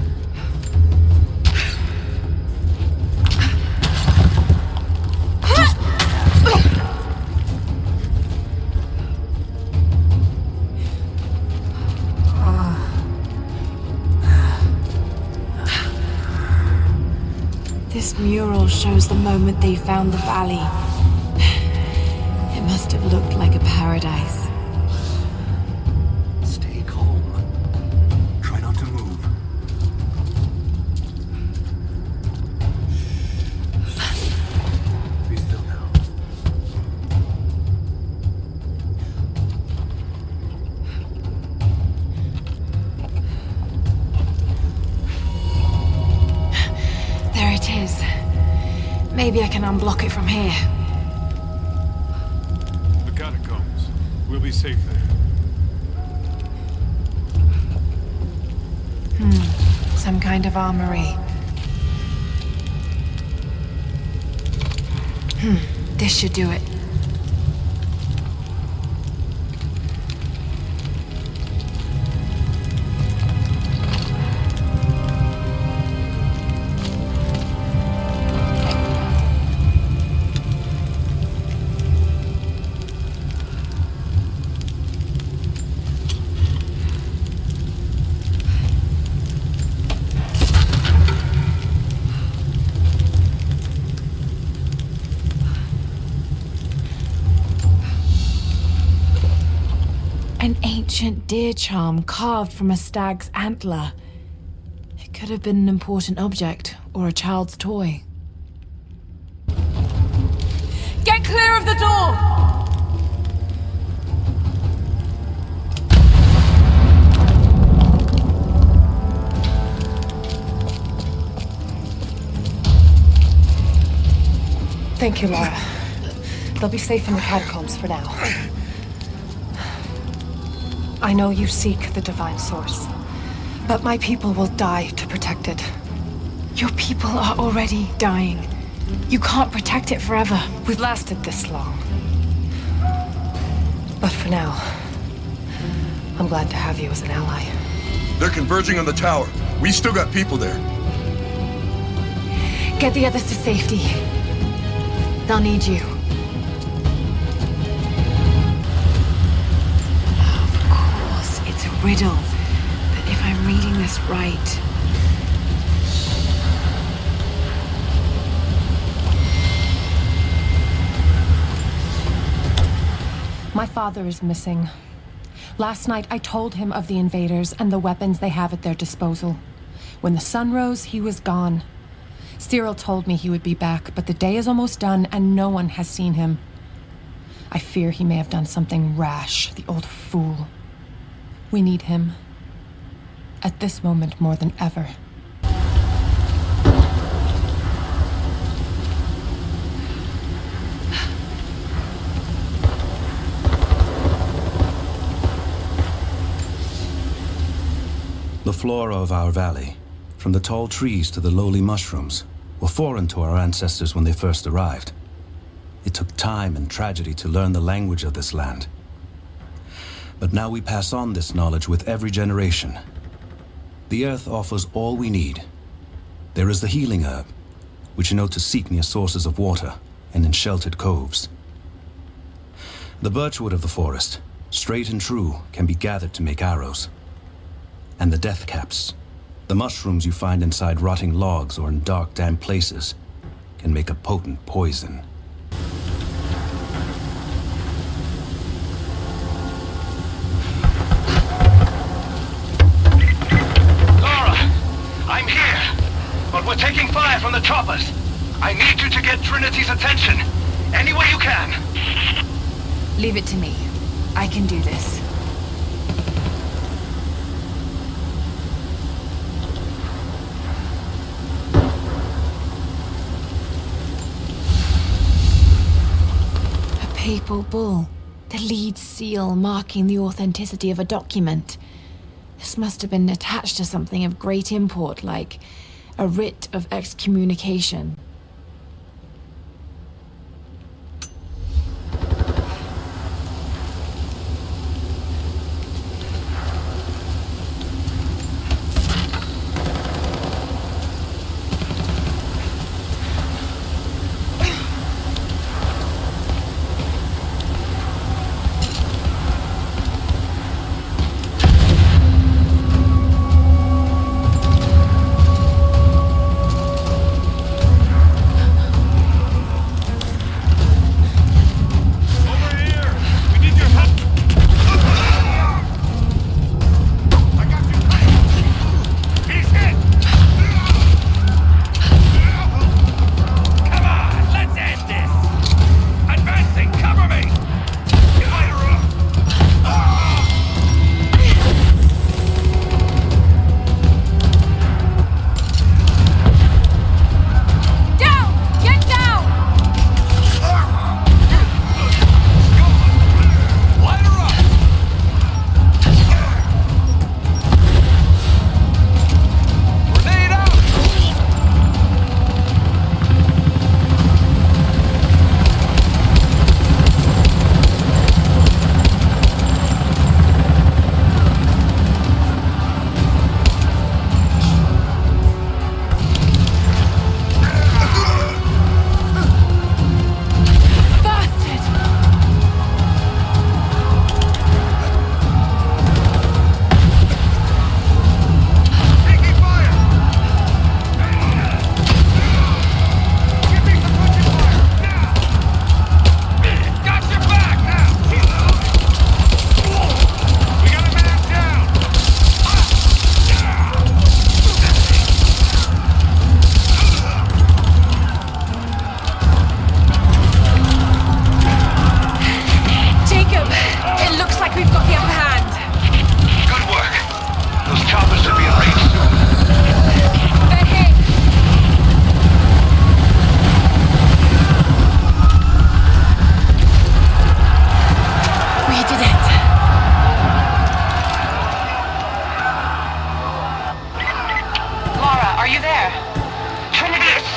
C: This mural shows the moment they found the valley. It must have looked like a paradise.
S: Stay calm. Try not to move.
O: Be still now.
C: There it is. Maybe I can unblock it from here.
B: The catacombs. We'll be safe there.
C: Some kind of armory. This should do it. An ancient deer charm carved from a stag's antler. It could have been an important object or a child's toy.
M: Get clear of the door!
J: Thank you, Lara. They'll be safe in the catacombs for now. I know you seek the divine source, but my people will die to protect it.
C: Your people are already dying. You can't protect it forever.
J: We've lasted this long. But for now, I'm glad to have you as an ally.
Q: They're converging on the tower. We still got people there.
C: Get the others to safety. They'll need you. Of course, it's a riddle. But if I'm reading this right...
J: My father is missing. Last night, I told him of the invaders and the weapons they have at their disposal. When the sun rose, he was gone. Cyril told me he would be back, but the day is almost done and no one has seen him. I fear he may have done something rash, the old fool. We need him. At this moment more than ever.
U: The flora of our valley, from the tall trees to the lowly mushrooms, were foreign to our ancestors when they first arrived. It took time and tragedy to learn the language of this land. But now we pass on this knowledge with every generation. The earth offers all we need. There is the healing herb, which you know to seek near sources of water and in sheltered coves. The birchwood of the forest, straight and true, can be gathered to make arrows. And the death caps, the mushrooms you find inside rotting logs or in dark, damp places, can make a potent poison.
E: Lara, I'm here, but we're taking fire from the choppers. I need you to get Trinity's attention, any way you can.
C: Leave it to me. I can do this. Papal bull, the lead seal marking the authenticity of a document. This must have been attached to something of great import, like a writ of excommunication.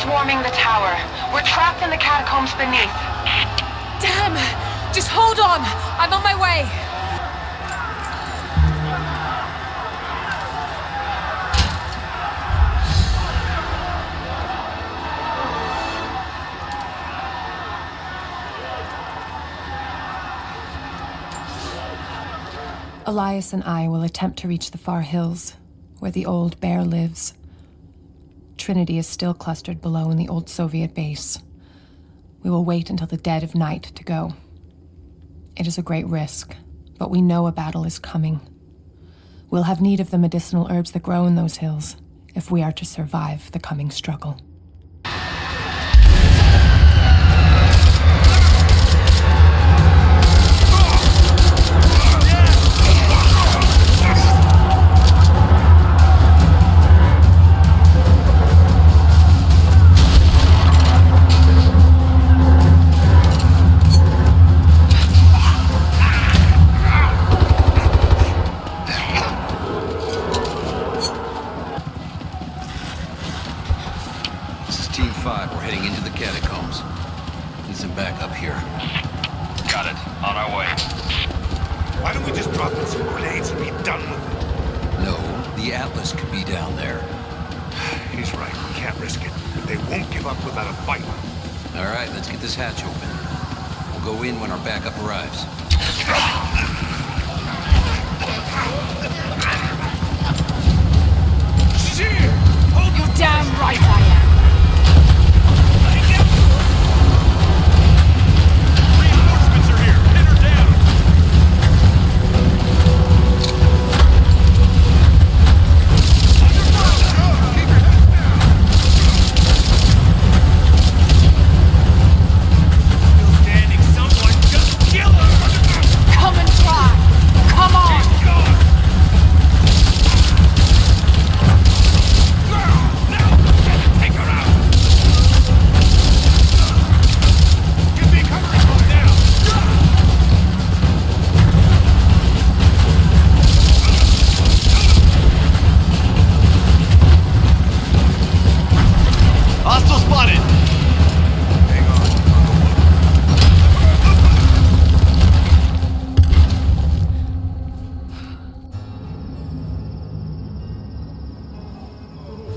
M: swarming the tower. We're trapped in the catacombs beneath.
C: Damn!
M: Just hold on! I'm on my way!
J: Elias and I will attempt to reach the far hills, where the old bear lives. Trinity is still clustered below in the old Soviet base. We will wait until the dead of night to go. It is a great risk, but we know a battle is coming. We'll have need of the medicinal herbs that grow in those hills if we are to survive the coming struggle.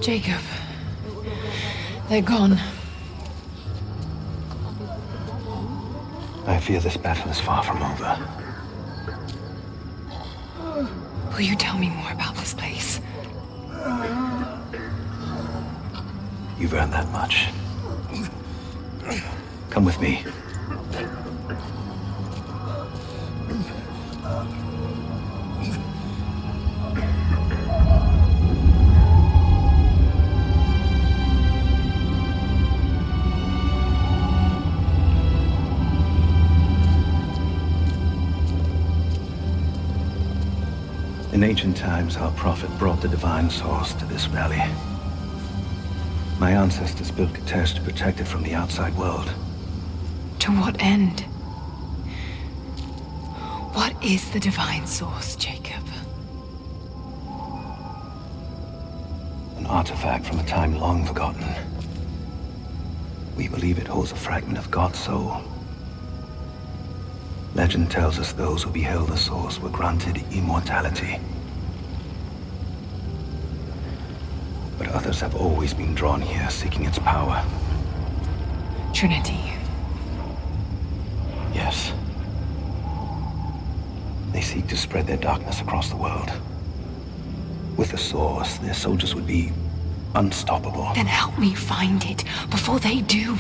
J: Jacob. They're gone.
S: I fear this battle is far from over.
C: Will you tell me more about this place?
S: You've earned that much. Come with me. In ancient times, our prophet brought the divine source to this valley. My ancestors built Kitezh to protect it from the outside world.
C: To what end? What is the divine source, Jacob?
S: An artifact from a time long forgotten. We believe it holds a fragment of God's soul. Legend tells us those who beheld the source were granted immortality. But others have always been drawn here, seeking its power.
C: Trinity.
S: Yes. They seek to spread their darkness across the world. With the source, their soldiers would be unstoppable.
C: Then help me find it before they do.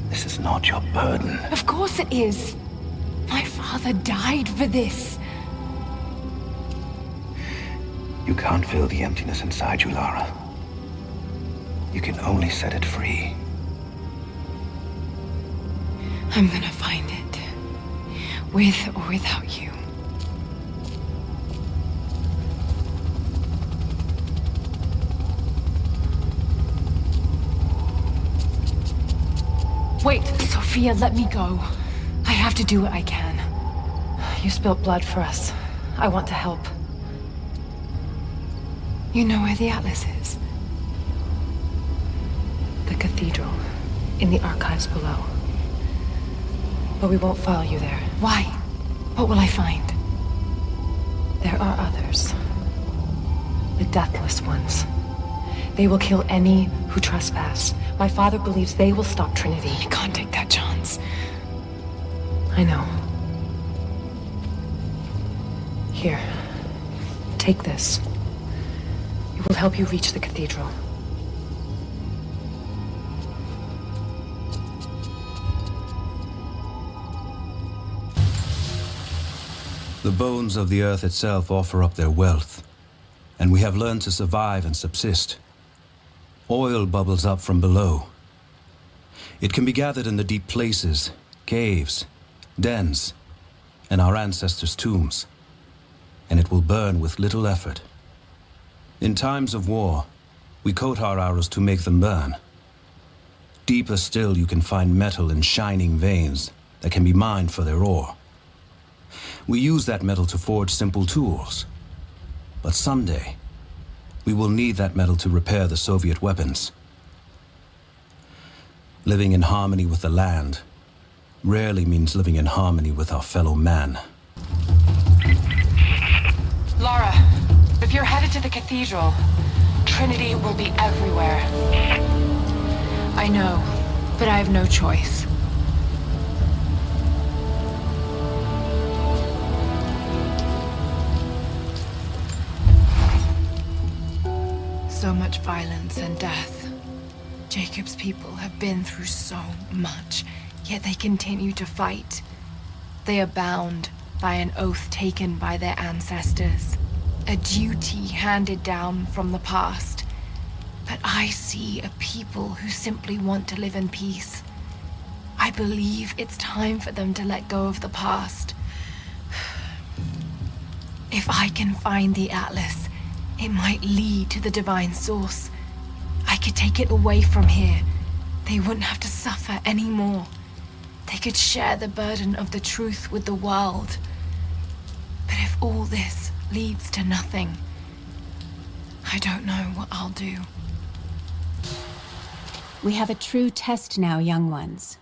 S: This is not your burden.
C: Of course it is. My father died for this.
S: You can't fill the emptiness inside you, Lara. You can only set it free.
C: I'm gonna find it. With or without you. Wait, Sophia, let me go. I have to do what I can. You spilt blood for us. I want to help. You know where the Atlas is? The cathedral, in the archives below.
J: But we won't follow you there. Why? What will I find? There are others. The Deathless Ones. They will kill any who trespass. My father believes they will stop Trinity. I can't take that chance. I know. Here. Take this. It will help you reach the cathedral.
U: The bones of the earth itself offer up their wealth, and we have learned to survive and subsist. Oil bubbles up from below. It can be gathered in the deep places, caves, dens, and our ancestors' tombs, and it will burn with little effort. In times of war, we coat our arrows to make them burn. Deeper still, you can find metal in shining veins that can be mined for their ore. We use that metal to forge simple tools. But someday, we will need that metal to repair the Soviet weapons. Living in harmony with the land rarely means living in harmony with our fellow man.
M: Lara, if you're headed to the cathedral, Trinity will be everywhere.
C: I know, but I have no choice. So much violence and death. Jacob's people have been through so much, yet they continue to fight. They are bound by an oath taken by their ancestors, a duty handed down from the past. But I see a people who simply want to live in peace. I believe it's time for them to let go of the past. If I can find the Atlas, it might lead to the divine source. I could take it away from here. They wouldn't have to suffer anymore. They could share the burden of the truth with the world. But if all this leads to nothing, I don't know what I'll do.
K: We have a true test now, young ones.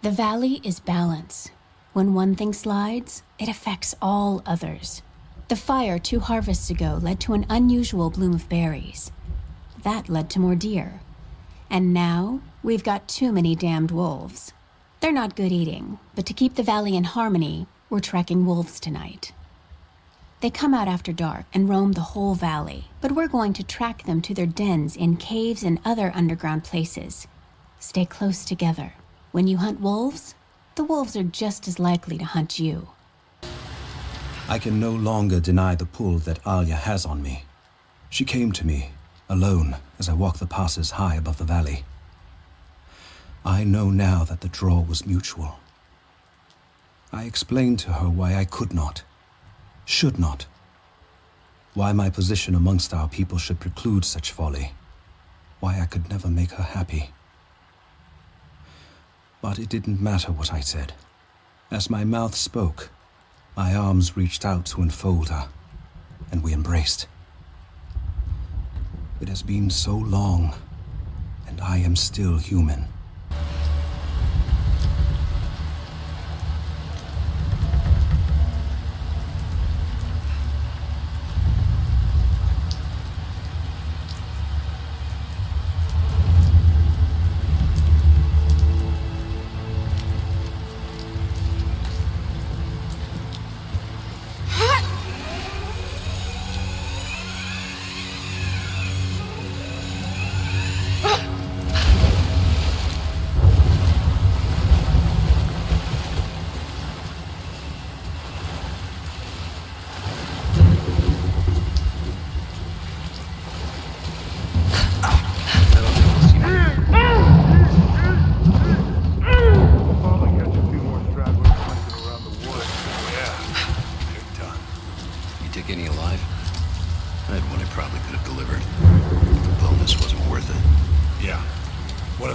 K: The valley is balance. When one thing slides, it affects all others. The fire 2 harvests ago led to an unusual bloom of berries. That led to more deer. And now, we've got too many damned wolves. They're not good eating, but to keep the valley in harmony, we're tracking wolves tonight. They come out after dark and roam the whole valley, but we're going to track them to their dens in caves and other underground places. Stay close together. When you hunt wolves, the wolves are just as likely to hunt you.
U: I can no longer deny the pull that Alia has on me. She came to me, alone, as I walked the passes high above the valley. I know now that the draw was mutual. I explained to her why I could not, should not, why my position amongst our people should preclude such folly, why I could never make her happy. But it didn't matter what I said. As my mouth spoke, my arms reached out to enfold her, and we embraced. It has been so long, and I am still human.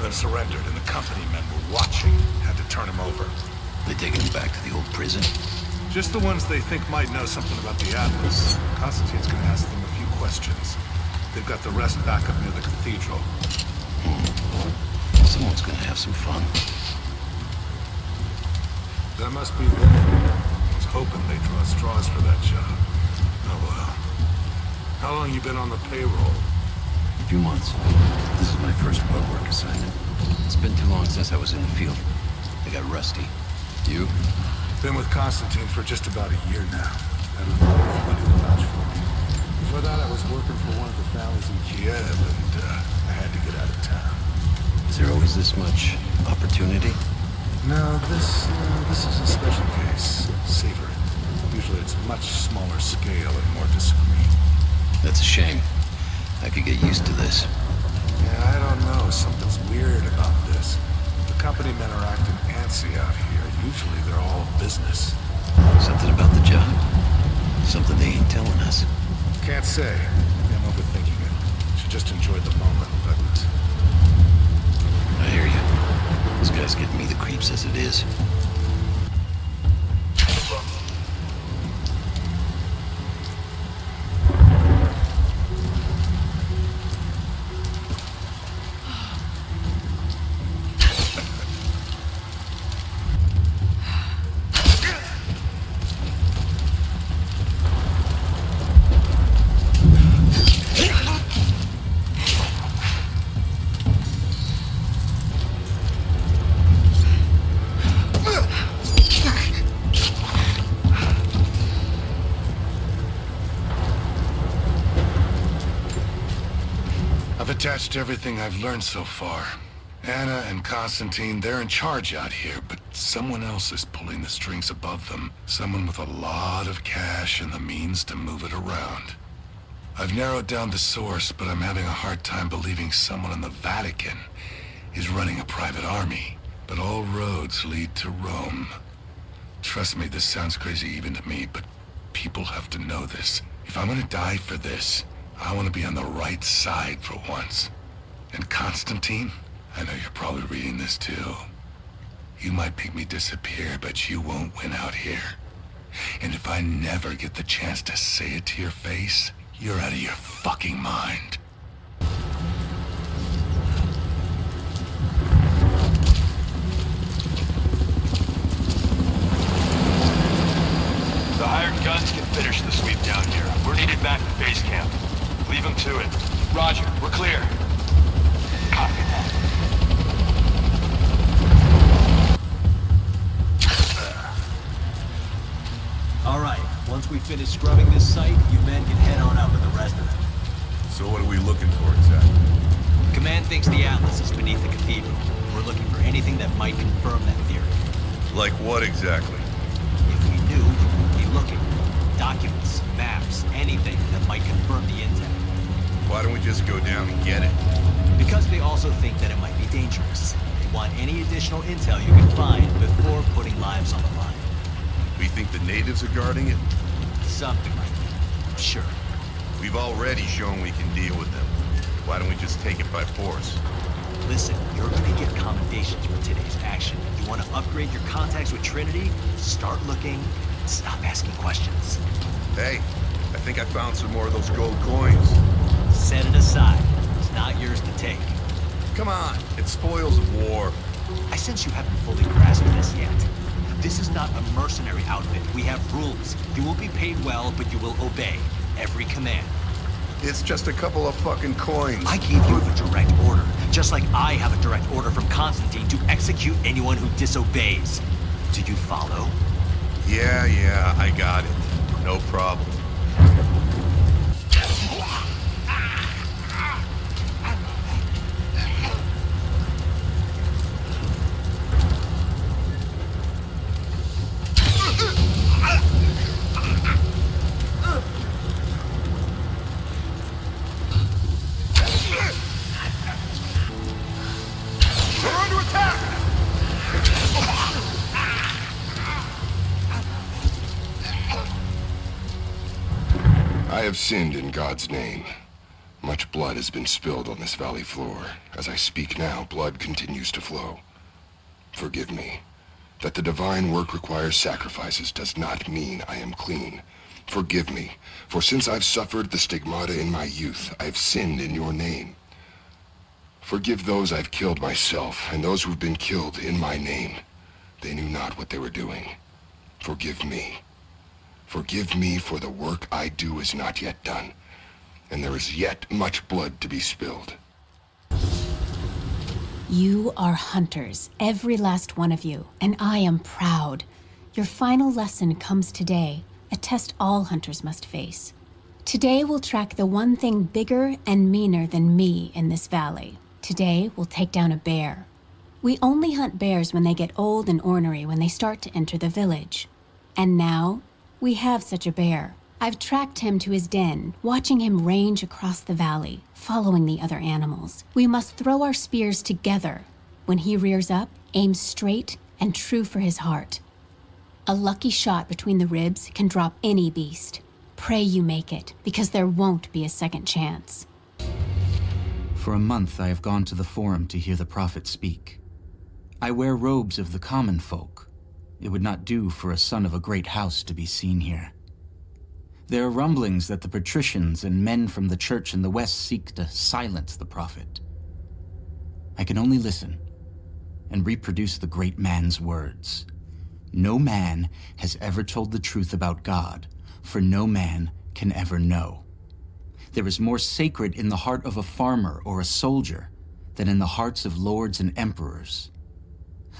O: Surrendered, and the company men were watching. Had to turn him over.
I: They taking him back to the old prison?
O: Just the ones they think might know something about the Atlas. Constantine's gonna ask them a few questions. They've got the rest back up near the cathedral.
I: Someone's gonna have some fun.
V: That must be them. I was hoping they'd draw straws for that job. Oh well. How long you been on the payroll?
I: A few months. This is my first blood work assignment. It's been too long since I was in the field. I got rusty. You?
V: Been with Constantine for just about a year now. I don't know anybody to vouch for me. Before that, I was working for one of the families in Kiev, and I had to get out of town.
I: Is there always this much opportunity?
V: No, this is a special case. Savor it. Usually it's much smaller scale and more discreet.
I: That's a shame. I could get used to this.
V: Yeah, I don't know. Something's weird about this. The company men are acting antsy out here. Usually they're all business.
I: Something about the job? Something they ain't telling us.
V: Can't say. Maybe I'm overthinking it. Should just enjoy the moment, but...
I: I hear you. This guy's getting me the creeps as it is.
V: I've attached everything I've learned so far. Anna and Constantine, they're in charge out here, but someone else is pulling the strings above them. Someone with a lot of cash and the means to move it around. I've narrowed down the source, but I'm having a hard time believing someone in the Vatican is running a private army. But all roads lead to Rome. Trust me, this sounds crazy even to me, but people have to know this. If I'm gonna die for this, I want to be on the right side for once. And Constantine, I know you're probably reading this too. You might make me disappear, but you won't win out here. And if I never get the chance to say it to your face, you're out of your fucking mind.
D: The hired guns can finish the sweep down here. We're needed back at base camp. Leave them to it. Roger, we're clear. Copy that.
R: All right, once we finish scrubbing this site, you men can head on up with the rest of it.
Q: So what are we looking for exactly?
R: Command thinks the Atlas is beneath the cathedral. We're looking for anything that might confirm that theory.
Q: Like what exactly?
R: If we knew, we'd be looking. Documents, maps, anything that might confirm the intel.
Q: Why don't we just go down and get it?
R: Because they also think that it might be dangerous. They want any additional intel you can find before putting lives on the line.
Q: We think the natives are guarding it?
R: Something like that. I'm sure.
Q: We've already shown we can deal with them. Why don't we just take it by force?
R: Listen, you're gonna get commendations for today's action. You want to upgrade your contacts with Trinity? Start looking. Stop asking questions.
Q: Hey, I think I found some more of those gold coins.
R: Set it aside. It's not yours to take.
Q: Come on, it's spoils of war.
R: I sense you haven't fully grasped this yet. This is not a mercenary outfit. We have rules. You will be paid well, but you will obey every command.
Q: It's just a couple of fucking coins.
R: I gave you a direct order, just like I have a direct order from Constantine to execute anyone who disobeys. Do you follow?
Q: Yeah, I got it. No problem.
N: I have sinned in God's name. Much blood has been spilled on this valley floor. As I speak now, blood continues to flow. Forgive me. That the divine work requires sacrifices does not mean I am clean. Forgive me, for since I've suffered the stigmata in my youth, I've sinned in your name. Forgive those I've killed myself, and those who've been killed in my name. They knew not what they were doing. Forgive me. Forgive me, for the work I do is not yet done, and there is yet much blood to be spilled.
K: You are hunters, every last one of you, and I am proud. Your final lesson comes today, a test all hunters must face. Today we'll track the one thing bigger and meaner than me in this valley. Today we'll take down a bear. We only hunt bears when they get old and ornery when they start to enter the village. And now, we have such a bear. I've tracked him to his den, watching him range across the valley, following the other animals. We must throw our spears together. When he rears up, aim straight and true for his heart. A lucky shot between the ribs can drop any beast. Pray you make it, because there won't be a second chance.
F: For a month I have gone to the Forum to hear the Prophet speak. I wear robes of the common folk. It would not do for a son of a great house to be seen here. There are rumblings that the patricians and men from the church in the west seek to silence the Prophet. I can only listen and reproduce the great man's words. No man has ever told the truth about God, for no man can ever know. There is more sacred in the heart of a farmer or a soldier than in the hearts of lords and emperors.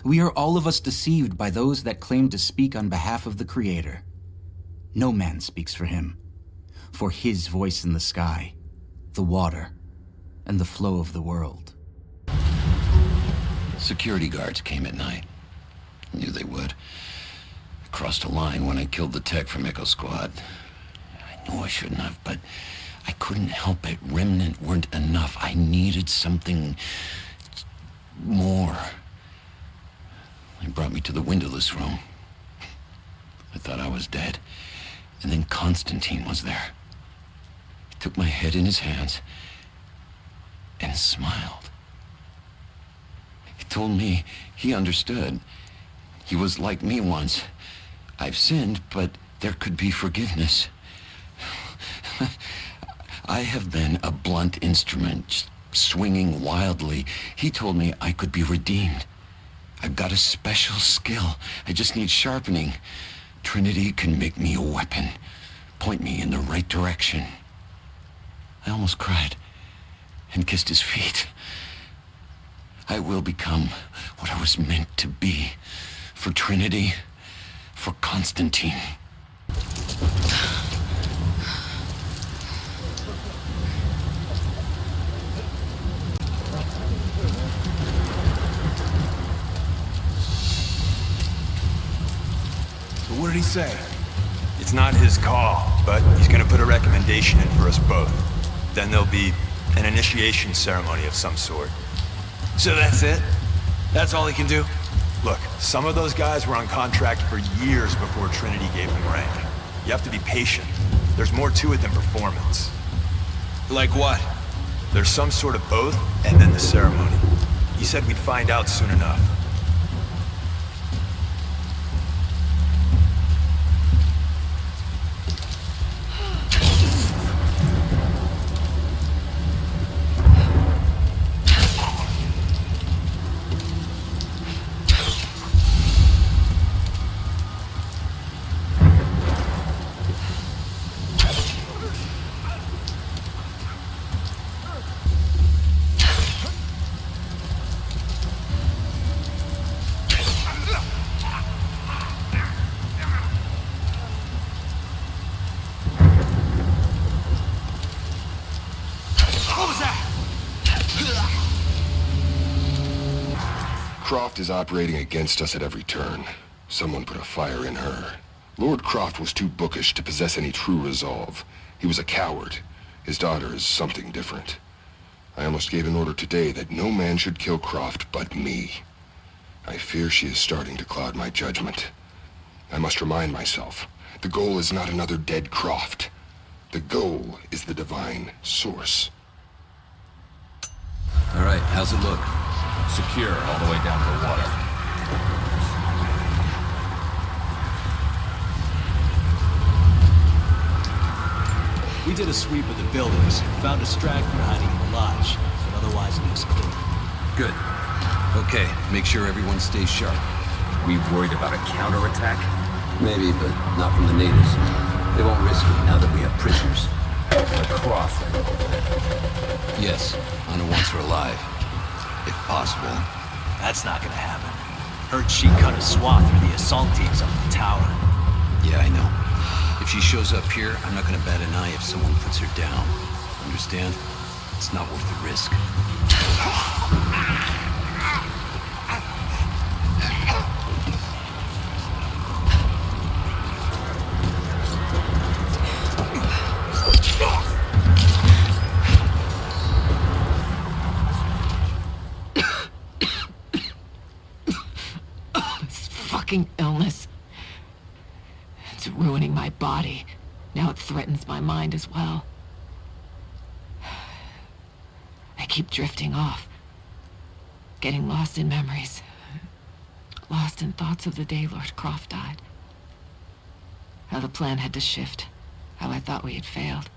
F: We are all of us deceived by those that claim to speak on behalf of the Creator. No man speaks for him, for his voice in the sky, the water, and the flow of the world.
I: Security guards came at night. Knew they would. I crossed a line when I killed the tech from Echo Squad. I knew I shouldn't have, but I couldn't help it. Remnant weren't enough. I needed something more. He brought me to the windowless room. I thought I was dead. And then Constantine was there. He took my head in his hands and smiled. He told me he understood. He was like me once. I've sinned, but there could be forgiveness. I have been a blunt instrument, swinging wildly. He told me I could be redeemed. I've got a special skill. I just need sharpening. Trinity can make me a weapon, point me in the right direction. I almost cried and kissed his feet. I will become what I was meant to be. For Trinity, for Constantine.
R: What did he say?
D: It's not his call, but he's gonna put a recommendation in for us both. Then there'll be an initiation ceremony of some sort.
R: So that's it? That's all he can do?
D: Look, some of those guys were on contract for years before Trinity gave them rank. You have to be patient. There's more to it than performance.
R: Like what?
D: There's some sort of oath, and then the ceremony. He said we'd find out soon enough.
N: Croft is operating against us at every turn. Someone put a fire in her. Lord Croft was too bookish to possess any true resolve. He was a coward. His daughter is something different. I almost gave an order today that no man should kill Croft but me. I fear she is starting to cloud my judgment. I must remind myself, the goal is not another dead Croft. The goal is the divine source.
R: All right, how's it look?
T: Secure all the way down to the water.
R: We did a sweep of the buildings, found a straggler hiding in the lodge, but otherwise it looks clear. Good. Okay, make sure everyone stays sharp.
T: We worried about a counterattack?
I: Maybe, but not from the natives. They won't risk it now that we have prisoners.
T: The Croft.
I: Yes, on her once we're alive. If possible.
R: That's not gonna happen. Heard she cut a swath through the assault teams up the tower.
I: Yeah, I know. If she shows up here, I'm not gonna bat an eye if someone puts her down. Understand? It's not worth the risk.
C: Fucking illness. It's ruining my body. Now it threatens my mind as well. I keep drifting off. Getting lost in memories. Lost in thoughts of the day Lord Croft died. How the plan had to shift. How I thought we had failed.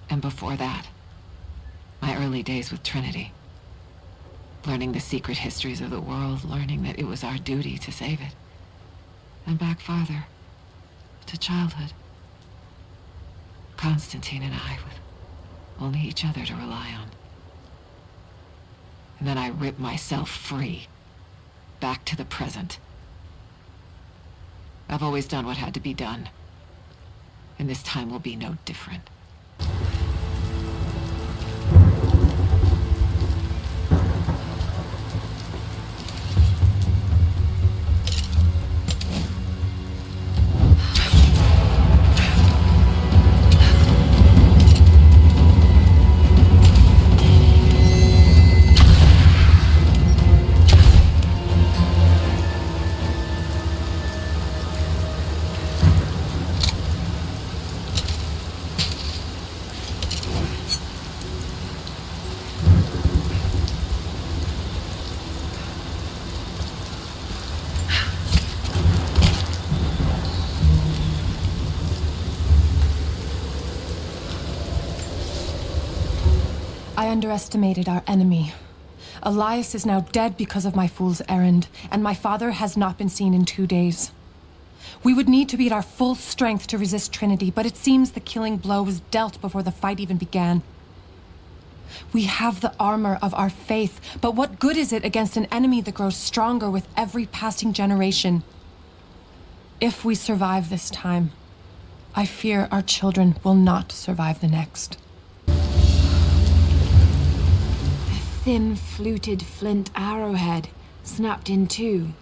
C: And before that, my early days with Trinity. Learning the secret histories of the world, learning that it was our duty to save it. And back farther, to childhood. Constantine and I, with only each other to rely on. And then I ripped myself free, back to the present. I've always done what had to be done, and this time will be no different.
J: I underestimated our enemy. Elias is now dead because of my fool's errand, and my father has not been seen in 2 days. We would need to be at our full strength to resist Trinity, but it seems the killing blow was dealt before the fight even began. We have the armor of our faith, but what good is it against an enemy that grows stronger with every passing generation? If we survive this time, I fear our children will not survive the next.
C: Thin, fluted flint arrowhead, snapped in two.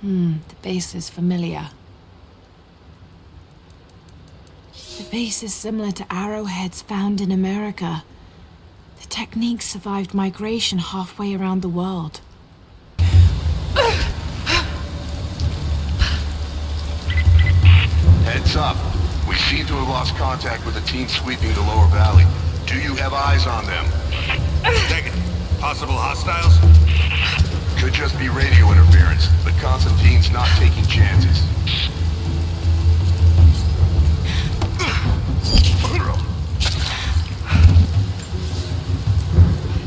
C: The base is familiar. The base is similar to arrowheads found in America. The technique survived migration halfway around the world.
E: Heads up. We seem to have lost contact with the team sweeping the lower valley. Do you have eyes on them?
O: Negative. Possible hostiles?
E: Could just be radio interference, but Constantine's not taking chances.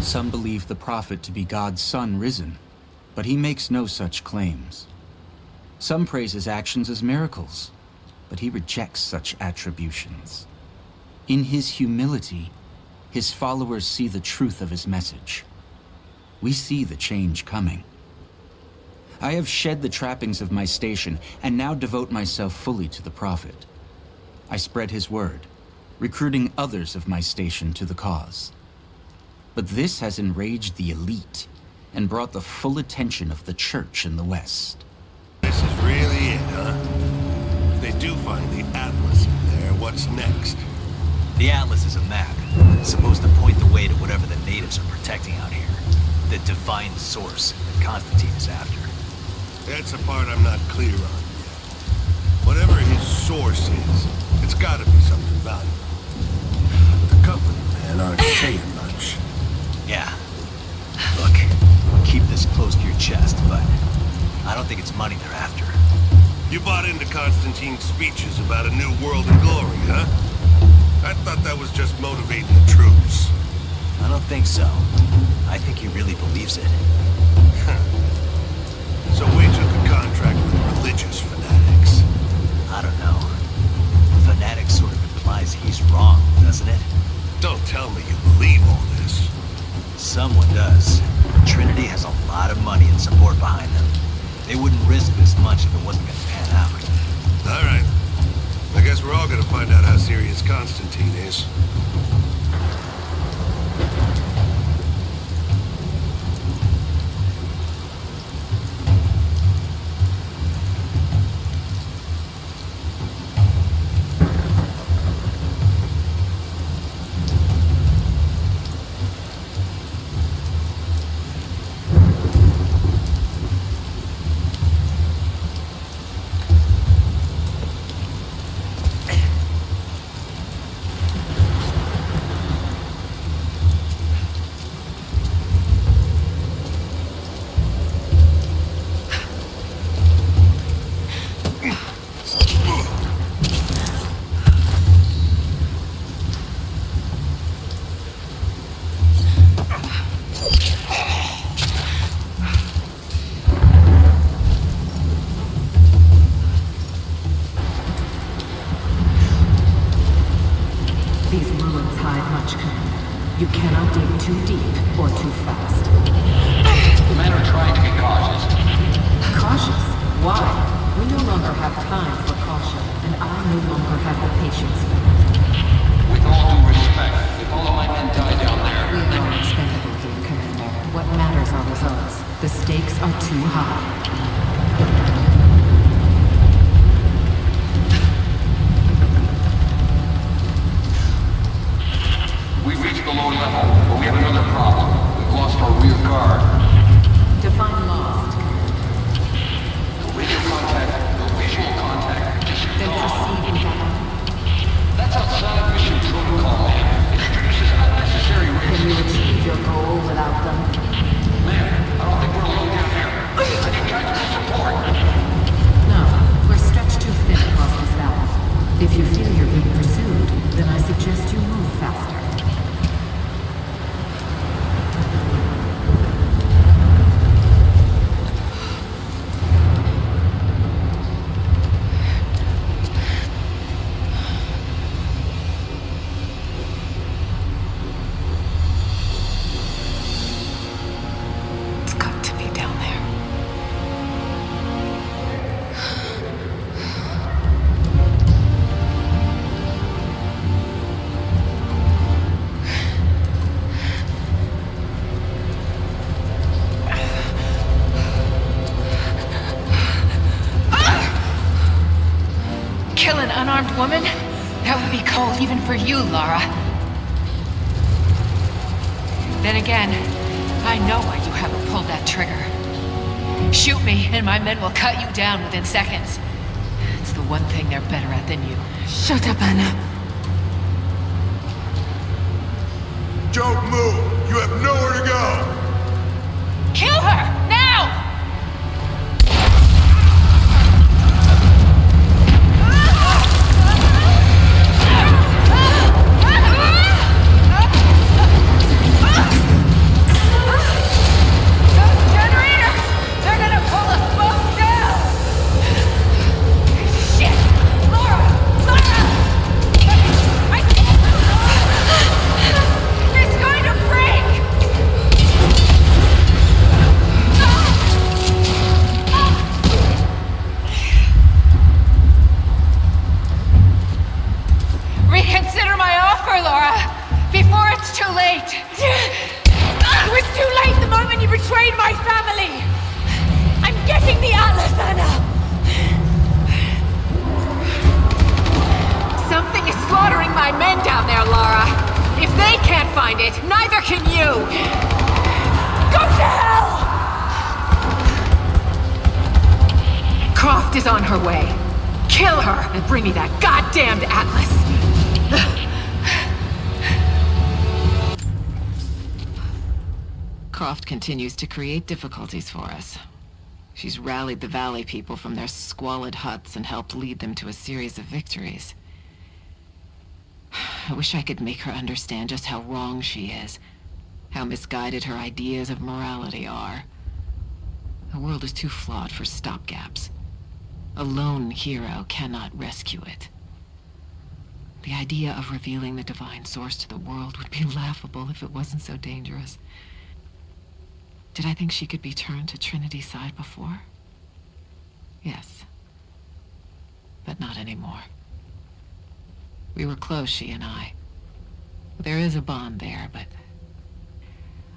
F: Some believe the Prophet to be God's Son risen, but he makes no such claims. Some praise his actions as miracles, but he rejects such attributions. In his humility, his followers see the truth of his message. We see the change coming. I have shed the trappings of my station and now devote myself fully to the Prophet. I spread his word, recruiting others of my station to the cause. But this has enraged the elite and brought the full attention of the Church in the West.
O: This is really it, huh? If they do find the Atlas in there, what's next?
R: The Atlas is a map. It's supposed to point the way to whatever the natives are protecting out here. The divine source that Constantine is after.
O: That's the part I'm not clear on yet. Whatever his source is, it's gotta be something valuable. But the company men aren't saying much.
R: Yeah. Look, keep this close to your chest, but I don't think it's money they're after.
O: You bought into Constantine's speeches about a new world and glory, huh? I thought that was just motivating the troops.
R: I don't think so. I think he really believes it.
O: risk this much if it wasn't gonna pan out.
N: All right. I guess we're all gonna find out how serious Constantine is.
H: You cannot dig too deep or too fast.
L: The men are trying to be cautious.
H: Cautious? Why? We no longer have time for caution, and I no longer have the patience for it.
L: With all due respect, if all of my men die down there...
H: We are expendable, dear Commander. What matters are results. The stakes are too high.
L: We've reached the lower level, but we have another problem. We've lost our rear guard.
H: Define lost.
L: No radio contact, no visual contact.
H: Then proceed with that.
L: That's outside mission protocol, man. It introduces unnecessary risks.
H: Can you achieve your goal without them?
L: Man, I don't think we're alone down here. I need tactical support.
H: No, we're stretched too thin across this valley. If you feel you're being pursued, then I suggest you move faster.
M: Woman? That would be cold even for you, Lara. Then again, I know why you haven't pulled that trigger. Shoot me, and my men will cut you down within seconds. It's the one thing they're better at than you.
C: Shut up, Anna.
N: Don't move! You have nowhere to go!
M: Kill her! Now! Croft is on her way. Kill her and bring me that goddamned Atlas.
W: Croft continues to create difficulties for us. She's rallied the Valley people from their squalid huts and helped lead them to a series of victories. I wish I could make her understand just how wrong she is, how misguided her ideas of morality are. The world is too flawed for stopgaps. A lone hero cannot rescue it. The idea of revealing the divine source to the world would be laughable if it wasn't so dangerous. Did I think she could be turned to Trinity's side before? Yes. But not anymore. We were close, she and I. There is a bond there, but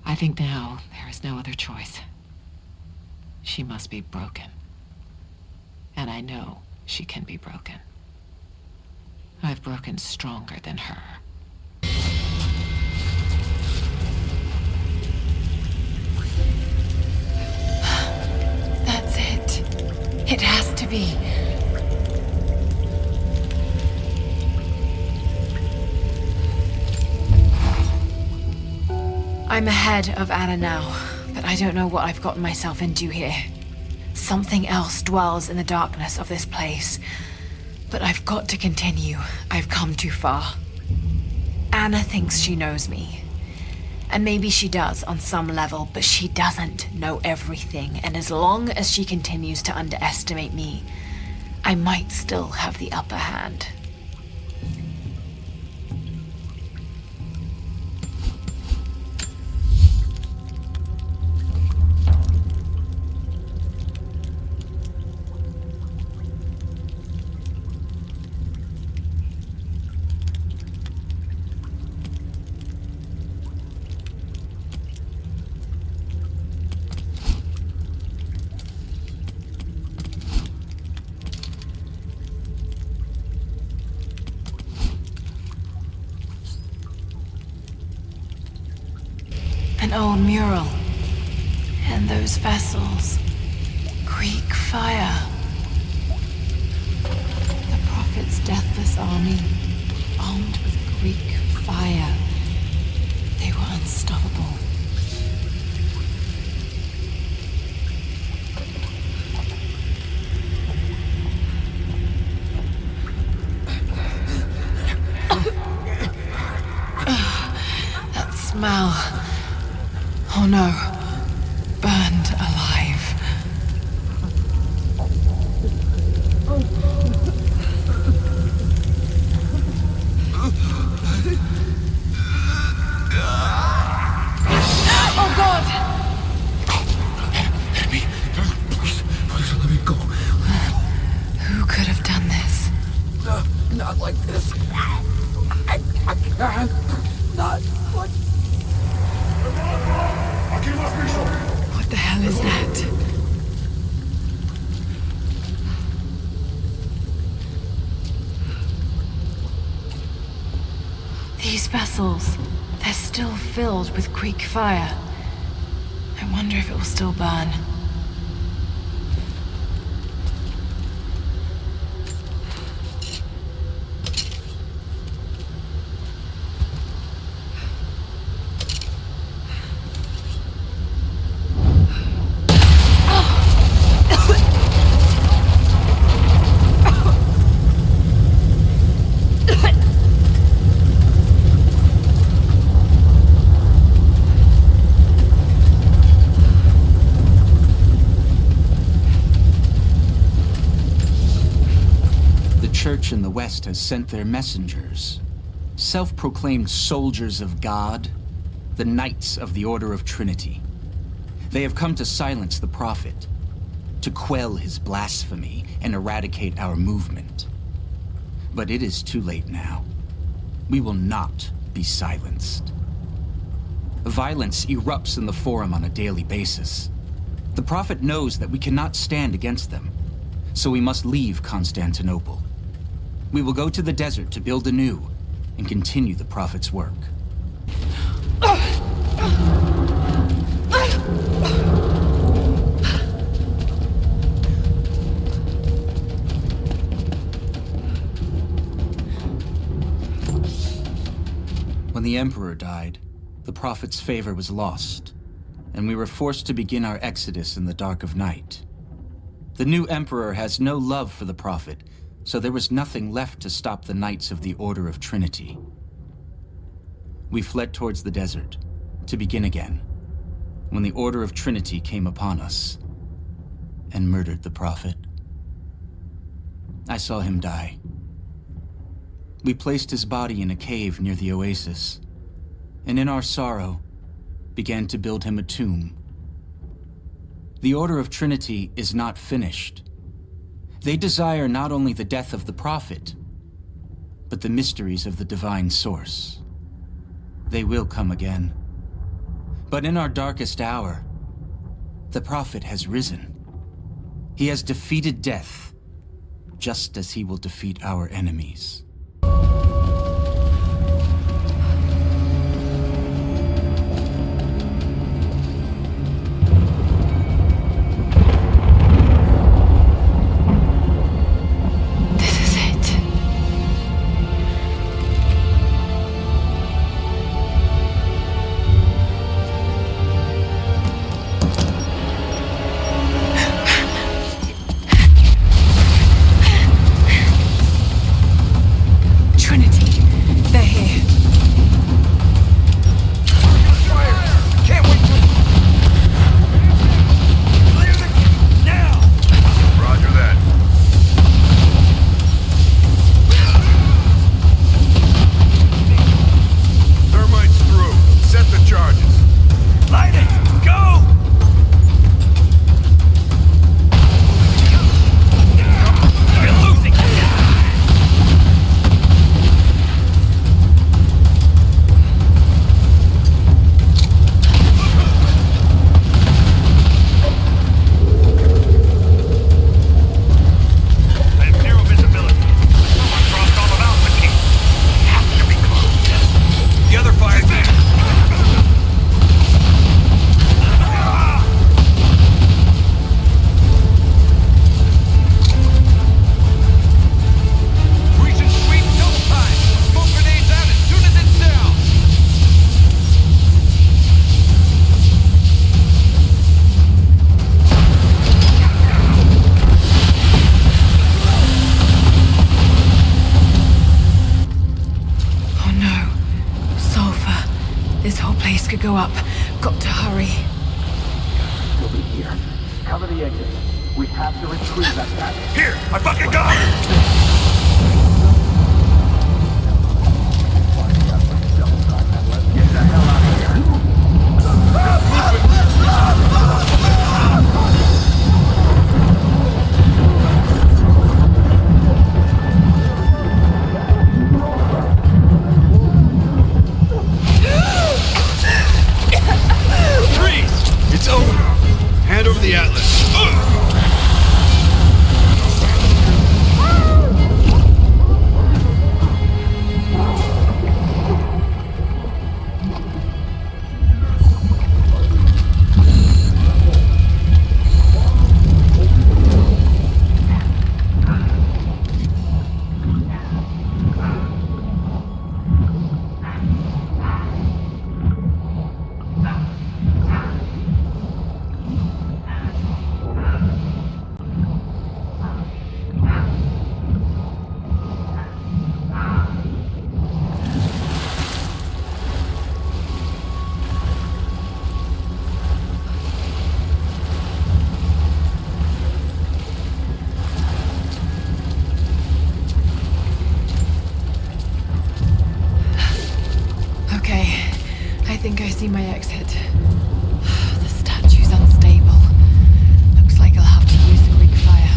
W: I think now there is no other choice. She must be broken. And I know she can be broken. I've broken stronger than her.
C: That's it. It has to be. I'm ahead of Anna now, but I don't know what I've gotten myself into here. Something else dwells in the darkness of this place. But I've got to continue. I've come too far. Anna thinks she knows me. And maybe she does on some level, but she doesn't know everything. And as long as she continues to underestimate me, I might still have the upper hand. An old mural. And those vessels. Greek fire. The Prophet's deathless army, armed with Greek fire. They were unstoppable. That smell. Oh no. Burned alive. Oh God!
O: Please let me go.
C: Who could have done this?
O: No, not like this. I can't. Not like...
C: What the hell is that? These vessels, they're still filled with Greek fire. I wonder if it will still burn.
F: In the West has sent their messengers, self-proclaimed soldiers of God, the Knights of the Order of Trinity. They have come to silence the Prophet, to quell his blasphemy and eradicate our movement. But it is too late now. We will not be silenced. Violence erupts in the Forum on a daily basis. The Prophet knows that we cannot stand against them, so we must leave Constantinople. We will go to the desert to build anew and continue the Prophet's work. When the Emperor died, the Prophet's favor was lost, and we were forced to begin our exodus in the dark of night. The new Emperor has no love for the Prophet, so there was nothing left to stop the Knights of the Order of Trinity. We fled towards the desert, to begin again, when the Order of Trinity came upon us and murdered the Prophet. I saw him die. We placed his body in a cave near the oasis, and in our sorrow, began to build him a tomb. The Order of Trinity is not finished, They desire not only the death of the Prophet, but the mysteries of the divine source. They will come again. But in our darkest hour, the Prophet has risen. He has defeated death, just as he will defeat our enemies.
C: Go up. Got to hurry.
L: Still be here. Cover the exit. We have to retrieve that guy.
O: Here! I fucking got it! Get the hell out of here! It's over. Hand over the Atlas.
C: I think I see my exit. The statue's unstable. Looks like I'll have to use the Greek fire.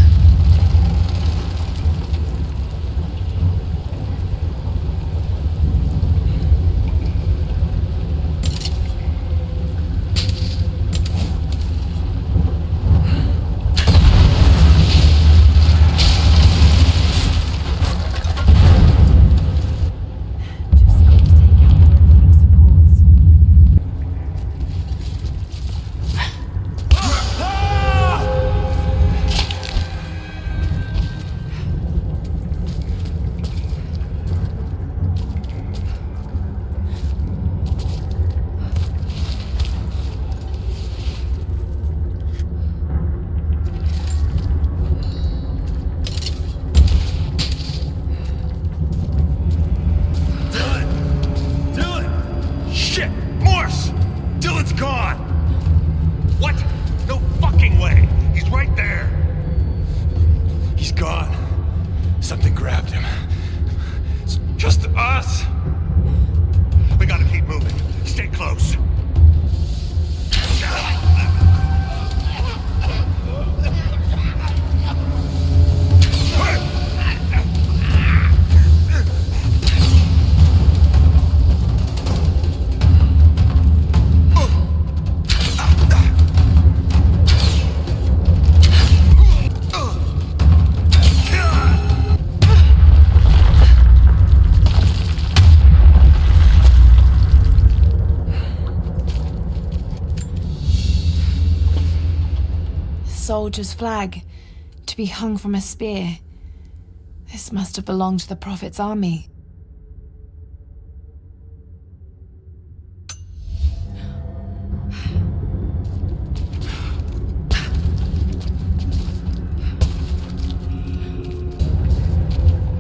C: soldier's flag, to be hung from a spear. This must have belonged to the Prophet's army.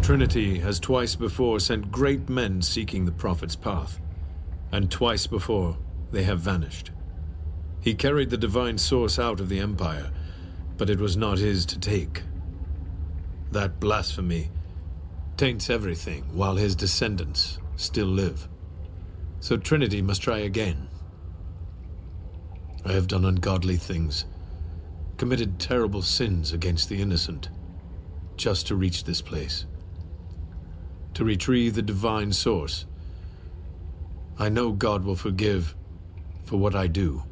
B: Trinity has twice before sent great men seeking the Prophet's path, and twice before they have vanished. He carried the divine source out of the Empire, but it was not his to take. That blasphemy taints everything while his descendants still live. So Trinity must try again. I have done ungodly things, committed terrible sins against the innocent, just to reach this place. To retrieve the divine source. I know God will forgive for what I do.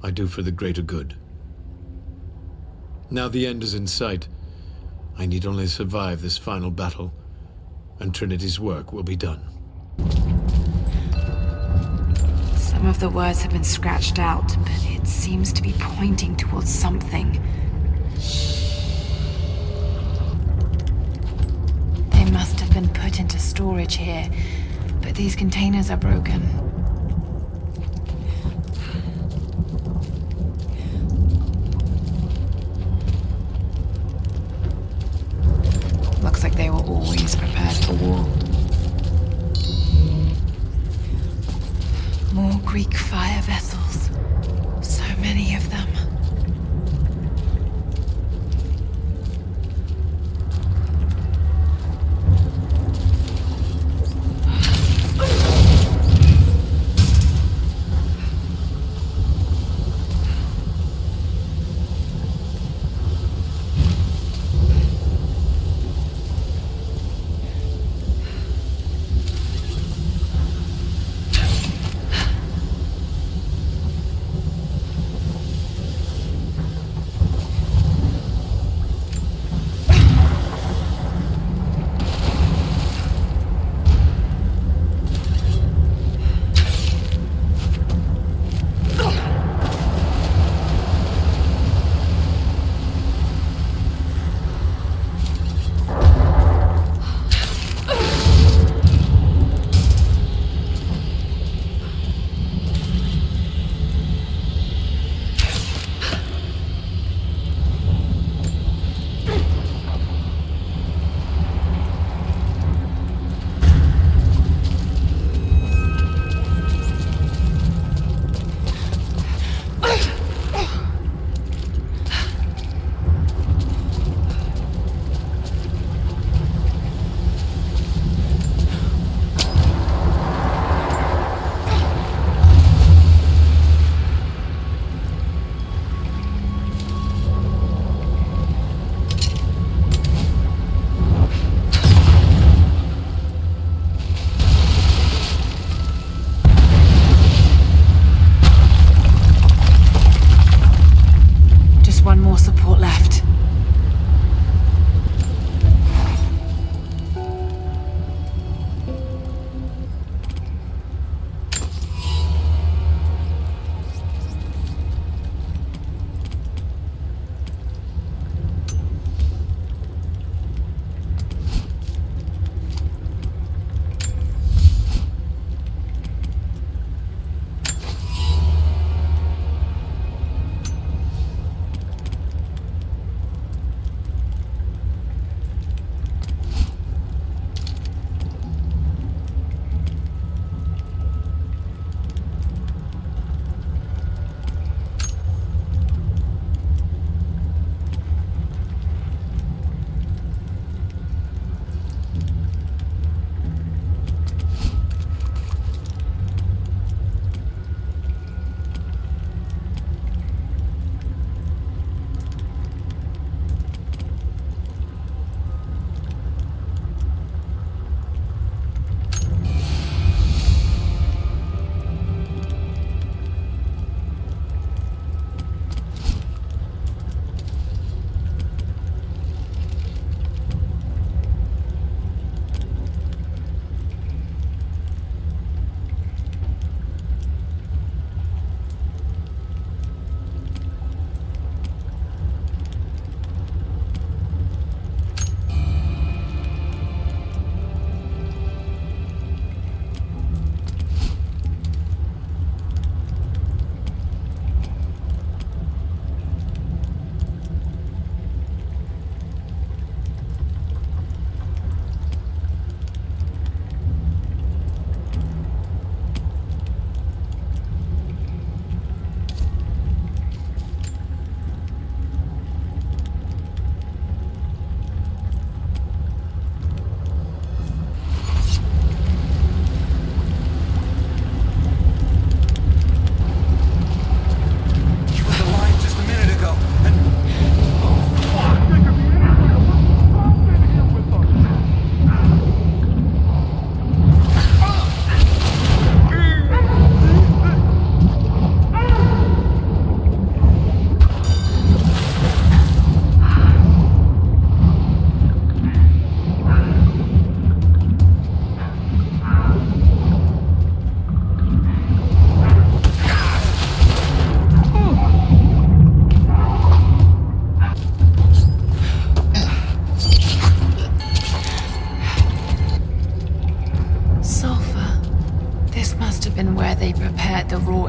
B: I do for the greater good. Now the end is in sight. I need only survive this final battle, and Trinity's work will be done.
C: Some of the words have been scratched out, but it seems to be pointing towards something. They must have been put into storage here, but these containers are broken. Looks like they were always prepared for war. More Greek fire vessels. So many of them.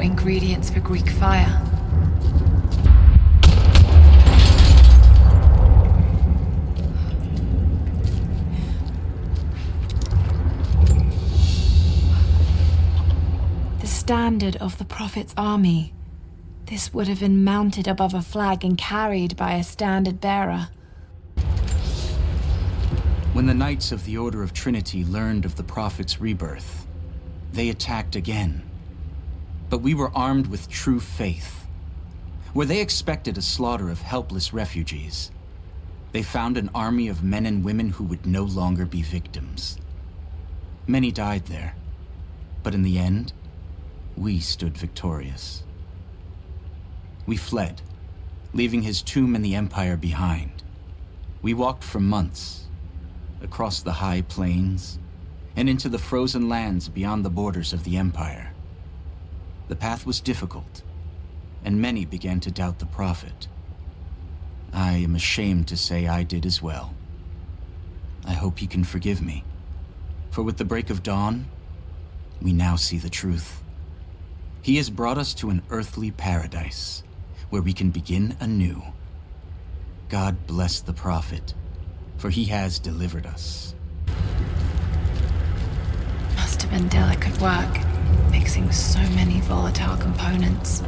C: more ingredients for Greek fire. The standard of the Prophet's army. This would have been mounted above a flag and carried by a standard bearer.
F: When the Knights of the Order of Trinity learned of the Prophet's rebirth, they attacked again. But we were armed with true faith. Where they expected a slaughter of helpless refugees, they found an army of men and women who would no longer be victims. Many died there, but in the end, we stood victorious. We fled, leaving his tomb and the Empire behind. We walked for months, across the high plains, and into the frozen lands beyond the borders of the Empire. The path was difficult, and many began to doubt the Prophet. I am ashamed to say I did as well. I hope you can forgive me, for with the break of dawn, we now see the truth. He has brought us to an earthly paradise, where we can begin anew. God bless the Prophet, for he has delivered us.
C: Must have been delicate work, mixing so many volatile components.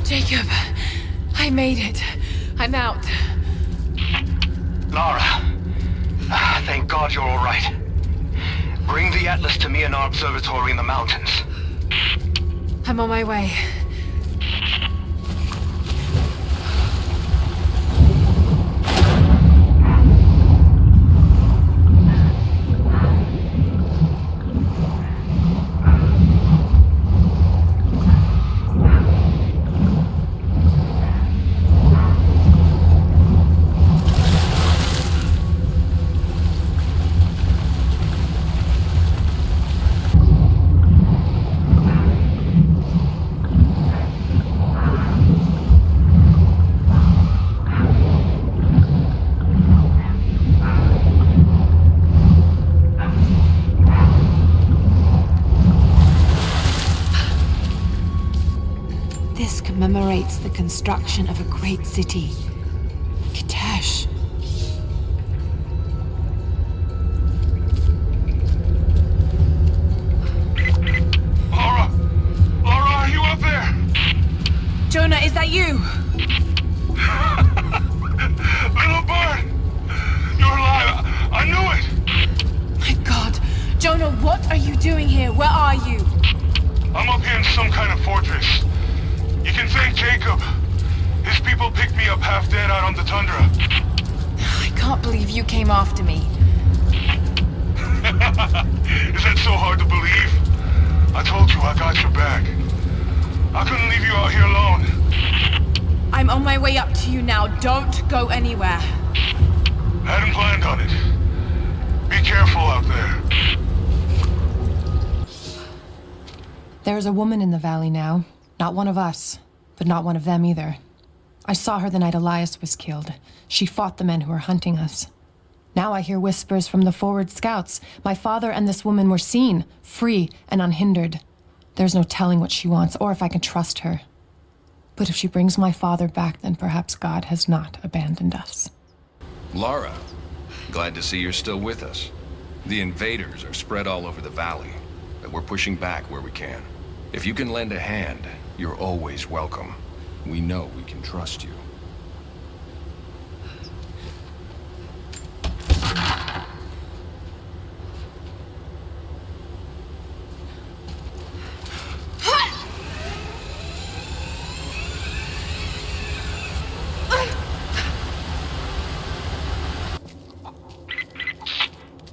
C: Jacob, I made it. I'm out.
E: Lara, thank God you're all right. Bring the Atlas to me in our observatory in the mountains.
C: I'm on my way. commemorates the construction of a great city. Kitezh.
N: Lara! Lara, are you up there?
C: Jonah, is that you?
N: Little bird! You're alive! I knew it!
C: My God. Jonah, what are you doing here? Where are you?
N: I'm up here in some kind of fortress. You can thank Jacob. His people picked me up half dead out on the tundra.
C: I can't believe you came after me.
N: Is that so hard to believe? I told you I got your back. I couldn't leave you out here alone.
C: I'm on my way up to you now. Don't go anywhere.
N: Hadn't planned on it. Be careful out there.
J: There is a woman in the valley now. Not one of us, but not one of them either. I saw her the night Elias was killed. She fought the men who were hunting us. Now I hear whispers from the forward scouts. My father and this woman were seen, free and unhindered. There's no telling what she wants, or if I can trust her. But if she brings my father back, then perhaps God has not abandoned us.
T: Lara, glad to see you're still with us. The invaders are spread all over the valley, but we're pushing back where we can. If you can lend a hand, you're always welcome. We know we can trust you.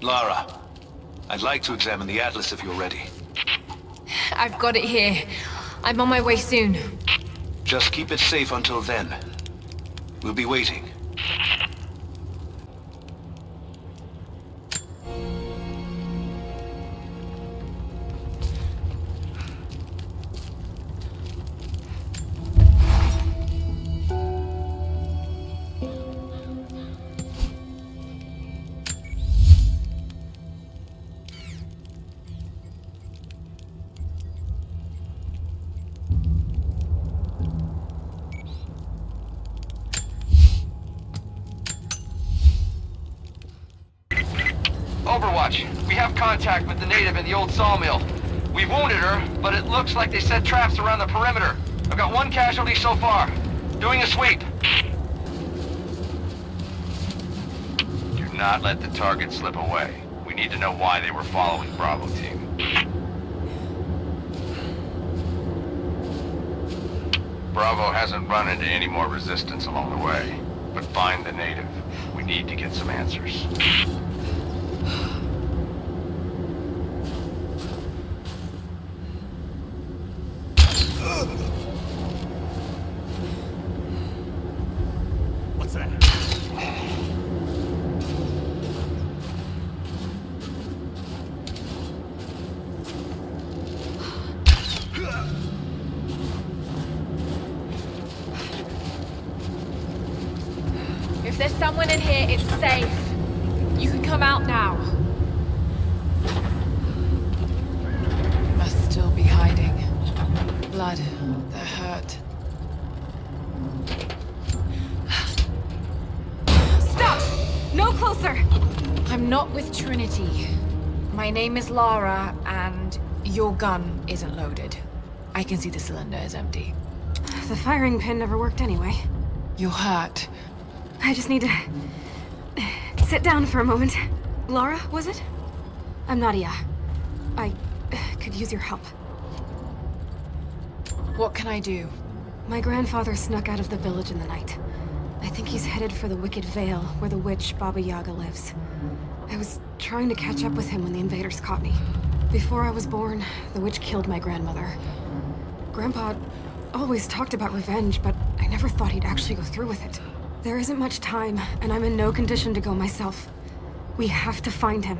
E: Lara, I'd like to examine the Atlas if you're ready.
C: I've got it here. I'm on my way soon.
E: Just keep it safe until then. We'll be waiting.
A: Overwatch, we have contact with the native in the old sawmill. We've wounded her, but it looks like they set traps around the perimeter. I've got one casualty so far. Doing a sweep.
G: Do not let the target slip away. We need to know why they were following Bravo Team. Bravo hasn't run into any more resistance along the way, but find the native. We need to get some answers.
R: What's that?
C: If there's someone in here, it's safe. You can come out now. Must still be hiding. Blood. They're hurt. Stop! No closer! I'm not with Trinity. My name is Lara, and your gun isn't loaded. I can see the cylinder is empty.
P: The firing pin never worked anyway.
C: You're hurt.
P: I just need to sit down for a moment. Lara, was it? I'm Nadia. I could use your help.
C: What can I do?
P: My grandfather snuck out of the village in the night. I think he's headed for the Wicked Vale, where the witch Baba Yaga lives. I was trying to catch up with him when the invaders caught me. Before I was born, the witch killed my grandmother. Grandpa always talked about revenge, but I never thought he'd actually go through with it. There isn't much time, and I'm in no condition to go myself. We have to find him.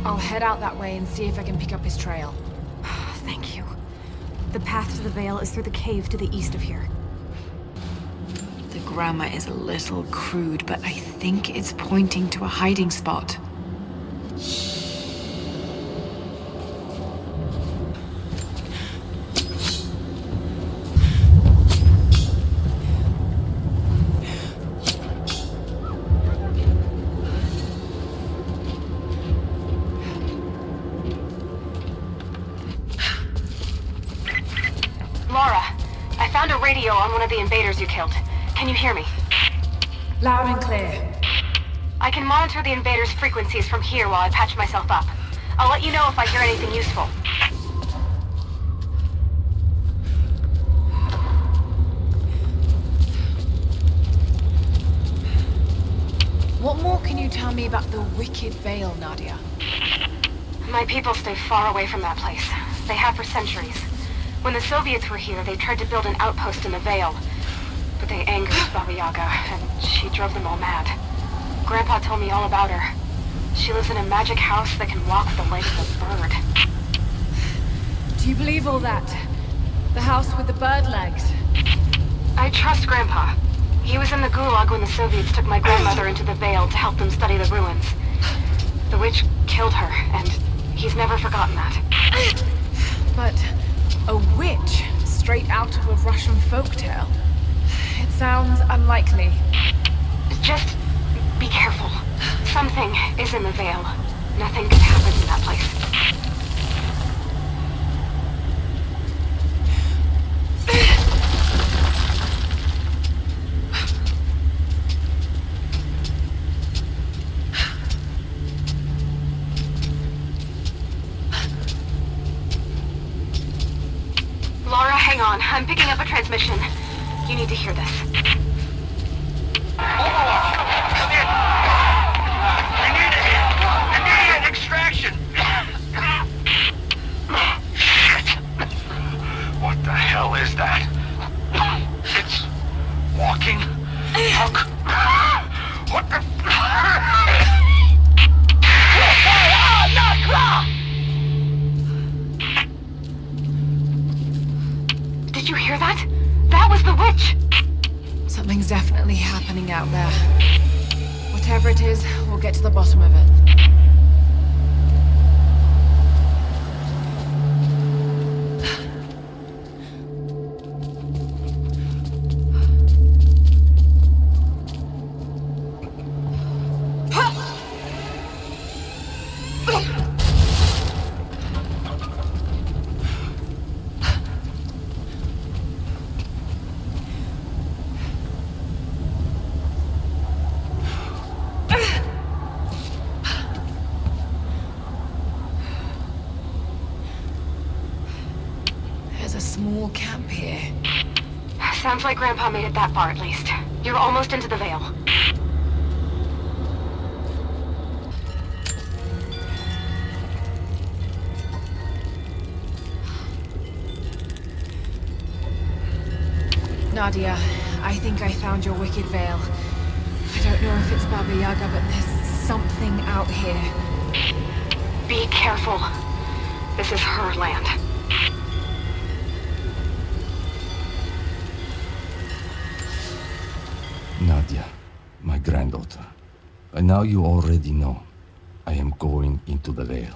C: I'll head out that way and see if I can pick up his trail.
P: Thank you. The path to the Vale is through the cave to the east of here.
C: The grammar is a little crude, but I think it's pointing to a hiding spot.
P: radio on one of the invaders you killed. Can you hear me?
M: Loud and clear.
P: I can monitor the invaders' frequencies from here while I patch myself up. I'll let you know if I hear anything useful.
M: What more can you tell me about the Wicked Veil, Nadia?
P: My people stay far away from that place. They have for centuries. When the Soviets were here, they tried to build an outpost in the Veil. But they angered Baba Yaga, and she drove them all mad. Grandpa told me all about her. She lives in a magic house that can walk with the legs of a bird.
M: Do you believe all that? The house with the bird legs?
P: I trust Grandpa. He was in the Gulag when the Soviets took my grandmother into the Veil to help them study the ruins. The witch killed her, and he's never forgotten that.
M: But a witch straight out of a Russian folktale? It sounds unlikely.
P: Just be careful. Something is in the Veil. Nothing good happens in that place. Lara, hang on. I'm picking up a transmission. You need to hear this.
A: Immediate extraction! Shit! What the hell is that? It's walking. Look. What the...
P: Did you hear that? That was the witch!
M: Something's definitely happening out there. Whatever it is, we'll get to the bottom of it. There's a small camp here.
P: Sounds like Grandpa made it that far at least. You're almost into the Veil.
M: Nadia, I think I found your Wicked Veil. I don't know if it's Baba Yaga, but there's something out here.
P: Be careful. This is her land.
I: Nadia, my granddaughter. And now you already know. I am going into the Veil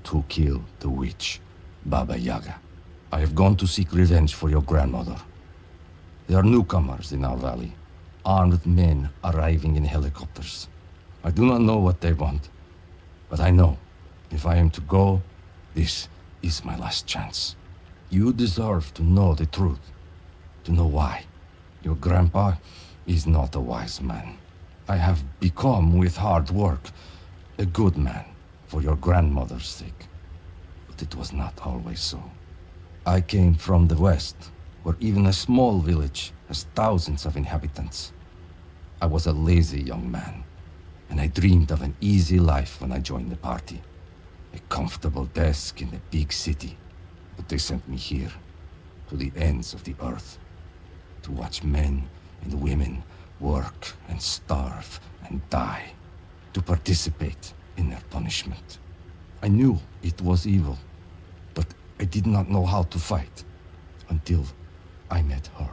I: to kill the witch, Baba Yaga. I have gone to seek revenge for your grandmother. There are newcomers in our valley, armed men arriving in helicopters. I do not know what they want, but I know if I am to go, this is my last chance. You deserve to know the truth, to know why. Your grandpa is not a wise man. I have become, with hard work, a good man for your grandmother's sake. But it was not always so. I came from the west, where even a small village has thousands of inhabitants. I was a lazy young man, and I dreamed of an easy life when I joined the party. A comfortable desk in a big city. But they sent me here, to the ends of the earth, to watch men and women work and starve and die, to participate in their punishment. I knew it was evil, but I did not know how to fight until I met her.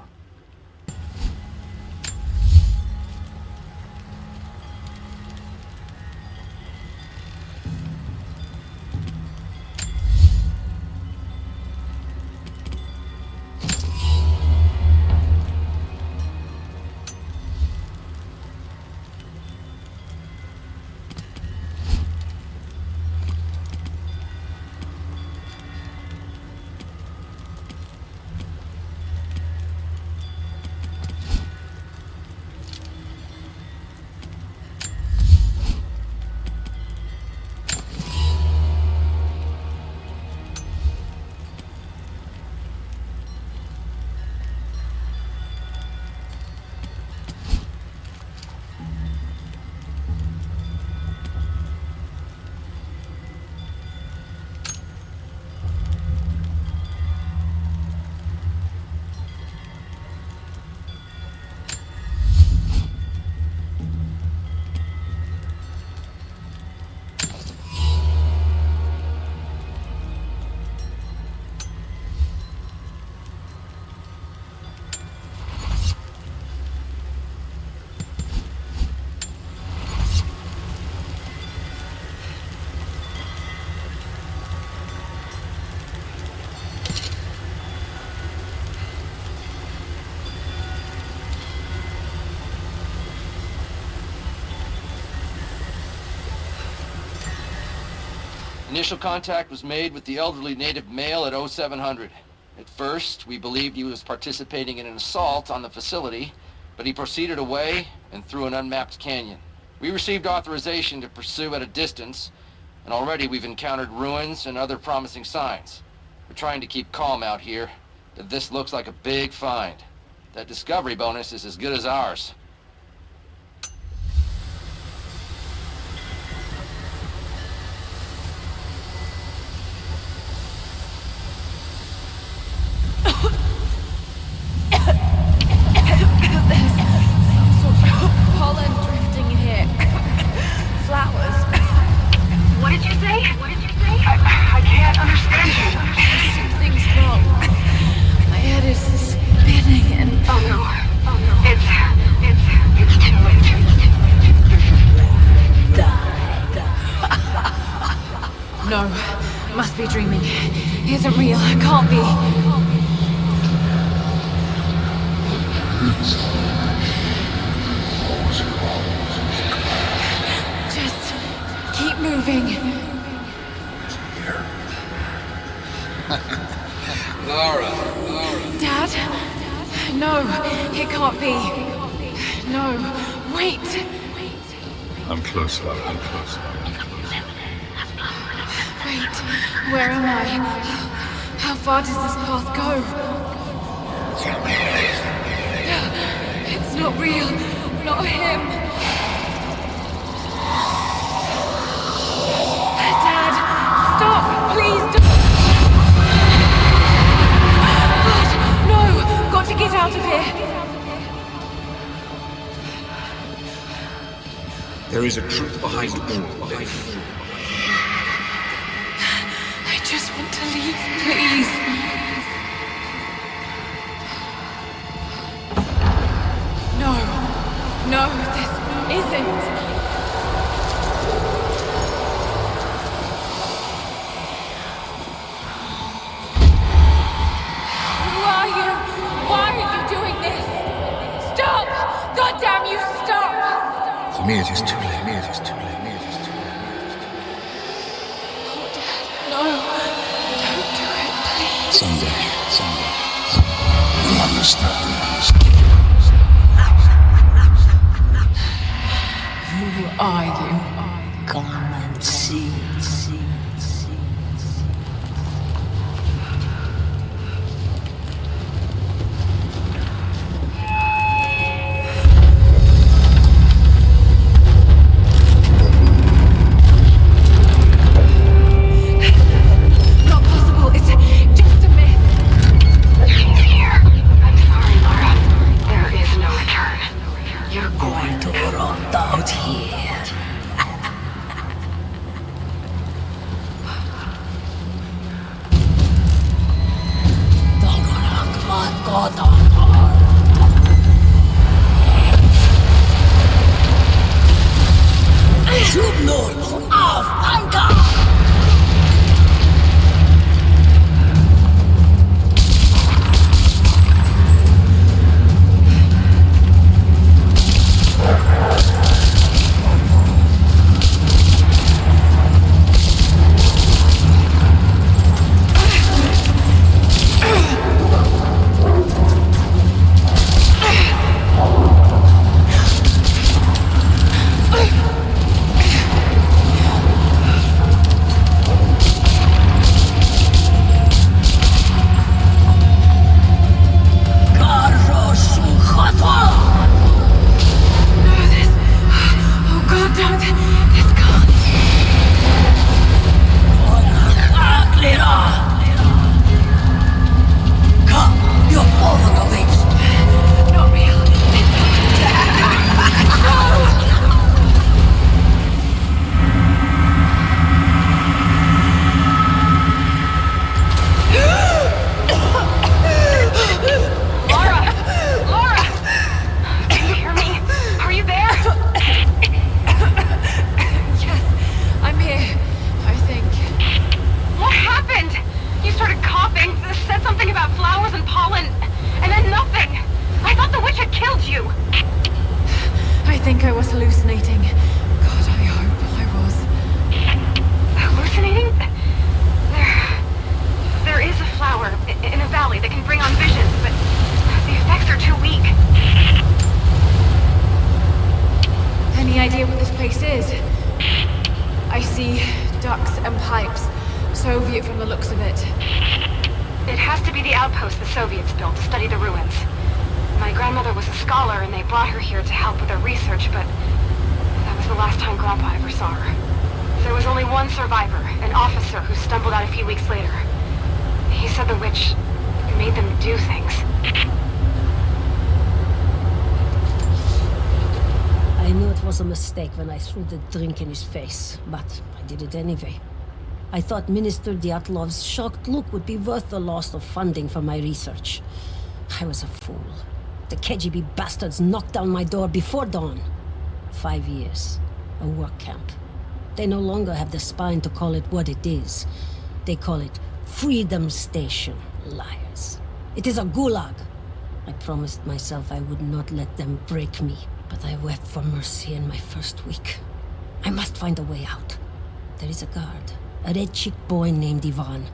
A: Initial contact was made with the elderly native male at 0700. At first, we believed he was participating in an assault on the facility, but he proceeded away and through an unmapped canyon. We received authorization to pursue at a distance, and already we've encountered ruins and other promising signs. We're trying to keep calm out here, but this looks like a big find. That discovery bonus is as good as ours.
M: Pollen drifting here. Flowers.
P: What did you say? I can't understand you.
M: Something's wrong. My head is spinning and...
P: Oh no. It's too late.
M: No, must be dreaming. Isn't real. Can't be. Just keep moving.
L: Lara.
M: Dad? No, it can't be. No, wait.
N: I'm close, Lara. I'm close.
M: Wait, where am I? How far does this path go? It's not real. Not him. Dad, stop! Please don't! God, no! Got to get out of here!
L: There is a truth behind all this.
M: I just want to leave, please. No, this isn't. Why are you doing this? Stop! God damn you, stop!
L: For me, it is too late.
M: No, don't do it, please.
L: Someday. You'll understand.
M: Who are you?
S: Come and see.
M: Not possible. It's just a myth.
P: I'm sorry, Lara. There is no return.
S: You're going to rot out here.
P: ducts and pipes. Soviet from the looks of it.
Q: It has to be the outpost the Soviets built to study the ruins. My grandmother was a scholar and they brought her here to help with her research, but that was the last time Grandpa ever saw her. There was only one survivor, an officer who stumbled out a few weeks later. He said the witch made them do things.
S: I knew it was a mistake when I threw the drink in his face, but I did it anyway. I thought Minister Dyatlov's shocked look would be worth the loss of funding for my research. I was a fool. The KGB bastards knocked down my door before dawn. 5 years. A work camp. They no longer have the spine to call it what it is. They call it Freedom Station. Liars. It is a gulag. I promised myself I would not let them break me, but I wept for mercy in my first week. I must find a way out. There is a guard. A red-cheeked boy named Ivan.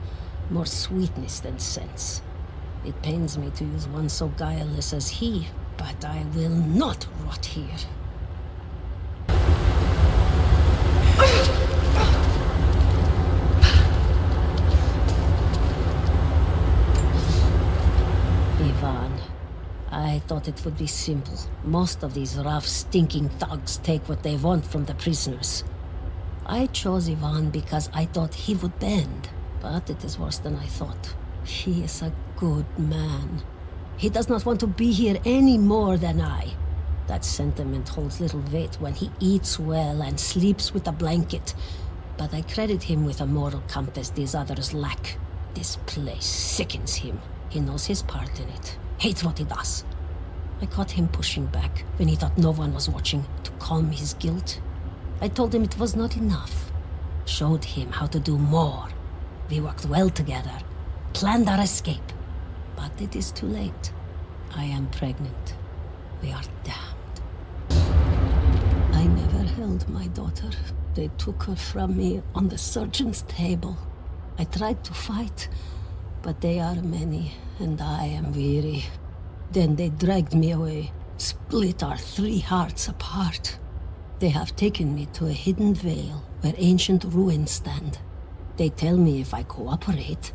S: More sweetness than sense. It pains me to use one so guileless as he, but I will not rot here. Ivan, I thought it would be simple. Most of these rough, stinking thugs take what they want from the prisoners. I chose Ivan because I thought he would bend, but it is worse than I thought. He is a good man. He does not want to be here any more than I. That sentiment holds little weight when he eats well and sleeps with a blanket. But I credit him with a moral compass these others lack. This place sickens him. He knows his part in it. Hates what he does. I caught him pushing back when he thought no one was watching to calm his guilt. I told him it was not enough. Showed him how to do more. We worked well together. Planned our escape. But it is too late. I am pregnant. We are damned. I never held my daughter. They took her from me on the surgeon's table. I tried to fight, but they are many, and I am weary. Then they dragged me away, split our 3 hearts apart. They have taken me to a hidden vale where ancient ruins stand. They tell me if I cooperate,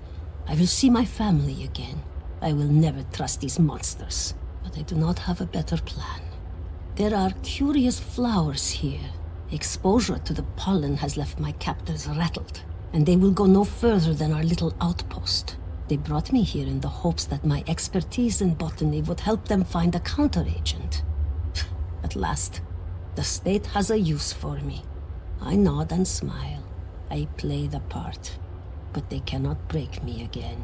S: I will see my family again. I will never trust these monsters, but I do not have a better plan. There are curious flowers here. Exposure to the pollen has left my captors rattled, and they will go no further than our little outpost. They brought me here in the hopes that my expertise in botany would help them find a counter-agent. At last, the state has a use for me. I nod and smile. I play the part. But they cannot break me again.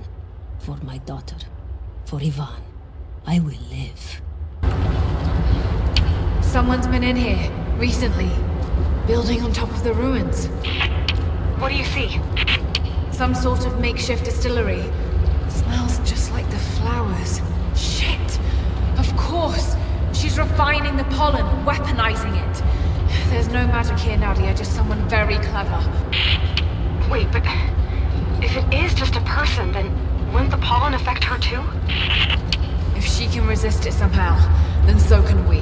S: For my daughter, for Ivan, I will live.
C: Someone's been in here, recently. Building on top of the ruins.
Q: What do you see?
C: Some sort of makeshift distillery. Smells just like the flowers. Shit! Of course! She's refining the pollen, weaponizing it. There's no magic here, Nadia, just someone very clever.
Q: Wait, but if it is just a person, then wouldn't the pollen affect her too?
C: If she can resist it somehow, then so can we.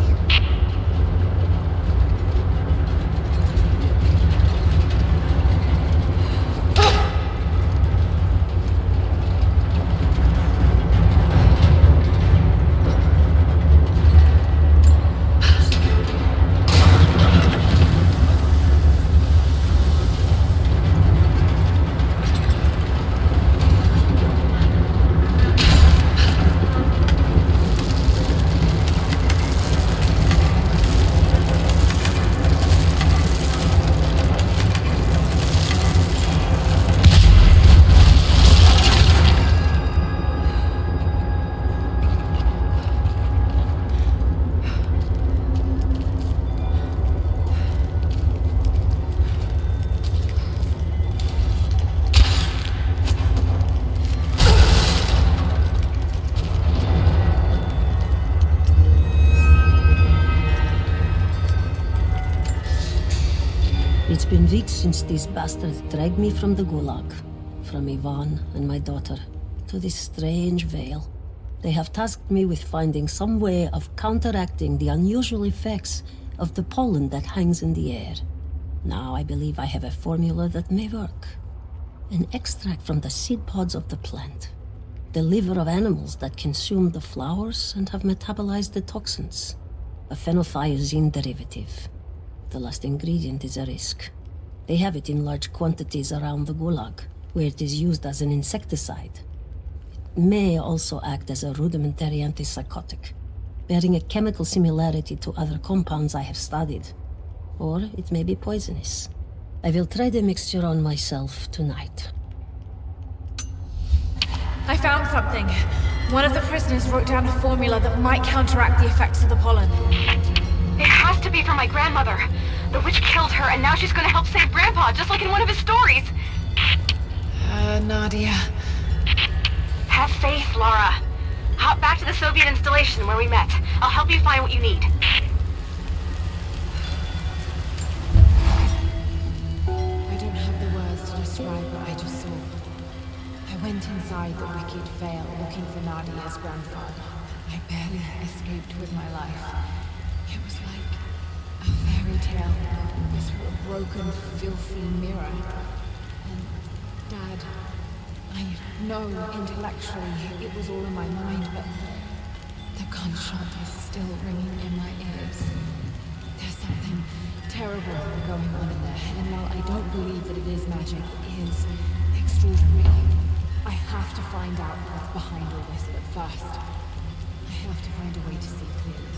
S: It's been weeks since these bastards dragged me from the gulag, from Ivan and my daughter, to this strange vale. They have tasked me with finding some way of counteracting the unusual effects of the pollen that hangs in the air. Now I believe I have a formula that may work. An extract from the seed pods of the plant. The liver of animals that consume the flowers and have metabolized the toxins. A phenothiazine derivative. The last ingredient is a risk. They have it in large quantities around the Gulag, where it is used as an insecticide. It may also act as a rudimentary antipsychotic, bearing a chemical similarity to other compounds I have studied. Or it may be poisonous. I will try the mixture on myself tonight.
C: I found something. One of the prisoners wrote down a formula that might counteract the effects of the pollen.
Q: It has to be from my grandmother. The witch killed her, and now she's gonna help save Grandpa, just like in one of his stories.
C: Nadia.
Q: Have faith, Lara. Hop back to the Soviet installation where we met. I'll help you find what you need.
C: I don't have the words to describe what I just saw. I went inside the wicked veil looking for Nadia's grandfather. I barely escaped with my life. It was like a fairy tale through a broken, filthy mirror. And Dad, I know intellectually it was all in my mind, but the gunshot is still ringing in my ears. There's something terrible going on in there, and while I don't believe that it is magic, it is extraordinary. I have to find out what's behind all this, but first, I have to find a way to see clearly.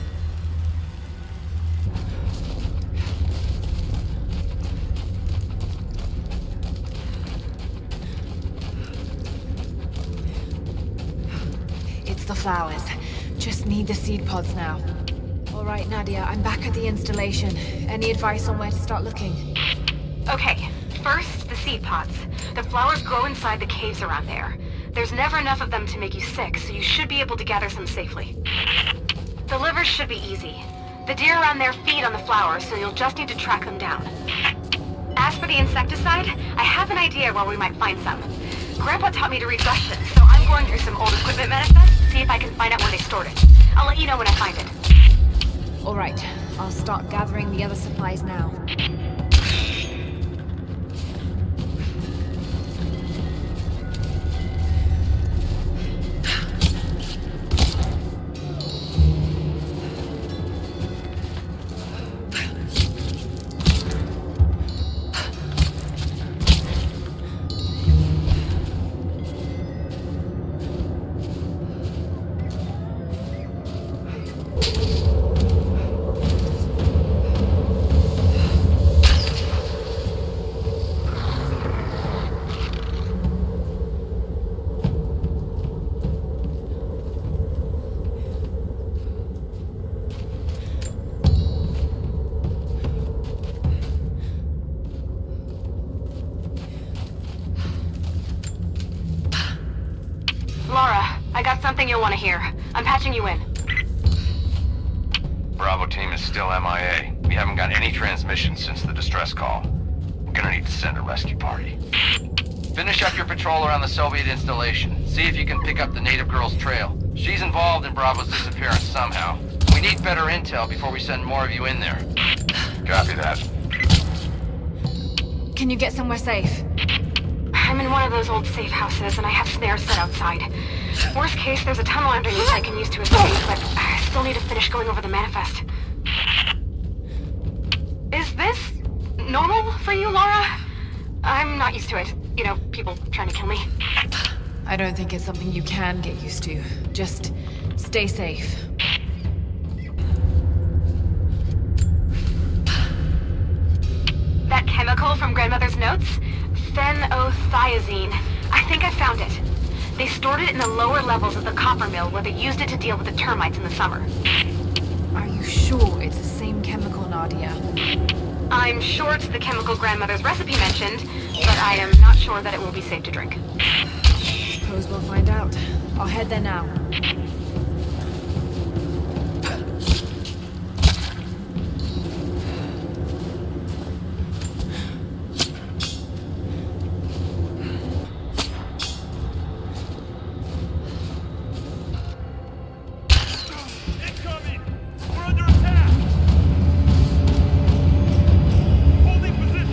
C: It's the flowers. Just need the seed pods now. All right, Nadia, I'm back at the installation. Any advice on where to start looking?
Q: Okay, first, the seed pods. The flowers grow inside the caves around there. There's never enough of them to make you sick, so you should be able to gather some safely. The livers should be easy. The deer around there feed on the flowers, so you'll just need to track them down. As for the insecticide, I have an idea where we might find some. Grandpa taught me to read Russian, so I'm going through some old equipment manifests to see if I can find out where they stored it. I'll let you know when I find it.
C: All right, I'll start gathering the other supplies now.
Q: Lara, I got something you'll want to hear. I'm patching you in.
G: Bravo team is still MIA. We haven't got any transmissions since the distress call. We're gonna need to send a rescue party. Finish up your patrol around the Soviet installation. See if you can pick up the native girl's trail. She's involved in Bravo's disappearance somehow. We need better intel before we send more of you in there. Copy that.
C: Can you get somewhere safe?
Q: I'm in one of those old safe houses, and I have snares set outside. Worst case, there's a tunnel underneath I can use to escape, but I still need to finish going over the manifest. Is this normal for you, Lara? I'm not used to it. You know, people trying to kill me.
C: I don't think it's something you can get used to. Just stay safe.
Q: That chemical from Grandmother's notes? Phenothiazine. I think I found it. They stored it in the lower levels of the copper mill where they used it to deal with the termites in the summer.
C: Are you sure it's the same chemical, Nadia?
Q: I'm sure it's the chemical Grandmother's recipe mentioned, but I am not sure that it will be safe to drink.
C: Suppose we'll find out. I'll head there now.
O: Holding position!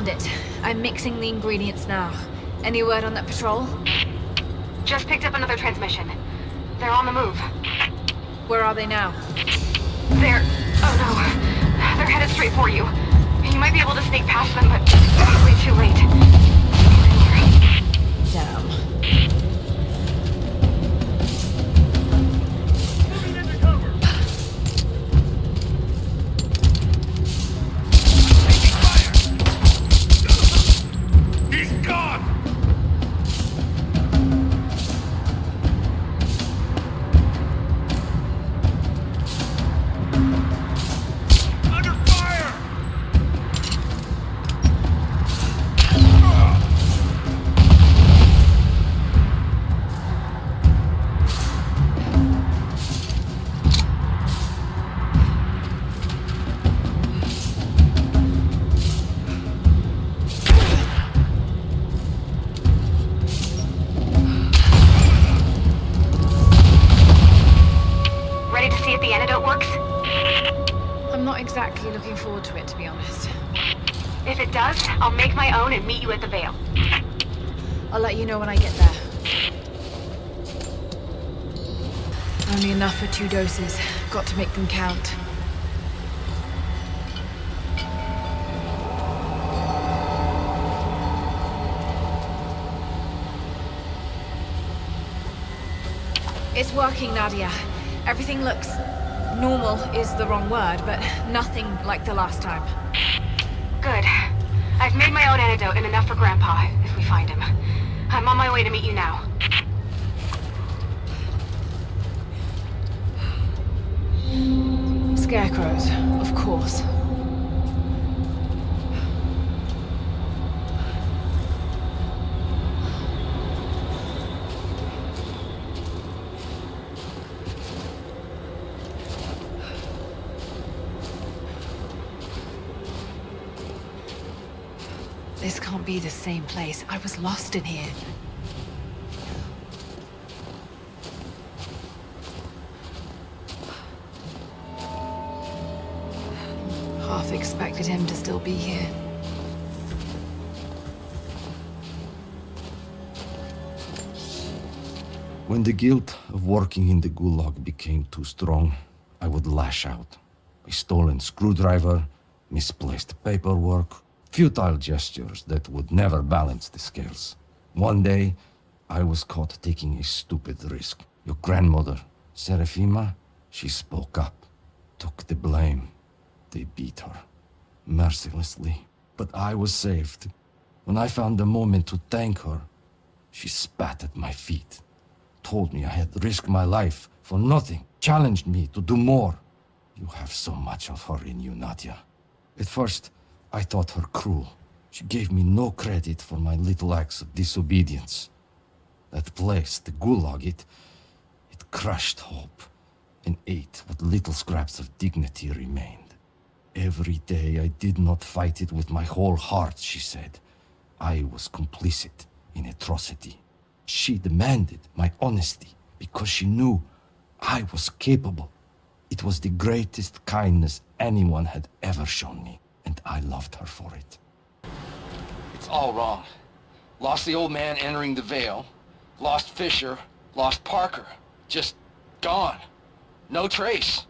C: found it. I'm mixing the ingredients now. Any word on that patrol?
Q: Just picked up another transmission. They're on the move.
C: Where are they now?
Q: They're... oh no. They're headed straight for you. You might be able to sneak past them, but probably too late.
C: Damn.
Q: Exactly looking forward to it, to be honest. If it does, I'll make my own and meet you at the Vale.
C: I'll let you know when I get there. Only enough for 2 doses. Got to make them count. It's working, Nadia. Everything looks... normal is the wrong word, but nothing like the last time.
Q: Good. I've made my own antidote and enough for Grandpa, if we find him. I'm on my way to meet you now.
C: Scarecrows, of course. This can't be the same place. I was lost in here. Half expected him to still be here.
K: When the guilt of working in the Gulag became too strong, I would lash out. A stolen screwdriver, misplaced paperwork, futile gestures that would never balance the scales. One day, I was caught taking a stupid risk. Your grandmother, Serafima, she spoke up, took the blame. They beat her, mercilessly. But I was saved. When I found the moment to thank her, she spat at my feet, told me I had risked my life for nothing, challenged me to do more. You have so much of her in you, Nadia. At first, I thought her cruel. She gave me no credit for my little acts of disobedience. That place, the Gulag, it crushed hope and ate what little scraps of dignity remained. Every day I did not fight it with my whole heart, she said. I was complicit in atrocity. She demanded my honesty because she knew I was capable. It was the greatest kindness anyone had ever shown me. And I loved her for it.
A: It's all wrong. Lost the old man entering the Vale. Lost Fisher. Lost Parker. Just gone. No trace.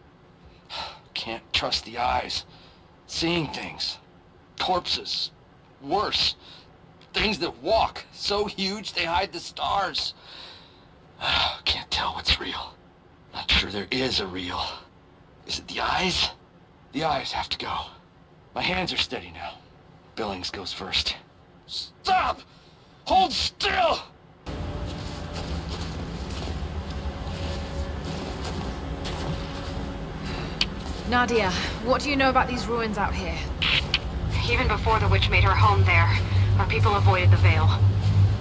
A: Can't trust the eyes. Seeing things. Corpses. Worse. Things that walk. So huge they hide the stars. Can't tell what's real. Not sure there is a real. Is it the eyes? The eyes have to go. My hands are steady now. Billings goes first. Stop! Hold still!
C: Nadia, what do you know about these ruins out here?
Q: Even before the witch made her home there, our people avoided the Vale.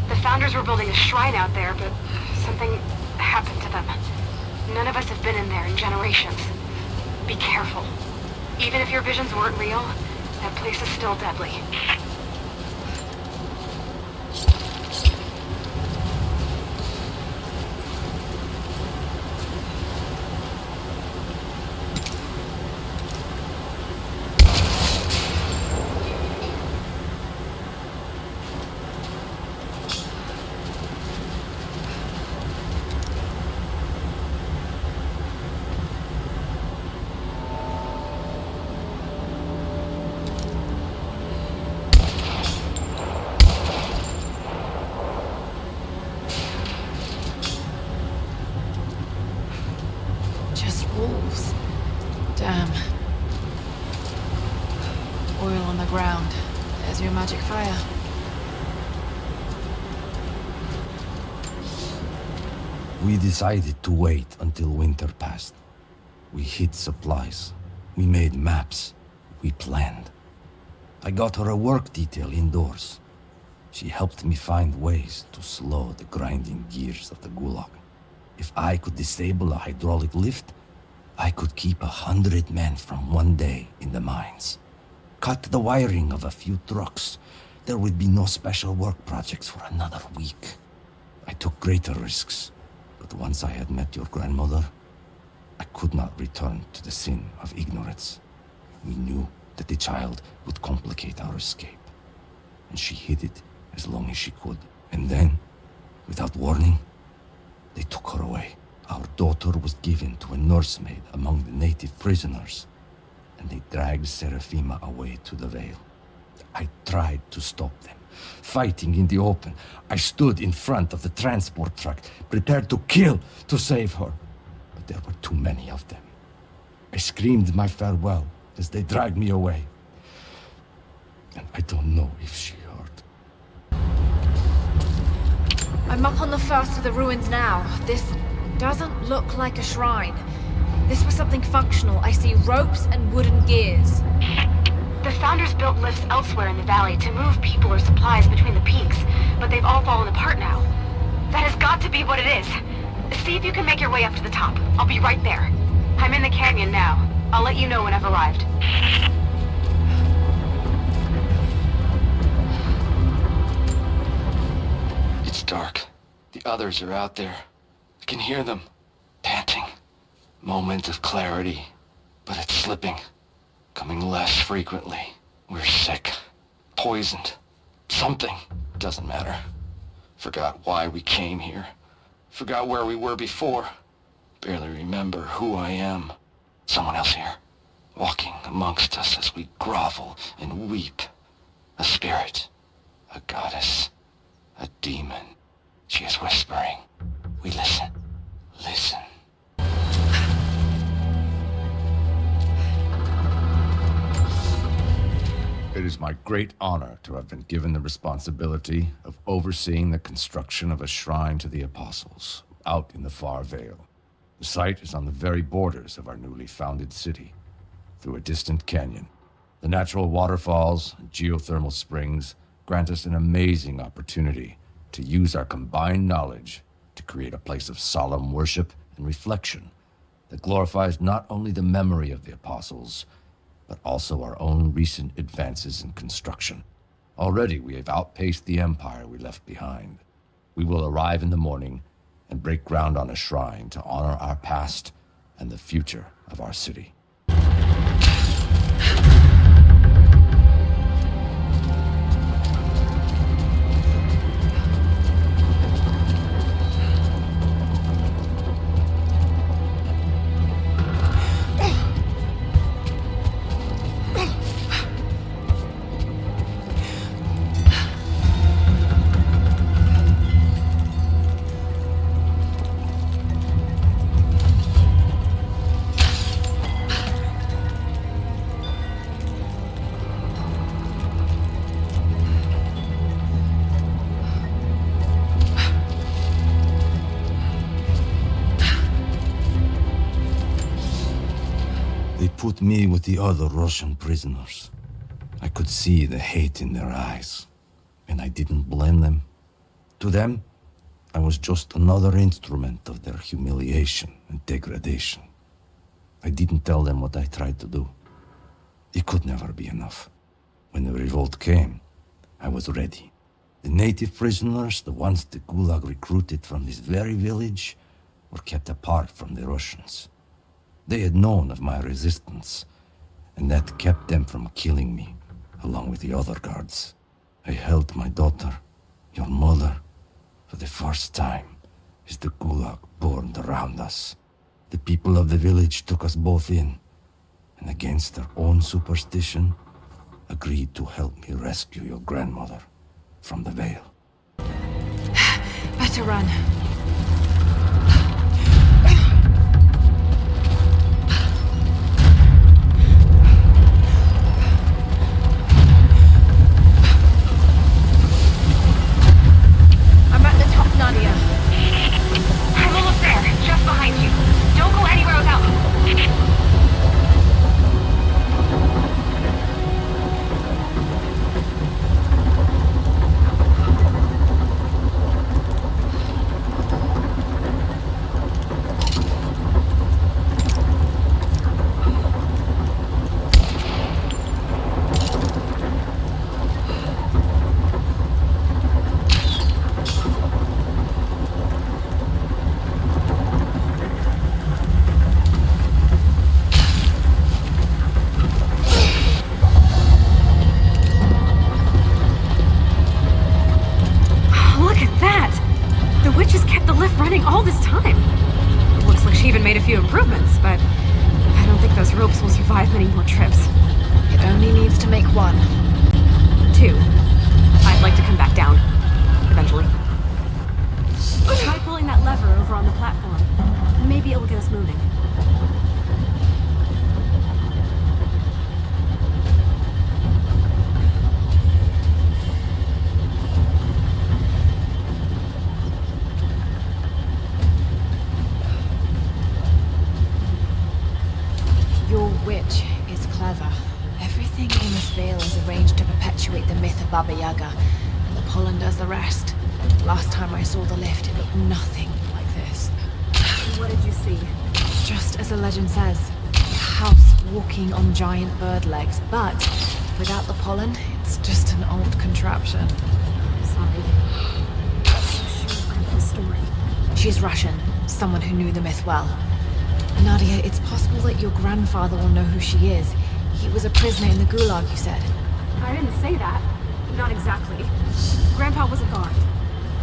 Q: The Founders were building a shrine out there, but something happened to them. None of us have been in there in generations. Be careful. Even if your visions weren't real, that place is still deadly.
C: Damn. Oil on the ground. There's your magic fire.
K: We decided to wait until winter passed. We hid supplies. We made maps. We planned. I got her a work detail indoors. She helped me find ways to slow the grinding gears of the Gulag. If I could disable a hydraulic lift, I could keep 100 men from one day in the mines. Cut the wiring of a few trucks. There would be no special work projects for another week. I took greater risks, but once I had met your grandmother, I could not return to the sin of ignorance. We knew that the child would complicate our escape, and she hid it as long as she could. And then, without warning, they took her away. Our daughter was given to a nursemaid among the native prisoners, and they dragged Seraphima away to the Vale. I tried to stop them, fighting in the open. I stood in front of the transport truck, prepared to kill to save her. But there were too many of them. I screamed my farewell as they dragged me away. And I don't know if she heard.
C: I'm up on the first of the ruins now. This doesn't look like a shrine. This was something functional. I see ropes and wooden gears.
Q: The Founders built lifts elsewhere in the valley to move people or supplies between the peaks, but they've all fallen apart now. That has got to be what it is. See if you can make your way up to the top. I'll be right there. I'm in the canyon now. I'll let you know when I've arrived.
A: It's dark. The others are out there. I can hear them, panting. Moment of clarity, but it's slipping. Coming less frequently. We're sick. Poisoned. Something. Doesn't matter. Forgot why we came here. Forgot where we were before. Barely remember who I am. Someone else here. Walking amongst us as we grovel and weep. A spirit. A goddess. A demon. She is whispering. We listen. Listen.
K: It is my great honor to have been given the responsibility of overseeing the construction of a shrine to the Apostles out in the far Vale. The site is on the very borders of our newly founded city, through a distant canyon. The natural waterfalls and geothermal springs grant us an amazing opportunity to use our combined knowledge to create a place of solemn worship and reflection that glorifies not only the memory of the Apostles, but also our own recent advances in construction. Already we have outpaced the empire we left behind. We will arrive in the morning and break ground on a shrine to honor our past and the future of our city. Put me with the other Russian prisoners. I could see the hate in their eyes, and I didn't blame them. To them, I was just another instrument of their humiliation and degradation. I didn't tell them what I tried to do. It could never be enough. When the revolt came, I was ready. The native prisoners, the ones the Gulag recruited from this very village, were kept apart from the Russians. They had known of my resistance, and that kept them from killing me, along with the other guards. I held my daughter, your mother, for the first time as the Gulag burned around us. The people of the village took us both in, and against their own superstition, agreed to help me rescue your grandmother from the Vale.
C: Better run.
P: ropes will survive many more trips.
C: It only needs to make one.
P: 2. I'd like to come back down. Eventually. Try pulling that lever over on the platform. Maybe it will get us moving.
C: Your witch is clever. Everything in this veil is arranged to perpetuate the myth of Baba Yaga, and the pollen does the rest. Last time I saw the lift, it looked nothing like this.
P: What did you see?
C: Just as the legend says, a house walking on giant bird legs, but without the pollen, it's just an old contraption.
P: Sorry. So sure of the story.
C: She's Russian, someone who knew the myth well. Nadia, it's possible that your grandfather will know who she is. He was a prisoner in the Gulag, you said.
P: I didn't say that. Not exactly. Grandpa was a guard.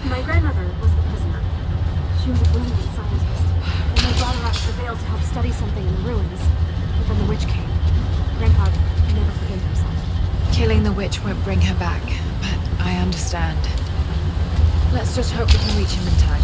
P: My grandmother was the prisoner. She was a brilliant scientist. And they brought her out to the Vale to help study something in the ruins. But then the witch came. Grandpa never forgave himself.
C: Killing the witch won't bring her back, but I understand. Let's just hope we can reach him in time.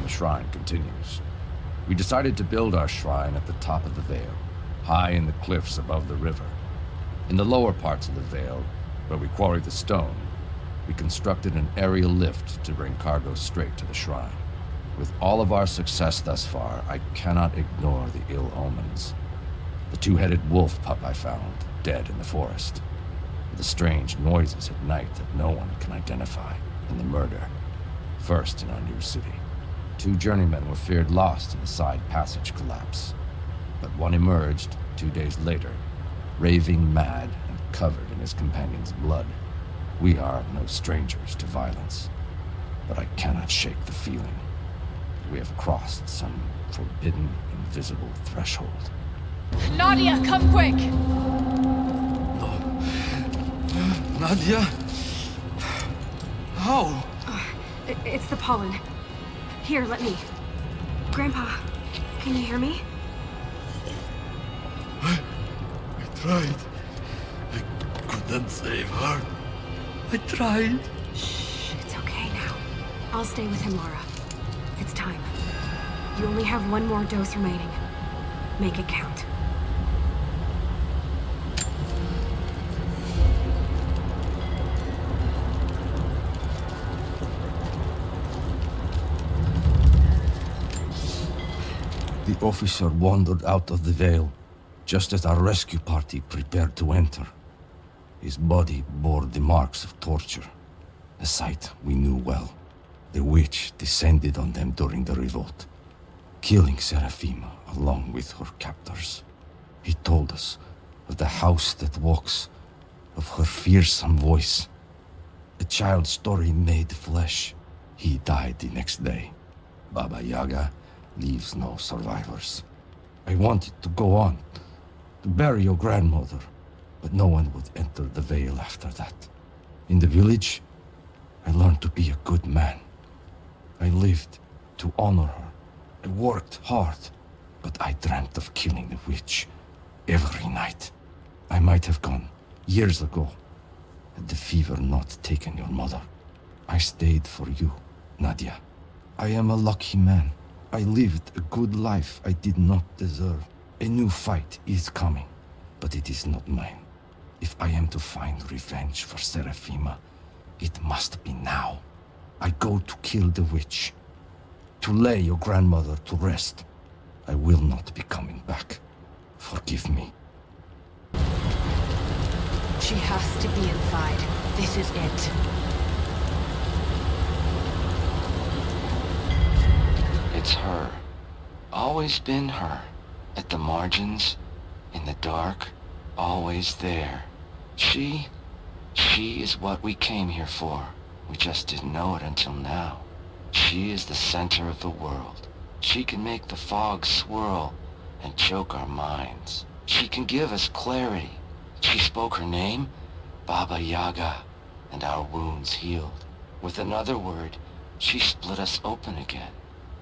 K: Shrine continues. We decided to build our shrine at the top of the Vale, high in the cliffs above the river. In the lower parts of the Vale, where we quarry the stone, we constructed an aerial lift to bring cargo straight to the shrine. With all of our success thus far, I cannot ignore the ill omens. The two-headed wolf pup I found, dead in the forest. The strange noises at night that no one can identify, and the murder. First in our new city. 2 journeymen were feared lost in a side passage collapse. But one emerged 2 days later, raving mad and covered in his companion's blood. We are no strangers to violence, but I cannot shake the feeling that we have crossed some forbidden, invisible threshold.
C: Nadia, come quick!
K: Nadia? How?
P: It's the pollen. Here, let me. Grandpa, can you hear me?
D: I tried. I couldn't save her. I tried.
P: Shh, it's okay now. I'll stay with him, Lara. It's time. You only have 1 more dose remaining. Make it count.
K: The officer wandered out of the Vale, just as our rescue party prepared to enter. His body bore the marks of torture, a sight we knew well. The witch descended on them during the revolt, killing Seraphima along with her captors. He told us of the house that walks, of her fearsome voice. A child's story made flesh. He died the next day. Baba Yaga leaves no survivors. I wanted to go on, to bury your grandmother, but no one would enter the Vale after that. In the village, I learned to be a good man. I lived to honor her. I worked hard, but I dreamt of killing the witch every night. I might have gone years ago, had the fever not taken your mother. I stayed for you, Nadia. I am a lucky man. I lived a good life I did not deserve. A new fight is coming, but it is not mine. If I am to find revenge for Seraphima, it must be now. I go to kill the witch, to lay your grandmother to rest. I will not be coming back. Forgive me.
C: She has to be inside. This is it.
A: It's her. Always been her. At the margins, in the dark, always there. She is what we came here for. We just didn't know it until now. She is the center of the world. She can make the fog swirl and choke our minds. She can give us clarity. She spoke her name, Baba Yaga, and our wounds healed. With another word, she split us open again.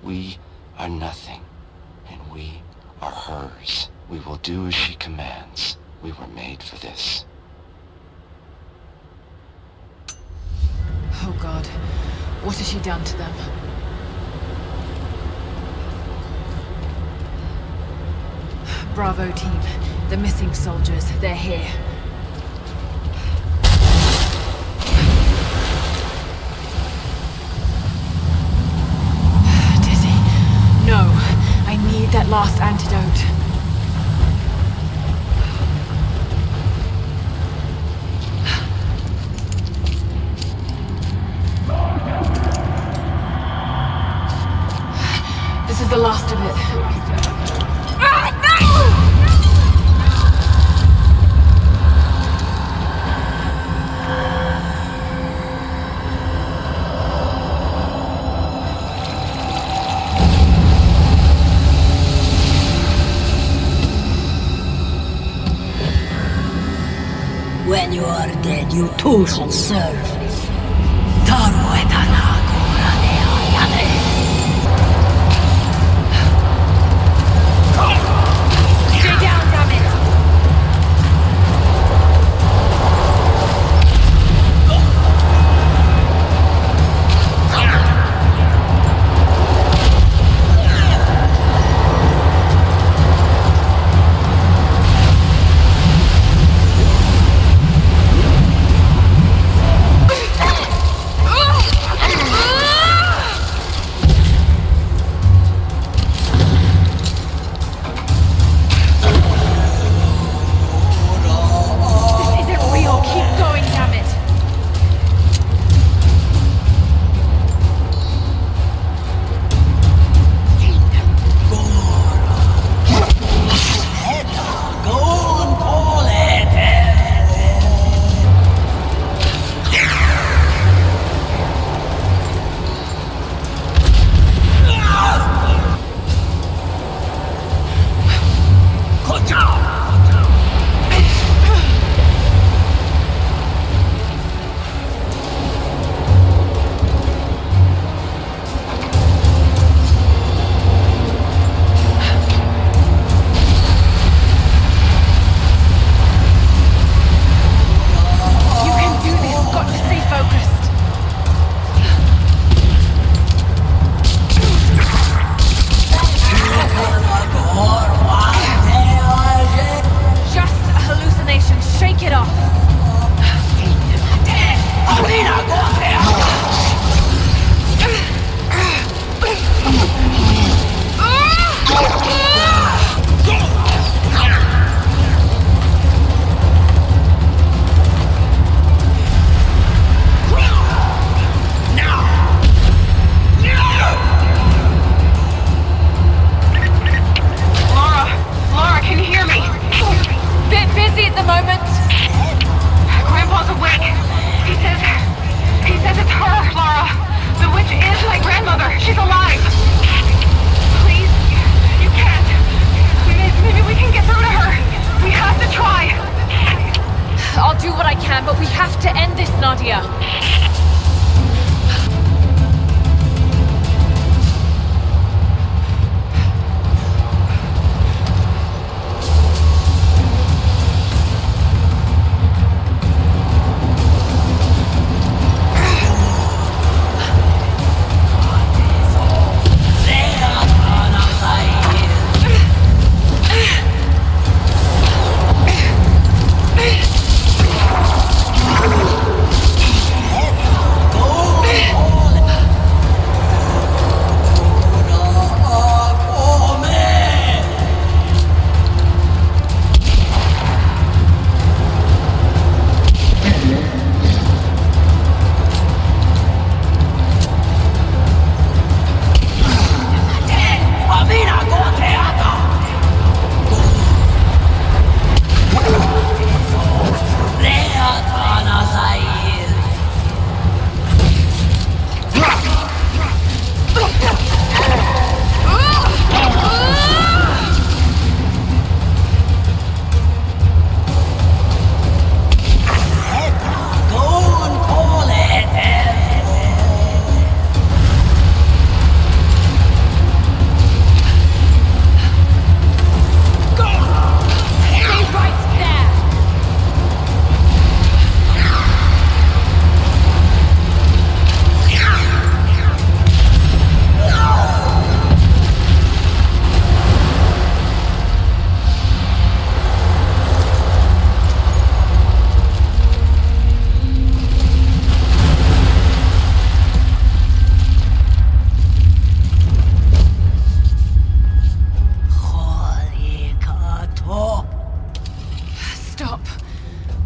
A: We are nothing, and we are hers. We will do as she commands. We were made for this.
C: Oh God, what has she done to them? Bravo team, the missing soldiers, they're here. Dizzy, no, I need that last antidote. This is the last of it. Ah, no!
S: When you are dead, you too shall serve.
C: Stay down, damn it!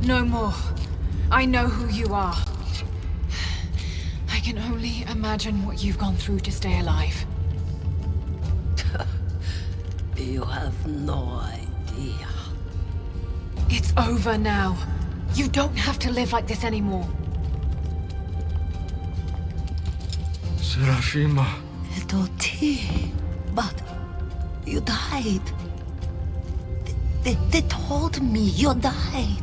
C: No more. I know who you are. I can only imagine what you've gone through to stay alive.
S: You have no idea.
C: It's over now. You don't have to live like this anymore.
K: Serafima.
S: Doti, but you died. They told me you died.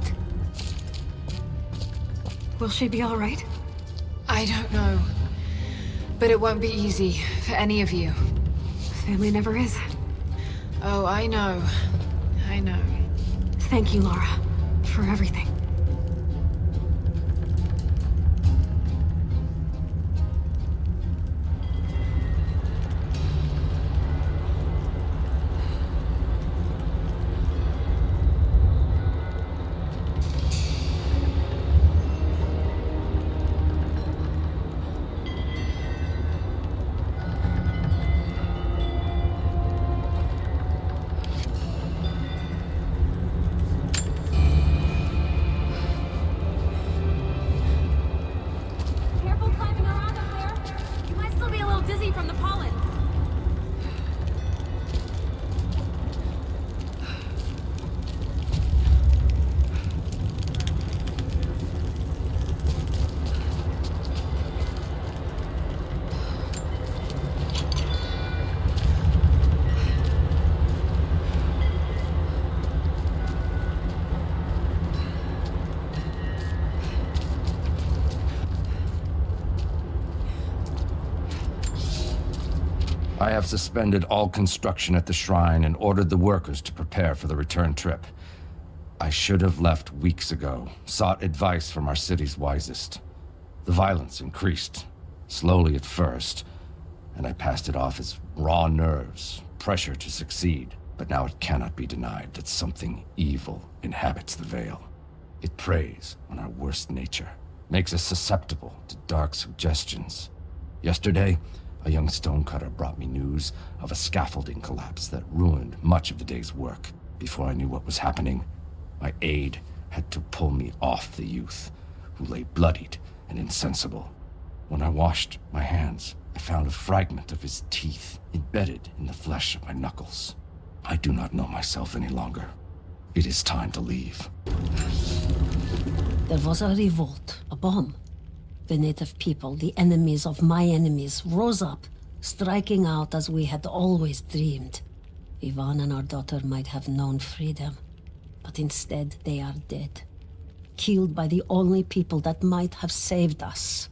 P: Will she be all right?
C: I don't know. But it won't be easy for any of you.
P: Family never is.
C: Oh, I know. I know.
P: Thank you, Lara, for everything.
K: I have suspended all construction at the shrine and ordered the workers to prepare for the return trip. I should have left weeks ago, sought advice from our city's wisest. The violence increased, slowly at first, and I passed it off as raw nerves, pressure to succeed. But now it cannot be denied that something evil inhabits the Vale. It preys on our worst nature, makes us susceptible to dark suggestions. Yesterday, a young stonecutter brought me news of a scaffolding collapse that ruined much of the day's work. Before I knew what was happening, my aide had to pull me off the youth, who lay bloodied and insensible. When I washed my hands, I found a fragment of his teeth embedded in the flesh of my knuckles. I do not know myself any longer. It is time to leave.
S: There was a revolt, a bomb. The native people, the enemies of my enemies, rose up, striking out as we had always dreamed. Ivan and our daughter might have known freedom, but instead they are dead. Killed by the only people that might have saved us.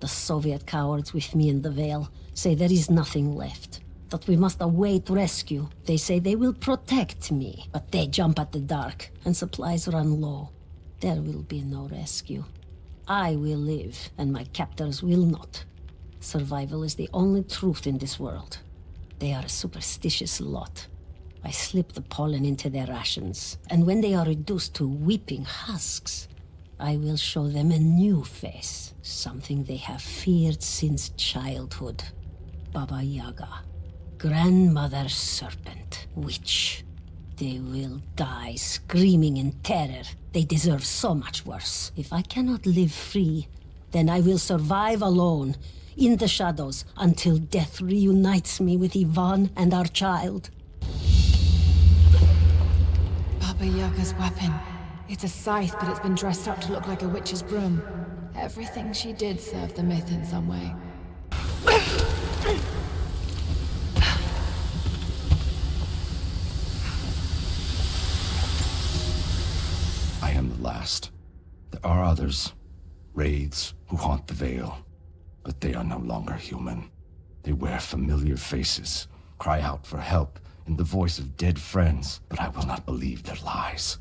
S: The Soviet cowards with me in the Vale say there is nothing left, that we must await rescue. They say they will protect me, but they jump at the dark, and supplies run low. There will be no rescue. I will live, and my captors will not. Survival is the only truth in this world. They are a superstitious lot. I slip the pollen into their rations, and when they are reduced to weeping husks, I will show them a new face, something they have feared since childhood. Baba Yaga, grandmother serpent, witch. They will die screaming in terror. They deserve so much worse. If I cannot live free, then I will survive alone, in the shadows, until death reunites me with Ivan and our child.
C: Baba Yaga's weapon. It's a scythe, but it's been dressed up to look like a witch's broom. Everything she did served the myth in some way.
K: I am the last. There are others, wraiths who haunt the Vale, but they are no longer human. They wear familiar faces, cry out for help in the voice of dead friends, but I will not believe their lies.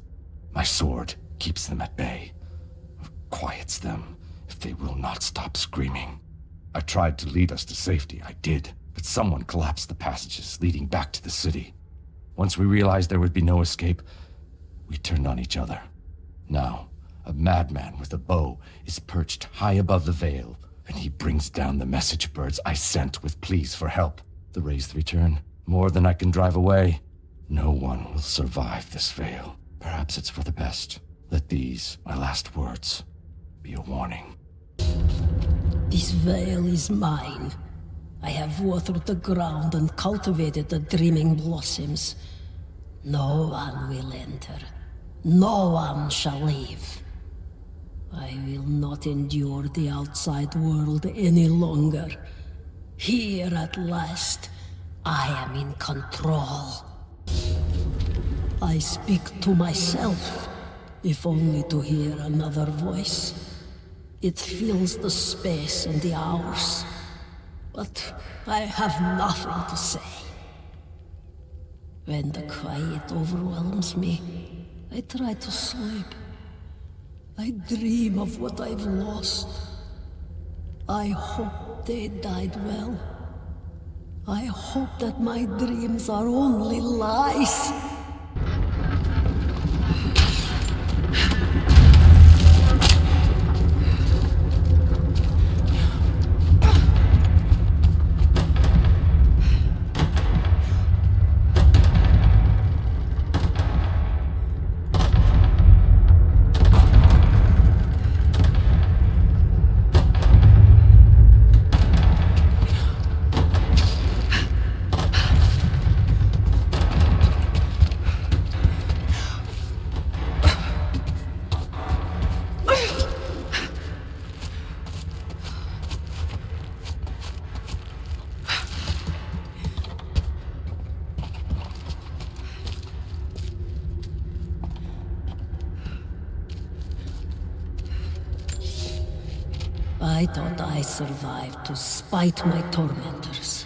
K: My sword keeps them at bay, or quiets them if they will not stop screaming. I tried to lead us to safety, I did, but someone collapsed the passages leading back to the city. Once we realized there would be no escape, we turned on each other. Now, a madman with a bow is perched high above the Vale, and he brings down the message birds I sent with pleas for help. The wraiths return, more than I can drive away. No one will survive this Vale. Perhaps it's for the best. Let these, my last words, be a warning.
S: This veil is mine. I have watered the ground and cultivated the dreaming blossoms. No one will enter. No one shall leave. I will not endure the outside world any longer. Here at last, I am in control. I speak to myself, if only to hear another voice. It fills the space and the hours, but I have nothing to say. When the quiet overwhelms me, I try to sleep. I dream of what I've lost. I hope they died well. I hope that my dreams are only lies. I thought I survived to spite my tormentors.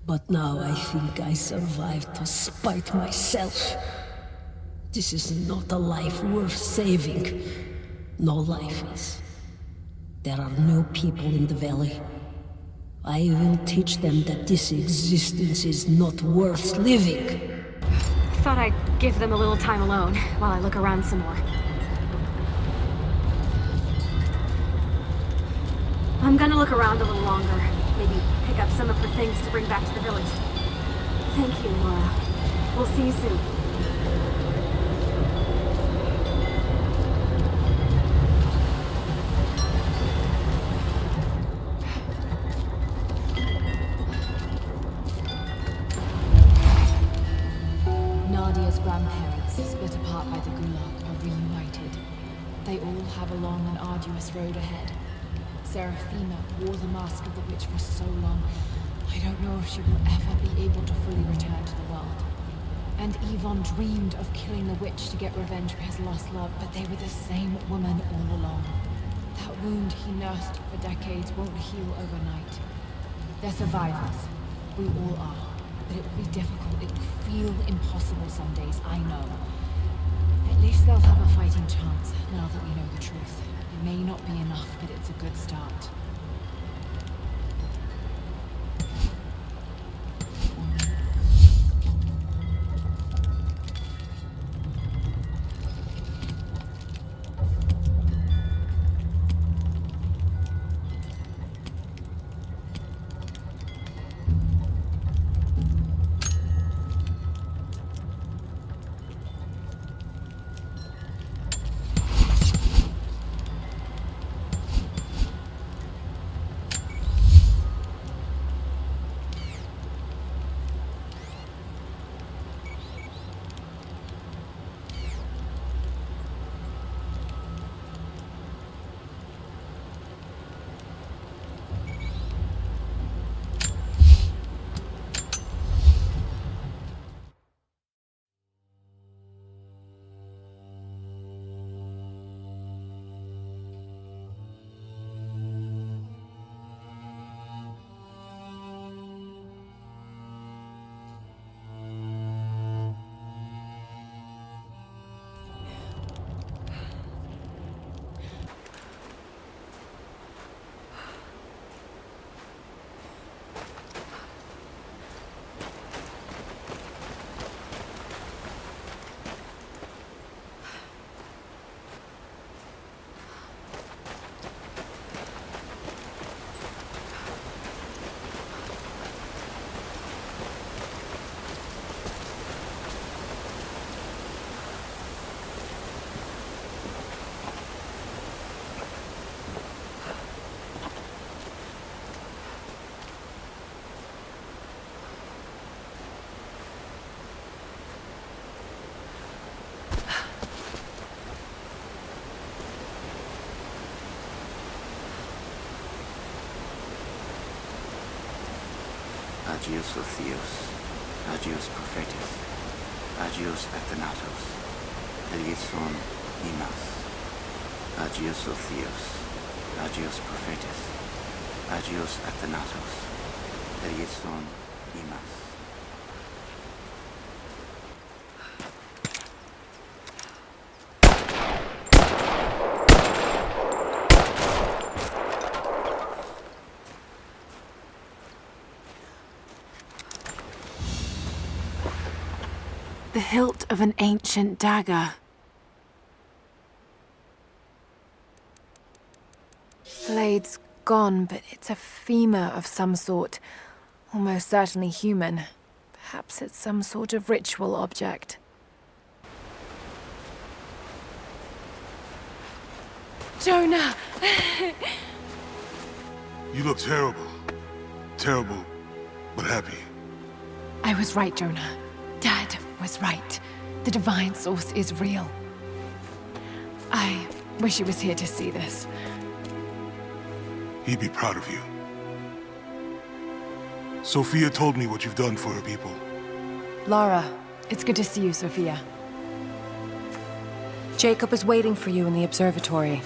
S: But now I think I survived to spite myself. This is not a life worth saving. No life is. There are new people in the valley. I will teach them that this existence is not worth living.
P: Thought I'd give them a little time alone while I look around some more. I'm gonna look around a little longer. Maybe pick up some of her things to bring back to the village. Thank you, Lara. We'll see you soon.
C: Nadia's grandparents, split apart by the Gulag, are reunited. They all have a long and arduous road ahead. Serafina wore the mask of the witch for so long, I don't know if she will ever be able to fully return to the world. And Yvonne dreamed of killing the witch to get revenge for his lost love, but they were the same woman all along. That wound he nursed for decades won't heal overnight. They're survivors. We all are. But it will be difficult. It will feel impossible some days, I know. At least they'll have a fighting chance, now that we know the truth. It may not be enough, but it's a good start.
H: Agios Theos, Agios Prophetis, Agios Athanatos, Eleison Imas, Agios Theos, Agios Prophetis, Agios Athanatos, Eleison Imas.
C: The hilt of an ancient dagger. Blade's gone, but it's a femur of some sort. Almost certainly human. Perhaps it's some sort of ritual object. Jonah!
O: You look terrible. Terrible, but happy.
C: I was right, Jonah. Dad was right. The divine source is real. I wish he was here to see this.
O: He'd be proud of you. Sophia told me what you've done for her people.
C: Lara, it's good to see you, Sophia.
J: Jacob is waiting for you in the observatory.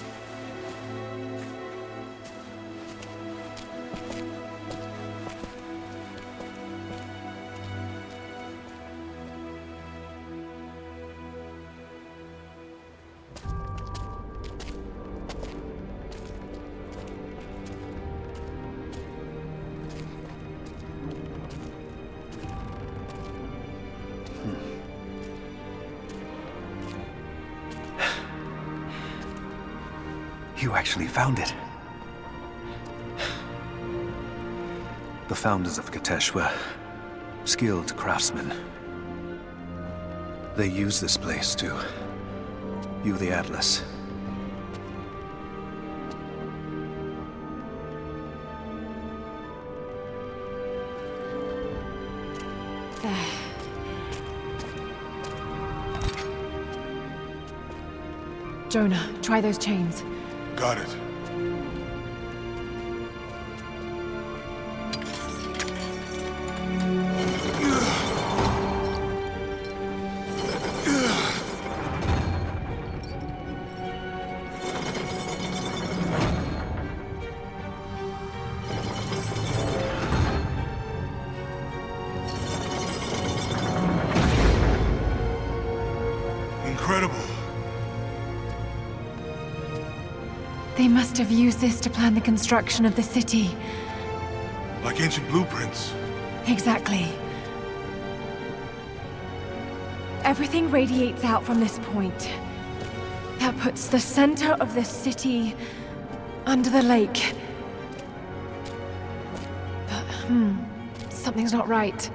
E: You actually found it. The founders of Kitezh were skilled craftsmen. They used this place to view the Atlas.
C: Jonah, try those chains.
O: Got it. Incredible.
C: They must have used this to plan the construction of the city.
O: Like ancient blueprints.
C: Exactly. Everything radiates out from this point. That puts the center of the city under the lake. But, something's not right.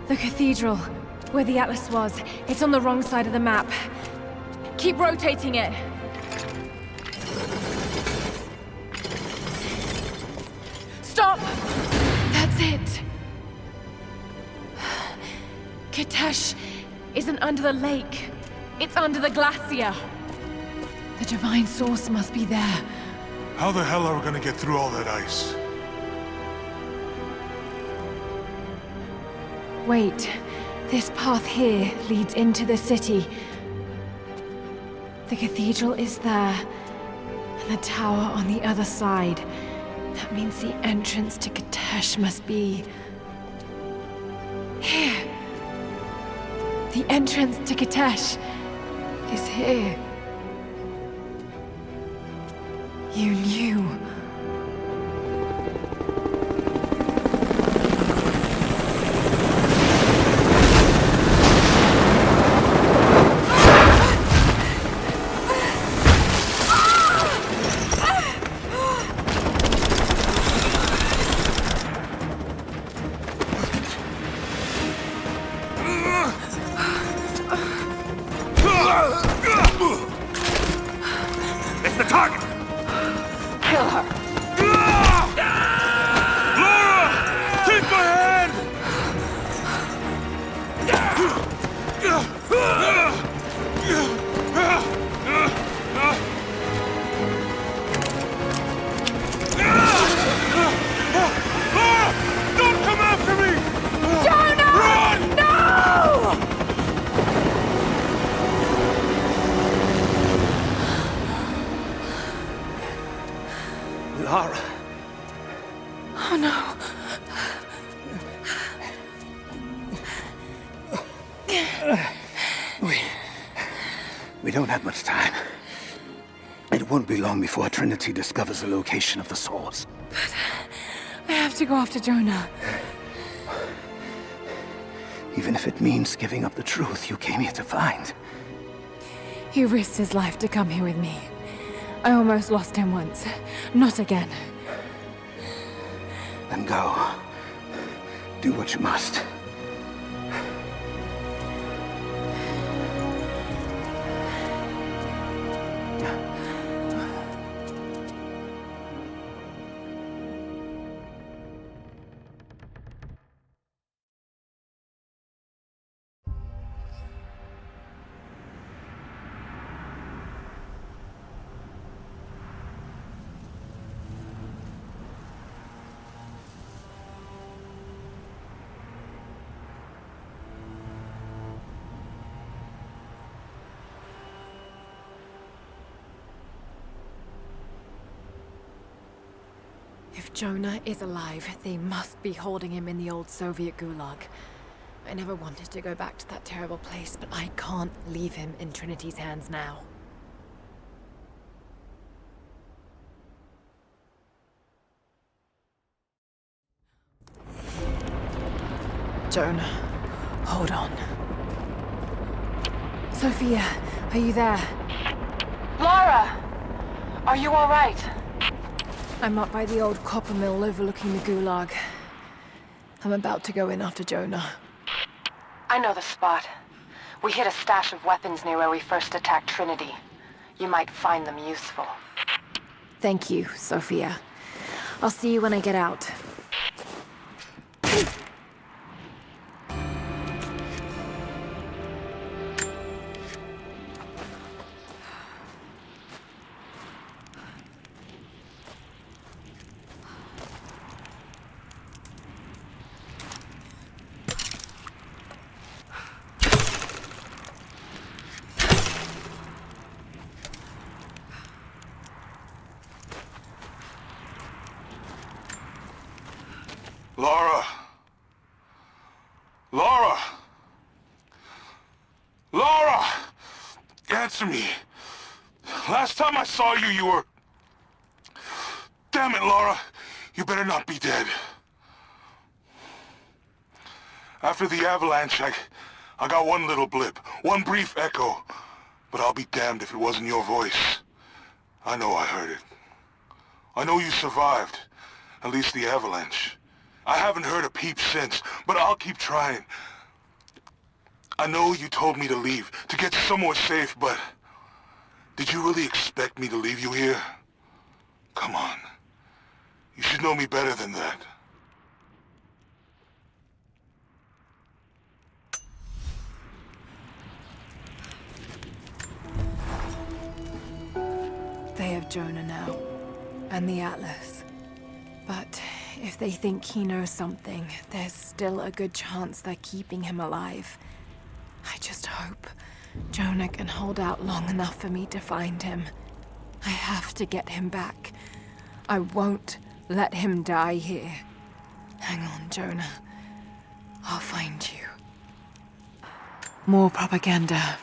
C: The cathedral, where the Atlas was, it's on the wrong side of the map. Keep rotating it. Stop! That's it. Kitezh isn't under the lake. It's under the glacier. The divine source must be there.
O: How the hell are we gonna get through all that ice?
C: Wait. This path here leads into the city. The cathedral is there, and the tower on the other side. That means the entrance to Kitezh must be... here. The entrance to Kitezh is here. You knew.
H: We don't have much time. It won't be long before Trinity discovers the location of the source.
C: But I have to go after Jonah.
H: Even if it means giving up the truth you came here to find.
C: He risked his life to come here with me. I almost lost him once. Not again.
H: Then go. Do what you must.
C: If Jonah is alive, they must be holding him in the old Soviet gulag. I never wanted to go back to that terrible place, but I can't leave him in Trinity's hands now. Jonah, hold on. Sophia, are you there?
M: Lara! Are you all right?
C: I'm up by the old copper mill overlooking the gulag. I'm about to go in after Jonah.
M: I know the spot. We hid a stash of weapons near where we first attacked Trinity. You might find them useful.
C: Thank you, Sophia. I'll see you when I get out.
O: Lara! Lara! Lara! Answer me. Last time I saw you, you were... Damn it, Lara. You better not be dead. After the avalanche, I got one little blip, one brief echo. But I'll be damned if it wasn't your voice. I know I heard it. I know you survived. At least the avalanche. I haven't heard a peep since, but I'll keep trying. I know you told me to leave, to get somewhere safe, but... Did you really expect me to leave you here? Come on. You should know me better than that.
C: They have Jonah now, and the Atlas. But if they think he knows something, there's still a good chance they're keeping him alive. I just hope Jonah can hold out long enough for me to find him. I have to get him back. I won't let him die here. Hang on, Jonah. I'll find you. More propaganda.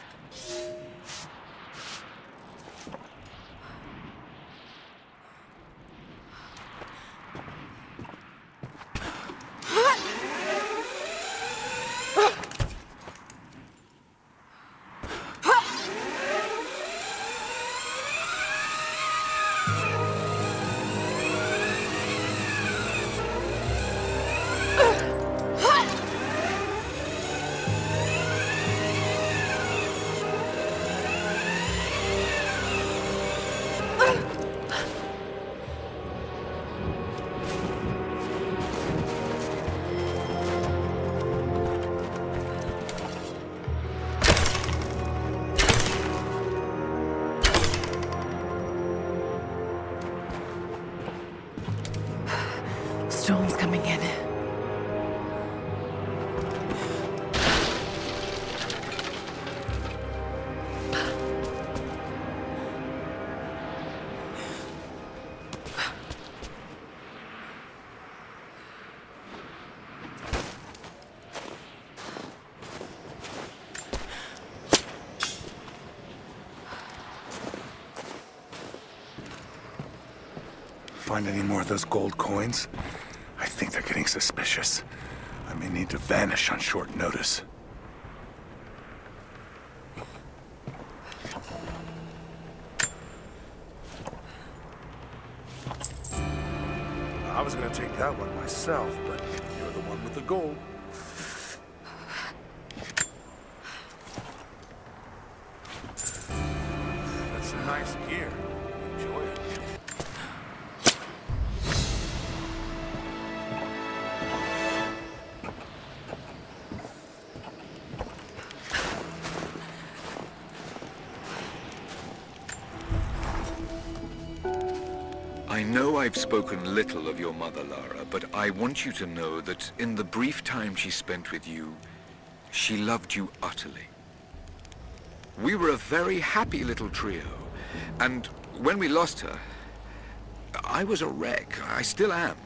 N: find any more of those gold coins? I think they're getting suspicious. I may need to vanish on short notice.
D: I was gonna take that one myself, but you're the one with the gold. That's some nice gear. Enjoy it.
U: I know I've spoken little of your mother, Lara, but I want you to know that in the brief time she spent with you, she loved you utterly. We were a very happy little trio, and when we lost her, I was a wreck. I still am.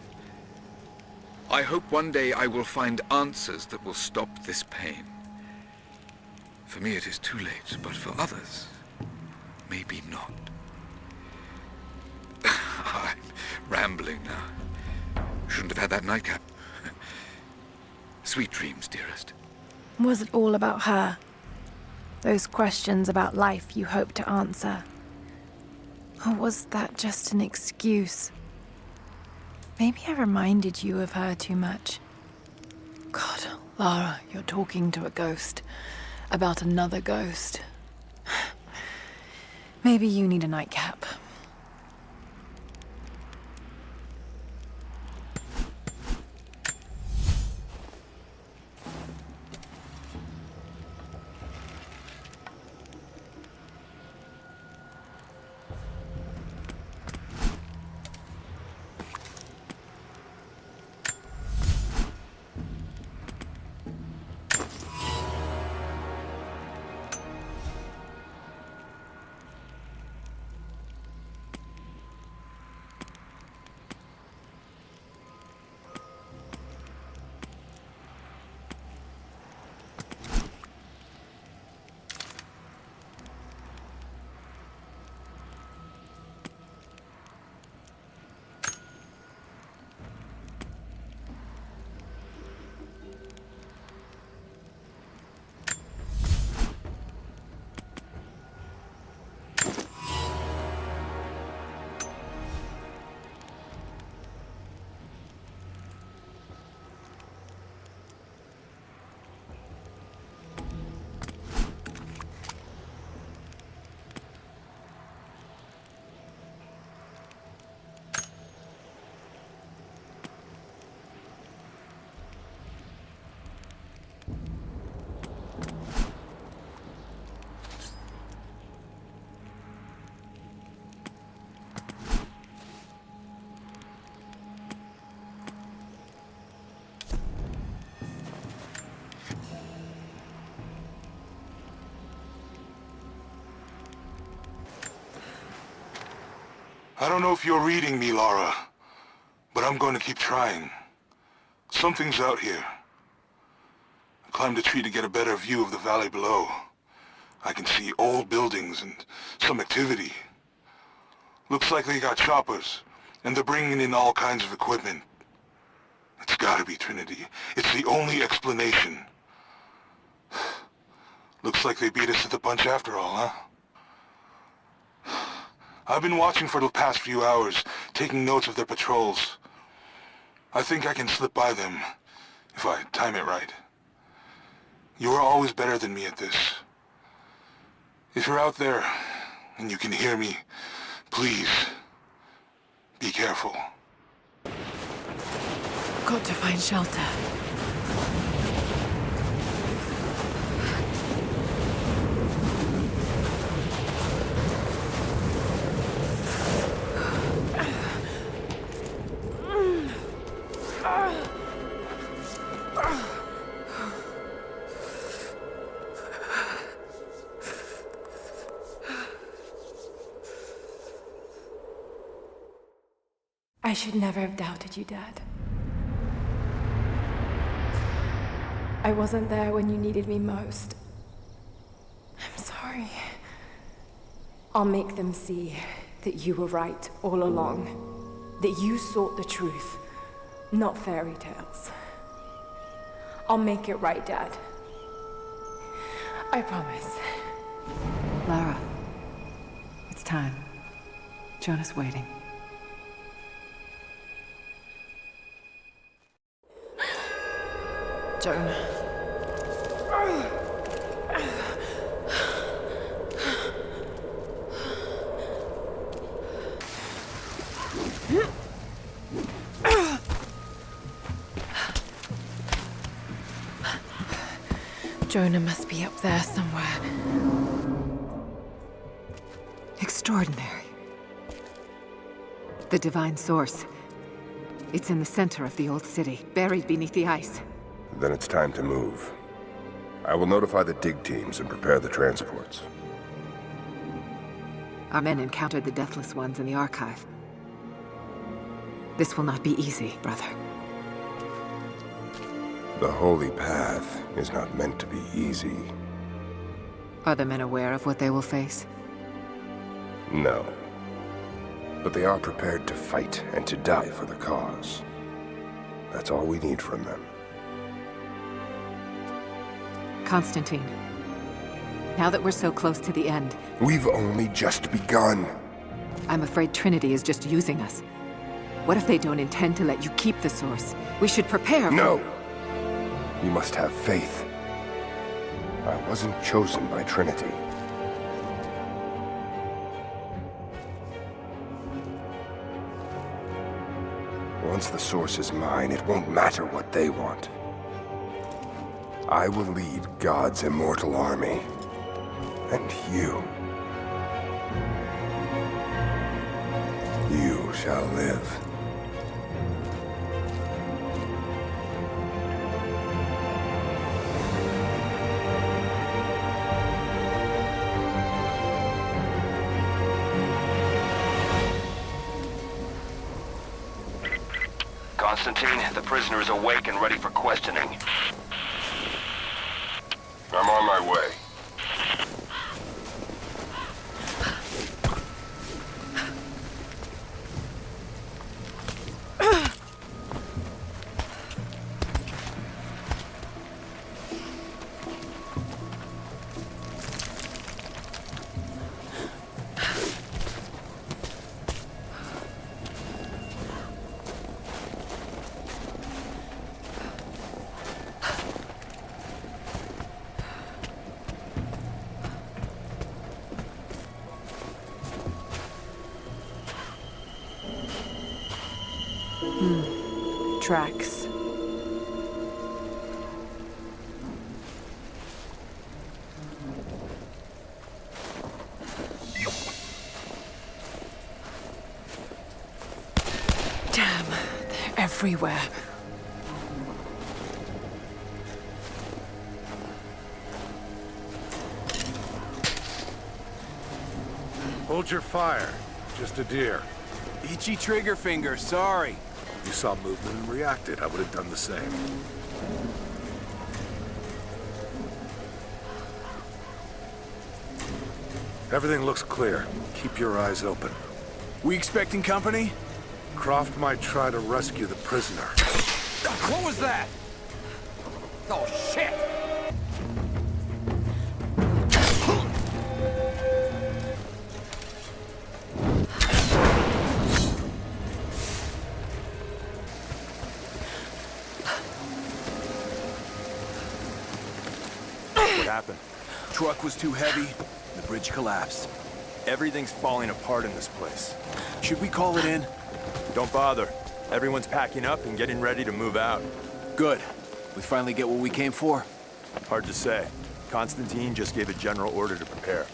U: I hope one day I will find answers that will stop this pain. For me it is too late, but for others, maybe not. I'm rambling now. Shouldn't have had that nightcap. Sweet dreams, dearest.
C: Was it all about her? Those questions about life you hoped to answer? Or was that just an excuse? Maybe I reminded you of her too much. God, Lara, you're talking to a ghost. About another ghost. Maybe you need a nightcap.
N: I don't know if you're reading me, Lara, but I'm going to keep trying. Something's out here. I climbed a tree to get a better view of the valley below. I can see old buildings and some activity. Looks like they got choppers, and they're bringing in all kinds of equipment. It's gotta be Trinity. It's the only explanation. Looks like they beat us to the punch after all, huh? I've been watching for the past few hours, taking notes of their patrols. I think I can slip by them, if I time it right. You are always better than me at this. If you're out there, and you can hear me, please, be careful.
C: Got to find shelter. I should never have doubted you, Dad. I wasn't there when you needed me most. I'm sorry. I'll make them see that you were right all along.
B: that you sought the truth, not fairy tales. I'll make it right, Dad. I promise.
V: Lara, it's time. Jonah's waiting.
C: Jonah. Jonah must be up there somewhere.
V: Extraordinary. The divine source. It's in the center of the old city, buried beneath the ice.
N: Then it's time to move. I will notify the dig teams and prepare the transports.
V: Our men encountered the Deathless Ones in the archive. This will not be easy, brother.
N: The Holy Path is not meant to be easy.
V: Are the men aware of what they will face?
N: No. But they are prepared to fight and to die for the cause. That's all we need from them.
V: Constantine, now that we're so close to the end...
N: We've only just begun.
V: I'm afraid Trinity is just using us. What if they don't intend to let you keep the source? We should prepare for...
N: No! You must have faith. I wasn't chosen by Trinity. Once the source is mine, it won't matter what they want. I will lead God's immortal army. And you shall live.
E: Constantine, the prisoner is awake and ready for questioning.
N: I'm on my way.
V: Tracks.
C: Damn, they're everywhere.
D: Hold your fire. Just a deer.
O: Itchy trigger finger, sorry.
D: You saw movement and reacted. I would have done the same. Everything looks clear. Keep your eyes open.
O: We expecting company?
D: Croft might try to rescue the prisoner.
O: What was that? Oh, shit! What happened? Truck was too heavy, the bridge collapsed. Everything's falling apart in this place. Should we call it in? Don't bother. Everyone's packing up and getting ready to move out. Good. We finally get what we came for? Hard to say. Constantine just gave a general order to prepare.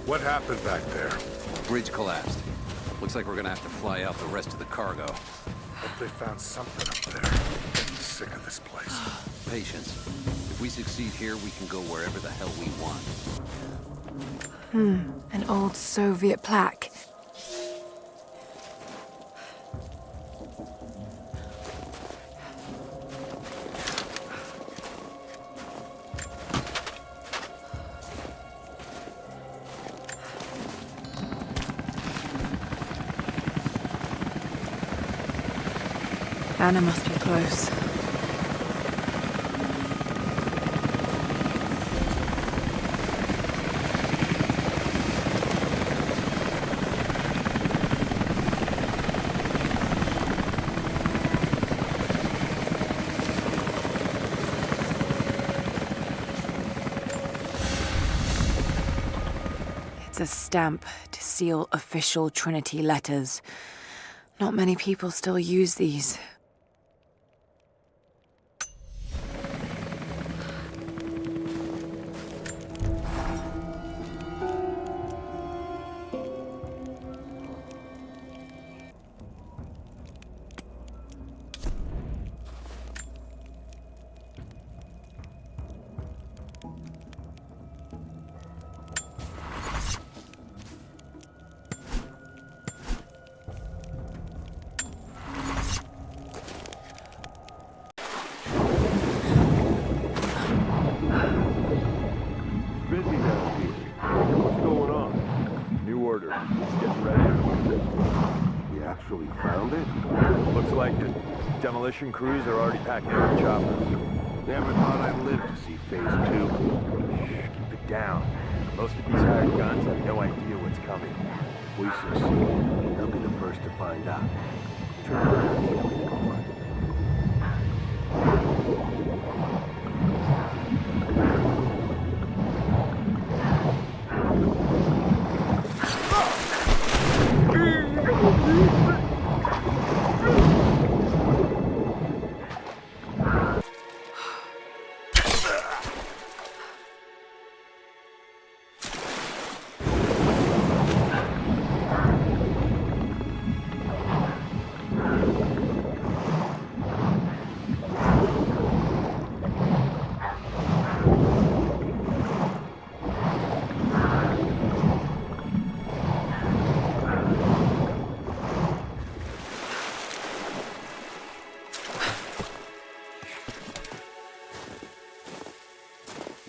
D: What happened back there?
W: Bridge collapsed. Looks like we're gonna have to fly out the rest of the cargo.
D: Hope they found something up there. sick of this place.
R: Patience. If we succeed here, we can go wherever the hell we want.
B: An old Soviet plaque. Anna must be close. It's a stamp to seal official Trinity letters. Not many people still use these.
F: Demolition crews are already packing up the choppers. Never thought I'd live to see phase 2. Keep it down. Most of these hired guns have no idea what's coming. If we succeed, they'll be the first to find out.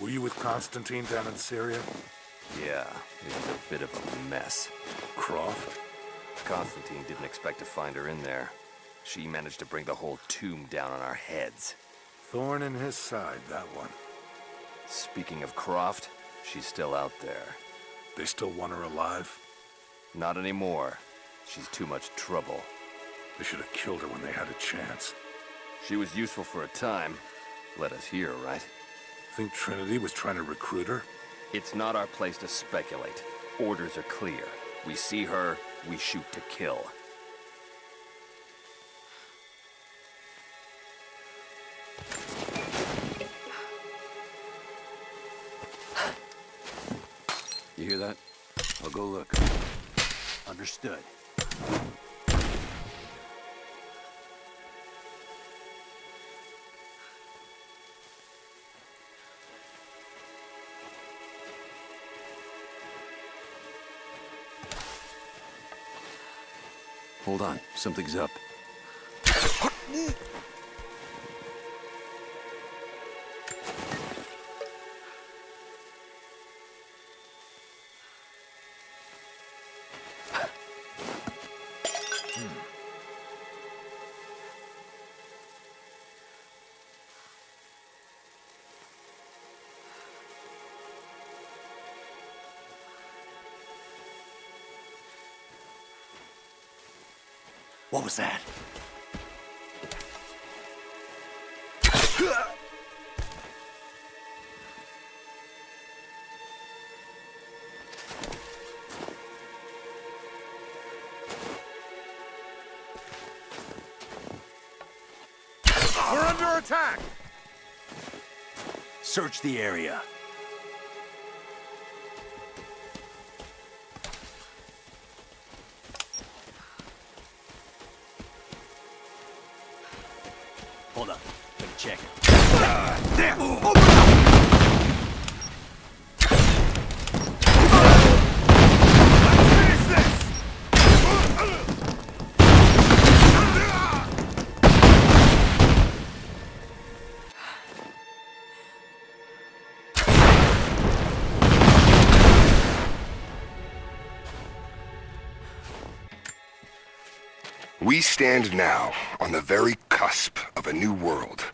D: Were you with Constantine down in Syria?
T: Yeah, it was a bit of a mess.
D: Croft?
T: Constantine didn't expect to find her in there. She managed to bring the whole tomb down on our heads.
D: Thorn in his side, that one.
T: Speaking of Croft, she's still out there.
D: They still want her alive?
T: Not anymore. She's too much trouble.
D: They should have killed her when they had a chance.
T: She was useful for a time. Let us hear, right?
D: Think Trinity was trying to recruit her?
T: It's not our place to speculate. Orders are clear. We see her, we shoot to kill.
R: You hear that? I'll go look. Understood. Hold on, something's up.
H: What was that?
D: We're under attack!
R: Search the area. Hold up. Better check it.
N: We stand now on the very cusp of a new world.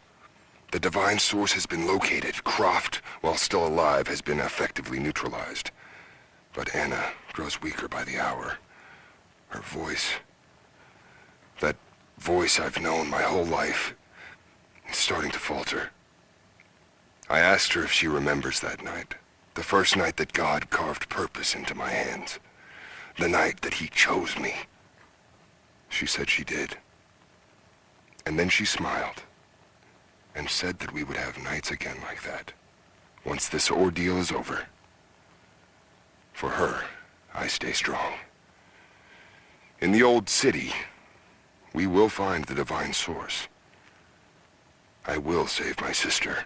N: The divine source has been located. Croft, while still alive, has been effectively neutralized. But Anna grows weaker by the hour. Her voice, that voice I've known my whole life, is starting to falter. I asked her if she remembers that night. The first night that God carved purpose into my hands. The night that he chose me. She said she did. And then she smiled and said that we would have nights again like that, once this ordeal is over. For her, I stay strong. In the old city, we will find the divine source. I will save my sister,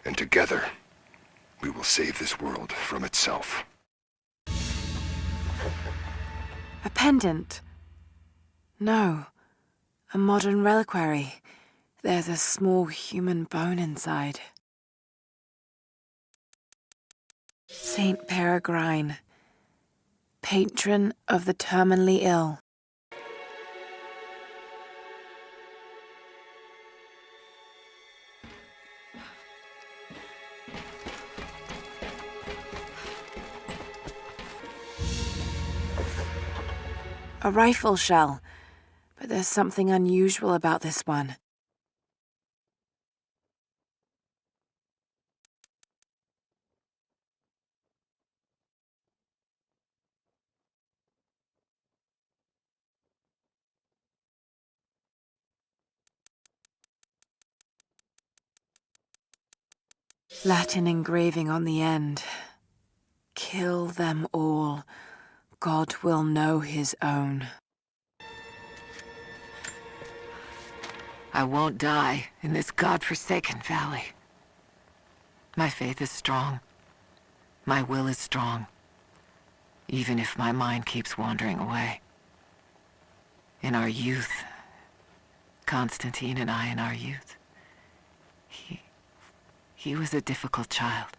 N: and together, we will save this world from itself.
I: A pendant? No. A modern reliquary. There's a small human bone inside. Saint Peregrine, patron of the terminally ill. A rifle shell, but there's something unusual about this one. Latin engraving on the end. Kill them all. God will know his own.
V: I won't die in this godforsaken valley. My faith is strong. My will is strong. Even if my mind keeps wandering away. In our youth, Constantine and I in our youth, he was a difficult child.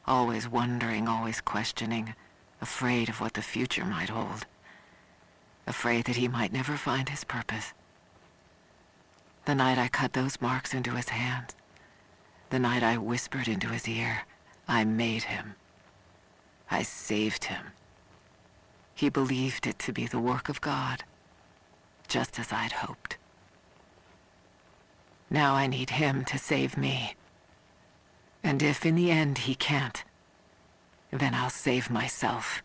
V: Always wondering, always questioning, afraid of what the future might hold. Afraid that he might never find his purpose. The night I cut those marks into his hands, the night I whispered into his ear, I made him. I saved him. He believed it to be the work of God, just as I'd hoped. Now I need him to save me. And if in the end he can't, then I'll save myself.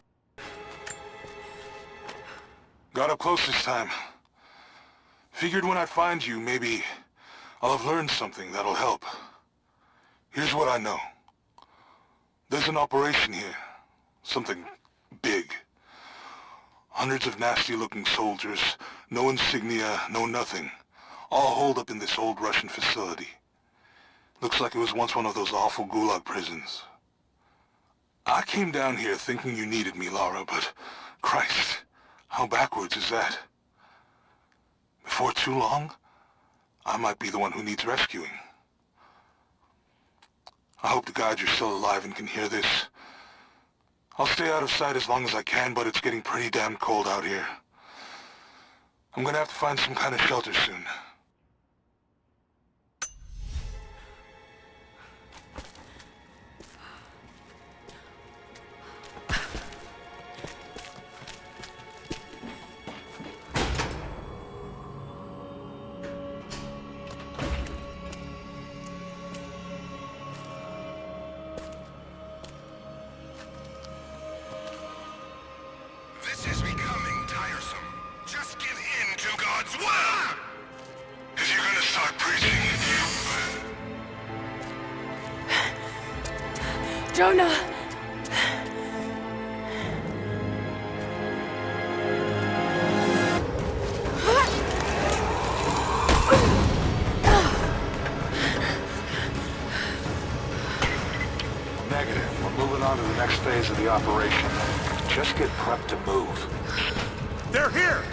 D: Got up close this time. Figured when I find you, maybe I'll have learned something that'll help. Here's what I know. There's an operation here. Something big. Hundreds of nasty-looking soldiers, no insignia, no nothing. All holed up in this old Russian facility. Looks like it was once one of those awful gulag prisons. I came down here thinking you needed me, Lara, but Christ, how backwards is that? Before too long, I might be the one who needs rescuing. I hope to God you're still alive and can hear this. I'll stay out of sight as long as I can, but it's getting pretty damn cold out here. I'm gonna have to find some kind of shelter soon.
N: This is becoming tiresome. Just give in to God's will! If you're gonna start preaching,
I: Jonah!
D: the operation. Just get prepped to move.
O: They're here!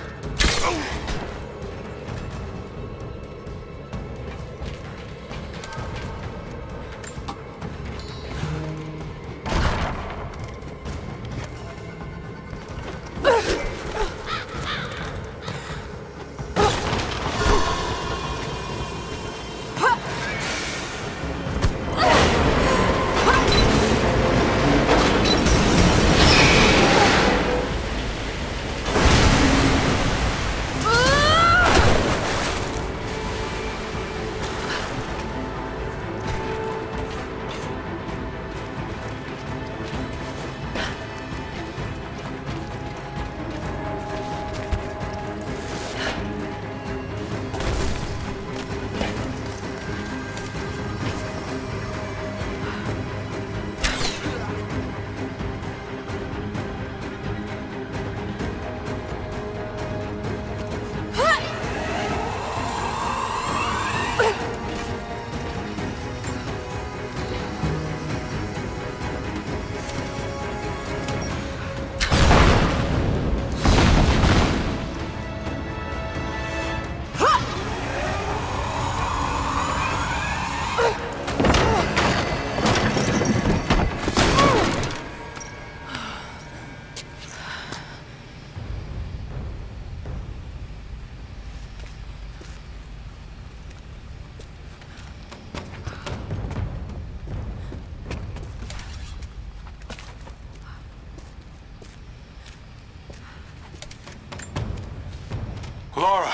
D: Lara,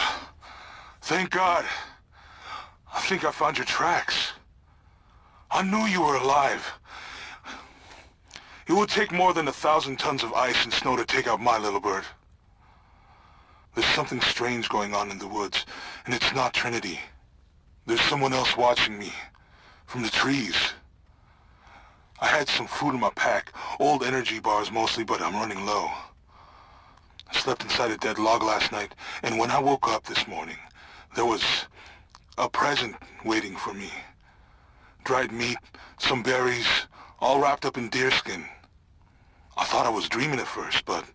D: thank God. I think I found your tracks. I knew you were alive. It would take more than 1,000 tons of ice and snow to take out my little bird. There's something strange going on in the woods, and it's not Trinity. There's someone else watching me, from the trees. I had some food in my pack, old energy bars mostly, but I'm running low. I slept inside a dead log last night, and when I woke up this morning, there was a present waiting for me. Dried meat, some berries, all wrapped up in deerskin. I thought I was dreaming at first, but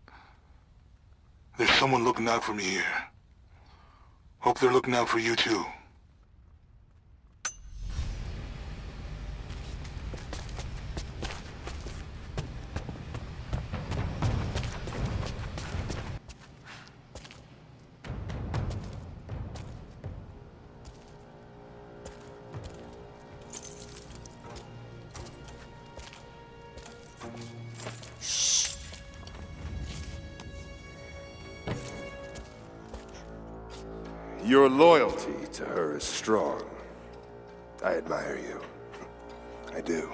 D: there's someone looking out for me here. Hope they're looking out for you too.
N: Your loyalty to her is strong. I admire you. I do.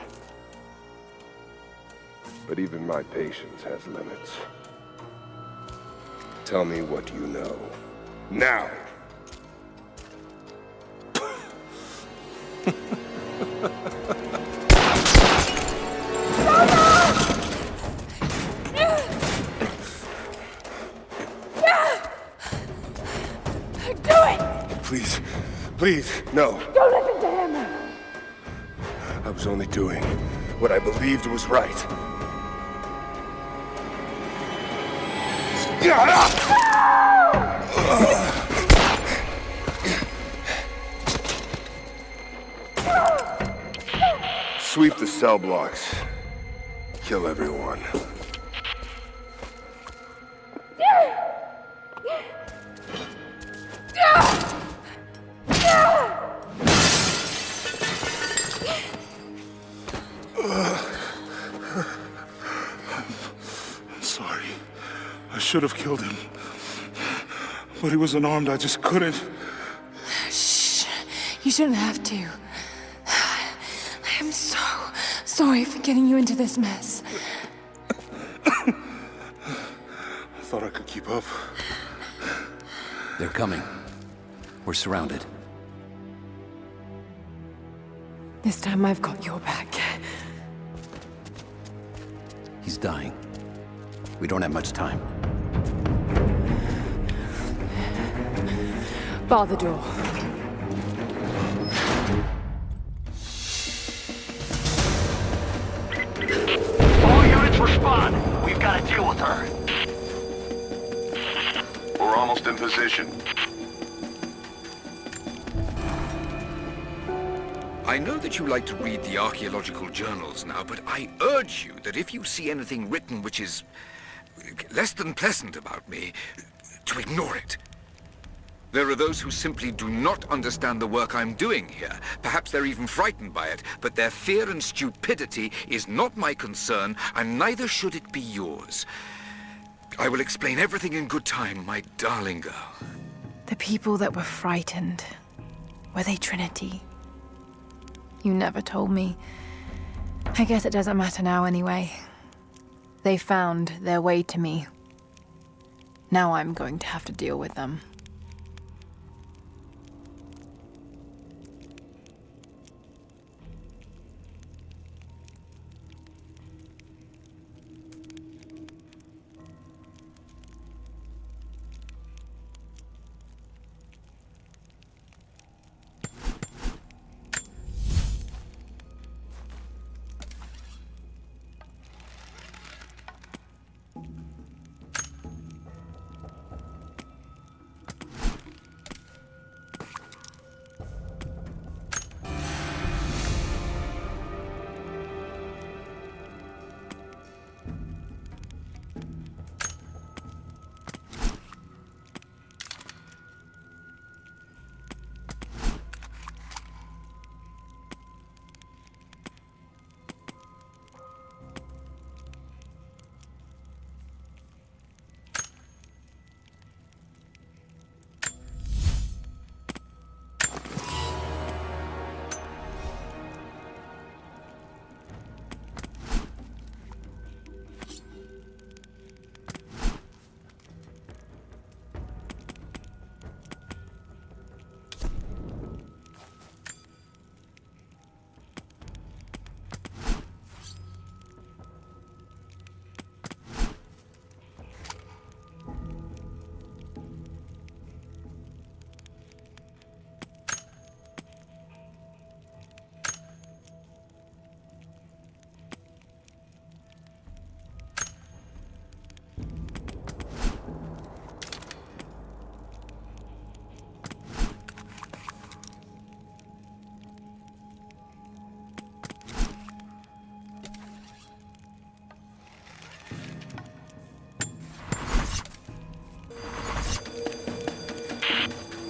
N: But even my patience has limits. Tell me what you know. Now! Please, please, no.
B: Don't listen to him!
N: I was only doing what I believed was right. Sweep the cell blocks. Kill everyone.
D: Sorry. I should have killed him. But he was unarmed, I just couldn't.
B: Shh. You shouldn't have to. I am so sorry for getting you into this mess.
D: I thought I could keep up.
R: They're coming. We're surrounded.
B: This time I've got your back.
R: He's dying. We don't have much time.
B: Bar the door.
E: All units
G: Agents, respond! We've got to deal with her.
L: We're almost in position.
U: I know that you like to read the archaeological journals now, but I urge you that if you see anything written which is less than pleasant about me, to ignore it. There are those who simply do not understand the work I'm doing here. Perhaps they're even frightened by it, but their fear and stupidity is not my concern, and neither should it be yours. I will explain everything in good time, my darling girl.
I: The people that were frightened, were they Trinity? You never told me. I guess it doesn't matter now anyway. They found their way to me. Now I'm going to have to deal with them.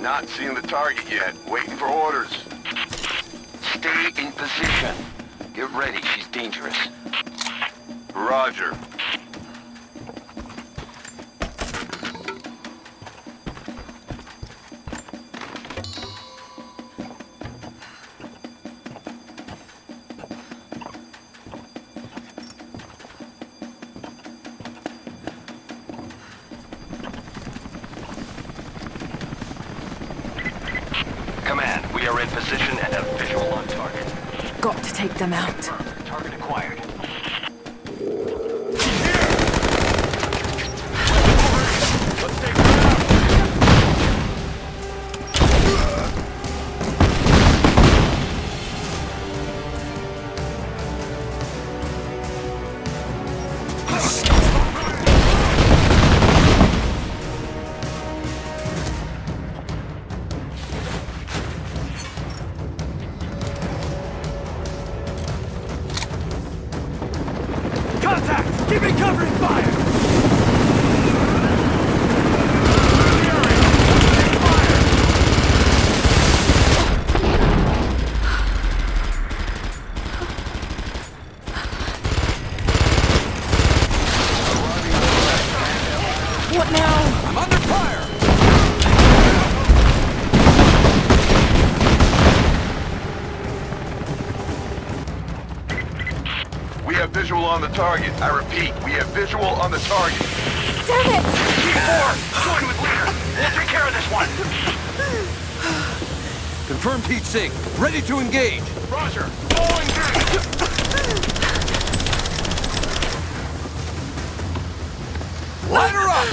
L: Not seeing the target yet. Waiting for orders.
G: Stay in position. Get ready, she's dangerous.
L: Roger.
G: Command, we are in position and have visual on target.
I: Got to take them out.
G: Target acquired.
O: Keep it covering fire!
I: What now?
O: I'm under fire!
L: We have visual on the target. I repeat, we have visual on the target.
I: Damn it!
G: T4, join with leader. We'll take care of this one.
O: Confirmed heat sink. Ready to engage.
G: Roger. All engaged.
O: Line her up!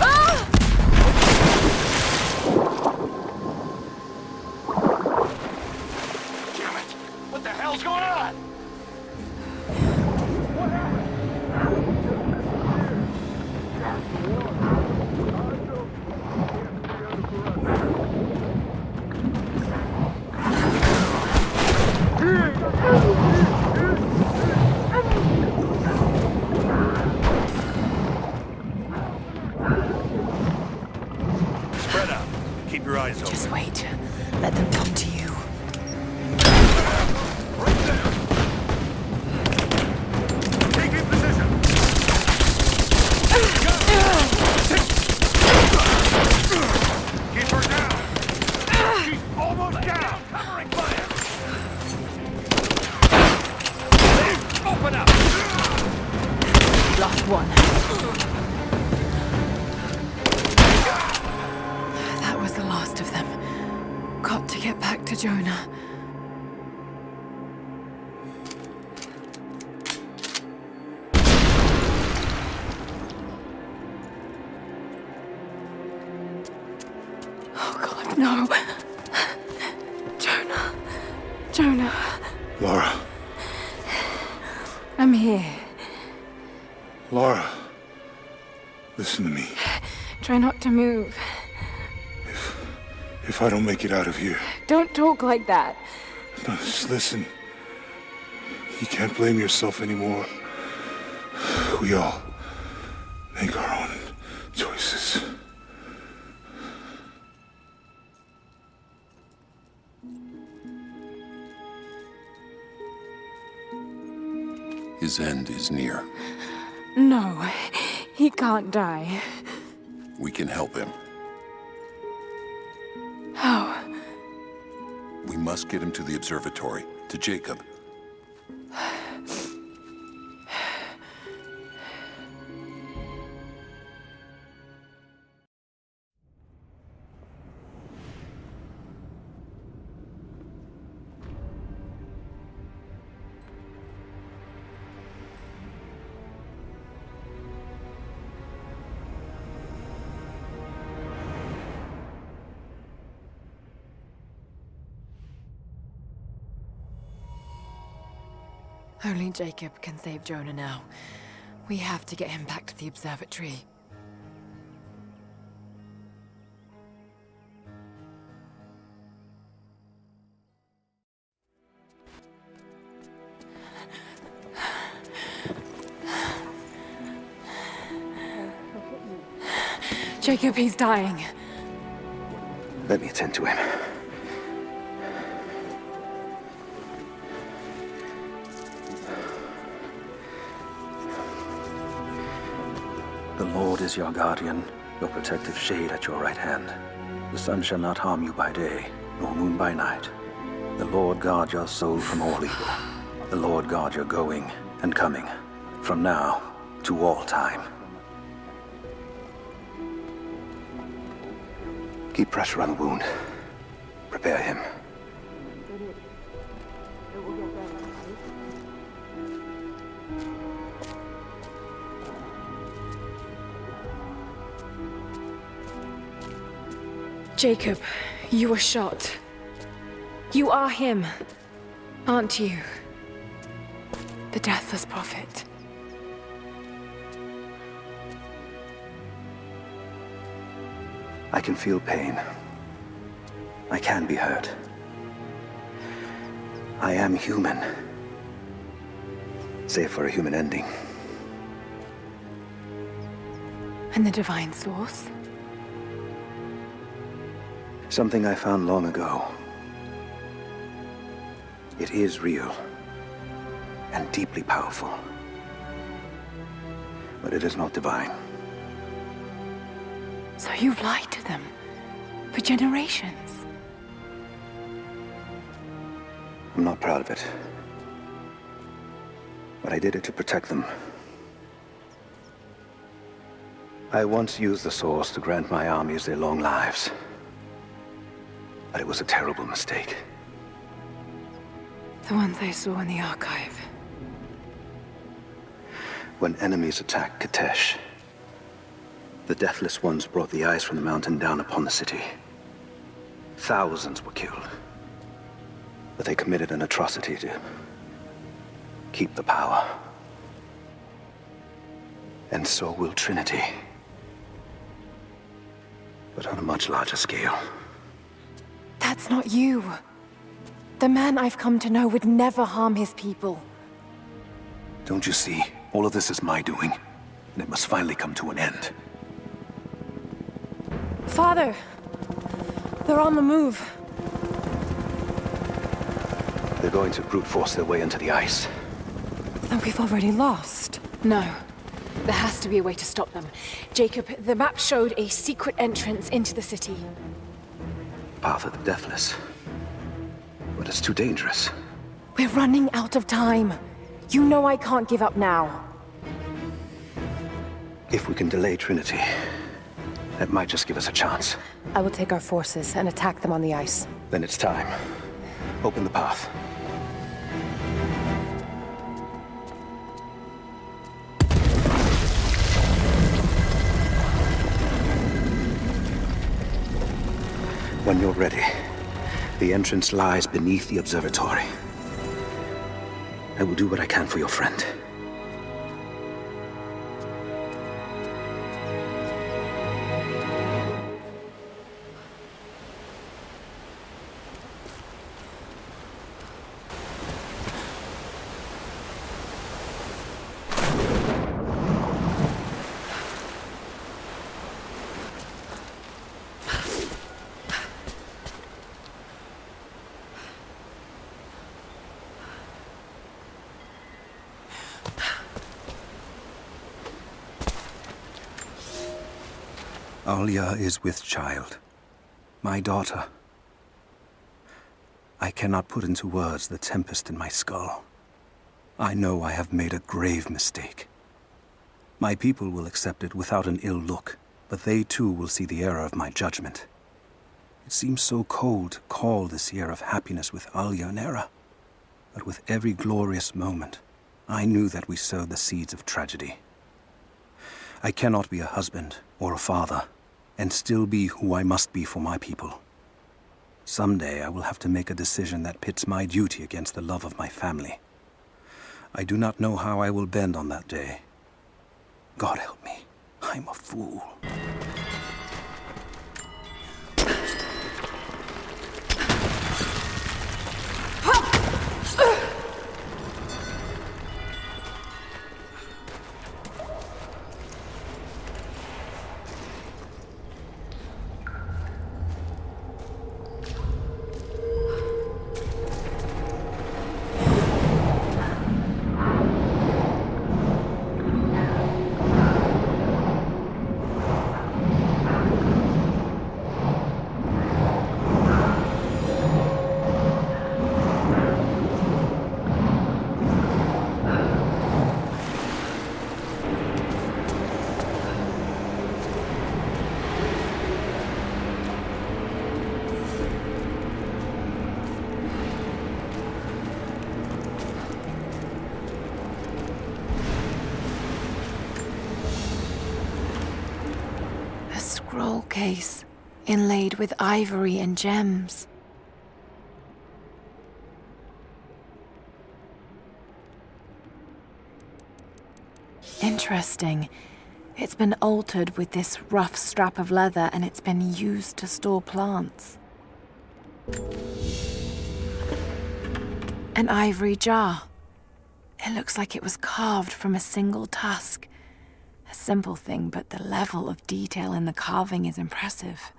I: Ah!
G: Damn it. What the hell's going on?
O: Keep your eyes open.
I: Just wait. Let them come to you.
O: Right there! Taking position! Keep her down! She's almost down! Covering fire! Open up!
I: Last one. That was the last of them. Got to get back to Jonah. Oh God, no. Jonah. Jonah.
D: Lara.
B: I'm here.
D: Lara. Listen to me.
B: Try not to move.
D: If I don't make it out of here,
B: Don't talk like that.
D: no, just listen. You can't blame yourself anymore. We all make our own choices.
A: His end is near.
B: No, he can't die.
A: We can help him.
B: How?
A: We must get him to the observatory, to Jacob.
I: Only Jacob can save Jonah now. We have to get him back to the observatory. Jacob, he's dying.
H: Let me attend to him. The Lord is your guardian, your protective shade at your right hand. The sun shall not harm you by day, nor moon by night. The Lord guard your soul from all evil. The Lord guard your going and coming, from now to all time. Keep pressure on the wound. Prepare him.
I: Jacob, you were shot. You are him, aren't you? The Deathless Prophet.
H: I can feel pain. I can be hurt. I am human. Save for a human ending.
I: And the Divine Source?
H: Something I found long ago. It is real and deeply powerful. But it is not divine.
I: So you've lied to them for generations.
H: I'm not proud of it. But I did it to protect them. I once used the Source to grant my armies their long lives. But it was a terrible mistake.
I: The ones I saw in the archive.
H: When enemies attacked Kitezh, the Deathless Ones brought the ice from the mountain down upon the city. Thousands were killed. But they committed an atrocity to keep the power. And so will Trinity. But on a much larger scale.
I: That's not you. The man I've come to know would never harm his people.
H: Don't you see? All of this is my doing. And it must finally come to an end.
I: Father! They're on the move.
H: They're going to brute force their way into the ice.
I: Then we've already lost. No. There has to be a way to stop them. Jacob, the map showed a secret entrance into the city.
H: Path of the Deathless. But it's too dangerous.
I: We're running out of time. You know I can't give up now.
H: If we can delay Trinity, that might just give us a chance.
I: I will take our forces and attack them on the ice.
H: Then it's time. Open the path. When you're ready, the entrance lies beneath the observatory. I will do what I can for your friend. Alia is with child. My daughter. I cannot put into words the tempest in my skull. I know I have made a grave mistake. My people will accept it without an ill look, but they too will see the error of my judgment. It seems so cold to call this year of happiness with Alia an error, but with every glorious moment, I knew that we sowed the seeds of tragedy. I cannot be a husband or a father, and still be who I must be for my people. Someday I will have to make a decision that pits my duty against the love of my family. I do not know how I will bend on that day. God help me, I'm a fool.
I: Scroll case, inlaid with ivory and gems. Interesting. It's been altered with this rough strap of leather, and it's been used to store plants. An ivory jar. It looks like it was carved from a single tusk. A simple thing, but the level of detail in the carving is impressive.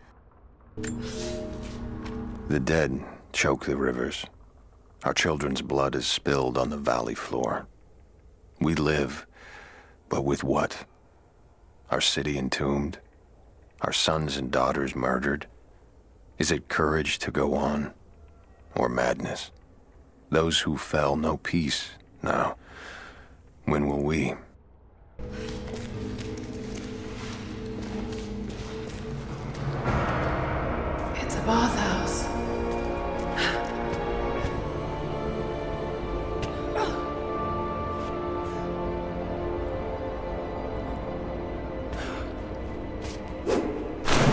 K: The dead choke the rivers. Our children's blood is spilled on the valley floor. We live, but with what? Our city entombed? Our sons and daughters murdered? Is it courage to go on? Or madness? Those who fell know peace now. When will we?
I: It's a bathhouse.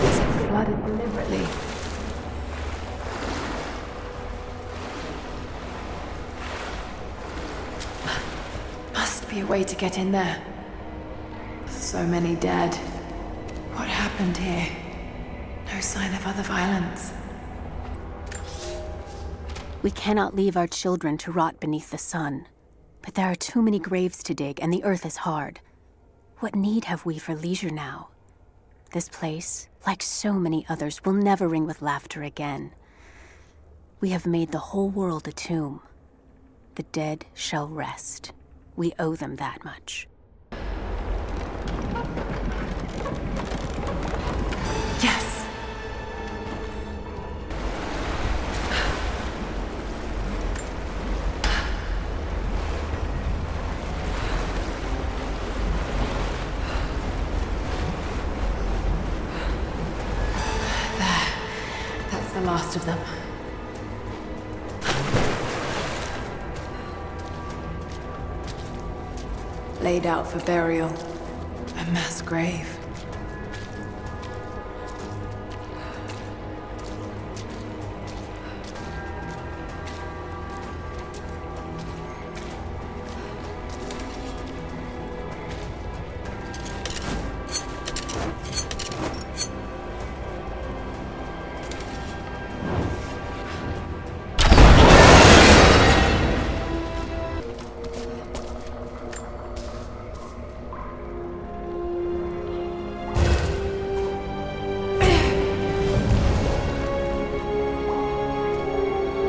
I: Is it flooded deliberately? Must be a way to get in there. So many dead. What happened here? No sign of other violence.
Q: We cannot leave our children to rot beneath the sun. But there are too many graves to dig, and the earth is hard. What need have we for leisure now? This place, like so many others, will never ring with laughter again. We have made the whole world a tomb. The dead shall rest. We owe them that much.
I: Yes! There. That's the last of them. Laid out for burial. A mass grave.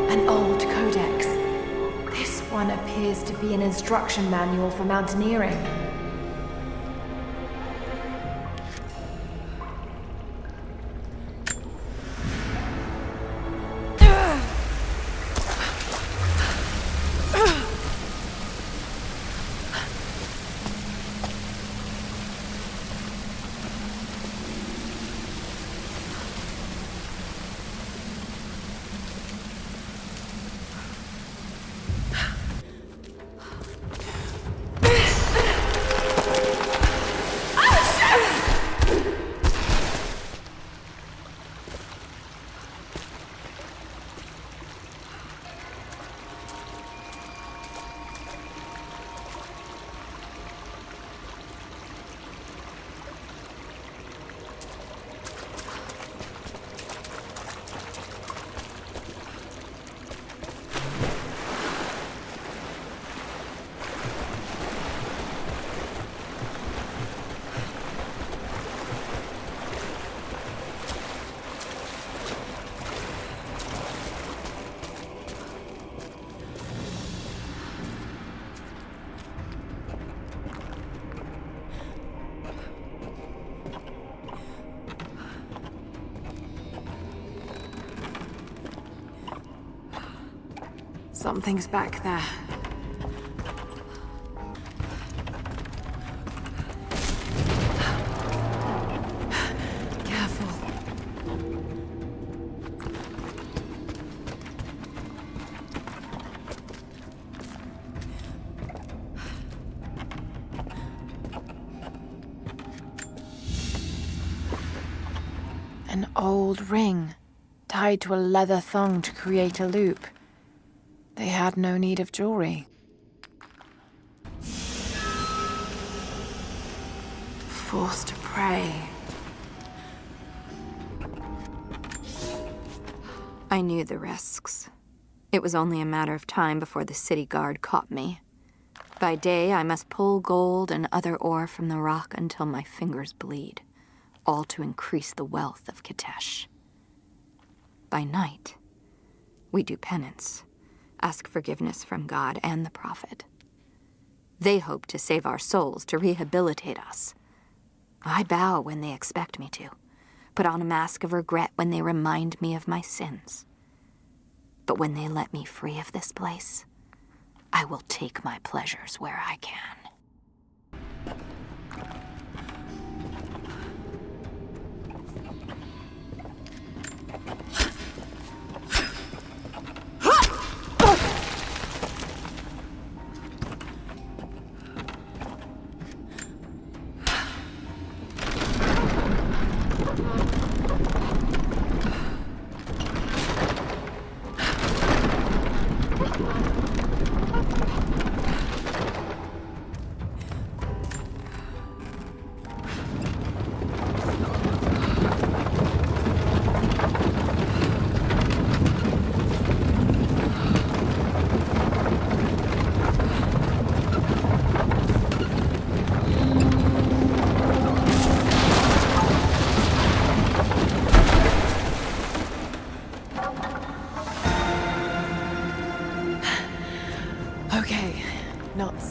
I: An old codex. This one appears to be an instruction manual for mountaineering. Something's back there. Careful. An old ring, tied to a leather thong to create a loop. They had no need of jewelry. Forced to pray.
P: I knew the risks. It was only a matter of time before the city guard caught me. By day, I must pull gold and other ore from the rock until my fingers bleed, all to increase the wealth of Kitezh. By night, we do penance. Ask forgiveness from God and the Prophet. They hope to save our souls, to rehabilitate us. I bow when they expect me to, put on a mask of regret when they remind me of my sins. But when they let me free of this place, I will take my pleasures where I can.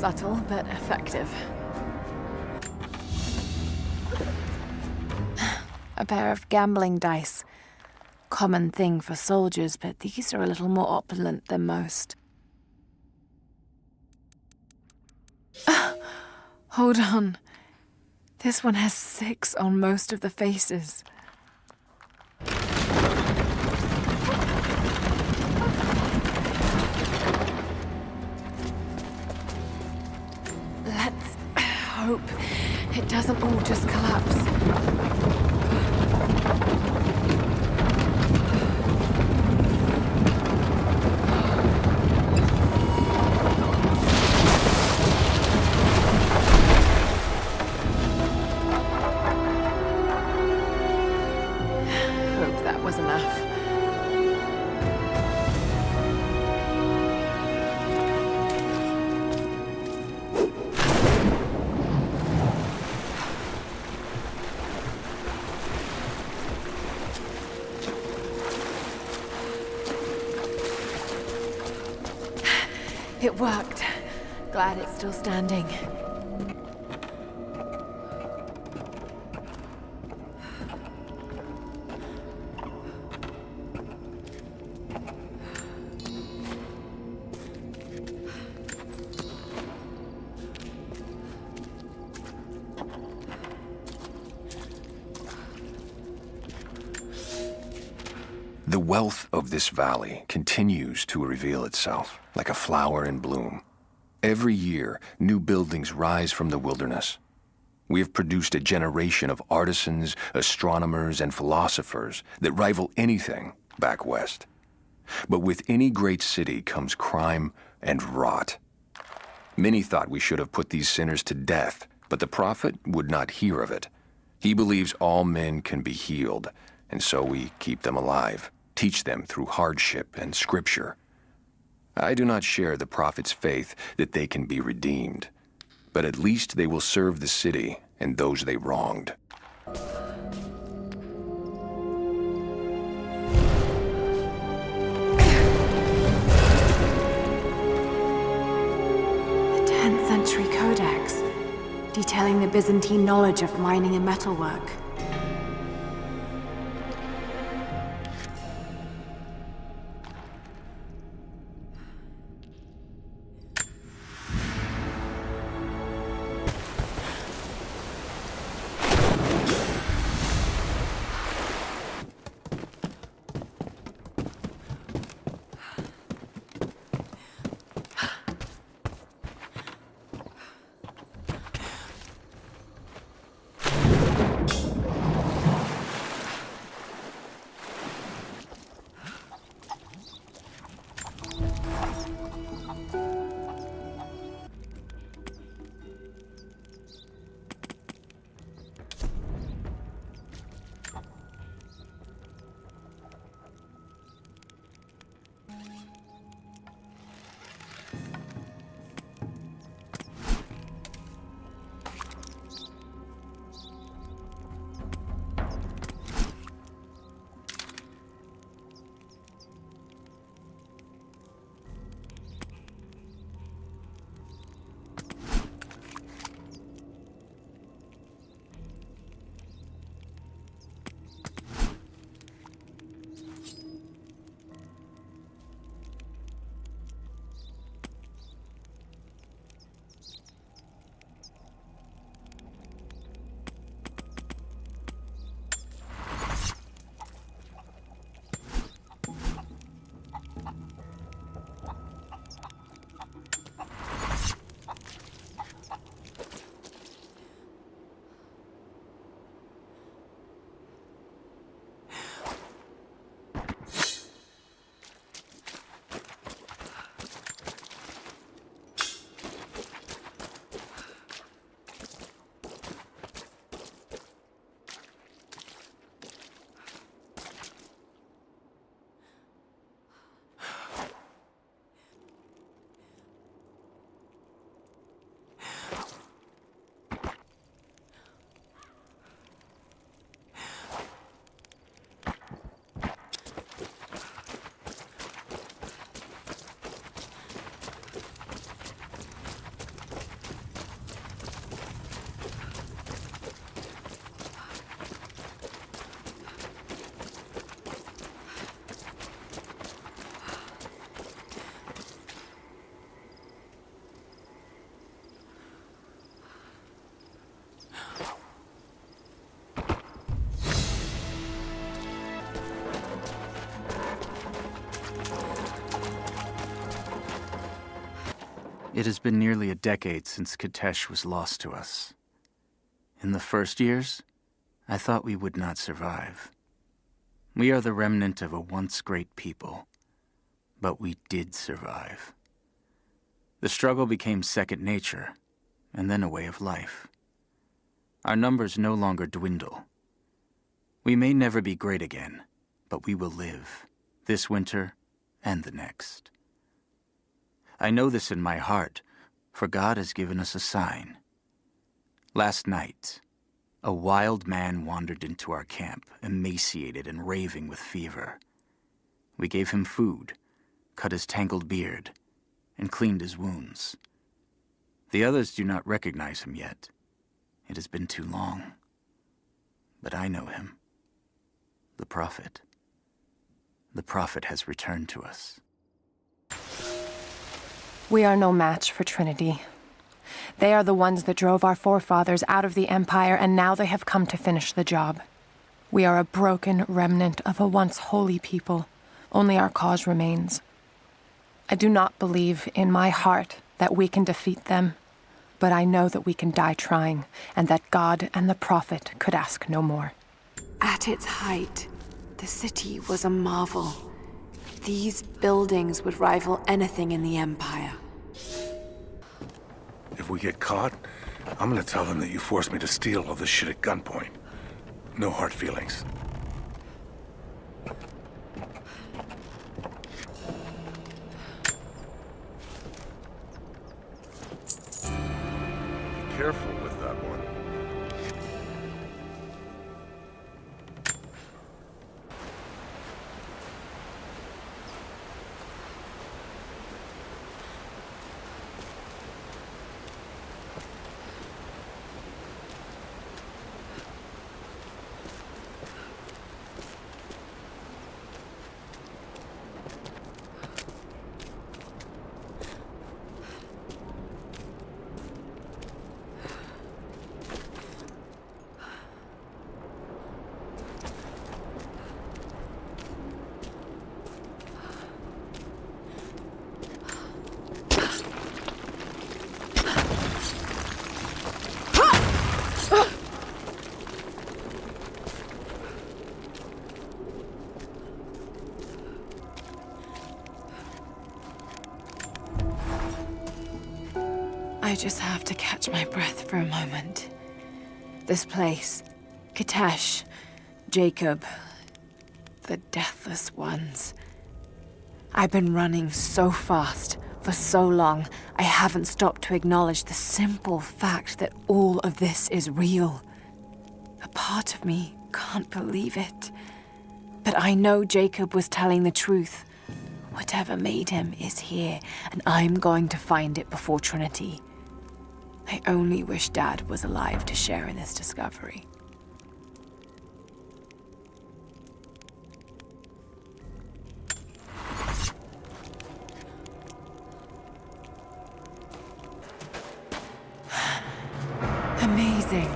I: Subtle but effective. A pair of gambling dice. Common thing for soldiers, but these are a little more opulent than most. Hold on. This one has 6 on most of the faces. Let's hope it doesn't all just collapse. Hope that was enough. It worked. Glad it's still standing.
K: The wealth of this valley continues to reveal itself like a flower in bloom. Every year, new buildings rise from the wilderness. We have produced a generation of artisans, astronomers, and philosophers that rival anything back west. But with any great city comes crime and rot. Many thought we should have put these sinners to death, but the prophet would not hear of it. He believes all men can be healed, and so we keep them alive, teach them through hardship and scripture. I do not share the prophet's faith that they can be redeemed, but at least they will serve the city and those they wronged.
I: The 10th century codex, detailing the Byzantine knowledge of mining and metalwork.
J: It has been nearly a decade since Kitezh was lost to us. In the first years, I thought we would not survive. We are the remnant of a once great people, but we did survive. The struggle became second nature, and then a way of life. Our numbers no longer dwindle. We may never be great again, but we will live, this winter and the next. I know this in my heart, for God has given us a sign. Last night, a wild man wandered into our camp, emaciated and raving with fever. We gave him food, cut his tangled beard, and cleaned his wounds. The others do not recognize him yet. It has been too long. But I know him. The Prophet. The Prophet has returned to us.
I: We are no match for Trinity. They are the ones that drove our forefathers out of the Empire, and now they have come to finish the job. We are a broken remnant of a once holy people. Only our cause remains. I do not believe in my heart that we can defeat them, but I know that we can die trying, and that God and the Prophet could ask no more.
C: At its height, the city was a marvel. These buildings would rival anything in the Empire.
O: If we get caught, I'm gonna tell them that you forced me to steal all this shit at gunpoint. No hard feelings. Be careful with that one.
C: I just have to catch my breath for a moment. This place, Kitezh, Jacob, the Deathless Ones. I've been running so fast for so long, I haven't stopped to acknowledge the simple fact that all of this is real. A part of me can't believe it. But I know Jacob was telling the truth. Whatever made him is here, and I'm going to find it before Trinity. I only wish Dad was alive to share in this discovery. Amazing.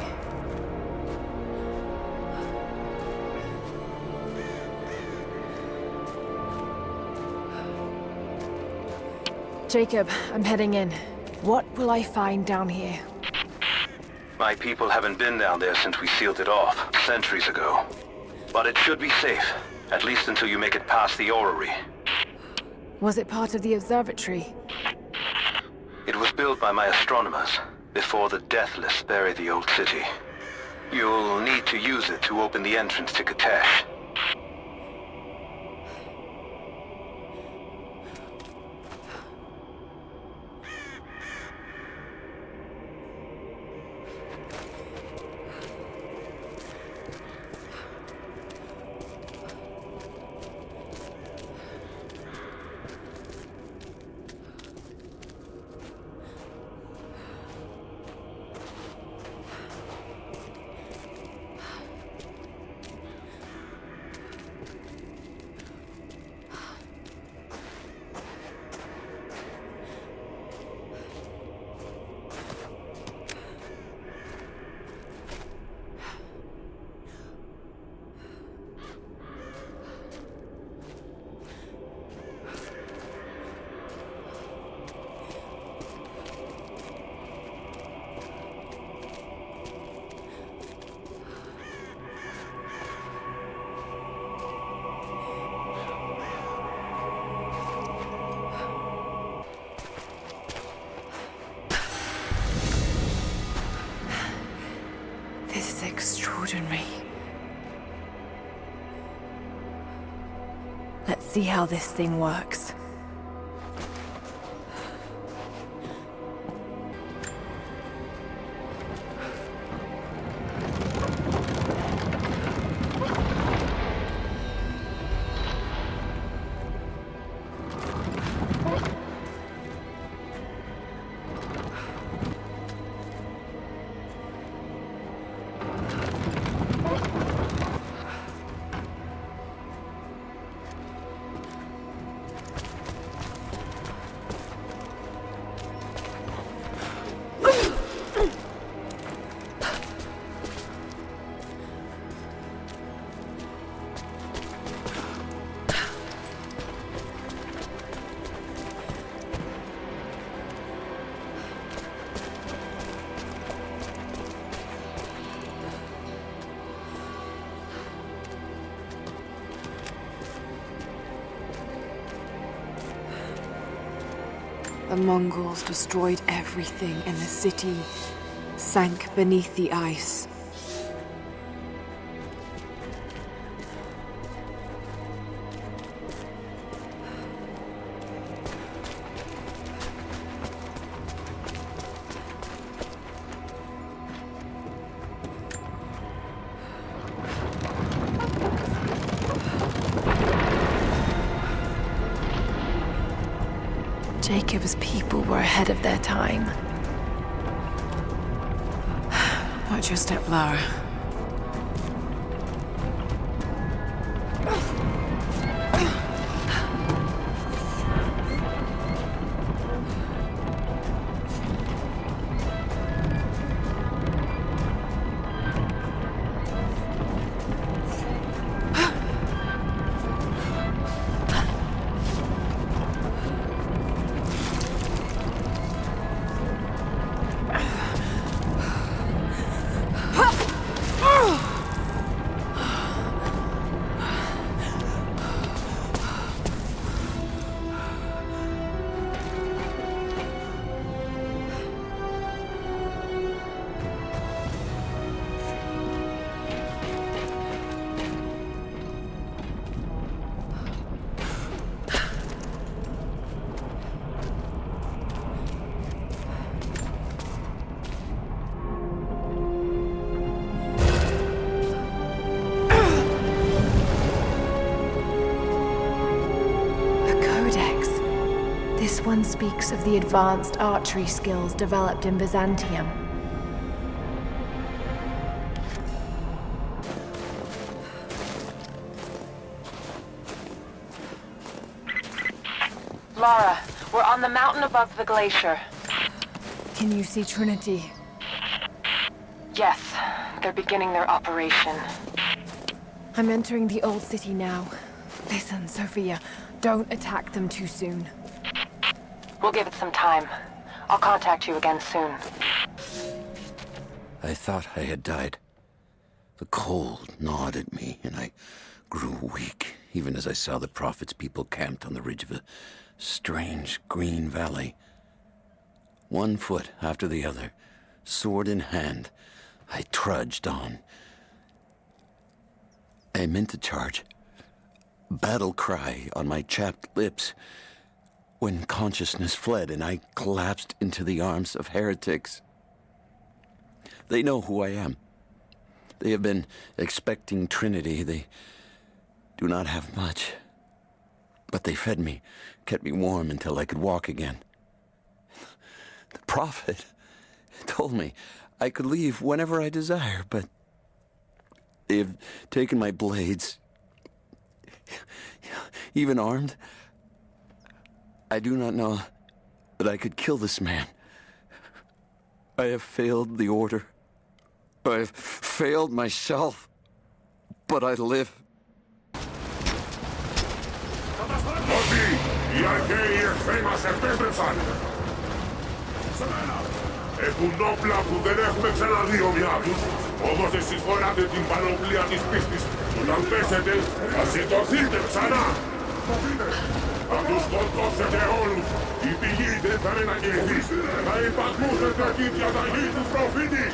I: Jacob, I'm heading in. What will I find down here?
E: My people haven't been down there since we sealed it off, centuries ago. But it should be safe, at least until you make it past the orrery.
I: Was it part of the observatory?
E: It was built by my astronomers, before the Deathless buried the old city. You'll need to use it to open the entrance to Kitezh.
I: is extraordinary. Let's see how this thing works.
C: The Mongols destroyed everything in the city, sank beneath the ice.
I: Jacob's people were ahead of their time.
C: Watch your step, Lara.
I: This one speaks of the advanced archery skills developed in Byzantium.
M: Lara, we're on the mountain above the glacier.
I: Can you see Trinity?
M: Yes, they're beginning their operation.
I: I'm entering the old city now. Listen, Sophia, don't attack them too soon.
M: We'll give it some time. I'll contact you again soon.
H: I thought I had died. The cold gnawed at me, and I grew weak, even as I saw the Prophet's people camped on the ridge of a strange green valley. One foot after the other, sword in hand, I trudged on. I meant to charge, battle cry on my chapped lips, when consciousness fled and I collapsed into the arms of heretics. They know who I am. They have been expecting Trinity. They do not have much. But they fed me, kept me warm until I could walk again. The Prophet told me I could leave whenever I desire, but they have taken my blades, even armed. I do not know that I could kill this man. I have failed the Order. I have failed myself, but I live.
S: Οι αρχαίοι εχθροί μας επέστρεψαν. Έχουν όπλα που δεν έχουμε ξαναδεί ομοιά τους. Όμως εσείς φοράτε την πανοπλία της πίστης. Όταν πέσετε, θα σηκωθείτε ξανά. Θα τους σκοτώσετε όλους. Η πηγή δεν θα μετακινηθεί. Θα υπακούσετε την διαταγή του προφήτη.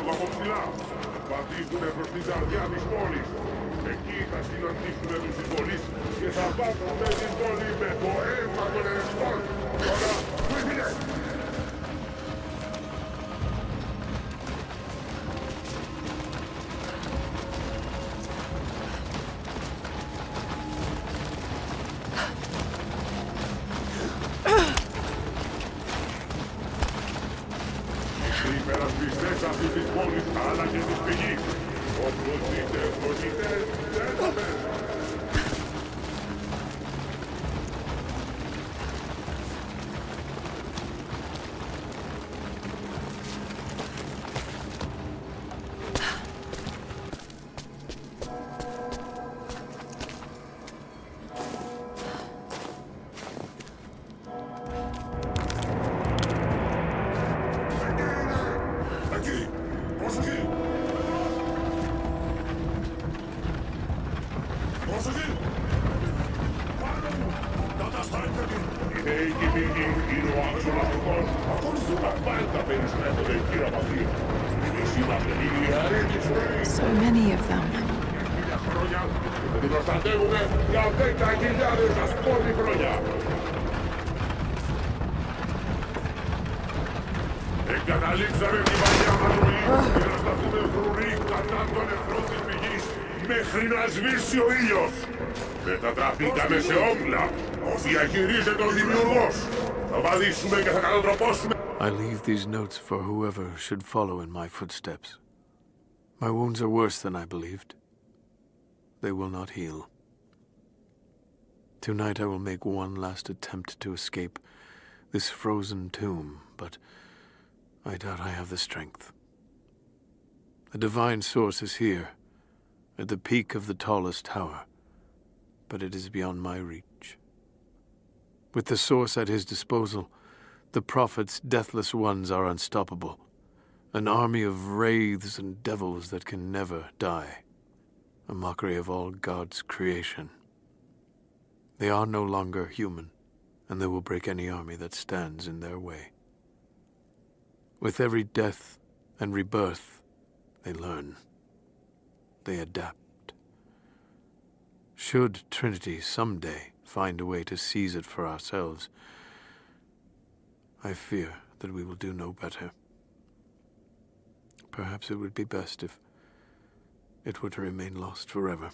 S: άλλο από ψηλά. Πατήσουνε προς την καρδιά της πόλης. Εκεί θα συναντήσουνε τους εισβολείς και θα βάφουνε την πόλη με το αίμα των ερευνών. Τώρα, φύγετε! Οι υπερασπιστές αυτής της πόλης αλλά και της πηγής. Οπλοζείτε, δεν θα μέσα.
I: So many of them.
S: Την προστατεύουμε για 10.000 ασπόρνη χρόνια. Εγκαταλείψαμε την παλιά μας ζωή και να σταθούμε φρουροί κατά των εχθρών της πηγής μέχρι να σβήσει ο ήλιος. Μετατραπήκαμε σε όπλα. Διαχειρίζεται ο Δημιουργός. Θα βαδίσουμε και θα κατατροπώσουμε.
F: I leave these notes for whoever should follow in my footsteps. My wounds are worse than I believed. They will not heal. Tonight I will make one last attempt to escape this frozen tomb, but I doubt I have the strength. The divine source is here, at the peak of the tallest tower, but it is beyond my reach. With the source at his disposal, the prophet's deathless ones are unstoppable, an army of wraiths and devils that can never die, a mockery of all God's creation. They are no longer human, and they will break any army that stands in their way. With every death and rebirth, they learn. They adapt. Should Trinity someday find a way to seize it for ourselves, I fear that we will do no better. Perhaps it would be best if it were to remain lost forever.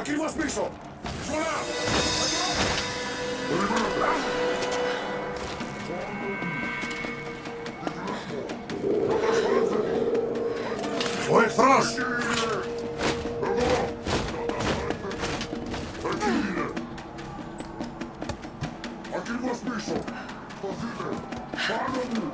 S: Ακριβώς πίσω! Σφολά! Ο εχθρός! Ακριβώς πίσω! Σταθείτε! Πάνω μου!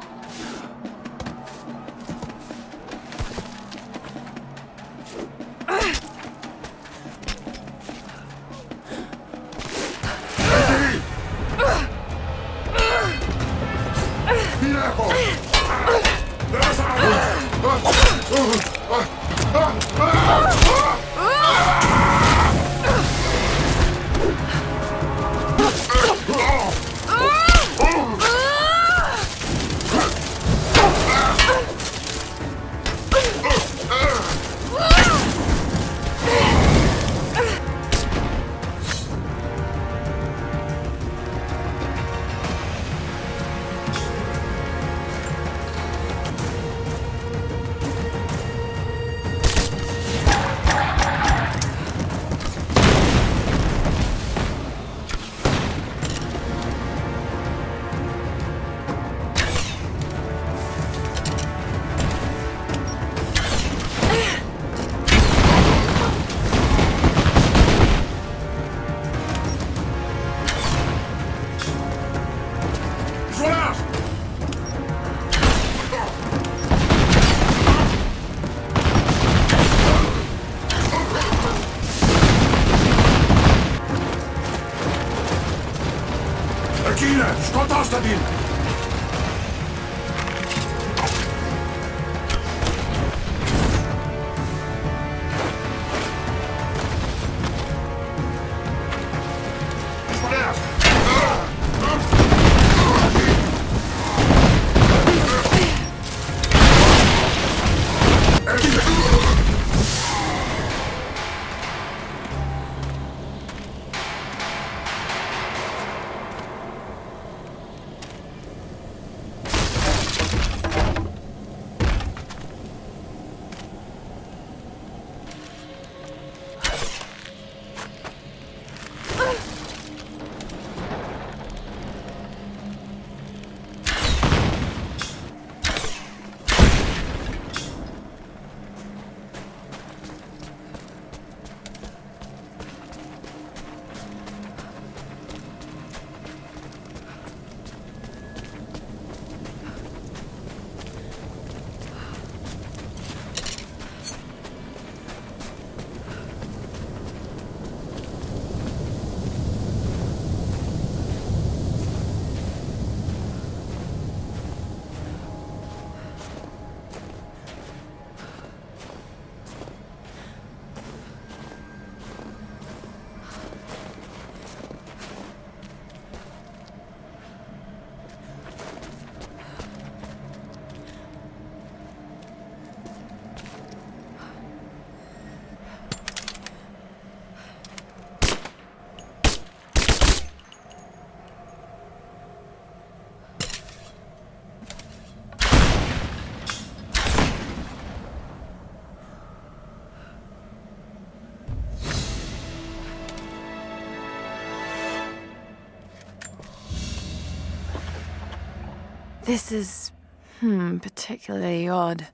I: This is, particularly odd.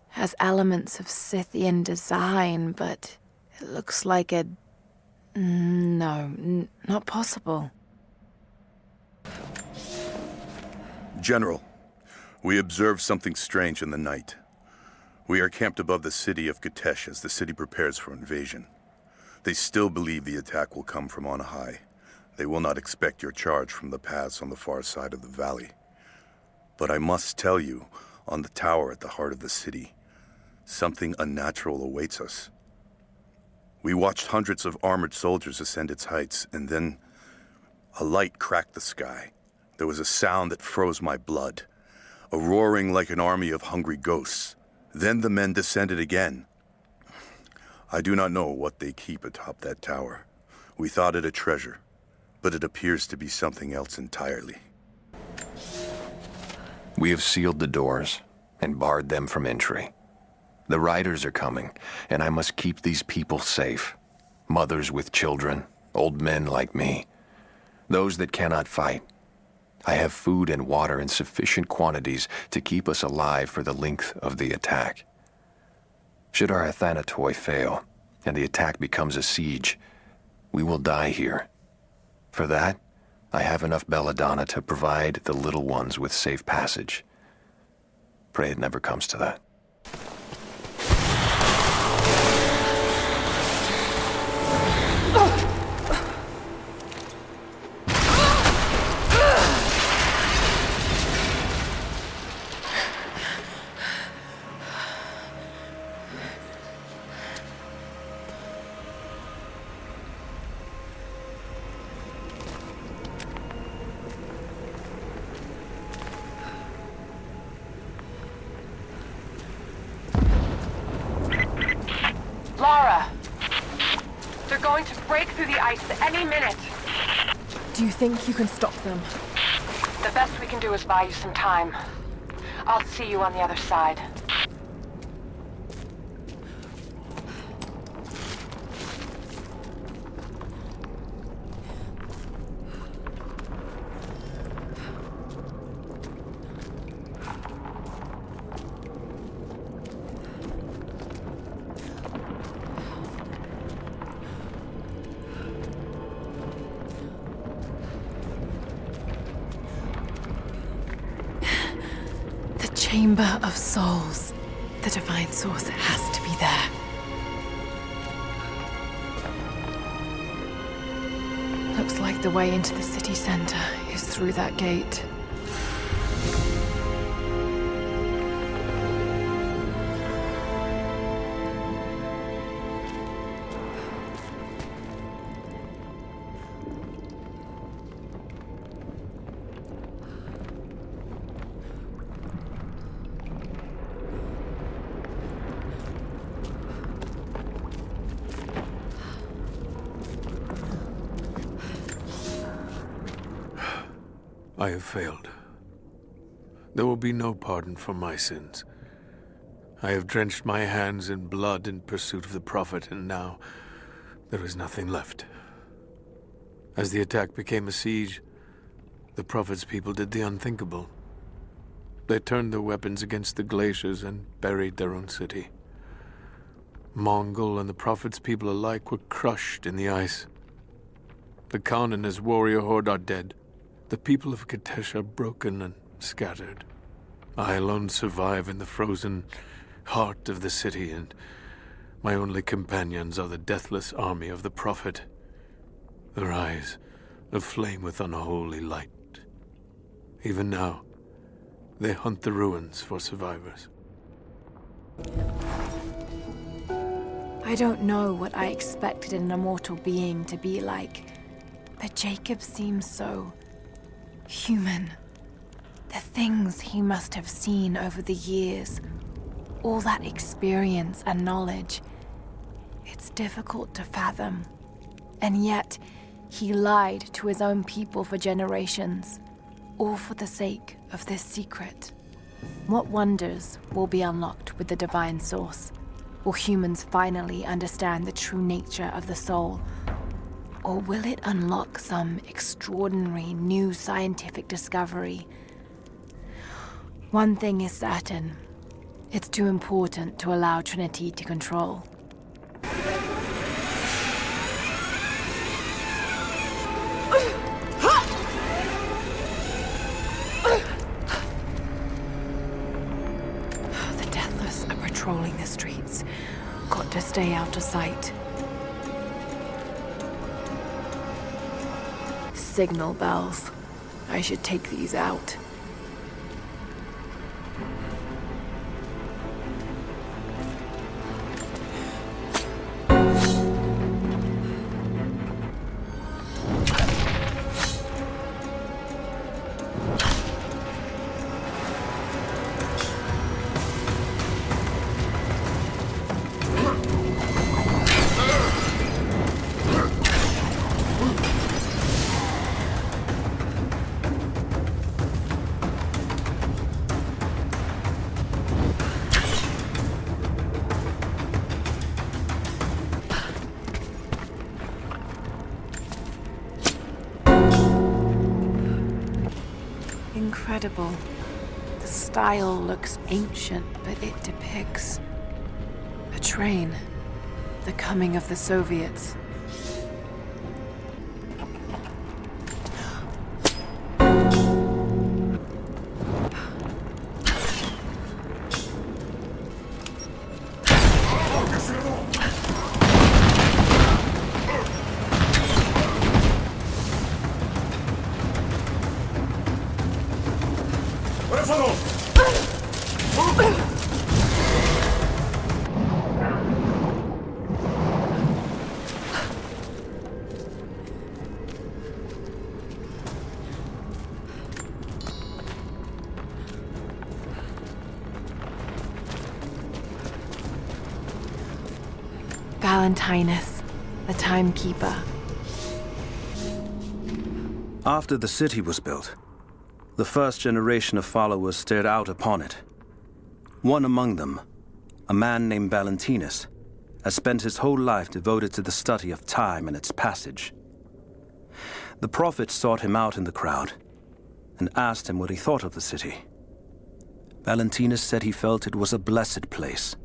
I: Has elements of Scythian design, but it looks like a... No, not possible.
T: General, we observed something strange in the night. We are camped above the city of Kitezh as the city prepares for invasion. They still believe the attack will come from on high. They will not expect your charge from the paths on the far side of the valley. But I must tell you, on the tower at the heart of the city, something unnatural awaits us. We watched hundreds of armored soldiers ascend its heights, and then a light cracked the sky. There was a sound that froze my blood, a roaring like an army of hungry ghosts. Then the men descended again. I do not know what they keep atop that tower. We thought it a treasure, but it appears to be something else entirely.
K: We have sealed the doors and barred them from entry. The riders are coming, and I must keep these people safe. Mothers with children, old men like me, those that cannot fight. I have food and water in sufficient quantities to keep us alive for the length of the attack. Should our Athanatoi fail, and the attack becomes a siege, we will die here. For that, I have enough belladonna to provide the little ones with safe passage. Pray it never comes to that.
M: Lara! They're going to break through the ice any minute.
I: Do you think you can stop them?
M: The best we can do is buy you some time. I'll see you on the other side.
I: Chamber of Souls. The Divine Source has to be there. Looks like the way into the city center is through that gate.
F: I have failed. There will be no pardon for my sins. I have drenched my hands in blood in pursuit of the Prophet, and now there is nothing left. As the attack became a siege, the Prophet's people did the unthinkable. They turned their weapons against the glaciers and buried their own city. Mongol and the Prophet's people alike were crushed in the ice. The Khan and his warrior horde are dead. The people of Kitezh are broken and scattered. I alone survive in the frozen heart of the city, and my only companions are the deathless army of the Prophet, their eyes aflame with unholy light. Even now, they hunt the ruins for survivors.
I: I don't know what I expected an immortal being to be like, but Jacob seems so human. The things he must have seen over the years, all that experience and knowledge, it's difficult to fathom. And yet, he lied to his own people for generations, all for the sake of this secret. What wonders will be unlocked with the divine source? Will humans finally understand the true nature of the soul? Or will it unlock some extraordinary new scientific discovery? One thing is certain. It's too important to allow Trinity to control. The Deathless are patrolling the streets. Got to stay out of sight. Signal bells. I should take these out. Incredible. The style looks ancient, but it depicts a train. The coming of the Soviets. Valentinus, the timekeeper.
H: After the city was built, the first generation of followers stared out upon it. One among them, a man named Valentinus, has spent his whole life devoted to the study of time and its passage. The Prophet sought him out in the crowd and asked him what he thought of the city. Valentinus said he felt it was a blessed place,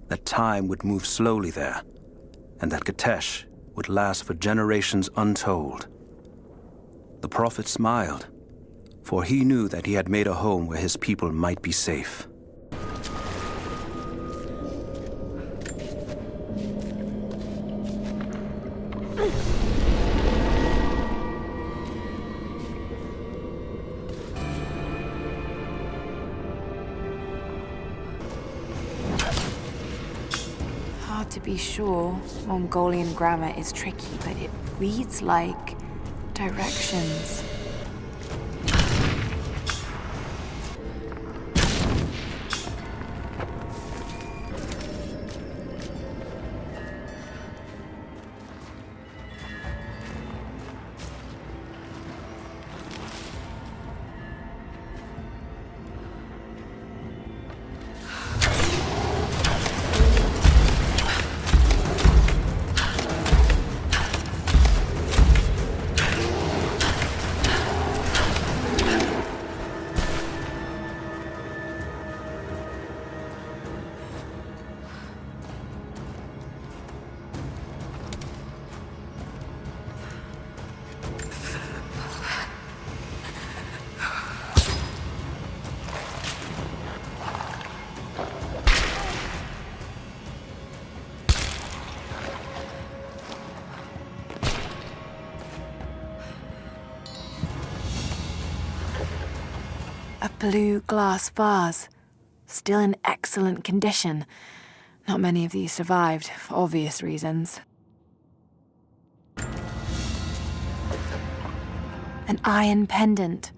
H: that time would move slowly there, and that Kitezh would last for generations untold. The Prophet smiled, for he knew that he had made a home where his people might be safe.
I: Hard to be sure. Mongolian grammar is tricky, but it reads like directions. A blue glass vase, still in excellent condition. Not many of these survived, for obvious reasons. An iron pendant.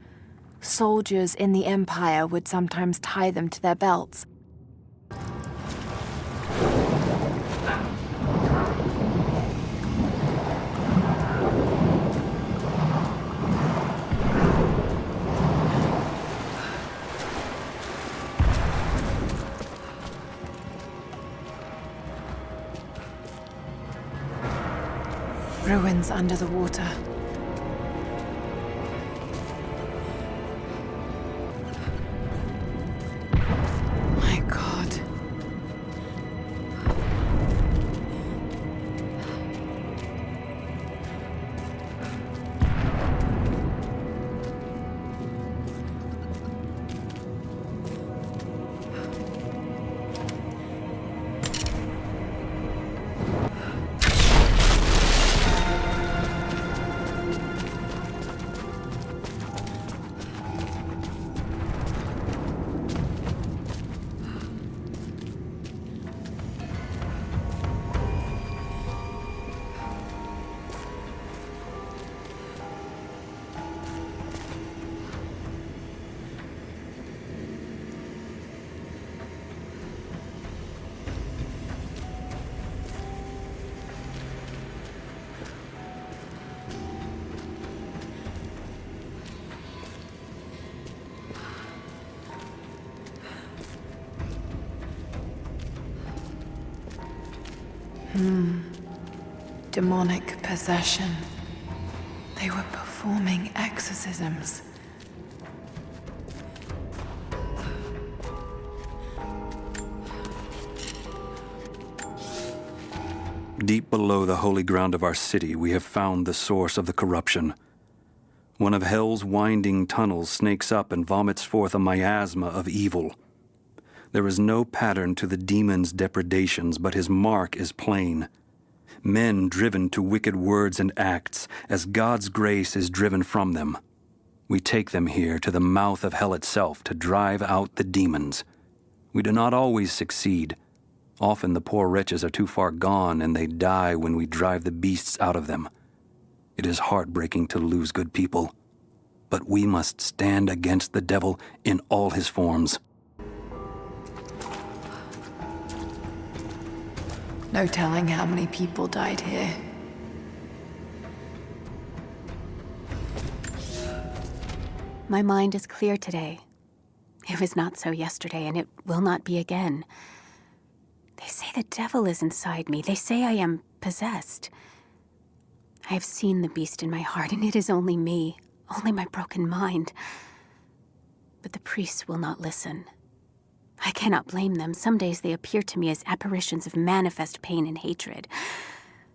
I: Soldiers in the Empire would sometimes tie them to their belts. Ruins under the water. My God. Demonic possession. They were performing exorcisms.
N: Deep below the holy ground of our city, we have found the source of the corruption. One of hell's winding tunnels snakes up and vomits forth a miasma of evil. There is no pattern to the demon's depredations, but his mark is plain. Men driven to wicked words and acts, as God's grace is driven from them. We take them here to the mouth of hell itself to drive out the demons. We do not always succeed. Often the poor wretches are too far gone and they die when we drive the beasts out of them. It is heartbreaking to lose good people, but we must stand against the devil in all his forms.
I: No telling how many people died here.
Q: My mind is clear today. It was not so yesterday, and it will not be again. They say the devil is inside me. They say I am possessed. I have seen the beast in my heart, and it is only me, only my broken mind. But the priests will not listen. I cannot blame them. Some days they appear to me as apparitions of manifest pain and hatred.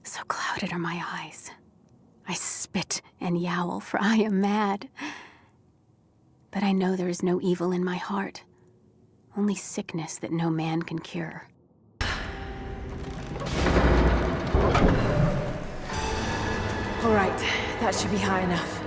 Q: So clouded are my eyes. I spit and yowl, for I am mad. But I know there is no evil in my heart, only sickness that no man can cure.
I: All right, that should be high enough.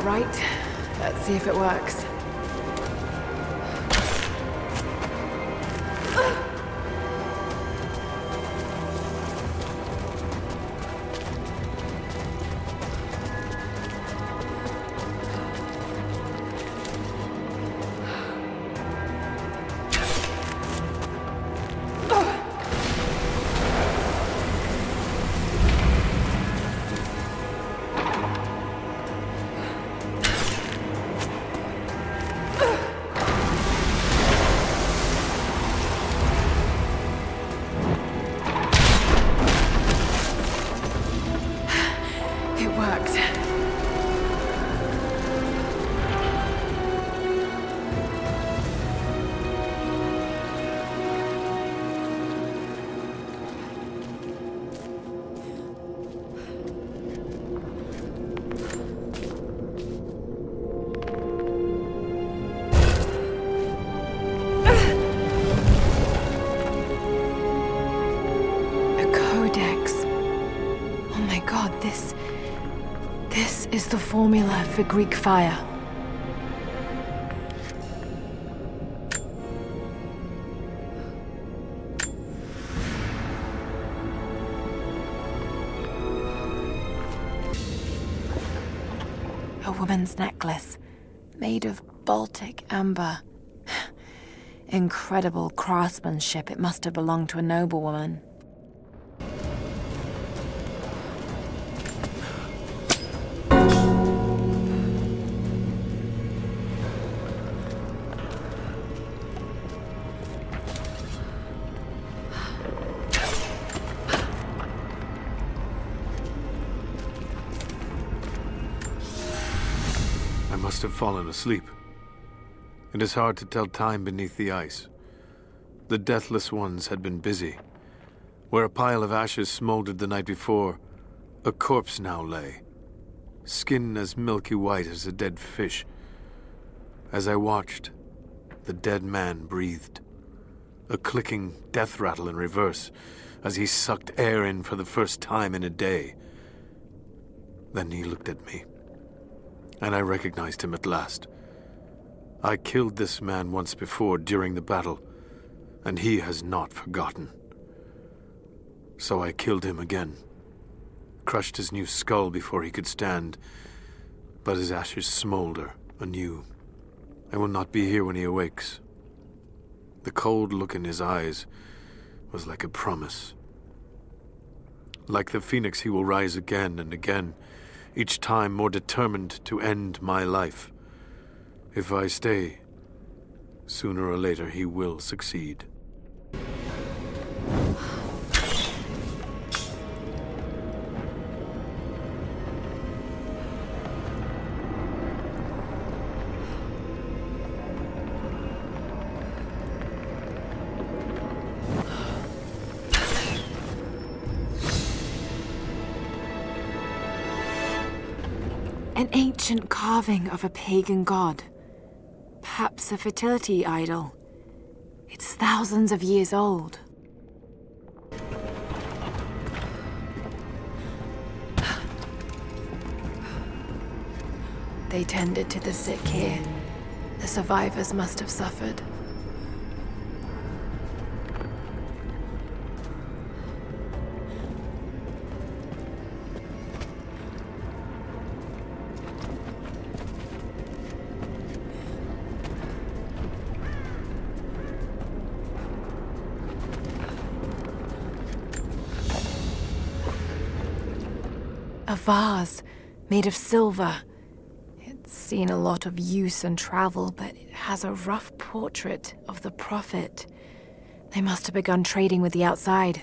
I: Right. Let's see if it works. is the formula for Greek fire. A woman's necklace, made of Baltic amber. Incredible craftsmanship. It must have belonged to a noblewoman.
F: I must have fallen asleep. It is hard to tell time beneath the ice. The deathless ones had been busy. Where a pile of ashes smoldered the night before, a corpse now lay, skin as milky white as a dead fish. As I watched, the dead man breathed, a clicking death rattle in reverse as he sucked air in for the first time in a day. Then he looked at me, and I recognized him at last. I killed this man once before during the battle, and he has not forgotten. So I killed him again, crushed his new skull before he could stand, but his ashes smolder anew. I will not be here when he awakes. The cold look in his eyes was like a promise. Like the phoenix, he will rise again and again, each time more determined to end my life. If I stay, sooner or later he will succeed.
I: An ancient carving of a pagan god. Perhaps a fertility idol. It's thousands of years old. They tended to the sick here. The survivors must have suffered. A vase made of silver. It's seen a lot of use and travel, but it has a rough portrait of the Prophet. They must have begun trading with the outside.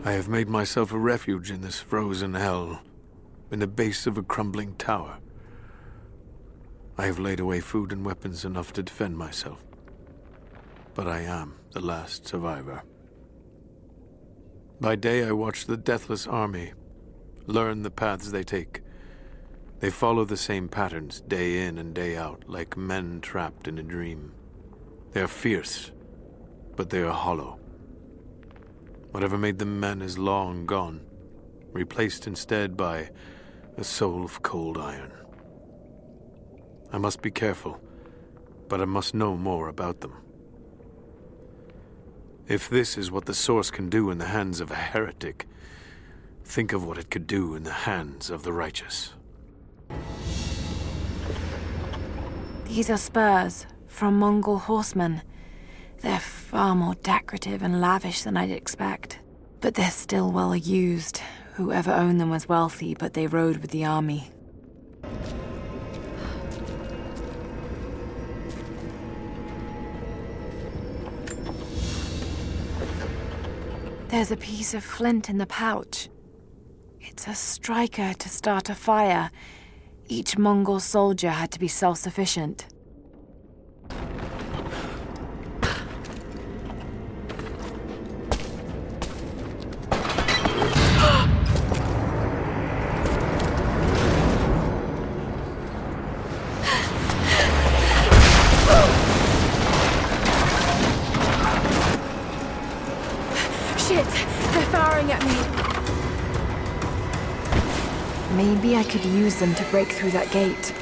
F: I have made myself a refuge in this frozen hell, in the base of a crumbling tower. I have laid away food and weapons enough to defend myself. But I am the last survivor. By day I watch the deathless army, learn the paths they take. They follow the same patterns day in and day out, like men trapped in a dream. They are fierce, but they are hollow. Whatever made them men is long gone, replaced instead by a soul of cold iron. I must be careful, but I must know more about them. If this is what the Source can do in the hands of a heretic, think of what it could do in the hands of the righteous.
I: These are spurs from Mongol horsemen. They're far more decorative and lavish than I'd expect. But they're still well used. Whoever owned them was wealthy, but they rode with the army. There's a piece of flint in the pouch. It's a striker to start a fire. Each Mongol soldier had to be self-sufficient. Shit! They're firing at me! Maybe I could use them to break through that gate.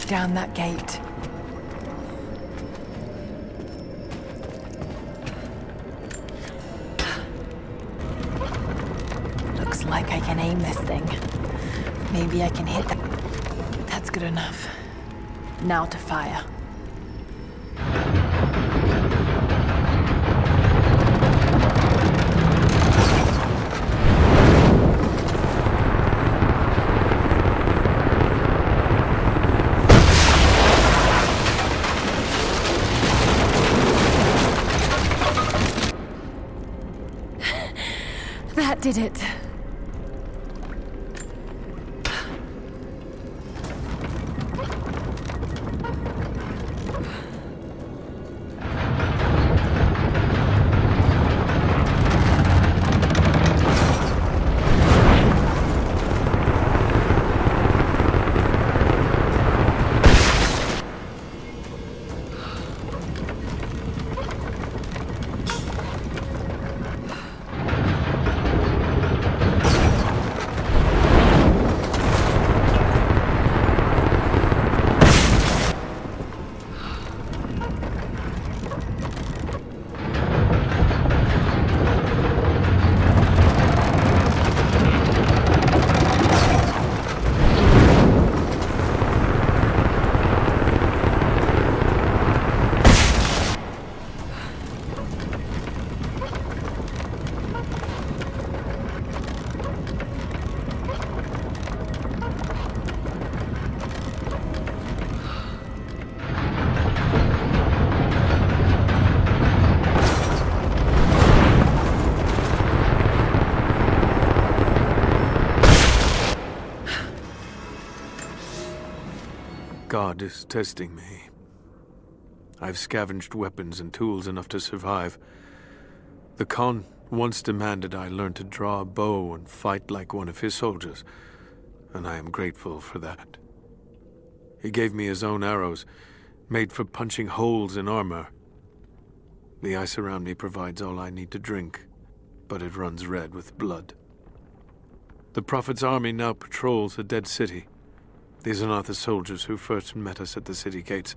I: Down that gate. Looks like I can aim this thing. Maybe I can hit that. That's good enough. Now to fire. That did it.
F: God is testing me. I've scavenged weapons and tools enough to survive. The Khan once demanded I learn to draw a bow and fight like one of his soldiers, and I am grateful for that. He gave me his own arrows, made for punching holes in armor. The ice around me provides all I need to drink, but it runs red with blood. The Prophet's army now patrols a dead city. These are not the soldiers who first met us at the city gates.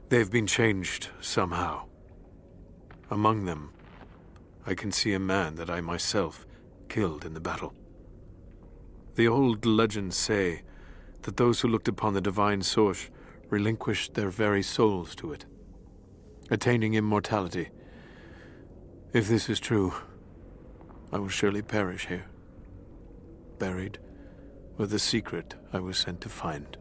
F: They've been changed somehow. Among them, I can see a man that I myself killed in the battle. The old legends say that those who looked upon the divine source relinquished their very souls to it, attaining immortality. If this is true, I will surely perish here, buried with the secret I was sent to find.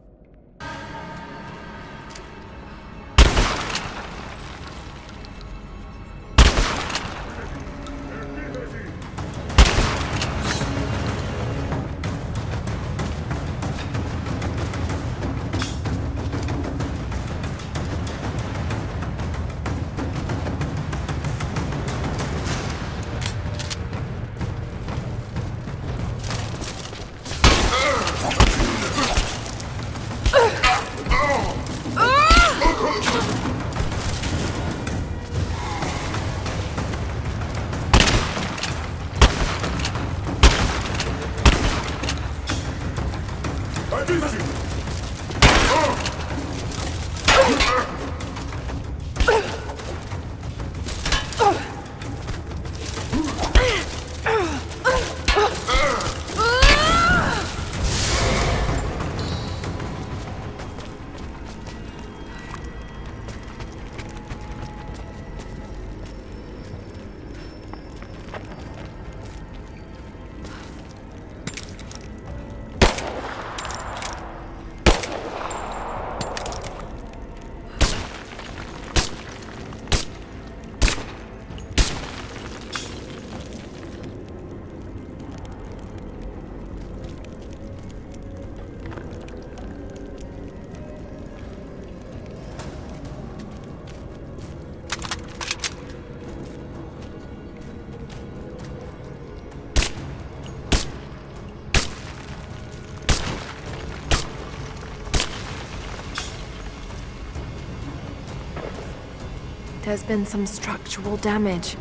I: There's been some structural damage.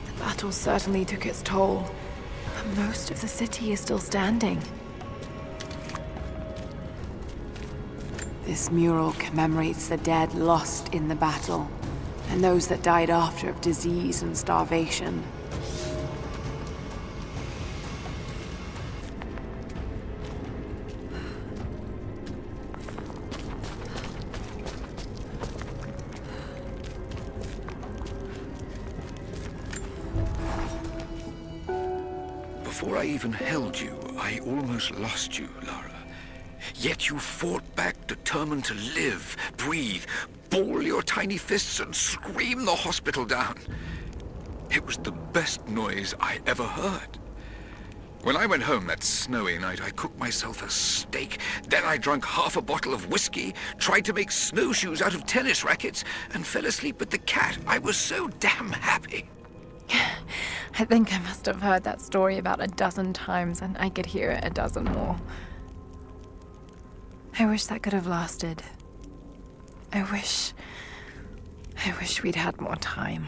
I: The battle certainly took its toll. But most of the city is still standing. This mural commemorates the dead lost in the battle, and those that died after of disease and starvation.
U: Before I even held you, I almost lost you, Lara. Yet you fought back, determined to live, breathe, ball your tiny fists and scream the hospital down. It was the best noise I ever heard. When I went home that snowy night, I cooked myself a steak. Then I drank half a bottle of whiskey, tried to make snowshoes out of tennis rackets, and fell asleep with the cat. I was so damn happy.
I: I think I must have heard that story about a dozen times, and I could hear it a dozen more. I wish that could have lasted. I wish we'd had more time.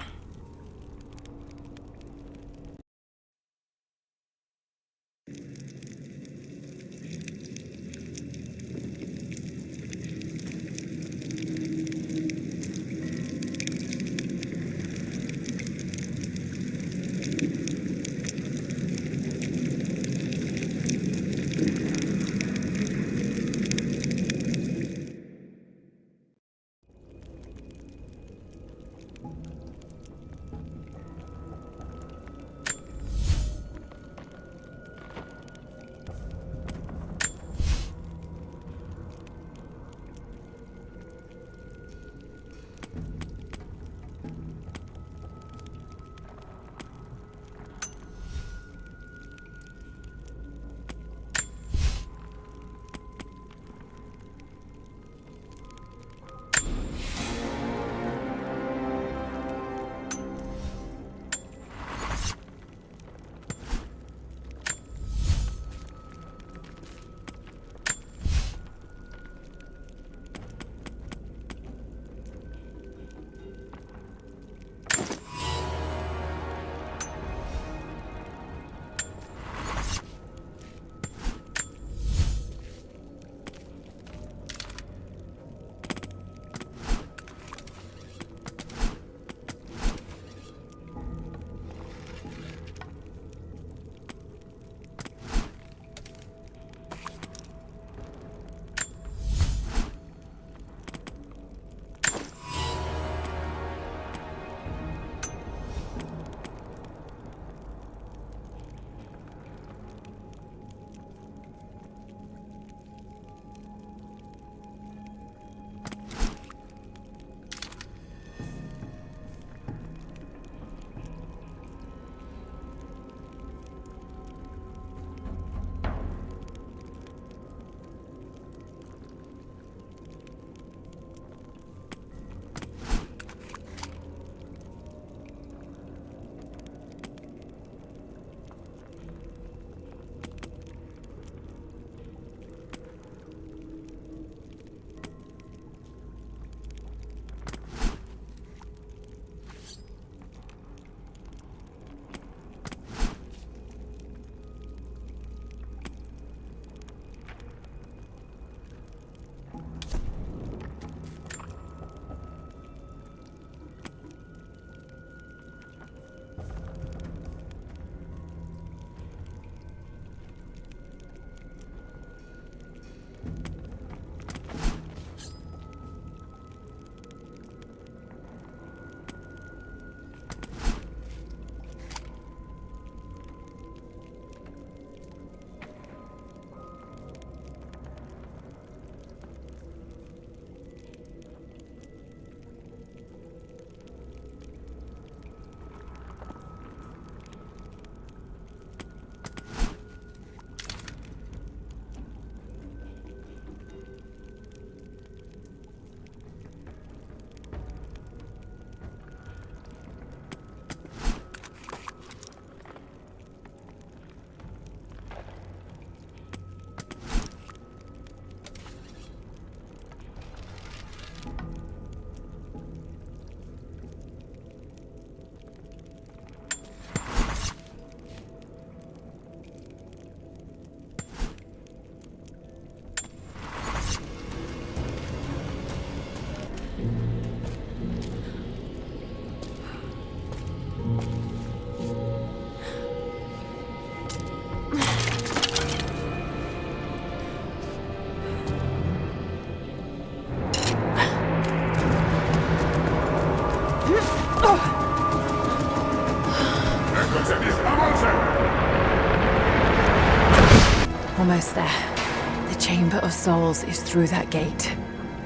I: Almost there. The Chamber of Souls is through that gate.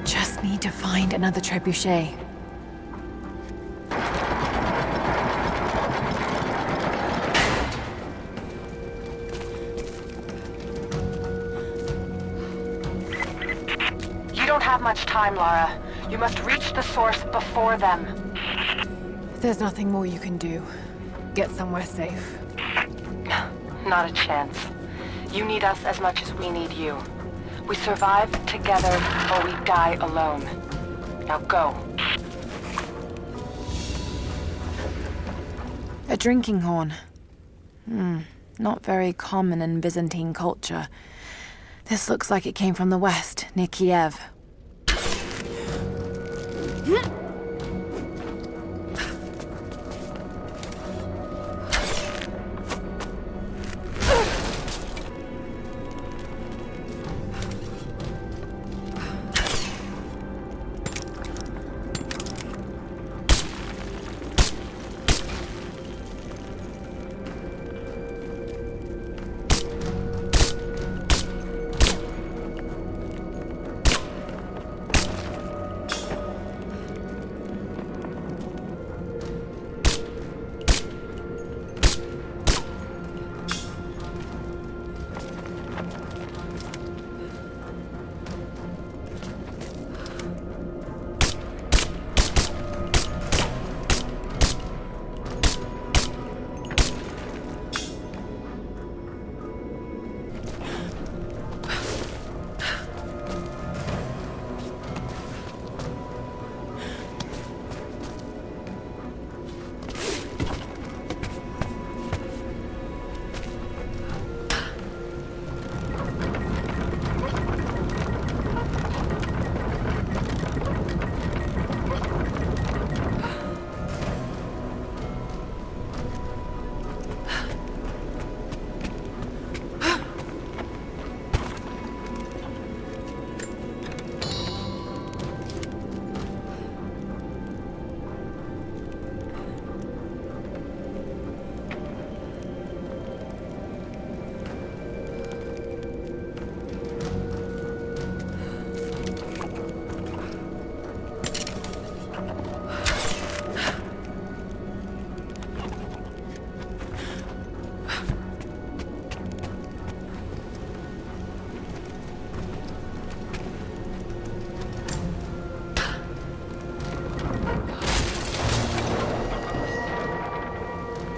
I: Just need to find another trebuchet.
M: You don't have much time, Lara. You must reach the source before them.
I: There's nothing more you can do. Get somewhere safe.
M: Not a chance. You need us as much as we need you. We survive together, or we die alone. Now go.
I: A drinking horn. Not very common in Byzantine culture. This looks like it came from the west, near Kiev.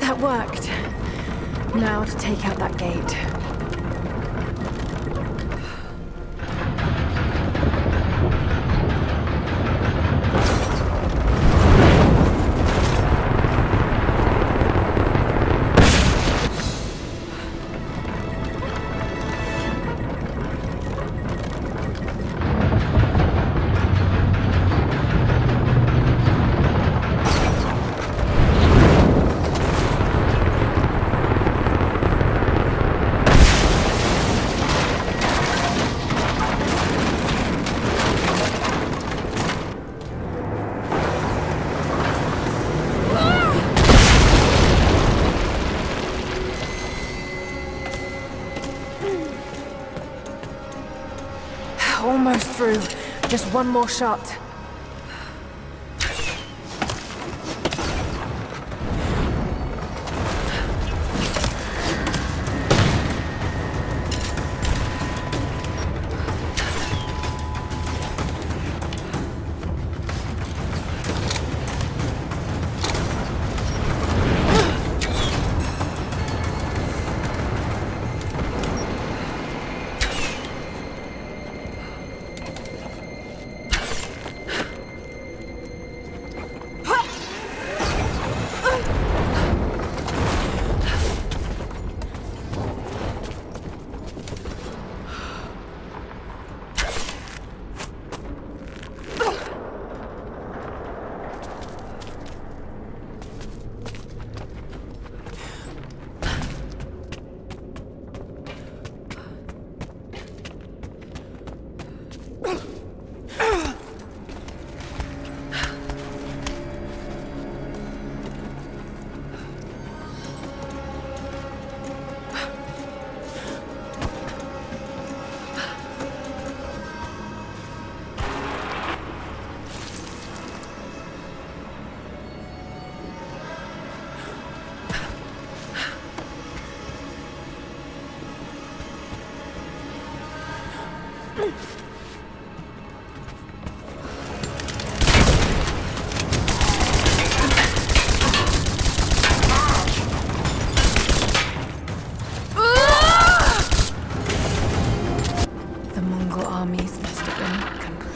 I: That worked. Now to take out that gate. Almost through. Just one more shot.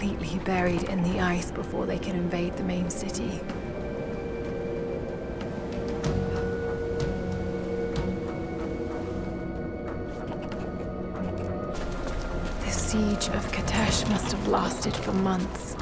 I: completely buried in the ice before they can invade the main city. The siege of Kitezh must have lasted for months.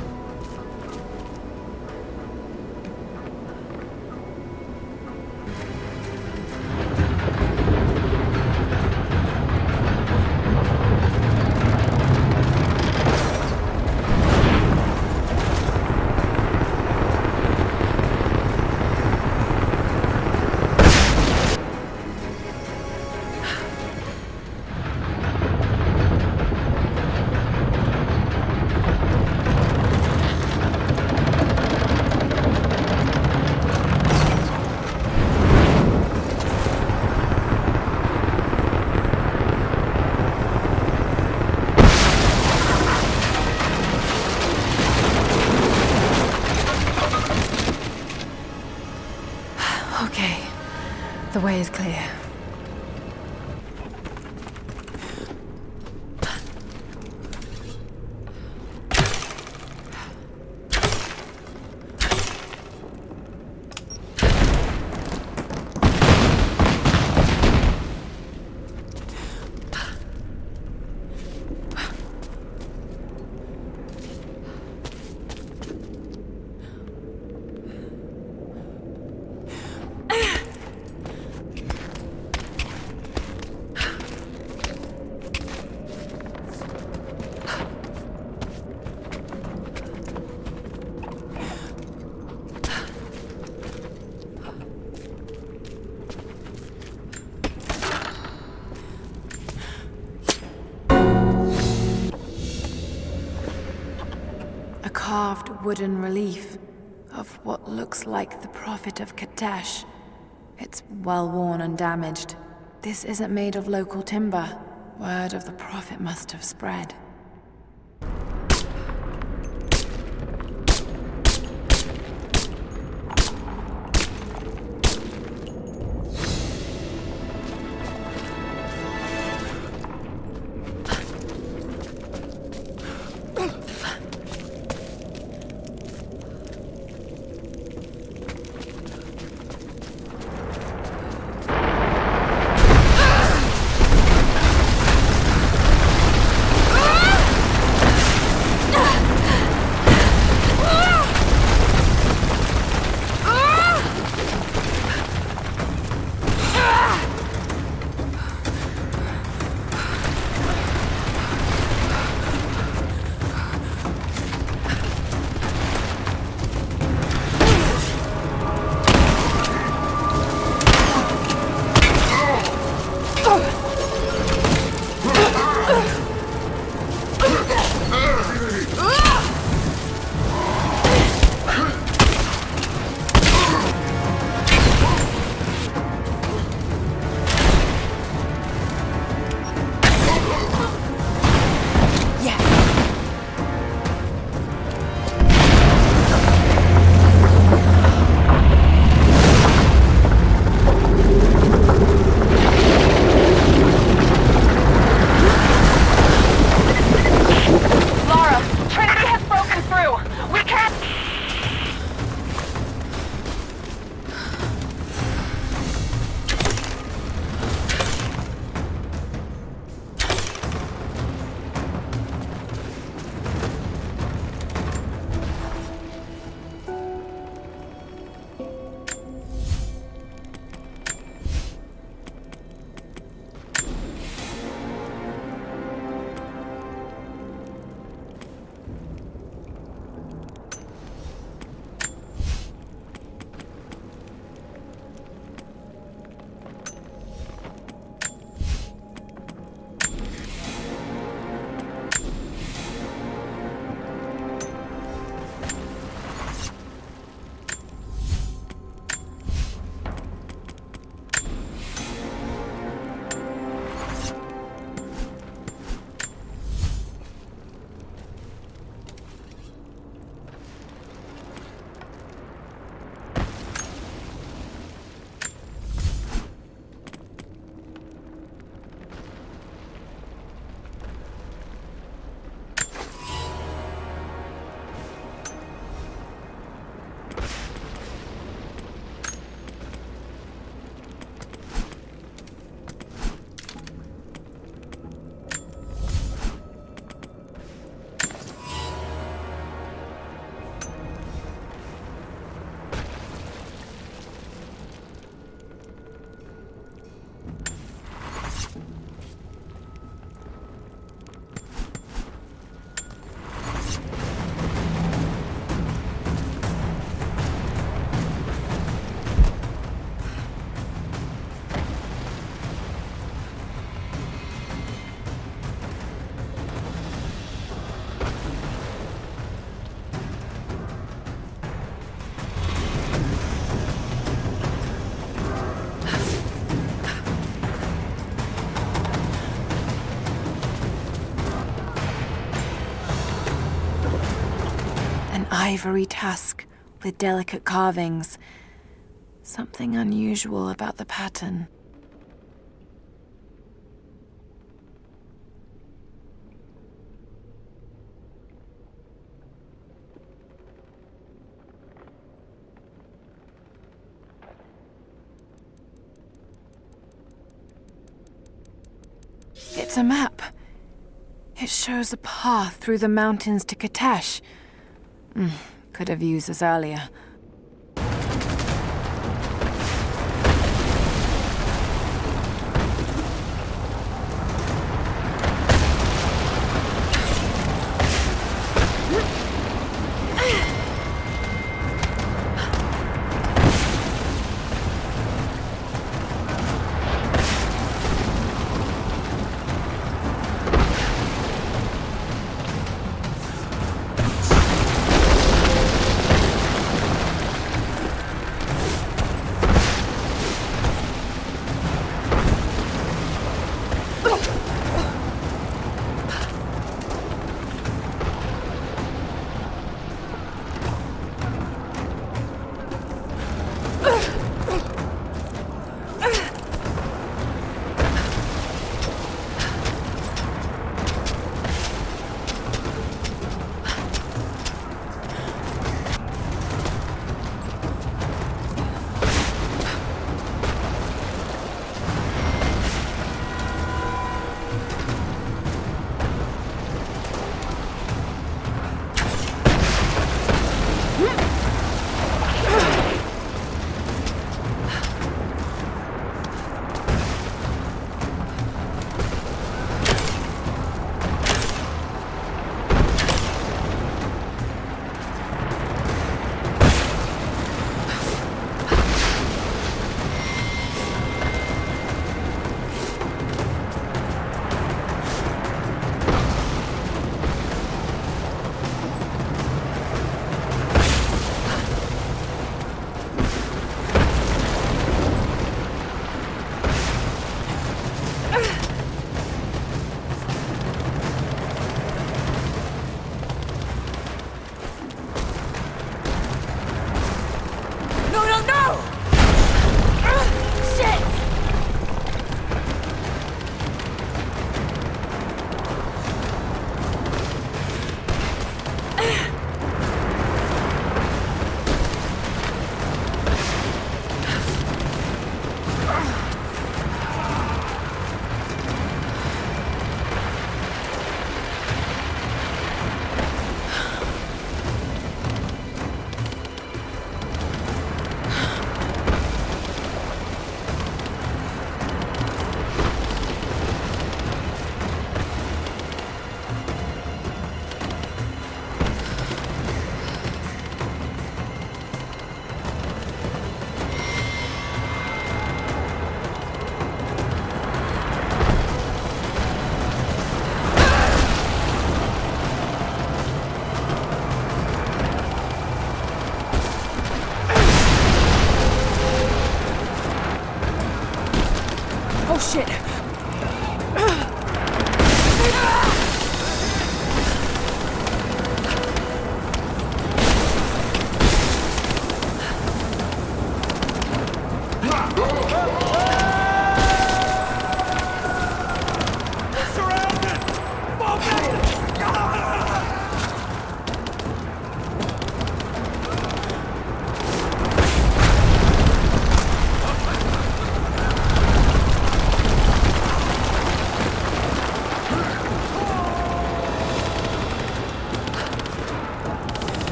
I: Okay, the way is clear. Carved wooden relief of what looks like the Prophet of Kitezh. It's well worn and damaged. This isn't made of local timber. Word of the Prophet must have spread.
B: Ah!
I: An ivory tusk with delicate carvings. Something unusual about the pattern. It's a map. It shows a path through the mountains to Kitezh. Could have used this earlier.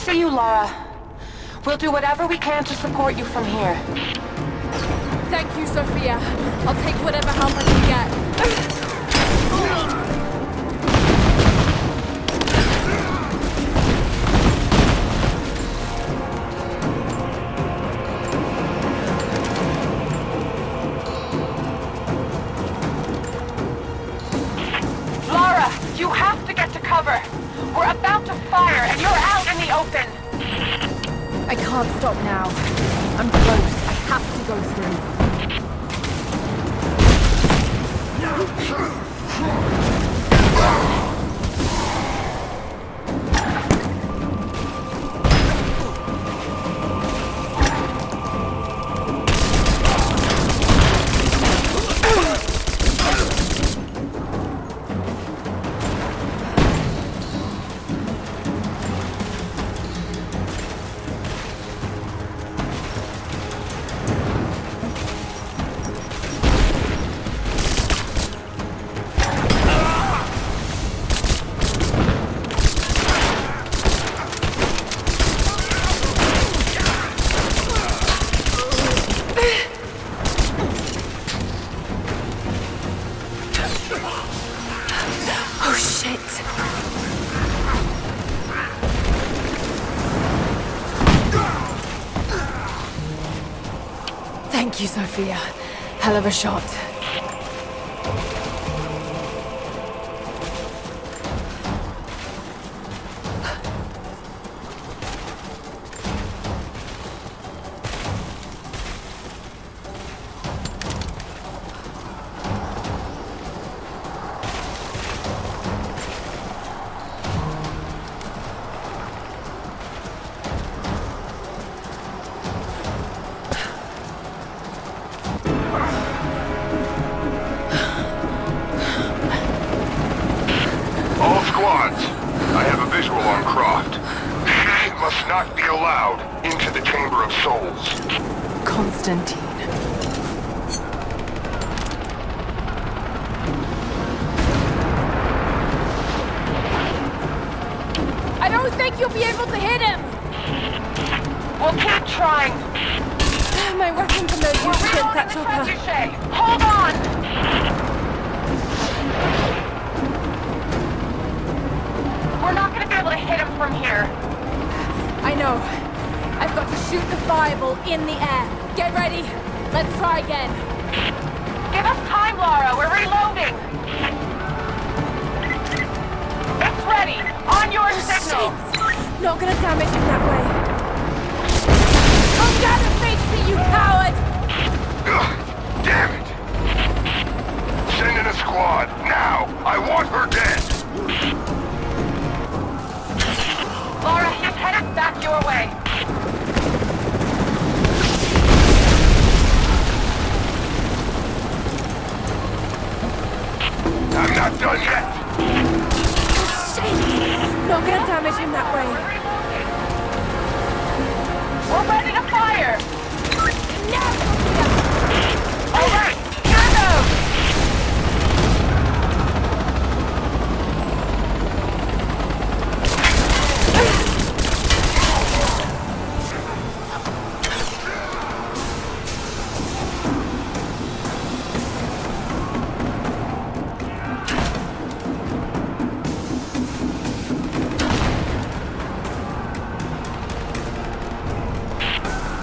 M: see you, Lara. We'll do whatever we can to support you from here.
B: Thank you, Sophia. I'll take whatever help I can get.
M: Lara, you have to get to cover. We're about to fire and you're out in the open.
B: I can't stop now. I'm close. I have to go through. Thank you, Sophia. Hell of a shot.
L: All squads, I have a visual on Croft. She must not be allowed into the Chamber of Souls.
B: Constantine. I don't think you'll be able to hit him!
M: We'll keep trying.
B: My weapons are no use against that chopper.
M: Hold on! We're not gonna be able to hit him from here.
B: I know. I've got to shoot the fireball in the air. Get ready. Let's try again.
M: Give us time, Lara. We're reloading. It's ready. On your signal.
B: Shit. Not gonna damage him that way. Oh, God, face me, you coward!
L: Damn it! Send in a squad, now! I want her dead!
M: Lara, he's headed back your way.
L: I'm not done yet!
B: Shit! Not gonna damage him that way.
M: We're ready to fire!
B: No!
M: All right, here goes!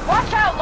M: Watch out,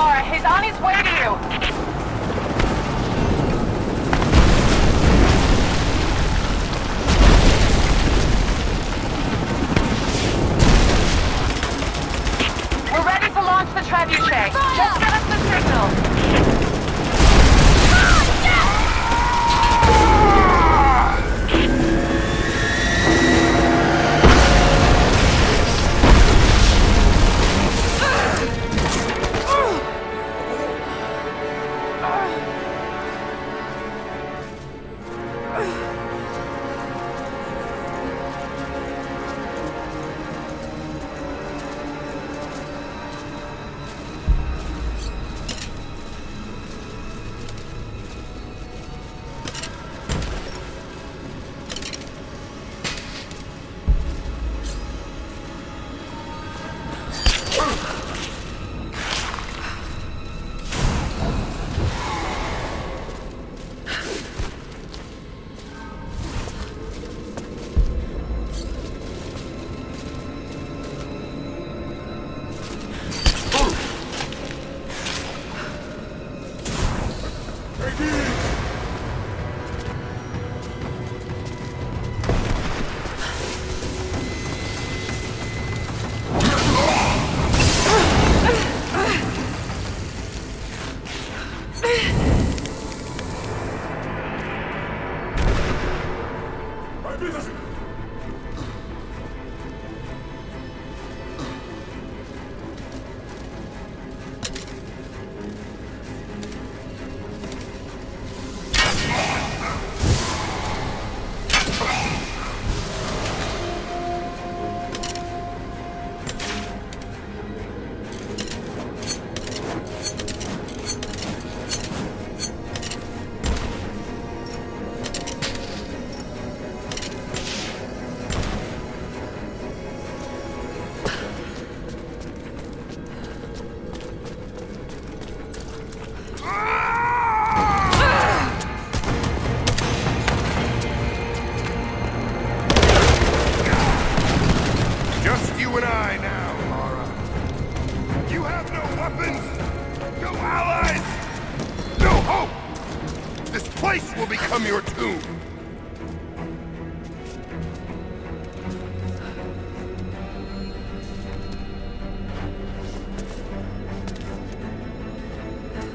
L: place will become your tomb!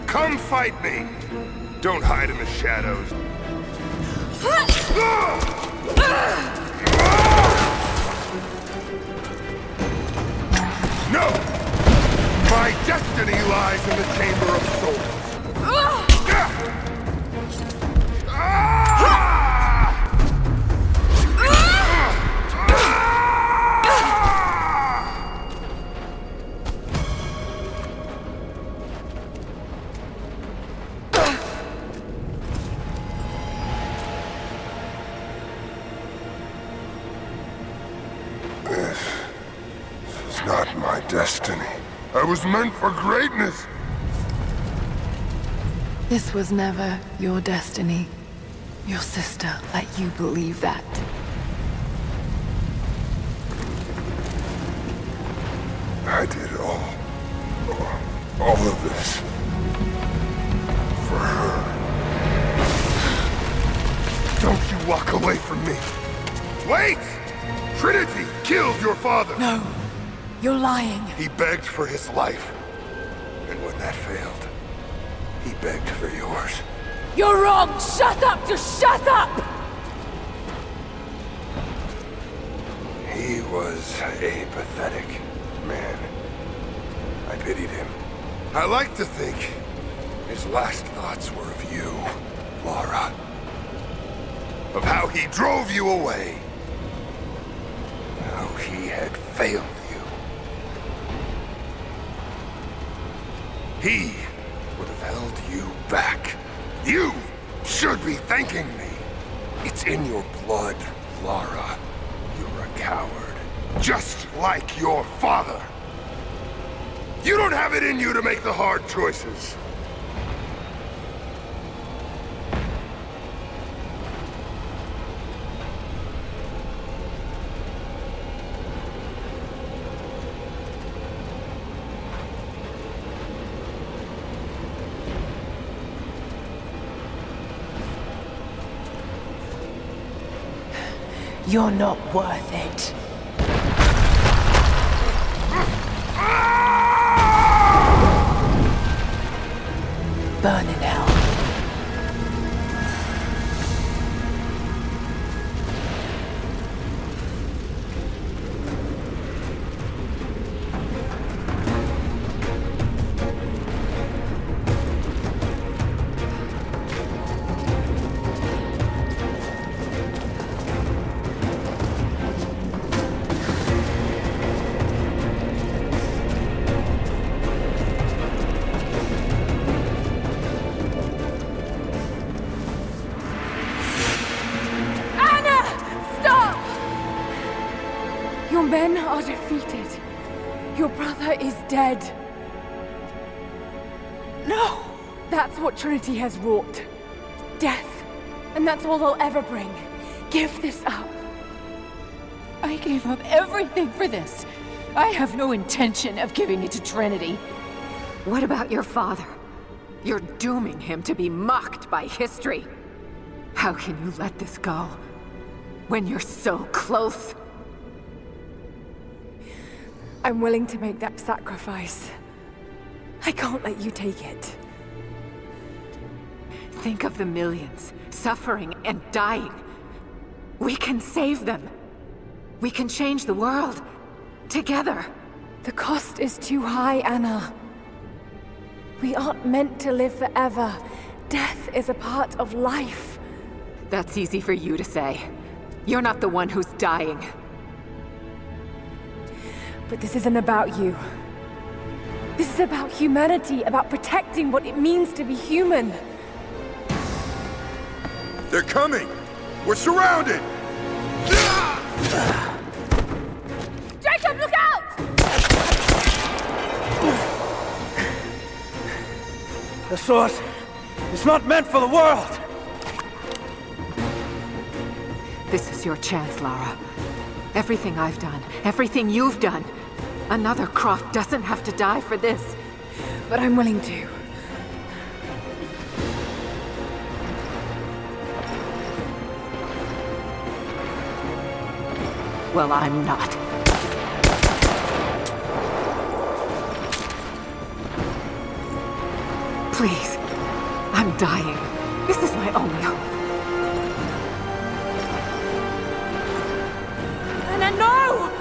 L: Come fight me! Don't hide in the shadows. No! My destiny lies in the Chamber of Souls. This is not my destiny. I was meant for greatness.
I: This was never your destiny. Your sister let you believe that.
S: I did all of this for her.
L: Don't you walk away from me. Wait! Trinity killed your father!
I: No, you're lying.
L: He begged for his life. And when that failed, he begged for yours.
I: You're wrong! Shut up! Just shut up!
L: He was a pathetic man. I pitied him. I like to think his last thoughts were of you, Lara. Of how he drove you away. How he had failed you. He would have held you back. You should be thanking me. It's in your blood, Lara. You're a coward. Just like your father. You don't have it in you to make the hard choices.
I: You're not worth it. Burn in hell. Your men are defeated. Your brother is dead. No! That's what Trinity has wrought. Death. And that's all they'll ever bring. Give this up.
B: I gave up everything for this. I have no intention of giving it to Trinity.
R: What about your father? You're dooming him to be mocked by history. How can you let this go? When you're so close?
I: I'm willing to make that sacrifice. I can't let you take it.
R: Think of the millions, suffering and dying. We can save them. We can change the world. Together.
I: The cost is too high, Anna. We aren't meant to live forever. Death is a part of life.
R: That's easy for you to say. You're not the one who's dying.
I: But this isn't about you. This is about humanity, about protecting what it means to be human.
L: They're coming! We're surrounded!
I: Jacob, look out!
V: The source is not meant for the world!
R: This is your chance, Lara. Everything I've done, everything you've done. Another Croft doesn't have to die for this.
I: But I'm willing to.
R: Well, I'm not. Please. I'm dying. This is my only hope.
B: Anna, no!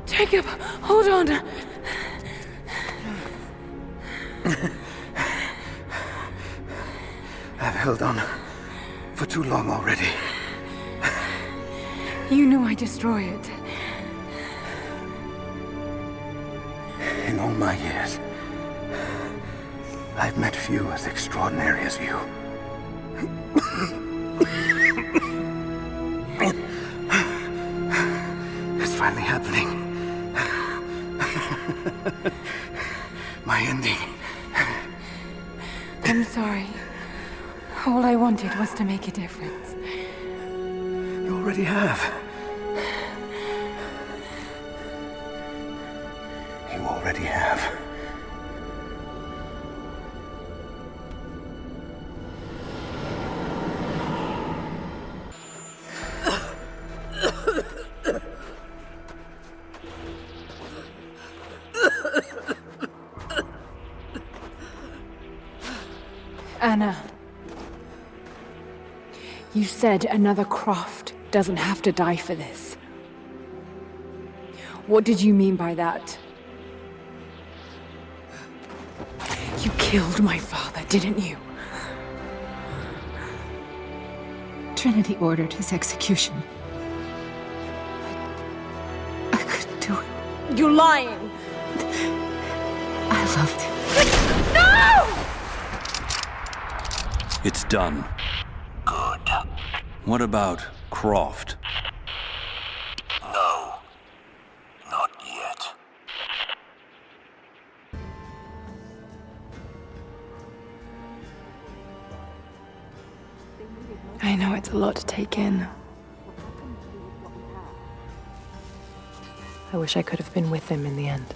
B: Jacob, hold on.
V: I've held on for too long already.
B: You knew I'd destroy it.
V: In all my years, I've met few as extraordinary as you. It's finally happening. My ending.
B: I'm sorry. All I wanted was to make a difference.
V: You already have. You already have.
B: Anna, you said another Croft doesn't have to die for this. What did you mean by that? You killed my father, didn't you?
I: Trinity ordered his execution. I couldn't do it.
B: You're lying!
I: I loved him.
B: No!
N: It's done.
K: Good.
N: What about Croft?
K: No. Not yet.
B: I know it's a lot to take in. I wish I could have been with him in the end.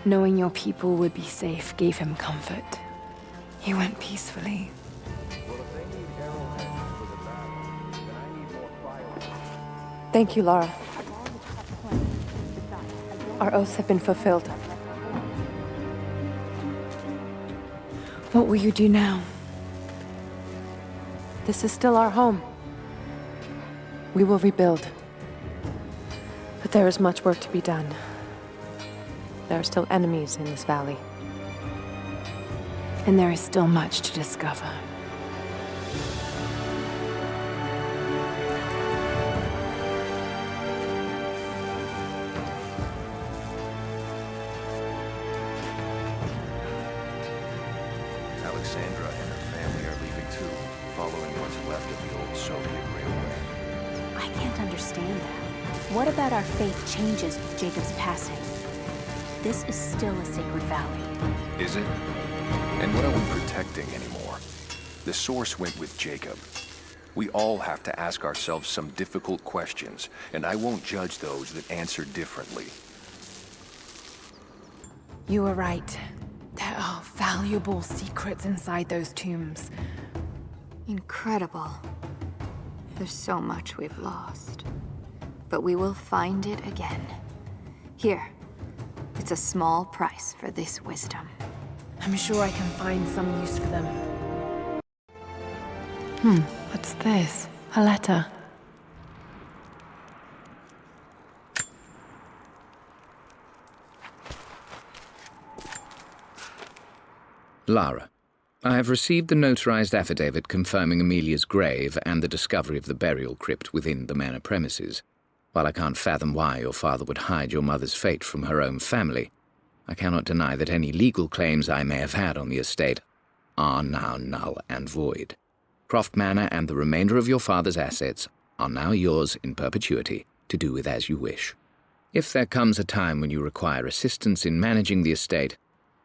B: Knowing your people would be safe gave him comfort. He went peacefully. Thank you, Lara. Our oaths have been fulfilled. What will you do now? This is still our home. We will rebuild. But there is much work to be done. There are still enemies in this valley. And there is still much to discover.
K: Alexandra and her family are leaving too, following what's left of the old Soviet railway.
Q: I can't understand that. What about our faith changes with Jacob's passing? This is still a sacred valley.
K: Is it? And what are we protecting anymore? The source went with Jacob. We all have to ask ourselves some difficult questions, and I won't judge those that answer differently.
B: You were right. There are valuable secrets inside those tombs.
P: Incredible. There's so much we've lost. But we will find it again. Here. It's a small price for this wisdom.
B: I'm sure I can find some use for them. What's this? A letter.
D: Lara, I have received the notarized affidavit confirming Amelia's grave and the discovery of the burial crypt within the manor premises. While I can't fathom why your father would hide your mother's fate from her own family, I cannot deny that any legal claims I may have had on the estate are now null and void. Croft Manor and the remainder of your father's assets are now yours in perpetuity to do with as you wish. If there comes a time when you require assistance in managing the estate,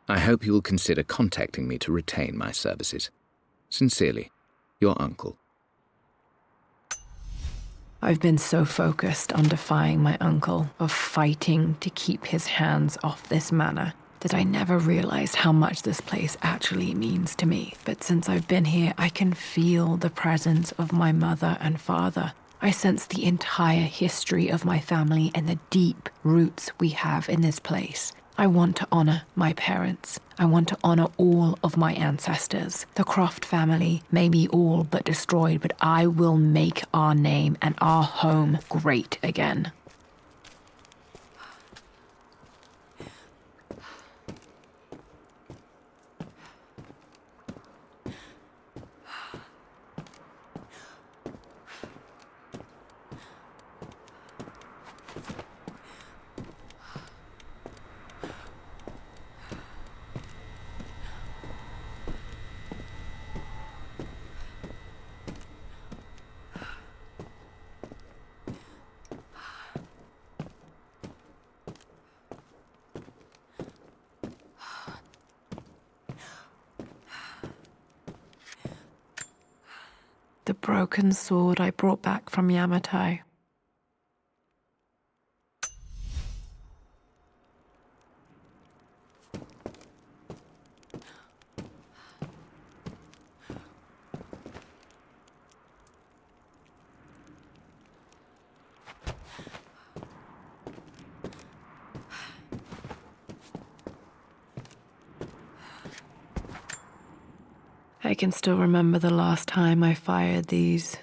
D: I hope you will consider contacting me to retain my services. Sincerely, your uncle.
I: I've been so focused on defying my uncle, of fighting to keep his hands off this manor, that I never realized how much this place actually means to me. But since I've been here, I can feel the presence of my mother and father. I sense the entire history of my family and the deep roots we have in this place. I want to honor my parents. I want to honor all of my ancestors. The Croft family may be all but destroyed, but I will make our name and our home great again. The broken sword I brought back from Yamatai. I can still remember the last time I fired these.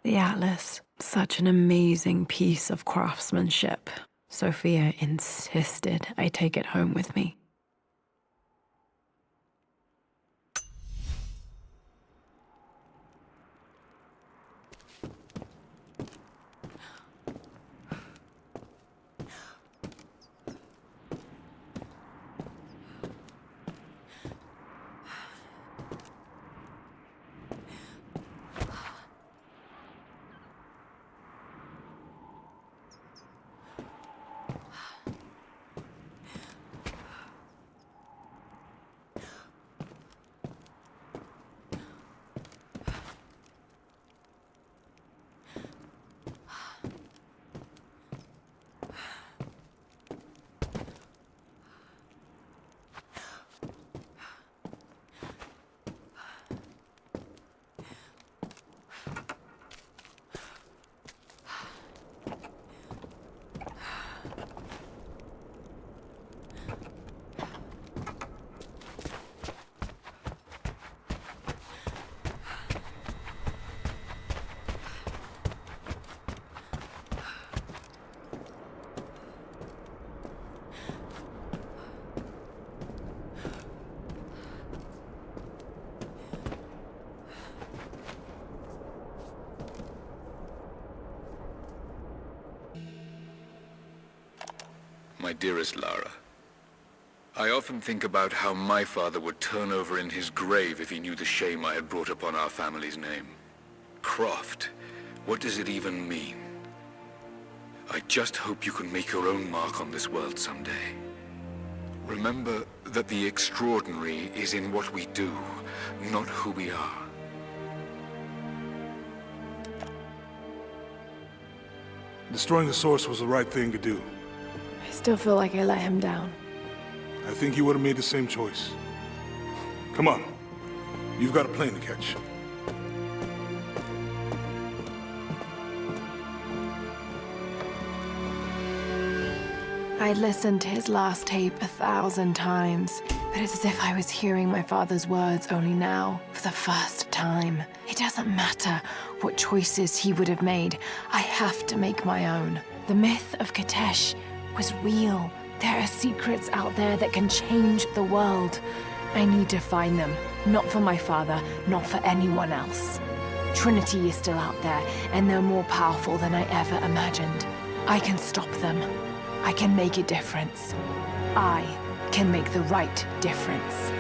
I: The Atlas, such an amazing piece of craftsmanship. Sophia insisted I take it home with me.
U: My dearest Lara, I often think about how my father would turn over in his grave if he knew the shame I had brought upon our family's name. Croft, what does it even mean? I just hope you can make your own mark on this world someday. Remember that the extraordinary is in what we do, not who we are.
G: Destroying the source was the right thing to do.
I: I still feel like I let him down.
G: I think you would have made the same choice. Come on. You've got a plane to catch.
I: I listened to his last tape 1,000 times. but it's as if I was hearing my father's words only now, for the first time. It doesn't matter what choices he would have made. I have to make my own. The myth of Kitezh was real. There are secrets out there that can change the world. I need to find them, not for my father, not for anyone else. Trinity is still out there, and they're more powerful than I ever imagined. I can stop them. I can make a difference. I can make the right difference.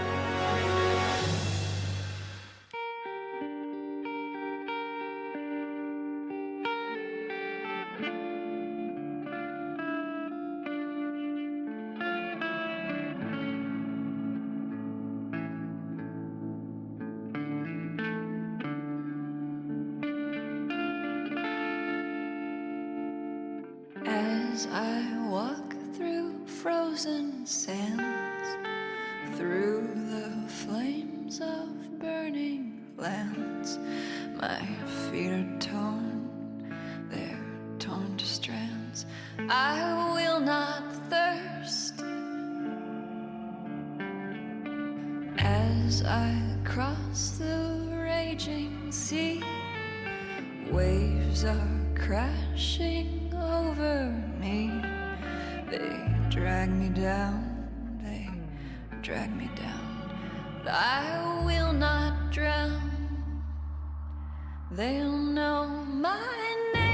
A: As I walk through frozen sands, through the flames of burning lands, my feet are torn, they're torn to strands. I will not thirst. As I cross the raging sea, waves are crashing over me. They drag me down, they drag me down, but I will not drown. They'll know my name.